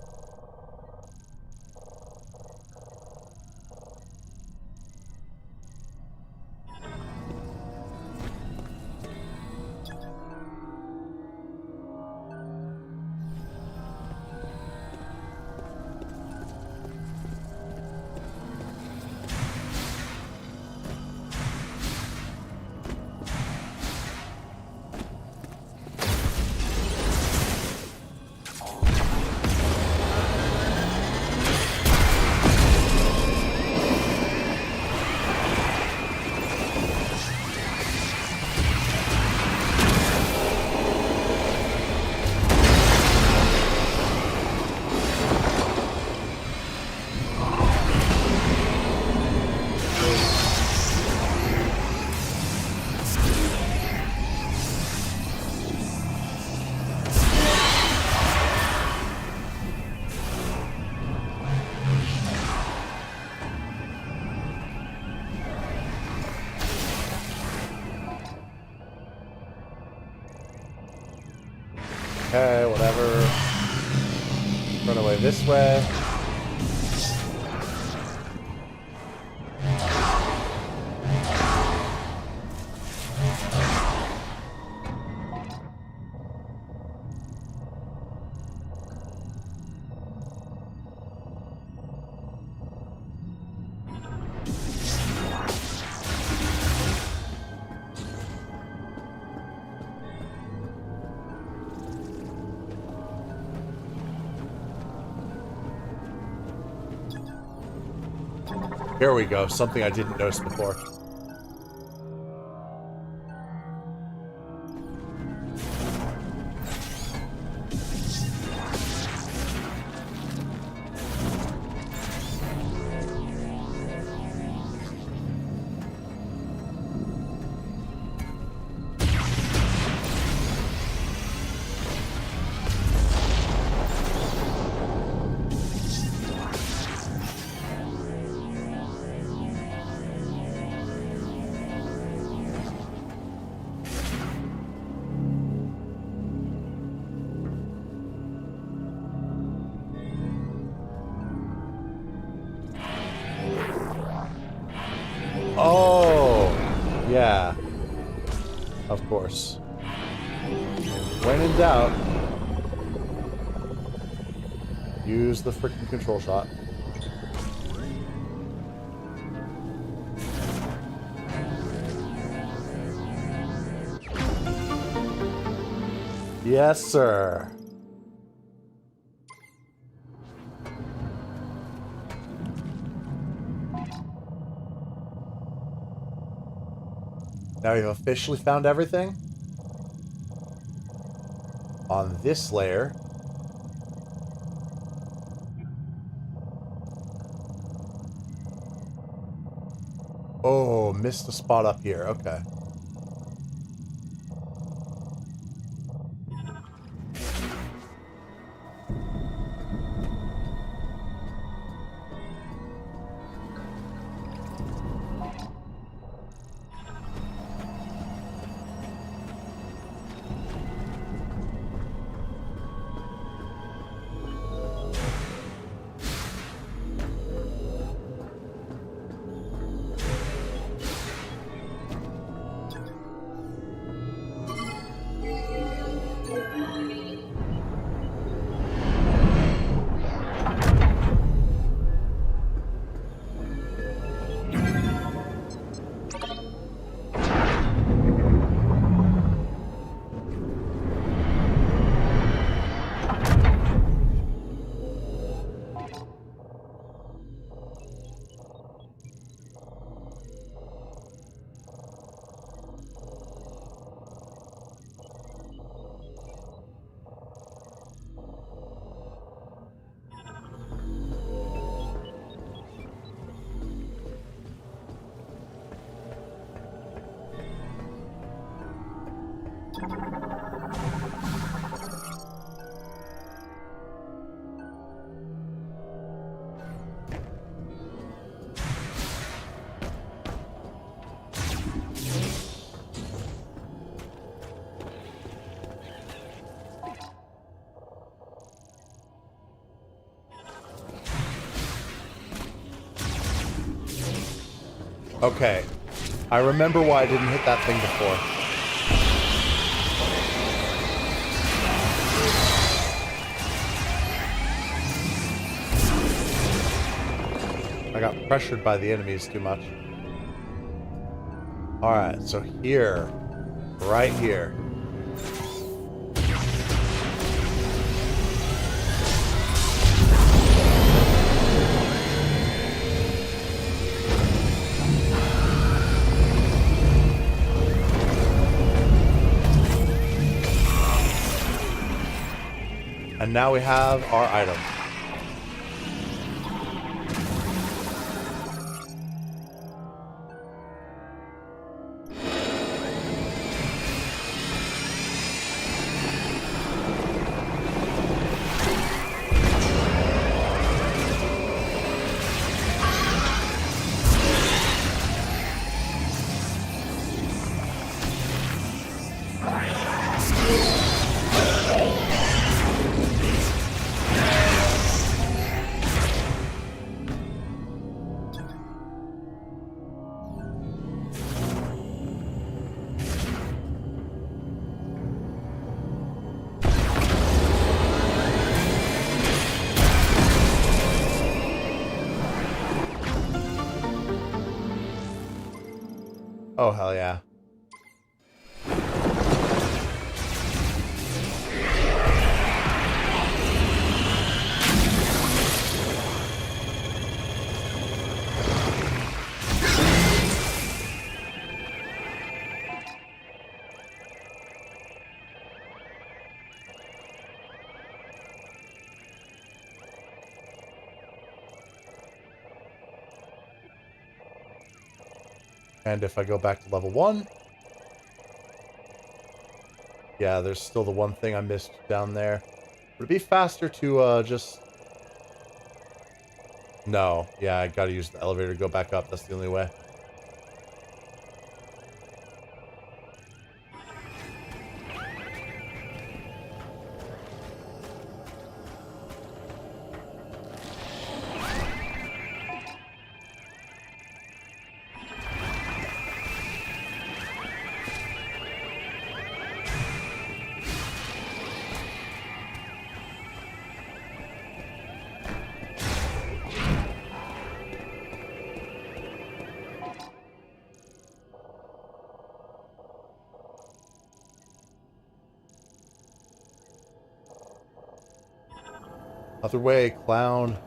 Okay, whatever. Run away this way. Here we go, something I didn't notice before. Oh, yeah. Of course. When in doubt, use the freaking control shot. Yes, sir. Now we've officially found everything. On this layer. Oh, missed the spot up here. Okay. Okay. I remember why I didn't hit that thing before. I got pressured by the enemies too much. Alright, so here. Right here. And now we have our item. Oh, hell yeah. And if I go back to level 1... Yeah, there's still the one thing I missed down there. Would it be faster to, just... No. Yeah, I gotta use the elevator to go back up. That's the only way. Other way, clown.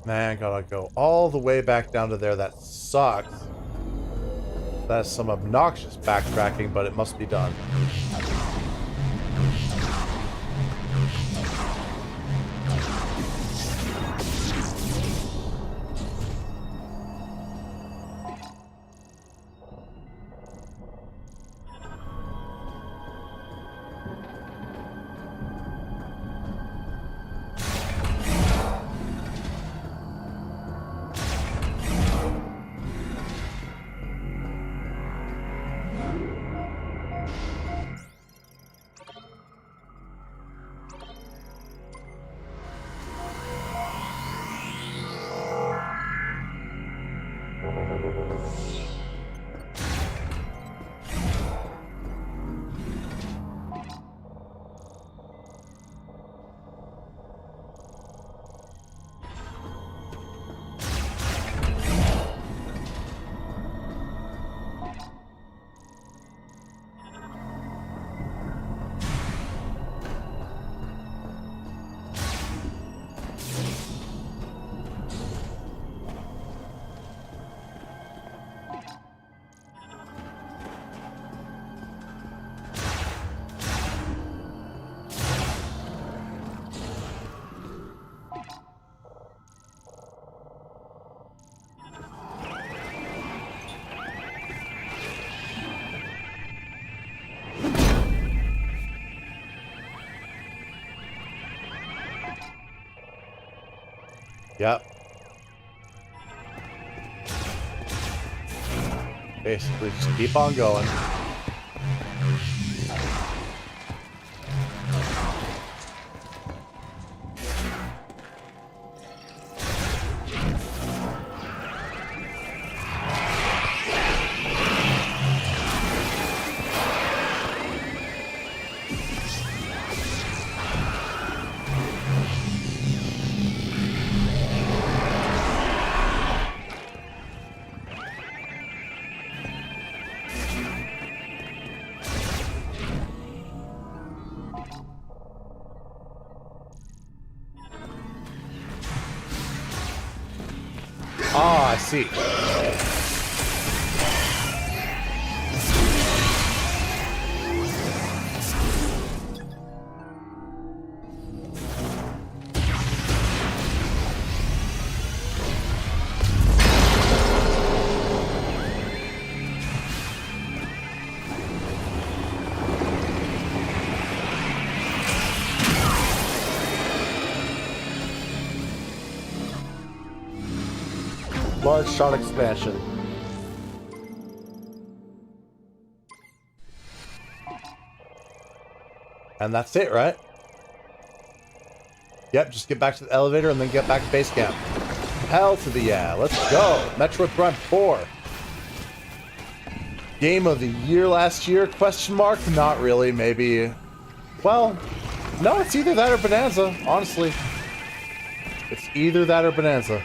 Man, gotta go all the way back down to there. That sucks. That's some obnoxious backtracking, but it must be done. Yep. Basically, just keep on going. Ah, I see. Large shot expansion. And that's it, right? Yep, just get back to the elevator and then get back to base camp. Hell to the yeah, let's go. Metroid Prime 4. Game of the year last year, question mark? Not really, maybe. Well, no, it's either that or Bonanza, honestly. It's either that or Bonanza.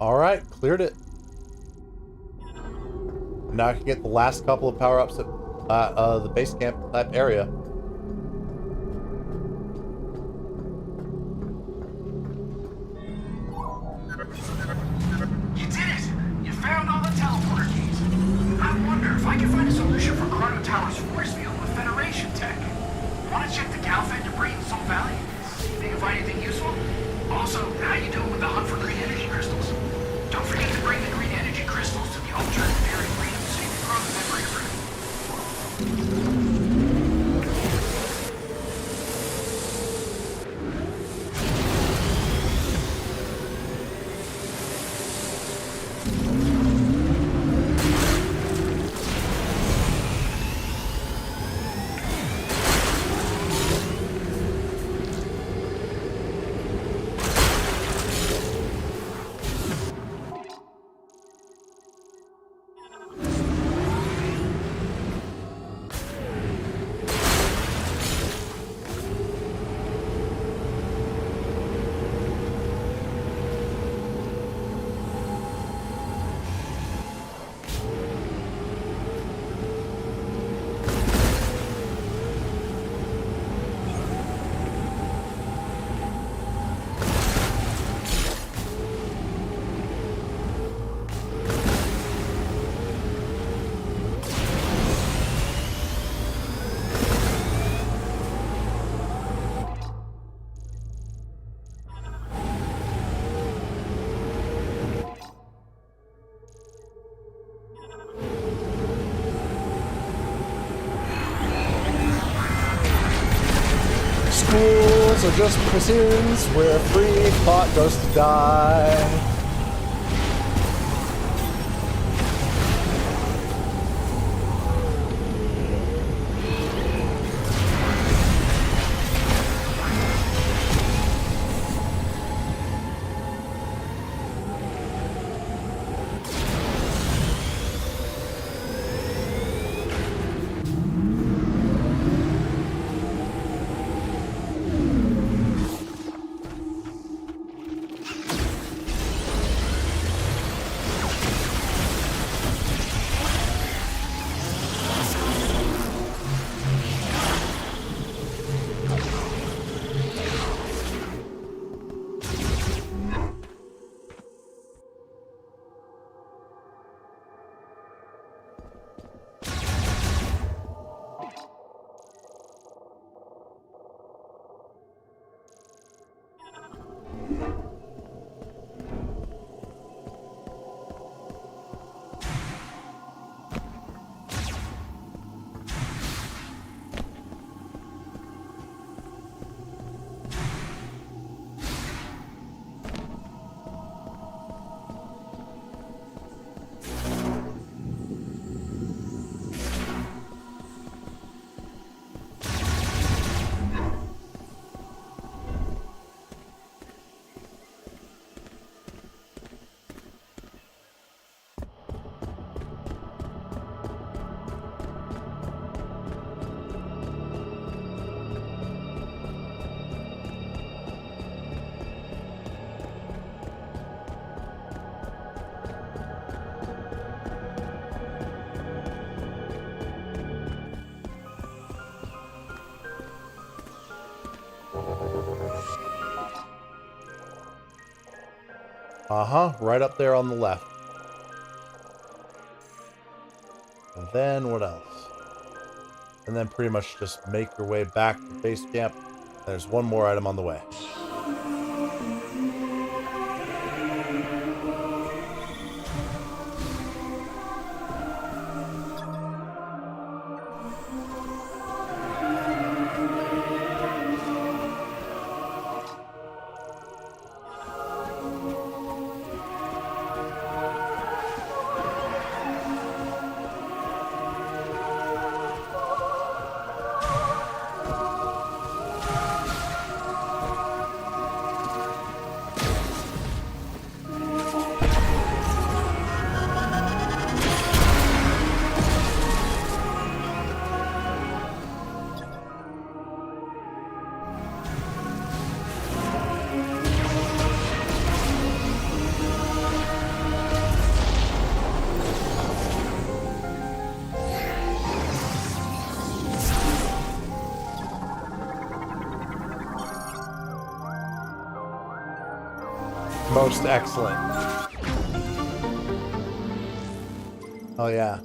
Alright, cleared it. Now I can get the last couple of power-ups at the base camp lab area. You did it! You found all the teleporter keys. I wonder if I can find a solution for Chrono Tower's force field with Federation tech. Want to check the Galfed debris in Soul Valley? Think you find anything useful? Also, how you doing with the hunt for green energy crystals? Don't forget to bring the green energy crystals to the alternative pairing room so you can grow the memory fruit. Schools are just prisons where free thought goes to die. Right up there on the left. And then what else? And then pretty much just make your way back to base camp. There's one more item on the way. Most excellent. Oh yeah.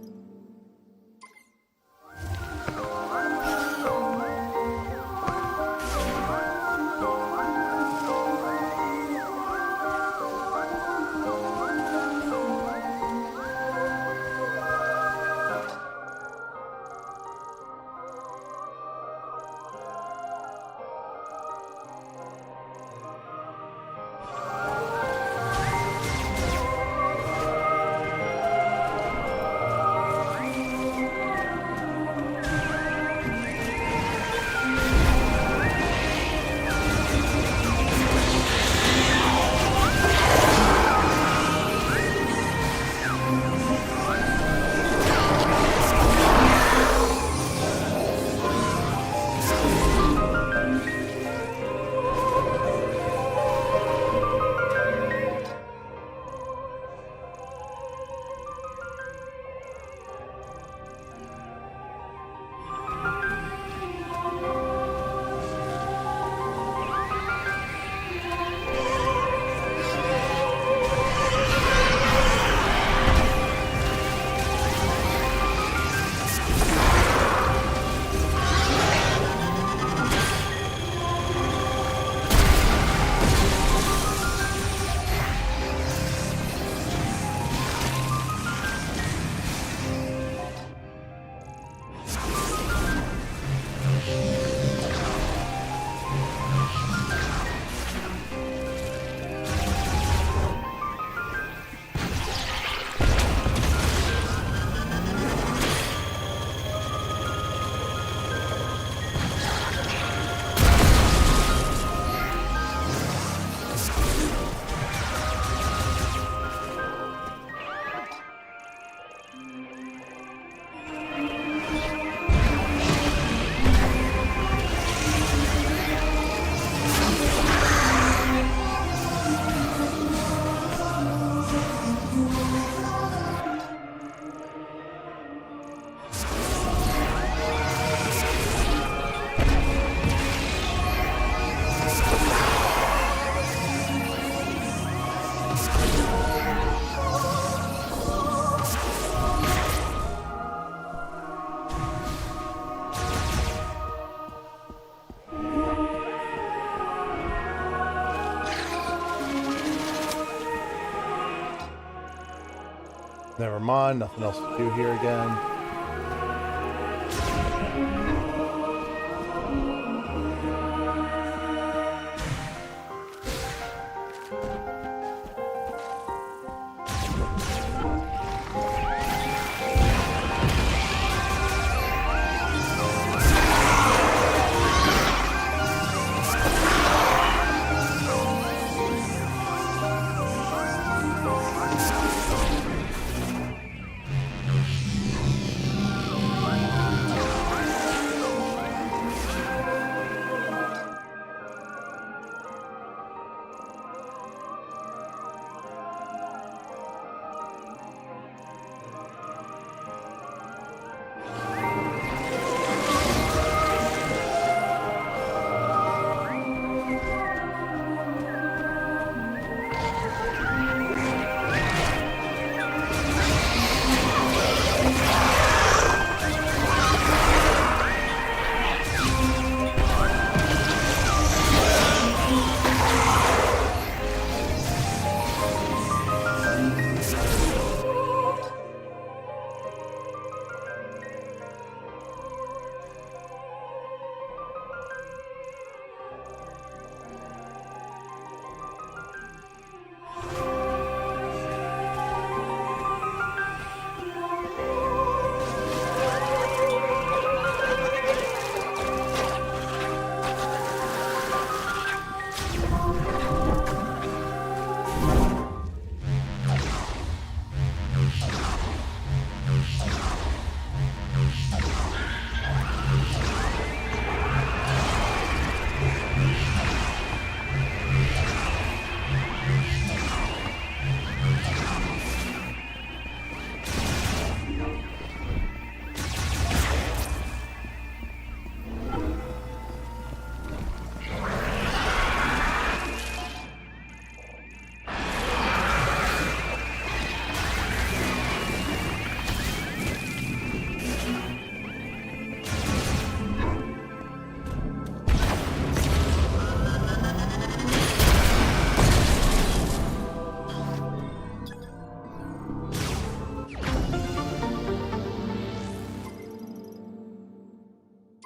Never mind, nothing else to do here again.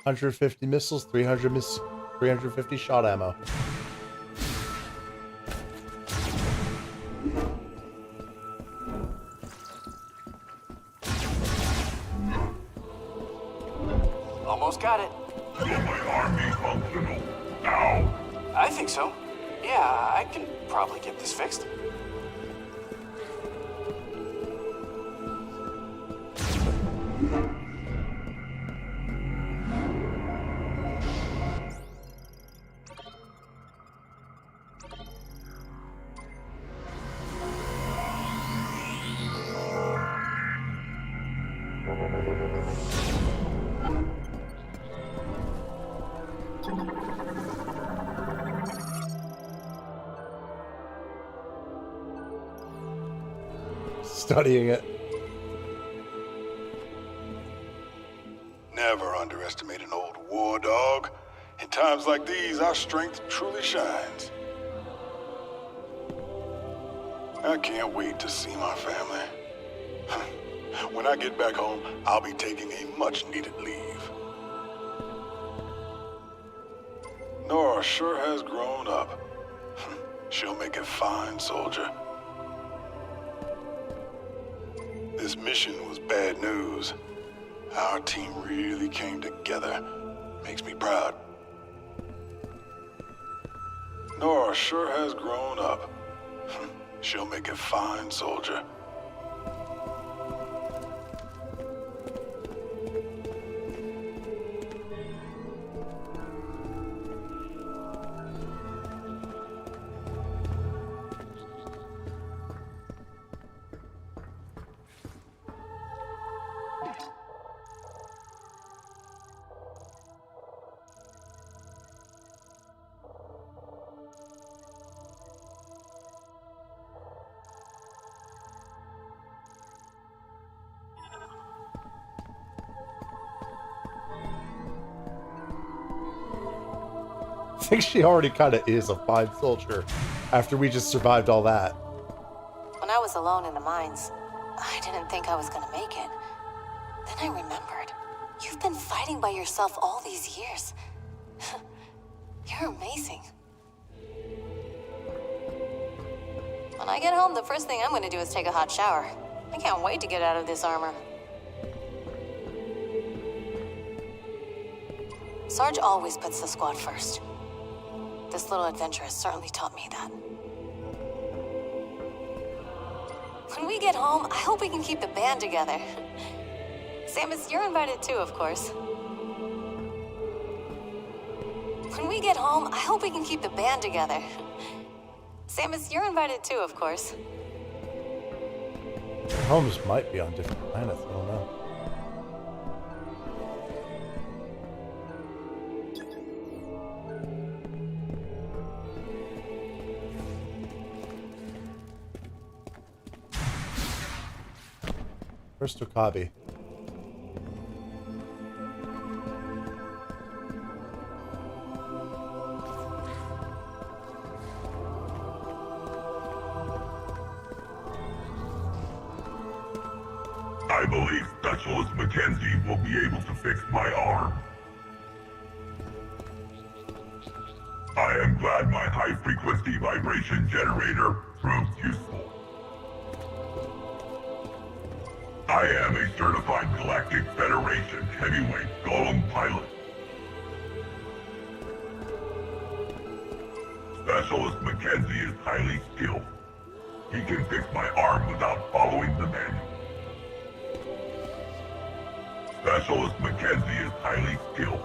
$150 missiles, 350 shot ammo. Almost got it. Is my army functional now? I think so. Yeah, I can probably get this fixed. Studying it. Never underestimate an old war dog. In times like these, our strength truly shines. I can't wait to see my family. When I get back home, I'll be taking a much-needed leave. Nora sure has grown up. She'll make a fine soldier. This mission was bad news. Our team really came together. Makes me proud. Nora sure has grown up. She'll make a fine soldier. I think she already kind of is a fine soldier after we just survived all that. When I was alone in the mines, I didn't think I was gonna make it. Then I remembered. You've been fighting by yourself all these years. You're amazing. When I get home, the first thing I'm gonna do is take a hot shower. I can't wait to get out of this armor. Sarge always puts the squad first. This little adventure has certainly taught me that. When we get home, I hope we can keep the band together. Samus, you're invited too, of course. When we get home, I hope we can keep the band together. Samus, you're invited too, of course. Homes might be on different planets, I don't know. Where's Tokabi? I believe Specialist Mackenzie will be able to fix my arm. I am glad my high-frequency vibration generator proved useful. I am a certified Galactic Federation heavyweight golem pilot. Specialist Mackenzie is highly skilled. He can fix my arm without following the manual. Specialist Mackenzie is highly skilled.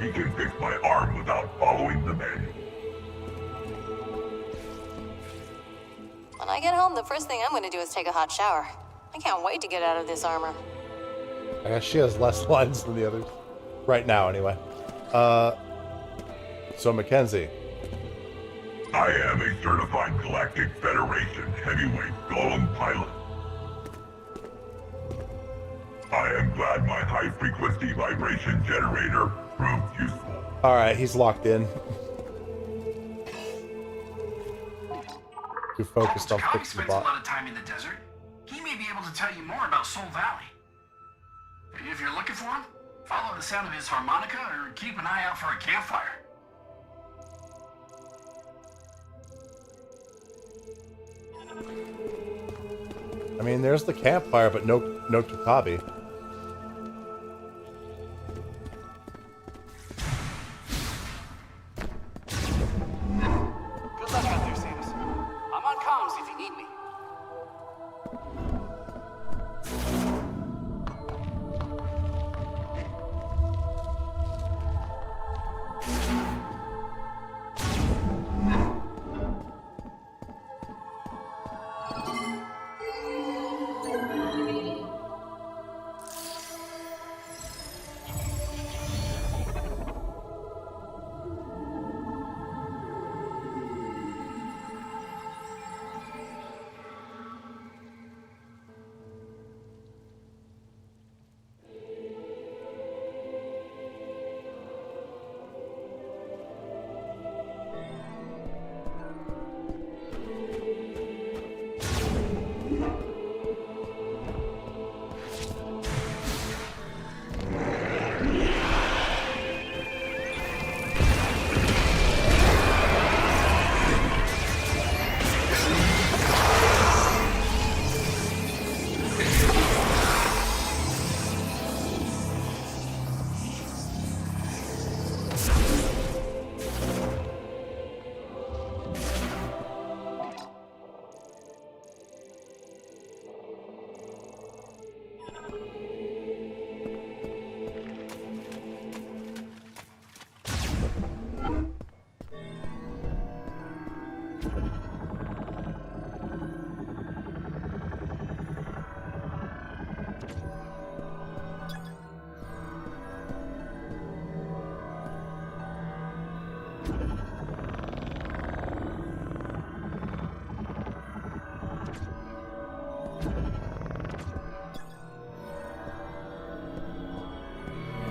He can fix my arm without following the manual. When I get home, the first thing I'm gonna do is take a hot shower. I can't wait to get out of this armor. I guess she has less lines than the others. Right now, anyway. So Mackenzie. I am a certified Galactic Federation heavyweight golem pilot. I am glad my high-frequency vibration generator proved useful. Alright, he's locked in. Too focused on Tokabi fixing the spends a bot. lot of time in the desert. He may be able to tell you more about Soul Valley. If you're looking for him, follow the sound of his harmonica or keep an eye out for a campfire. I mean, there's the campfire, but no Tokabi. Good luck out there, Samus. I'm on comms if you need me.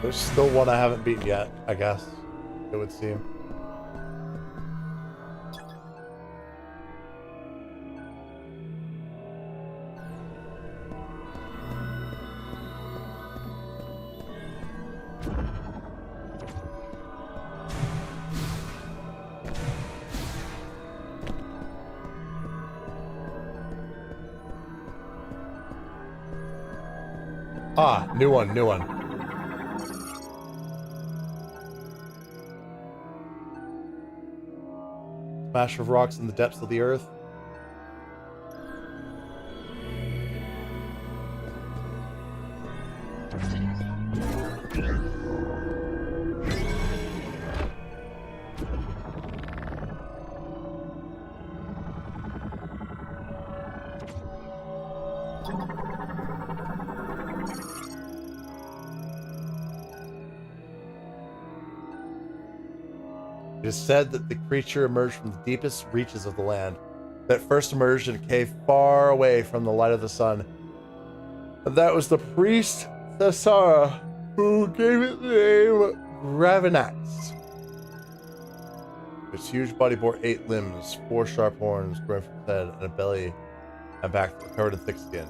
There's still one I haven't beaten yet, I guess. It would seem. Ah, new one, new one. Smash of rocks in the depths of the earth. It is said that the creature emerged from the deepest reaches of the land, that first emerged in a cave far away from the light of the sun. And that was the priest Thessara who gave it the name Gravinax. Its huge body bore 8 limbs, 4 sharp horns growing from its head, and a belly and back that were covered in thick skin.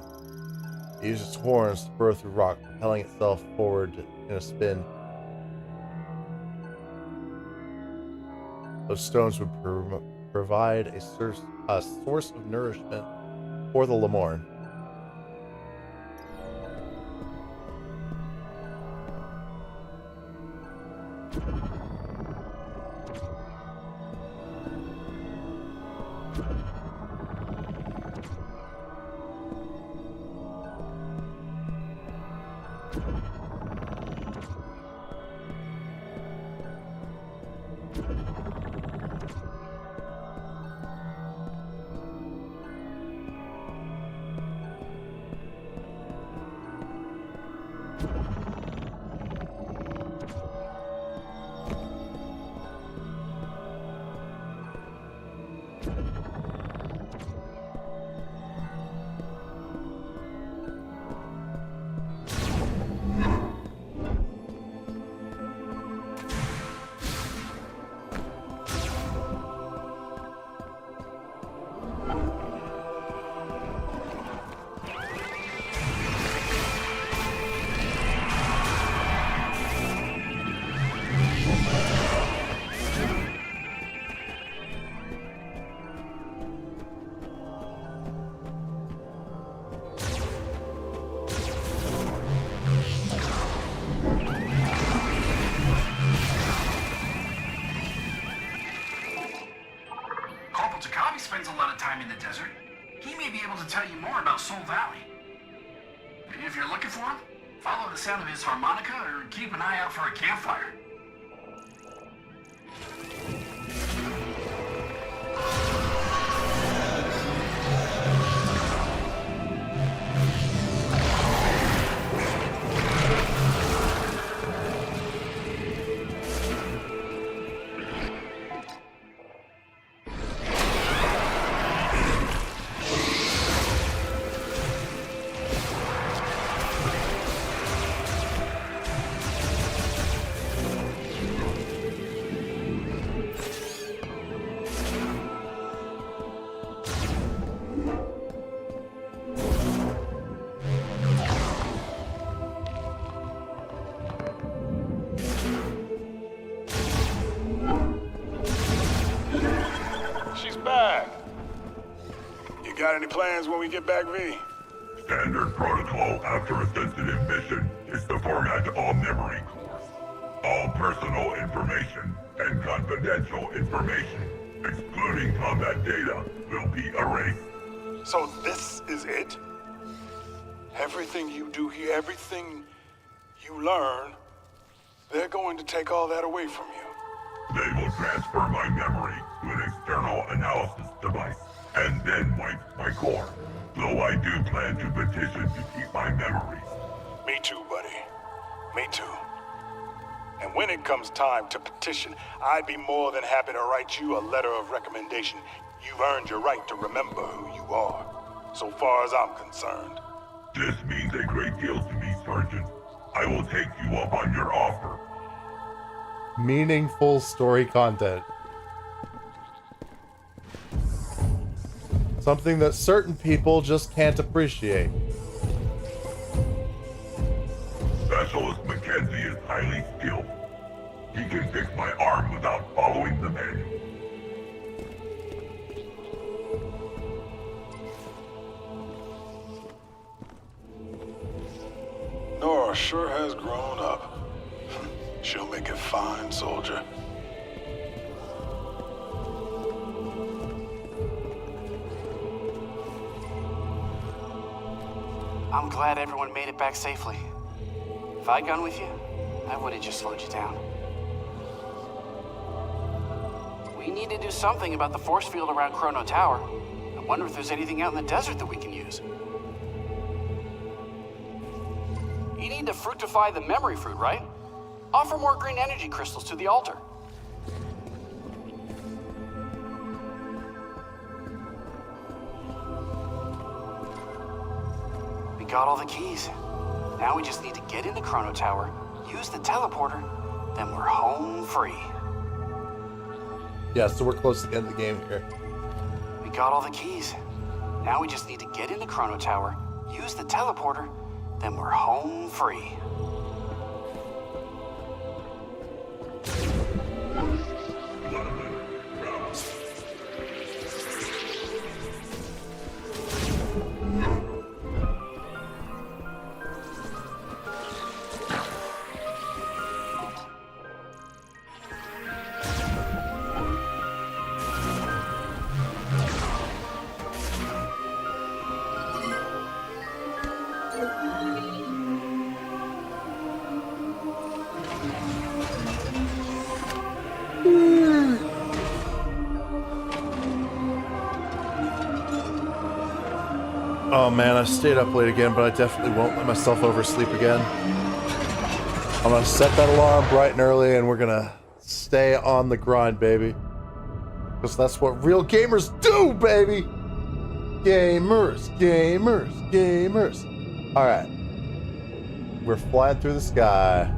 It used its horns to burrow through rock, propelling itself forward in a spin. Those stones would provide a source of nourishment for the Lemorn. Spends a lot of time in the desert. He may be able to tell you more about Soul Valley. If you're looking for him, follow the sound of his harmonica or keep an eye out for a campfire. Got any plans when we get back, V? Standard protocol after a sensitive mission is to format all memory cores. All personal information and confidential information, excluding combat data, will be erased. So this is it? Everything you do here, everything you learn, they're going to take all that away from you. They will transfer my memory to an external analysis device, and then wipe my core. Though I do plan to petition to keep my memories. Me too, buddy. Me too. And when it comes time to petition, I'd be more than happy to write you a letter of recommendation. You've earned your right to remember who you are, so far as I'm concerned. This means a great deal to me, Sergeant. I will take you up on your offer. Meaningful story content. Something that certain people just can't appreciate. Specialist Mackenzie is highly skilled. He can fix my arm without following the manual. sure has grown up. She'll make it fine, soldier. I'm glad everyone made it back safely. If I'd gone with you, I would have just slowed you down. We need to do something about the force field around Chrono Tower. I wonder if there's anything out in the desert that we can use. You need to fructify the memory fruit, right? Offer more green energy crystals to the altar. We got all the keys. Now we just need to get into Chrono Tower, use the teleporter, then we're home free. Yeah, so we're close to the end of the game here. We got all the keys. Now we just need to get into Chrono Tower, use the teleporter, then we're home free. Oh man, I stayed up late again, but I definitely won't let myself oversleep again. I'm gonna set that alarm bright and early, and we're gonna stay on the grind, baby. Because that's what real gamers do, baby! Gamers, gamers, gamers. Alright. We're flying through the sky.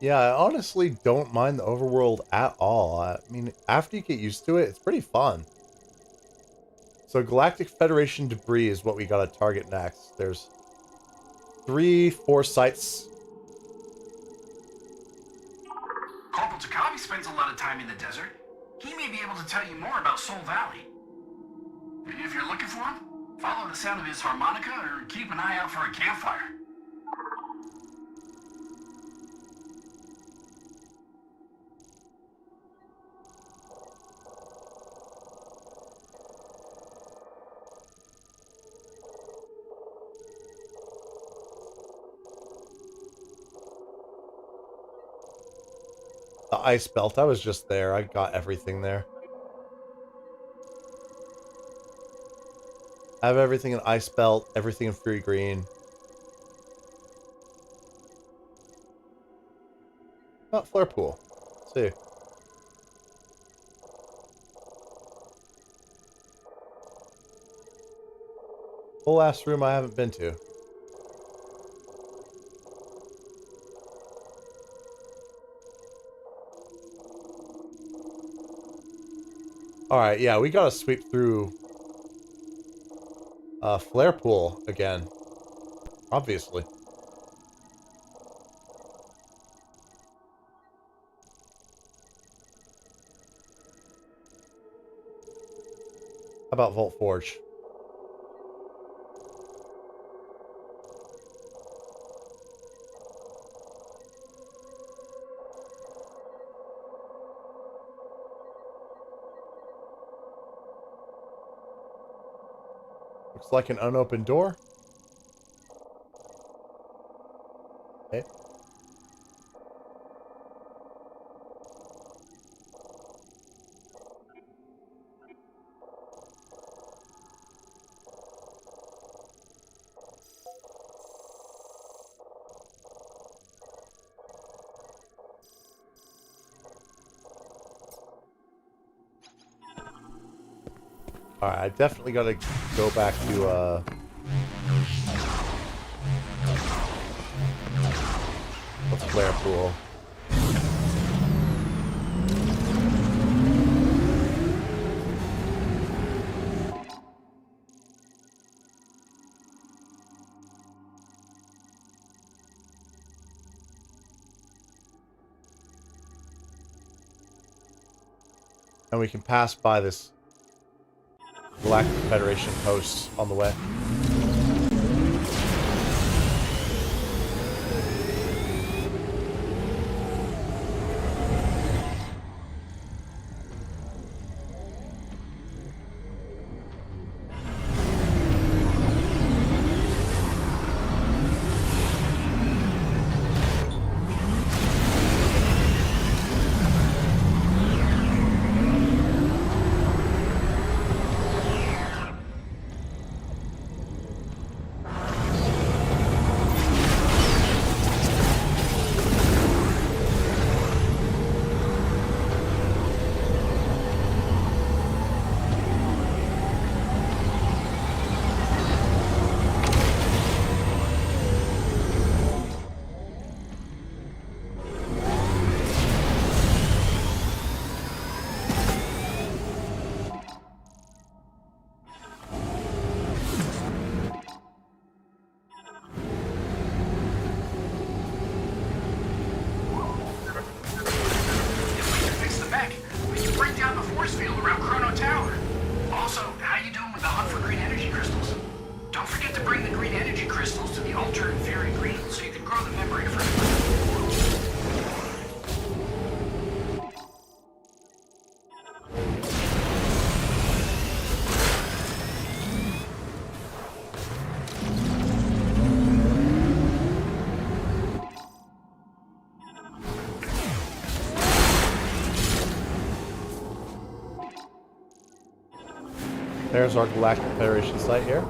Yeah, I honestly don't mind the overworld at all. I mean, after you get used to it, it's pretty fun. So Galactic Federation debris is what we gotta target next. There's 4 sites. Corporal Takabi spends a lot of time in the desert. He may be able to tell you more about Soul Valley. If you're looking for him, follow the sound of his harmonica or keep an eye out for a campfire. The ice belt, I was just there. I got everything there. I have everything in ice belt, everything in free green. Oh, flare pool. Let's see. Whole ass room I haven't been to. Alright, yeah, we gotta sweep through flare pool again. Obviously. How about Vault Forge? Looks like an unopened door. Okay. Alright, I definitely gotta go back to, what's Flare Pool? And we can pass by this Galactic Federation post on the way. Fix the mech. We can break down the force field around Chrono Tower. Also, how you doing with the hunt for green energy crystals? Don't forget to bring the green energy crystals to the Ultra Inferior Green so you can grow the memory further. There's our Galactic Federation site here.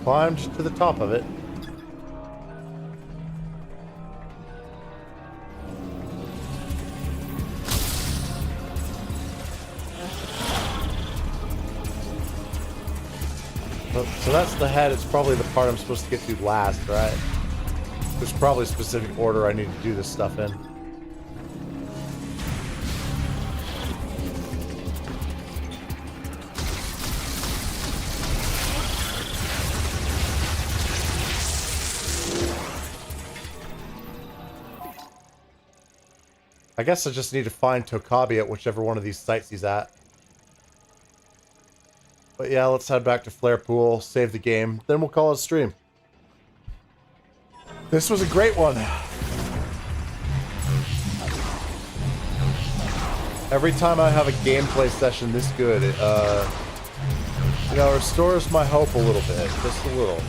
Climbed to the top of it. So that's the head. It's probably the part I'm supposed to get to last, right? There's probably a specific order I need to do this stuff in. I guess I just need to find Tokabi at whichever one of these sites he's at. But yeah, let's head back to Flare Pool, save the game, then we'll call it a stream. This was a great one. Every time I have a gameplay session this good, it, you know, restores my hope a little bit, just a little.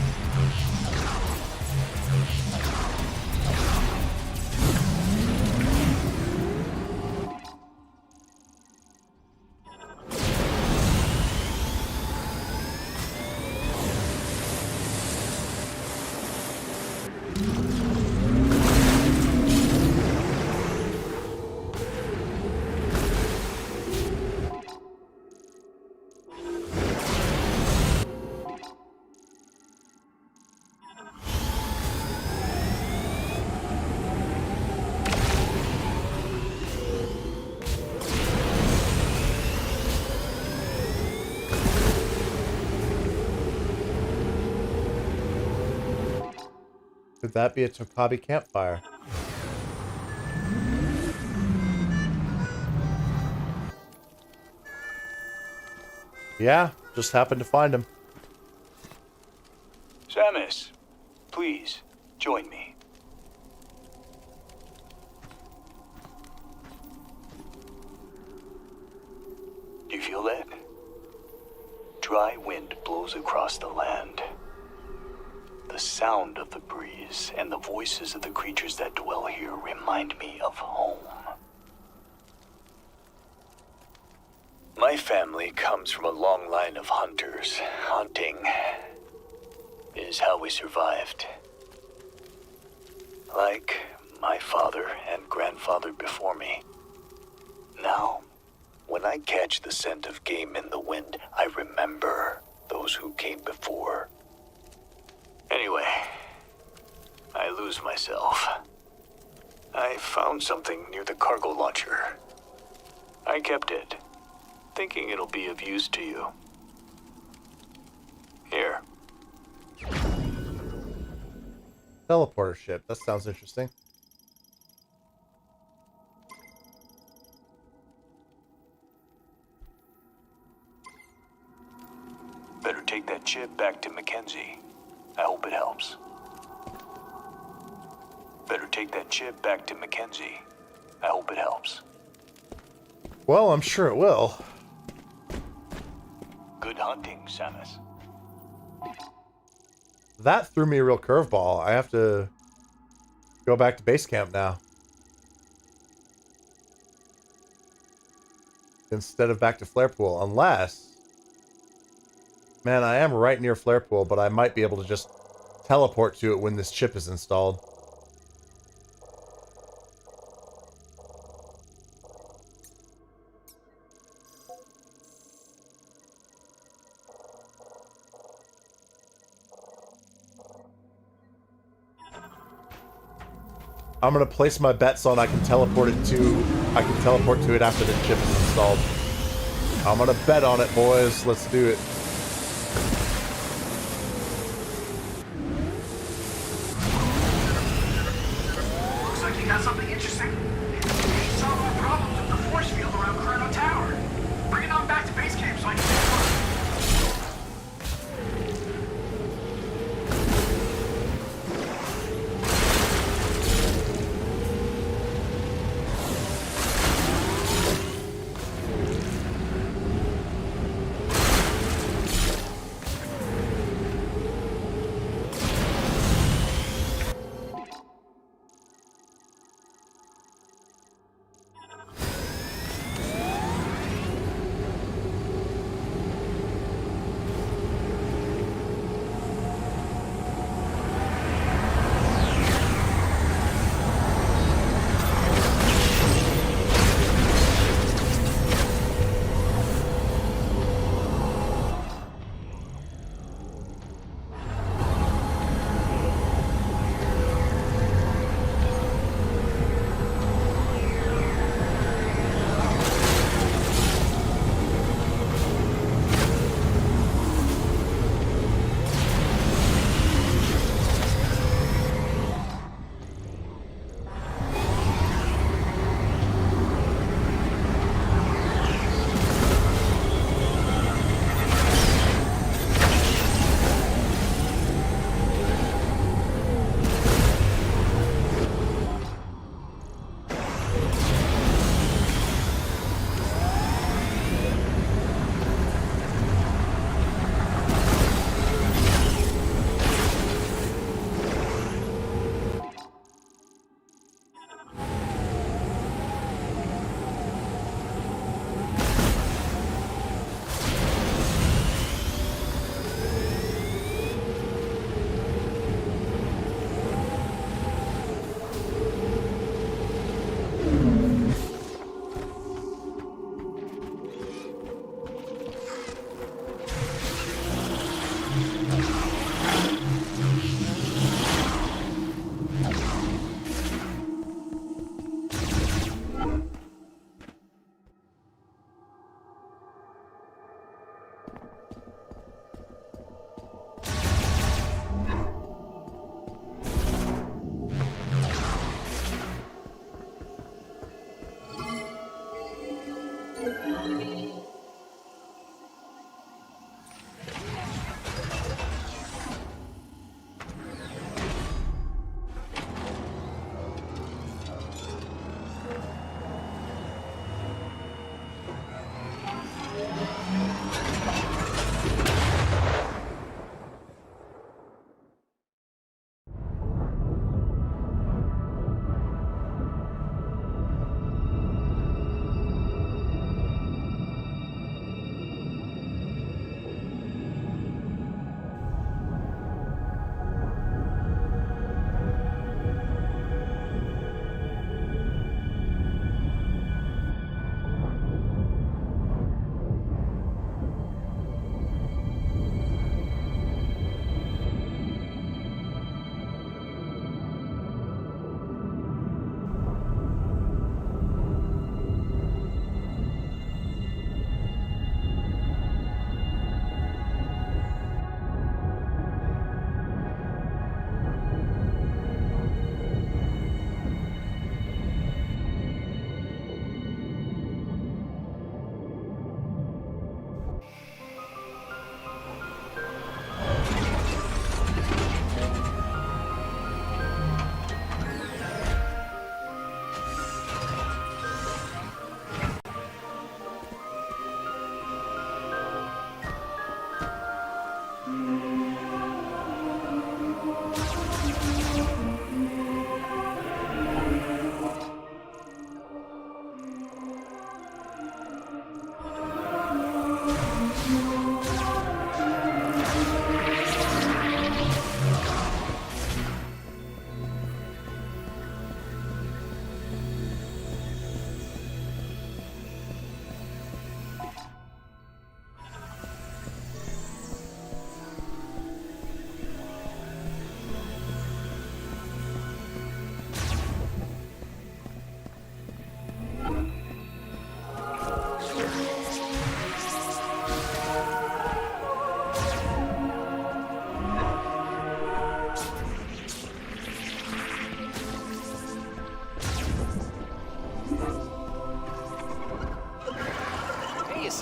Could that be a Tokabi campfire? Yeah, just happened to find him. Samus, please, join me. Do you feel that? Dry wind blows across the land. The sound of the breeze and the voices of the creatures that dwell here remind me of home. My family comes from a long line of hunters. Hunting is how we survived. Like my father and grandfather before me. Now, when I catch the scent of game in the wind, I remember those who came before. Anyway, I lose myself. I found something near the cargo launcher. I kept it, thinking it'll be of use to you. Here. Teleporter ship. That sounds interesting. Better take that chip back to Mackenzie. I hope it helps. Better take that chip back to Mackenzie. I hope it helps. Well, I'm sure it will. Good hunting, Samus. That threw me a real curveball. I have to go back to base camp now. Instead of back to Flare Pool. Unless... Man, I am right near Flare Pool, but I might be able to just teleport to it when this chip is installed. I'm gonna place my bets on I can teleport to it after the chip is installed. I'm gonna bet on it, boys. Let's do it. Looks like you got something interesting. You solved our problems with the force field around Chrono Tower. Bring it on back to base camp so I can take a look.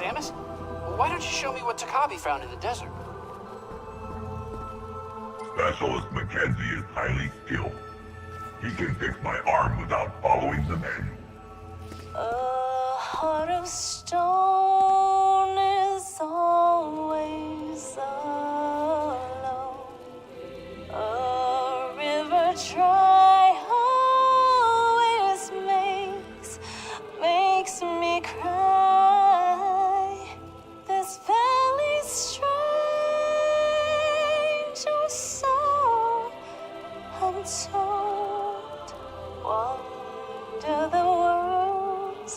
Samus? Why don't you show me what Takabi found in the desert? Specialist Mackenzie is highly skilled. He can fix my arm without following the manual. A heart of stone is always alone. A river dry always makes me cry. This valley's strange, or so untold. Wander the world,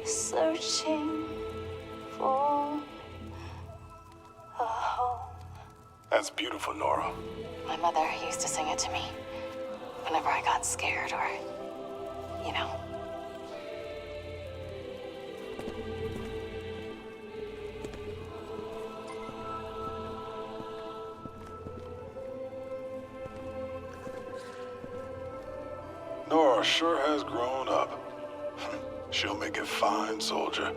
searching for a home. That's beautiful, Nora. My mother used to sing it to me whenever I got scared or, you know. Nora sure has grown up. She'll make a fine soldier.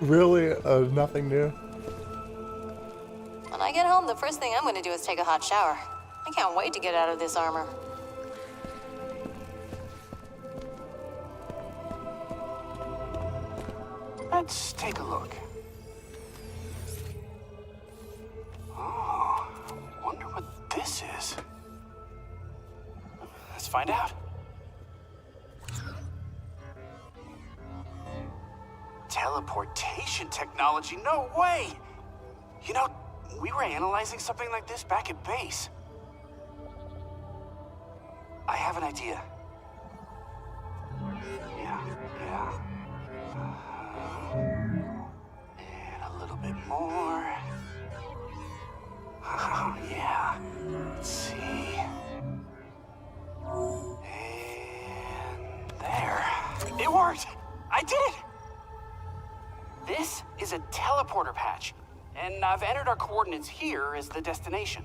Really? Nothing new? When I get home, the first thing I'm gonna do is take a hot shower. I can't wait to get out of this armor. Let's take a look. Oh, I wonder what this is. Let's find out. Teleportation technology? No way! You know, we were analyzing something like this back at base. I have an idea. Yeah. And a little bit more. Oh, yeah. Let's see. And there. It worked! I did it! This is a teleporter patch, and I've entered our coordinates here as the destination.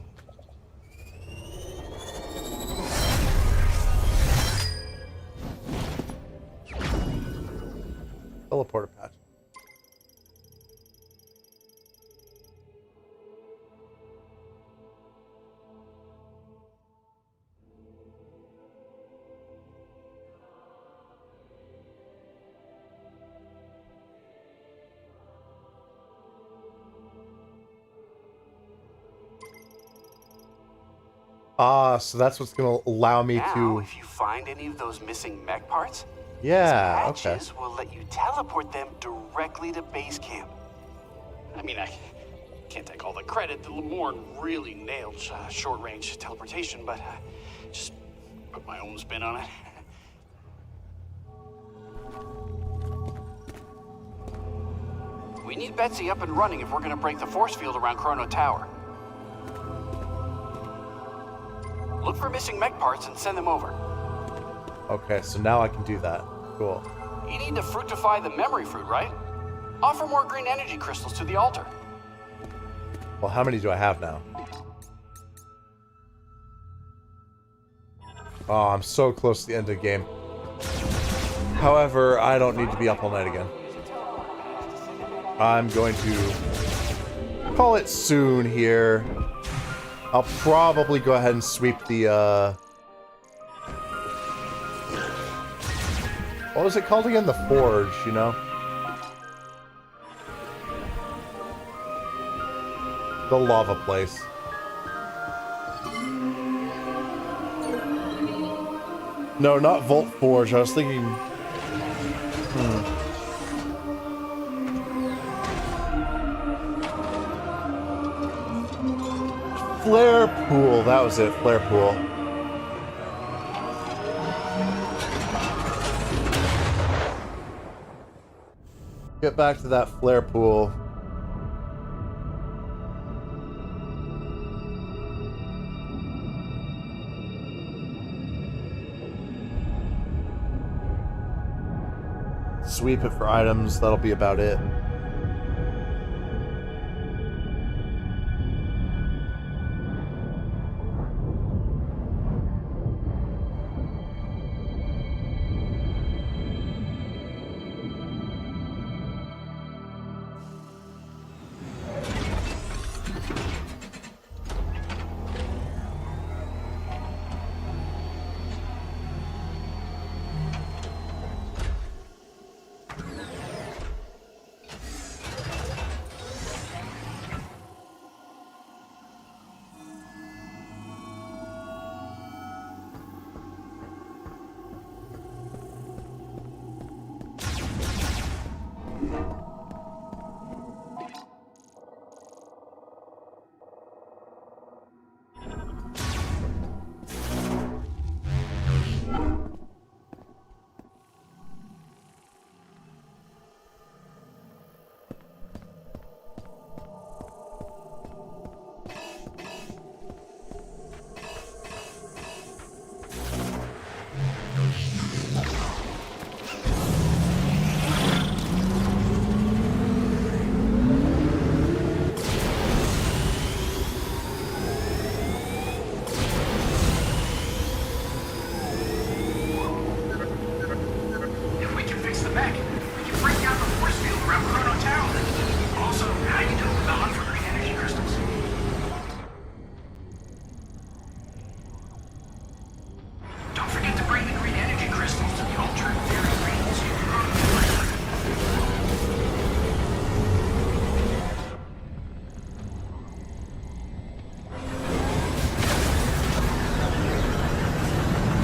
Teleporter patch. Ah, so that's what's gonna allow me Now, to... if you find any of those missing mech parts, Yeah, these okay. patches will let you teleport them directly to base camp. I mean, I can't take all the credit. The Lemorn really nailed short-range teleportation, but just put my own spin on it. We need Betsy up and running if we're gonna break the force field around Chrono Tower. Look for missing mech parts and send them over. Okay, so now I can do that. Cool. You need to fructify the memory fruit, right? Offer more green energy crystals to the altar. Well, how many do I have now? Oh, I'm so close to the end of the game. However, I don't need to be up all night again. I'm going to call it soon here. I'll probably go ahead and sweep the, what was it called again? The Forge, you know? The lava place. No, not Volt Forge. I was thinking... Flare Pool. That was it. Flare Pool. Get back to that Flare Pool. Sweep it for items. That'll be about it.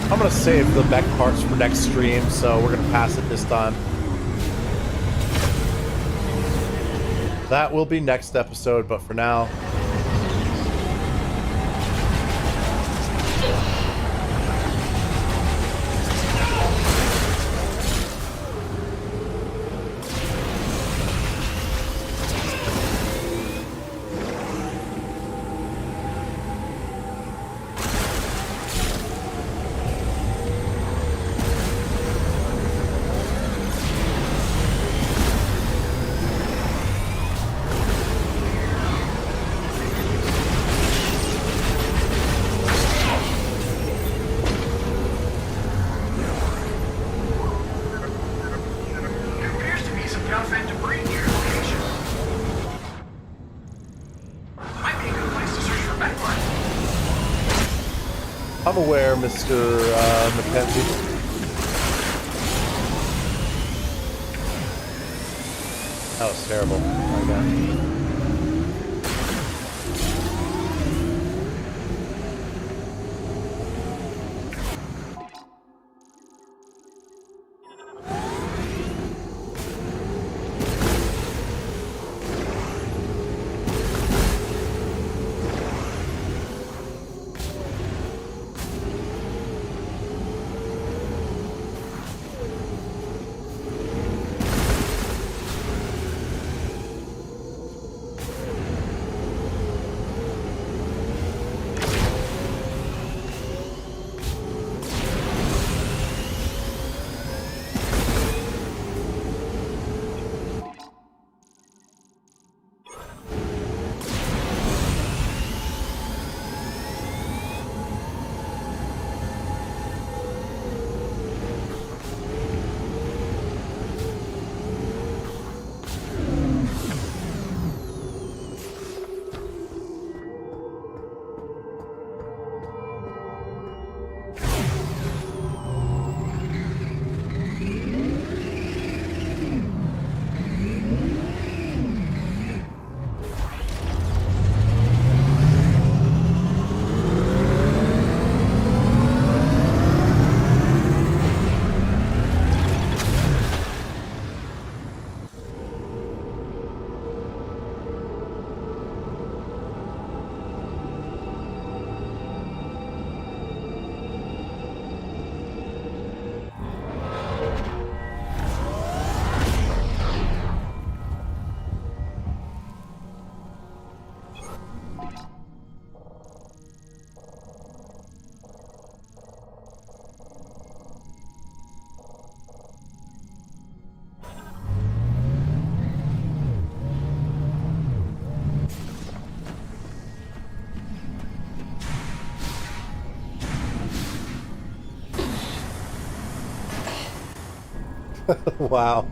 I'm gonna save the mech parts for next stream, so we're gonna pass it this time. That will be next episode, but for now... There appears to be some Calfed debris near your location. Might be a good place to search for mech parts. I'm aware, Mr. Mackenzie. That was terrible. Oh my God. Wow.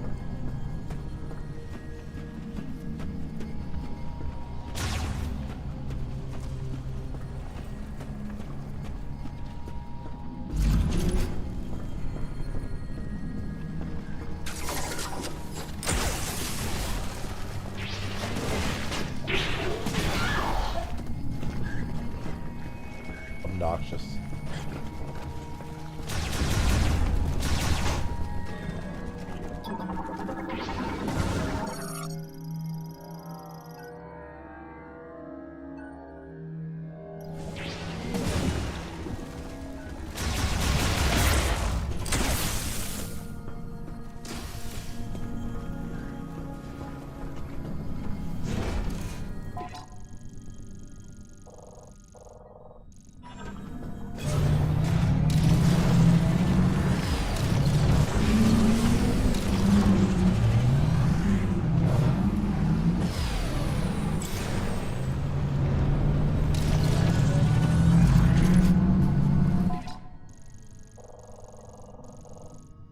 Obnoxious.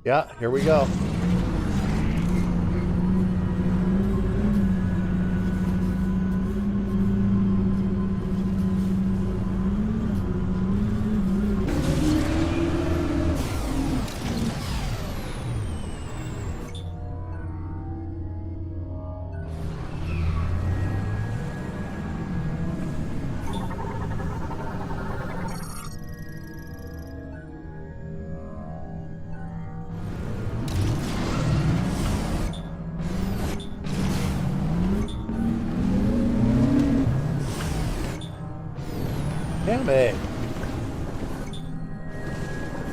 Yeah, here we go. Damn it.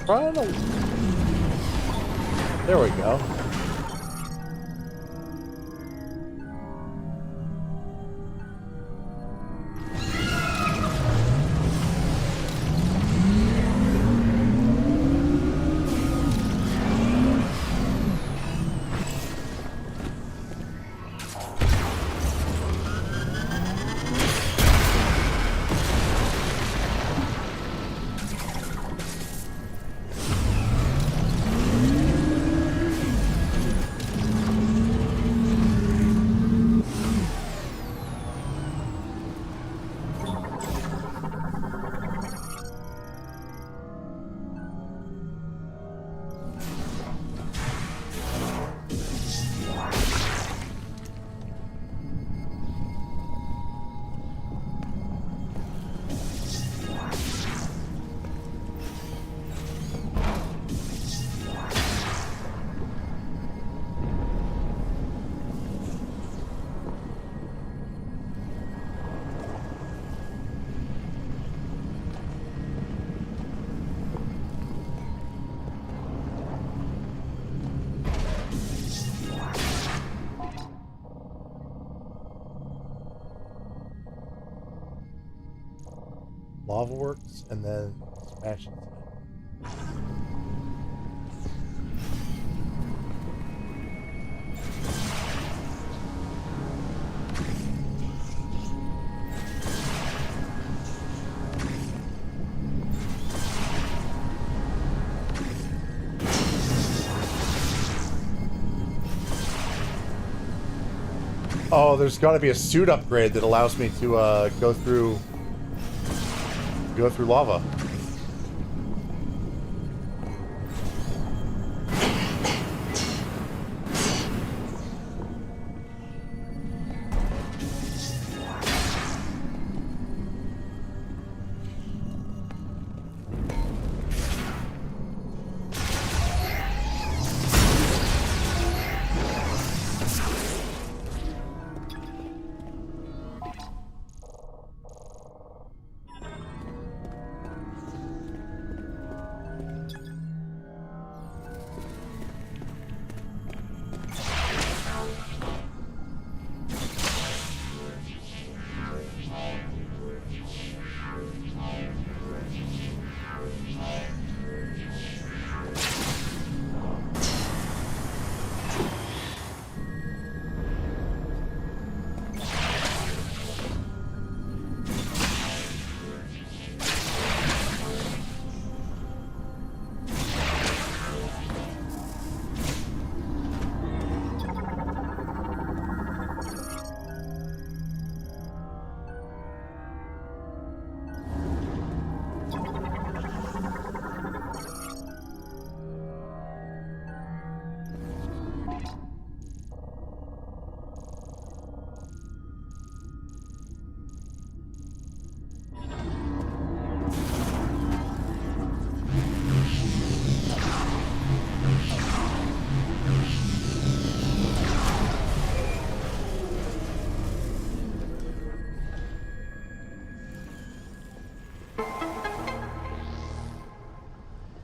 Trying to... There we go. Lava works, and then smash it. Oh, there's got to be a suit upgrade that allows me to go through lava.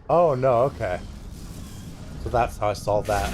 Oh no, okay. So that's how I solved that.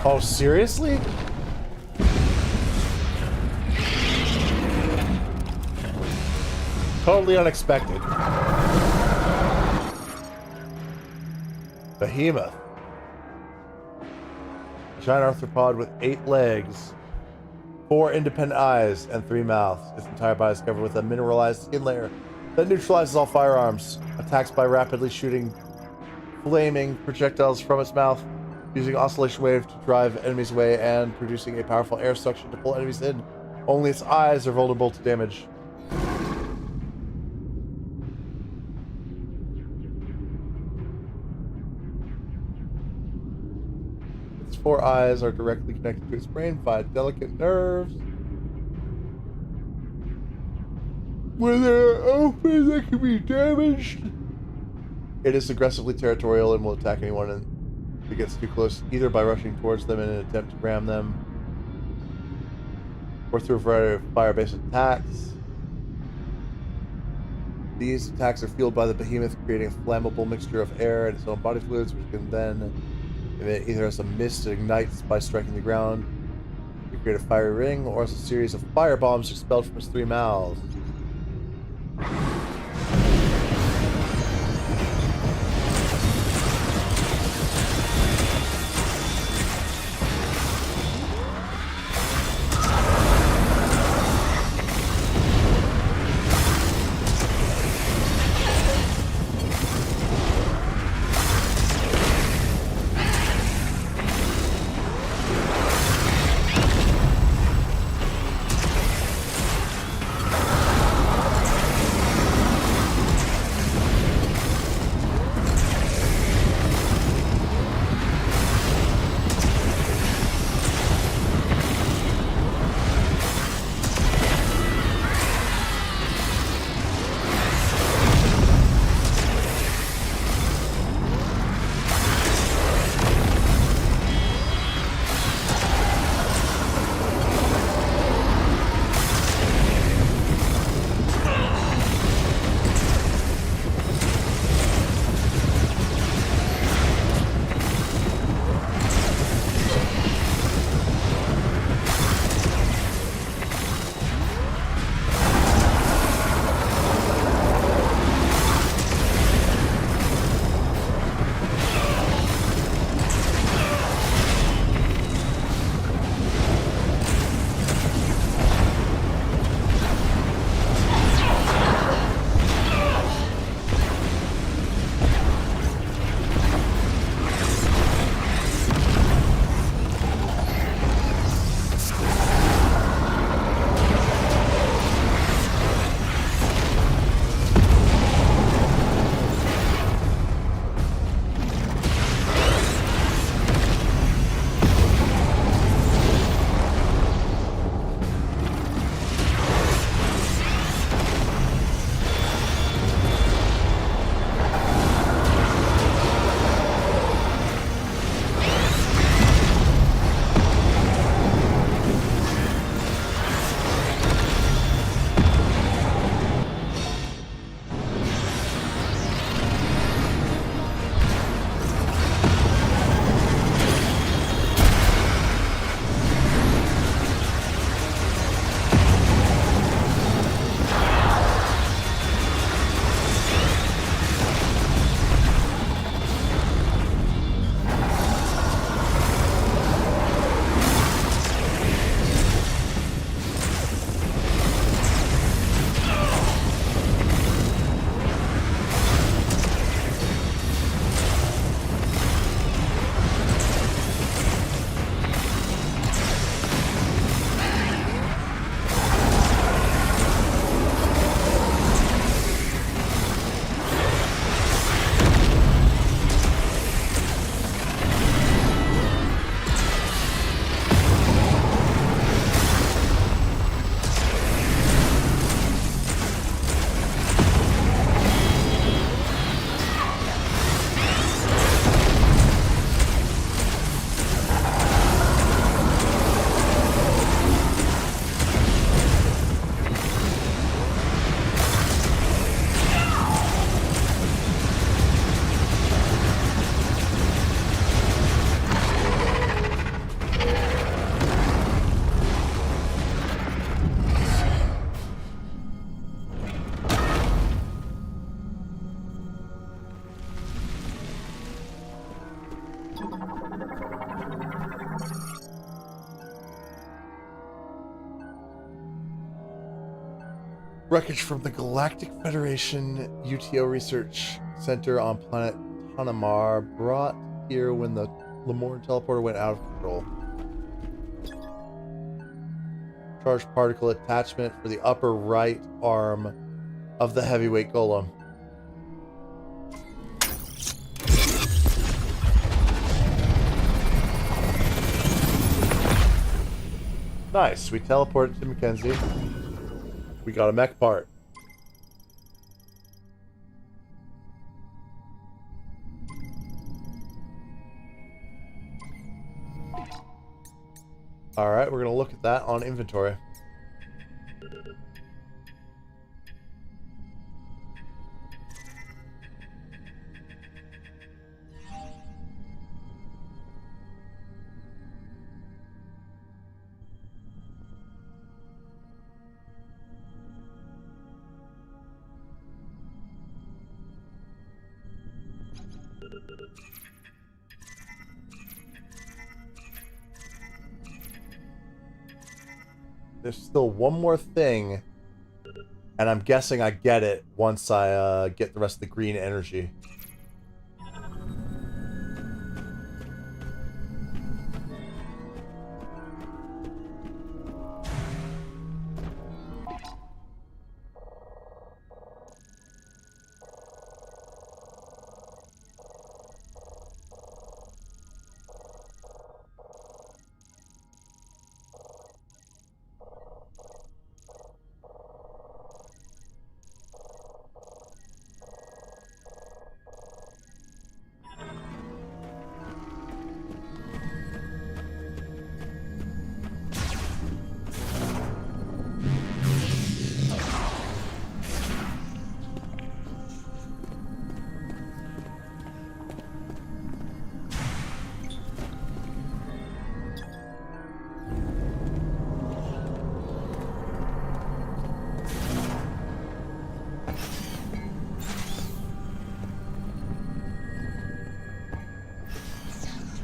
Oh, seriously? Totally unexpected. Behemoth. A giant arthropod with 8 legs, 4 independent eyes, and 3 mouths. Its entire body is covered with a mineralized skin layer that neutralizes all firearms. Attacks by rapidly shooting flaming projectiles from its mouth, using oscillation wave to drive enemies away and producing a powerful air suction to pull enemies in. Only its eyes are vulnerable to damage. Its 4 eyes are directly connected to its brain via delicate nerves. When they're open, they can be damaged. It is aggressively territorial and will attack anyone that gets too close, either by rushing towards them in an attempt to ram them, or through a variety of fire-based attacks. These attacks are fueled by the behemoth, creating a flammable mixture of air and its own body fluids, which can then emit either as a mist that ignites by striking the ground to create a fiery ring, or as a series of fire bombs expelled from its 3 mouths. Wreckage from the Galactic Federation UTO Research Center on planet Tanamar, brought here when the Lemorn teleporter went out of control. Charged particle attachment for the upper right arm of the heavyweight golem. Nice. We teleported to Mackenzie. We got a mech part. Alright, we're going to look at that on inventory. There's still one more thing, and I'm guessing I get it once I get the rest of the green energy.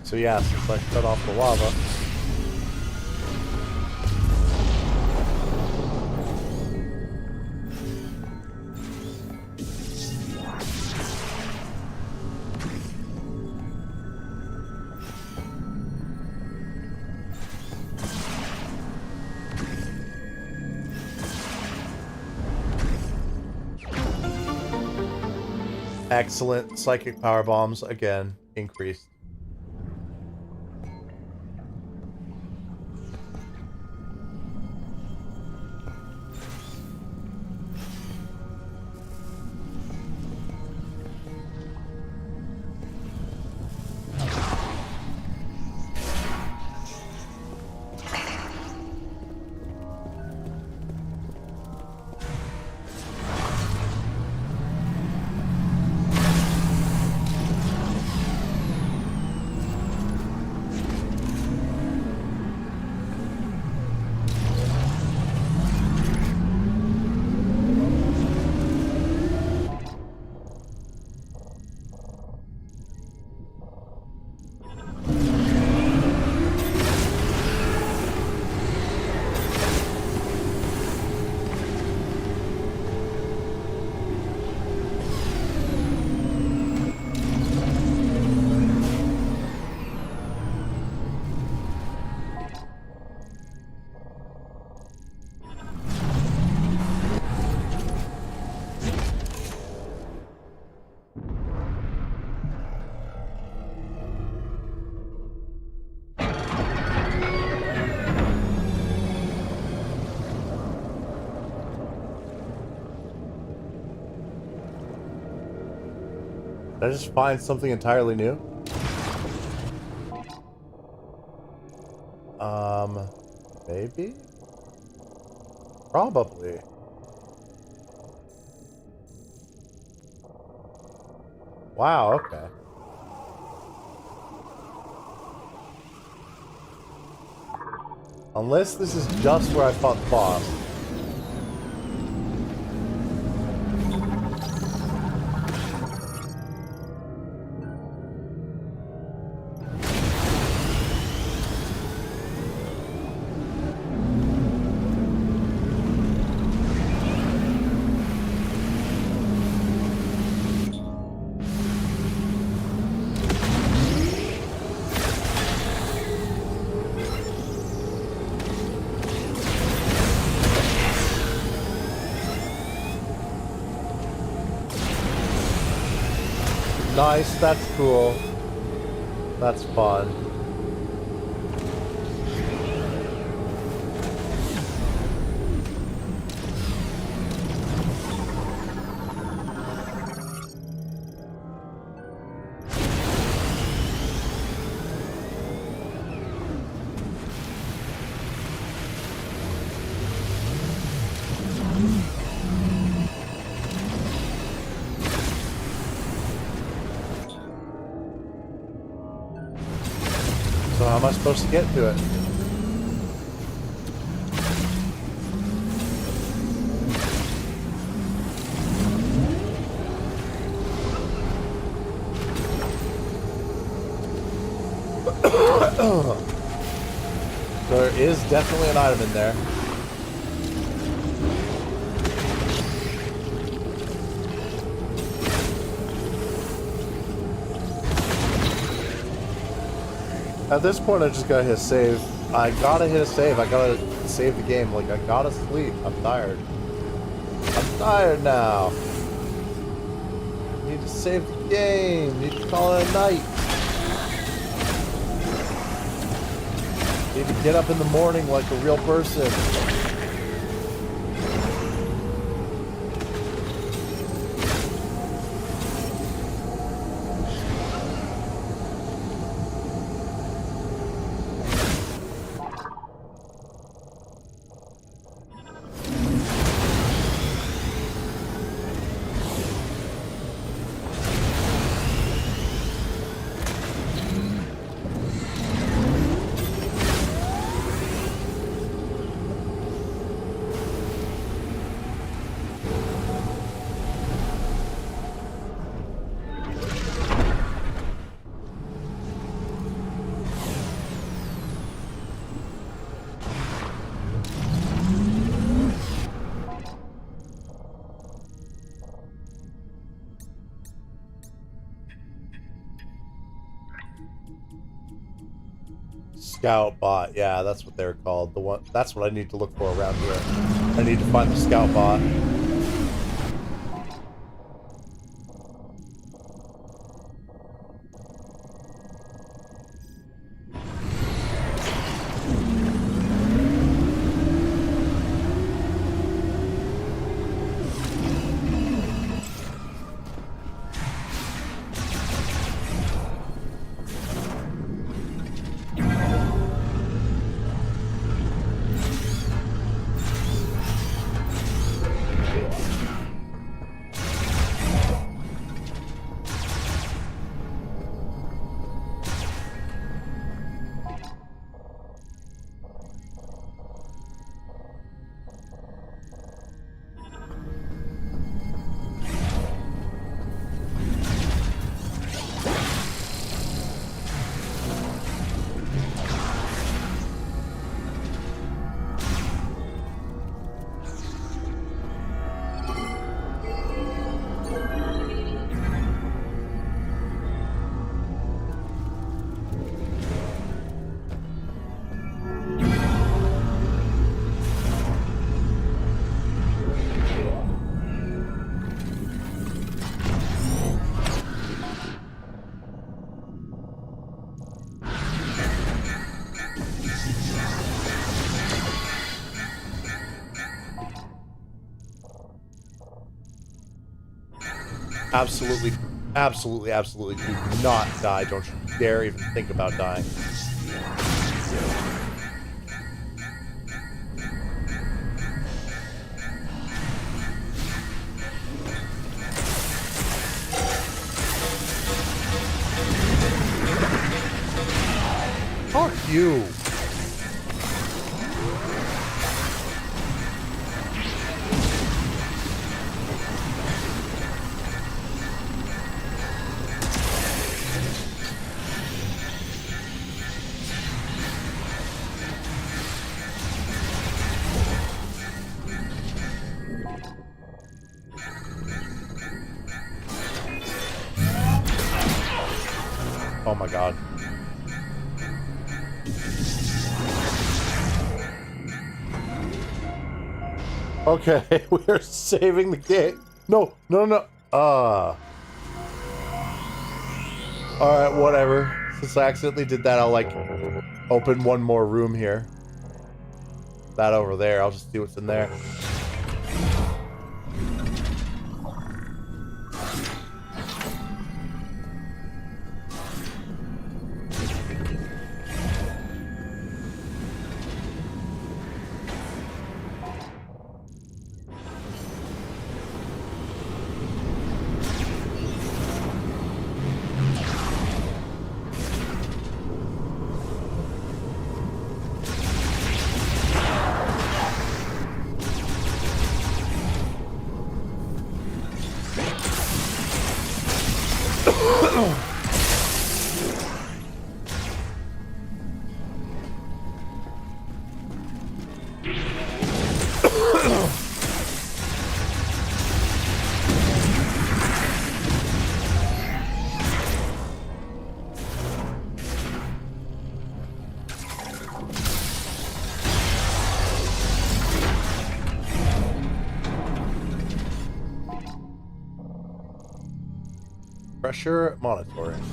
So yeah, since I shut off the lava. Excellent. Psychic power bombs again increased. Did I just find something entirely new? Maybe? Probably. Wow, okay. Unless this is just where I fought the boss. Nice, that's cool. That's fun. So how am I supposed to get to it? There is definitely an item in there. At this point, I just gotta hit save. I gotta hit a save. I gotta save the game. Like, I gotta sleep. I'm tired. I'm tired now. Need to save the game. Need to call it a night. Need to get up in the morning like a real person. Scout bot, yeah, that's what they're called. The one, that's what I need to look for around here. I need to find the scout bot. Absolutely, absolutely, absolutely do not die. Don't you dare even think about dying. Fuck you. Oh my god. Okay, we're saving the game. No, no, no. Alright, whatever. Since I accidentally did that, I'll like open one more room here. That over there, I'll just see what's in there. Pressure monitoring.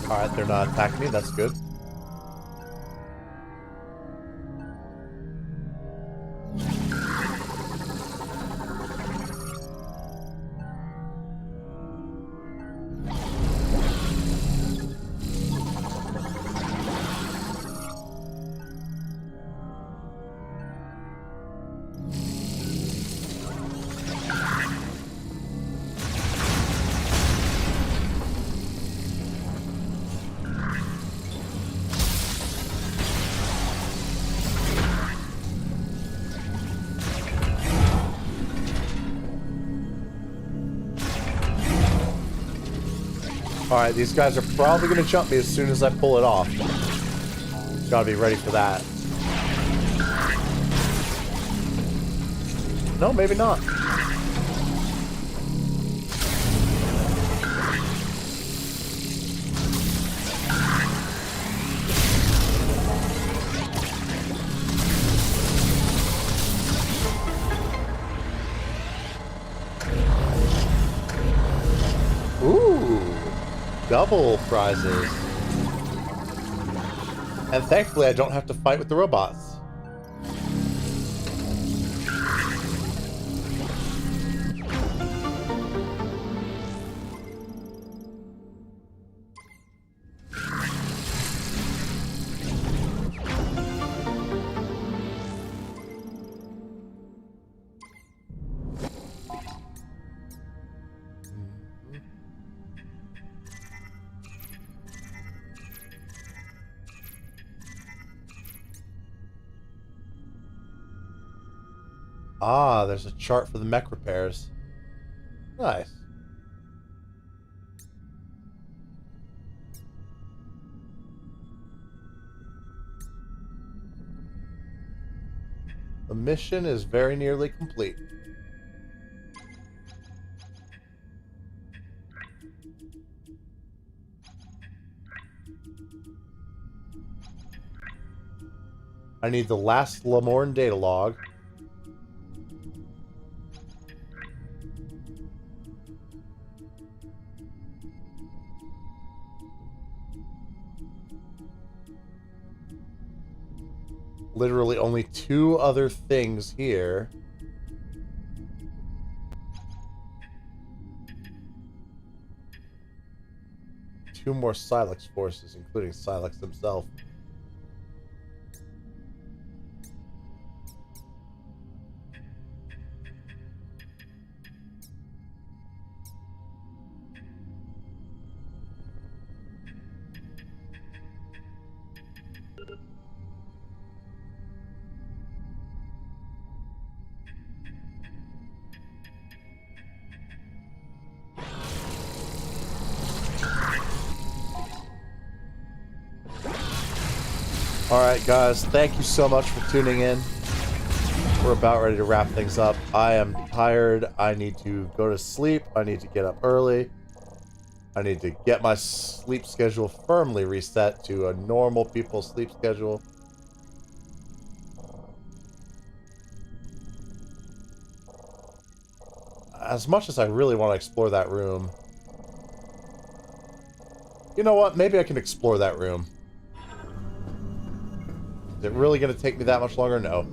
Alright, they're not attacking me, that's good. Alright, these guys are probably going to jump me as soon as I pull it off. Gotta be ready for that. No, maybe not. Double prizes. And thankfully I don't have to fight with the robots. Ah, there's a chart for the mech repairs. Nice. The mission is very nearly complete. I need the last Lamorne data log. Literally only 2 other things here. Two more Silex forces, including Silex himself. Alright guys, thank you so much for tuning in. We're about ready to wrap things up. I am tired. I need to go to sleep. I need to get up early. I need to get my sleep schedule firmly reset to a normal people's sleep schedule. As much as I really want to explore that room. You know what? Maybe I can explore that room. Is it really going to take me that much longer? No.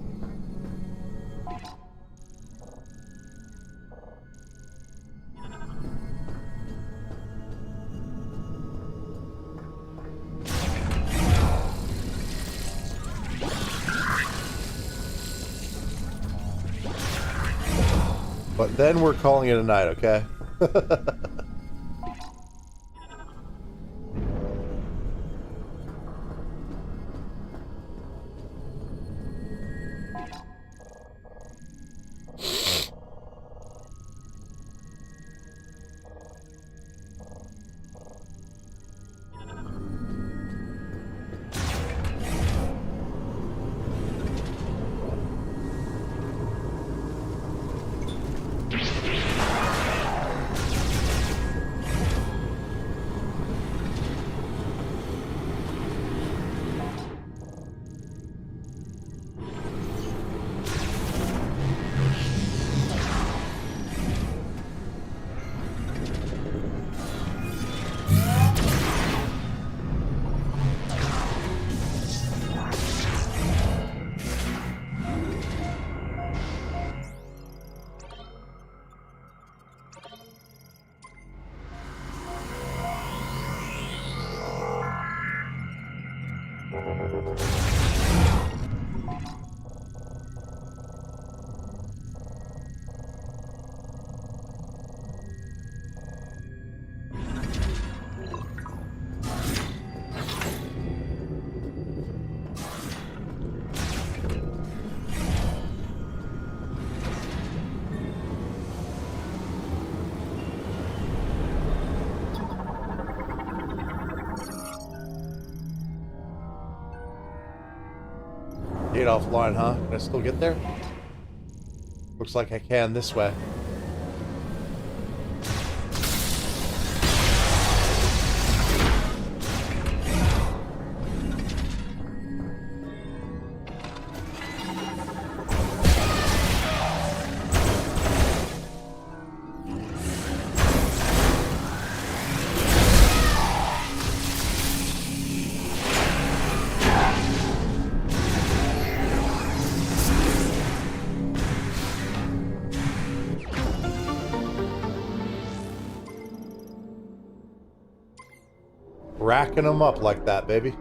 But then we're calling it a night, okay? Gate offline, huh? Can I still get there? Looks like I can this way. Racking them up like that, baby.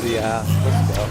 Yeah, let's go.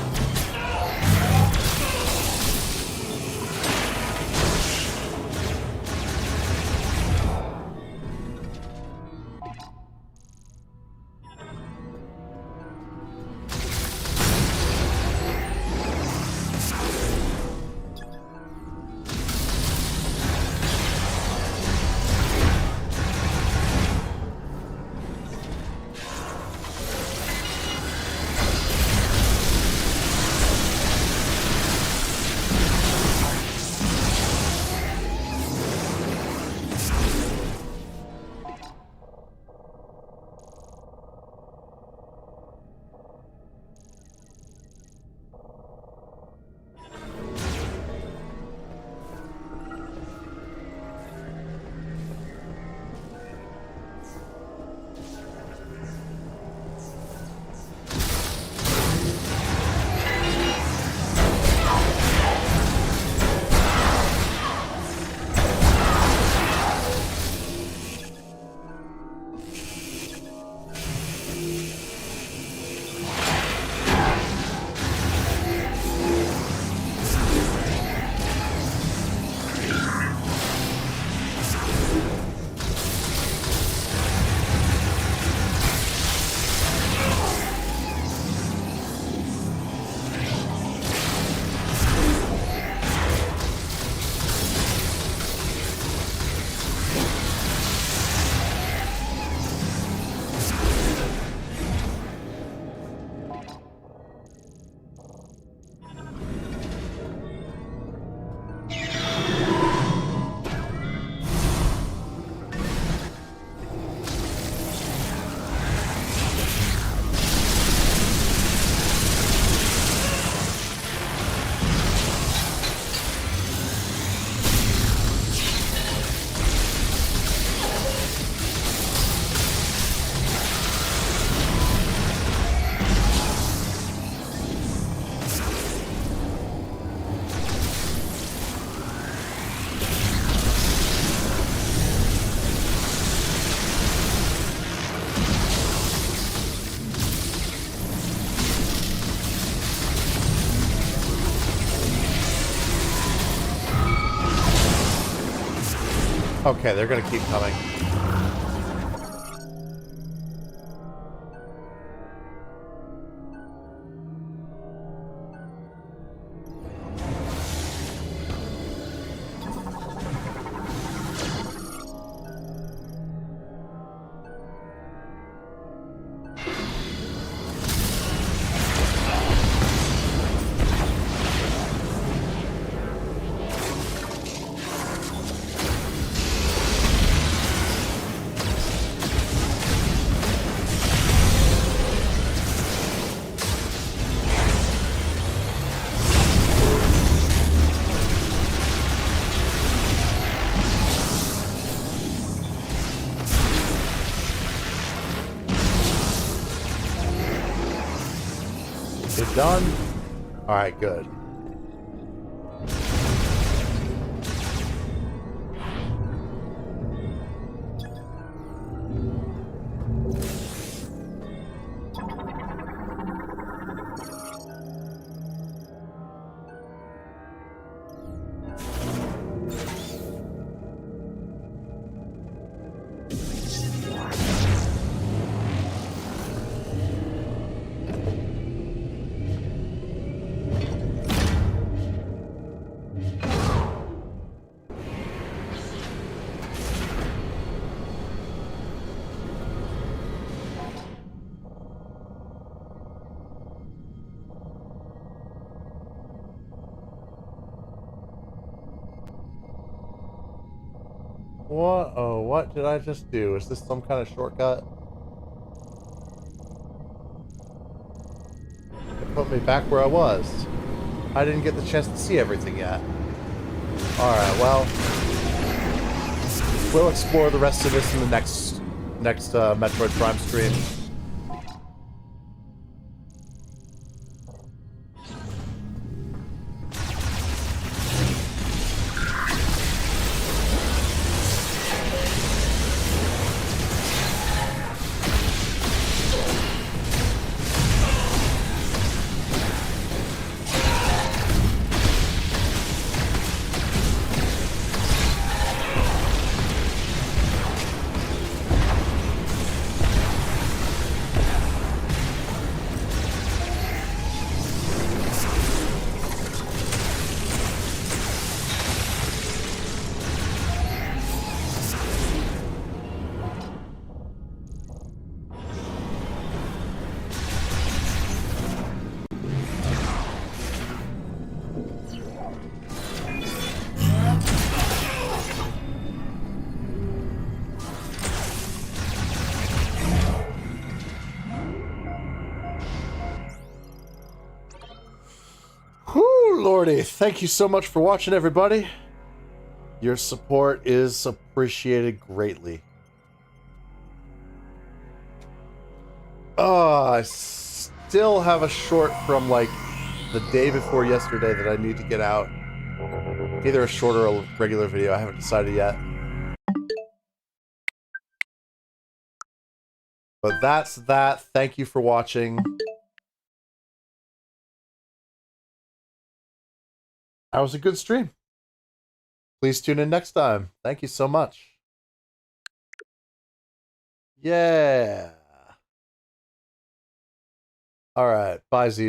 Okay, they're gonna keep coming. You're done? Alright, good. What? Oh, what did I just do? Is this some kind of shortcut? It put me back where I was. I didn't get the chance to see everything yet. Alright, well, we'll explore the rest of this in the next Metroid Prime stream. Whew, Lordy, thank you so much for watching, everybody. Your support is appreciated greatly. I still have a short from, like, the day before yesterday that I need to get out. Either a short or a regular video, I haven't decided yet. But that's that. Thank you for watching. That was a good stream. Please tune in next time. Thank you so much. Yeah. All right. Bye, Z.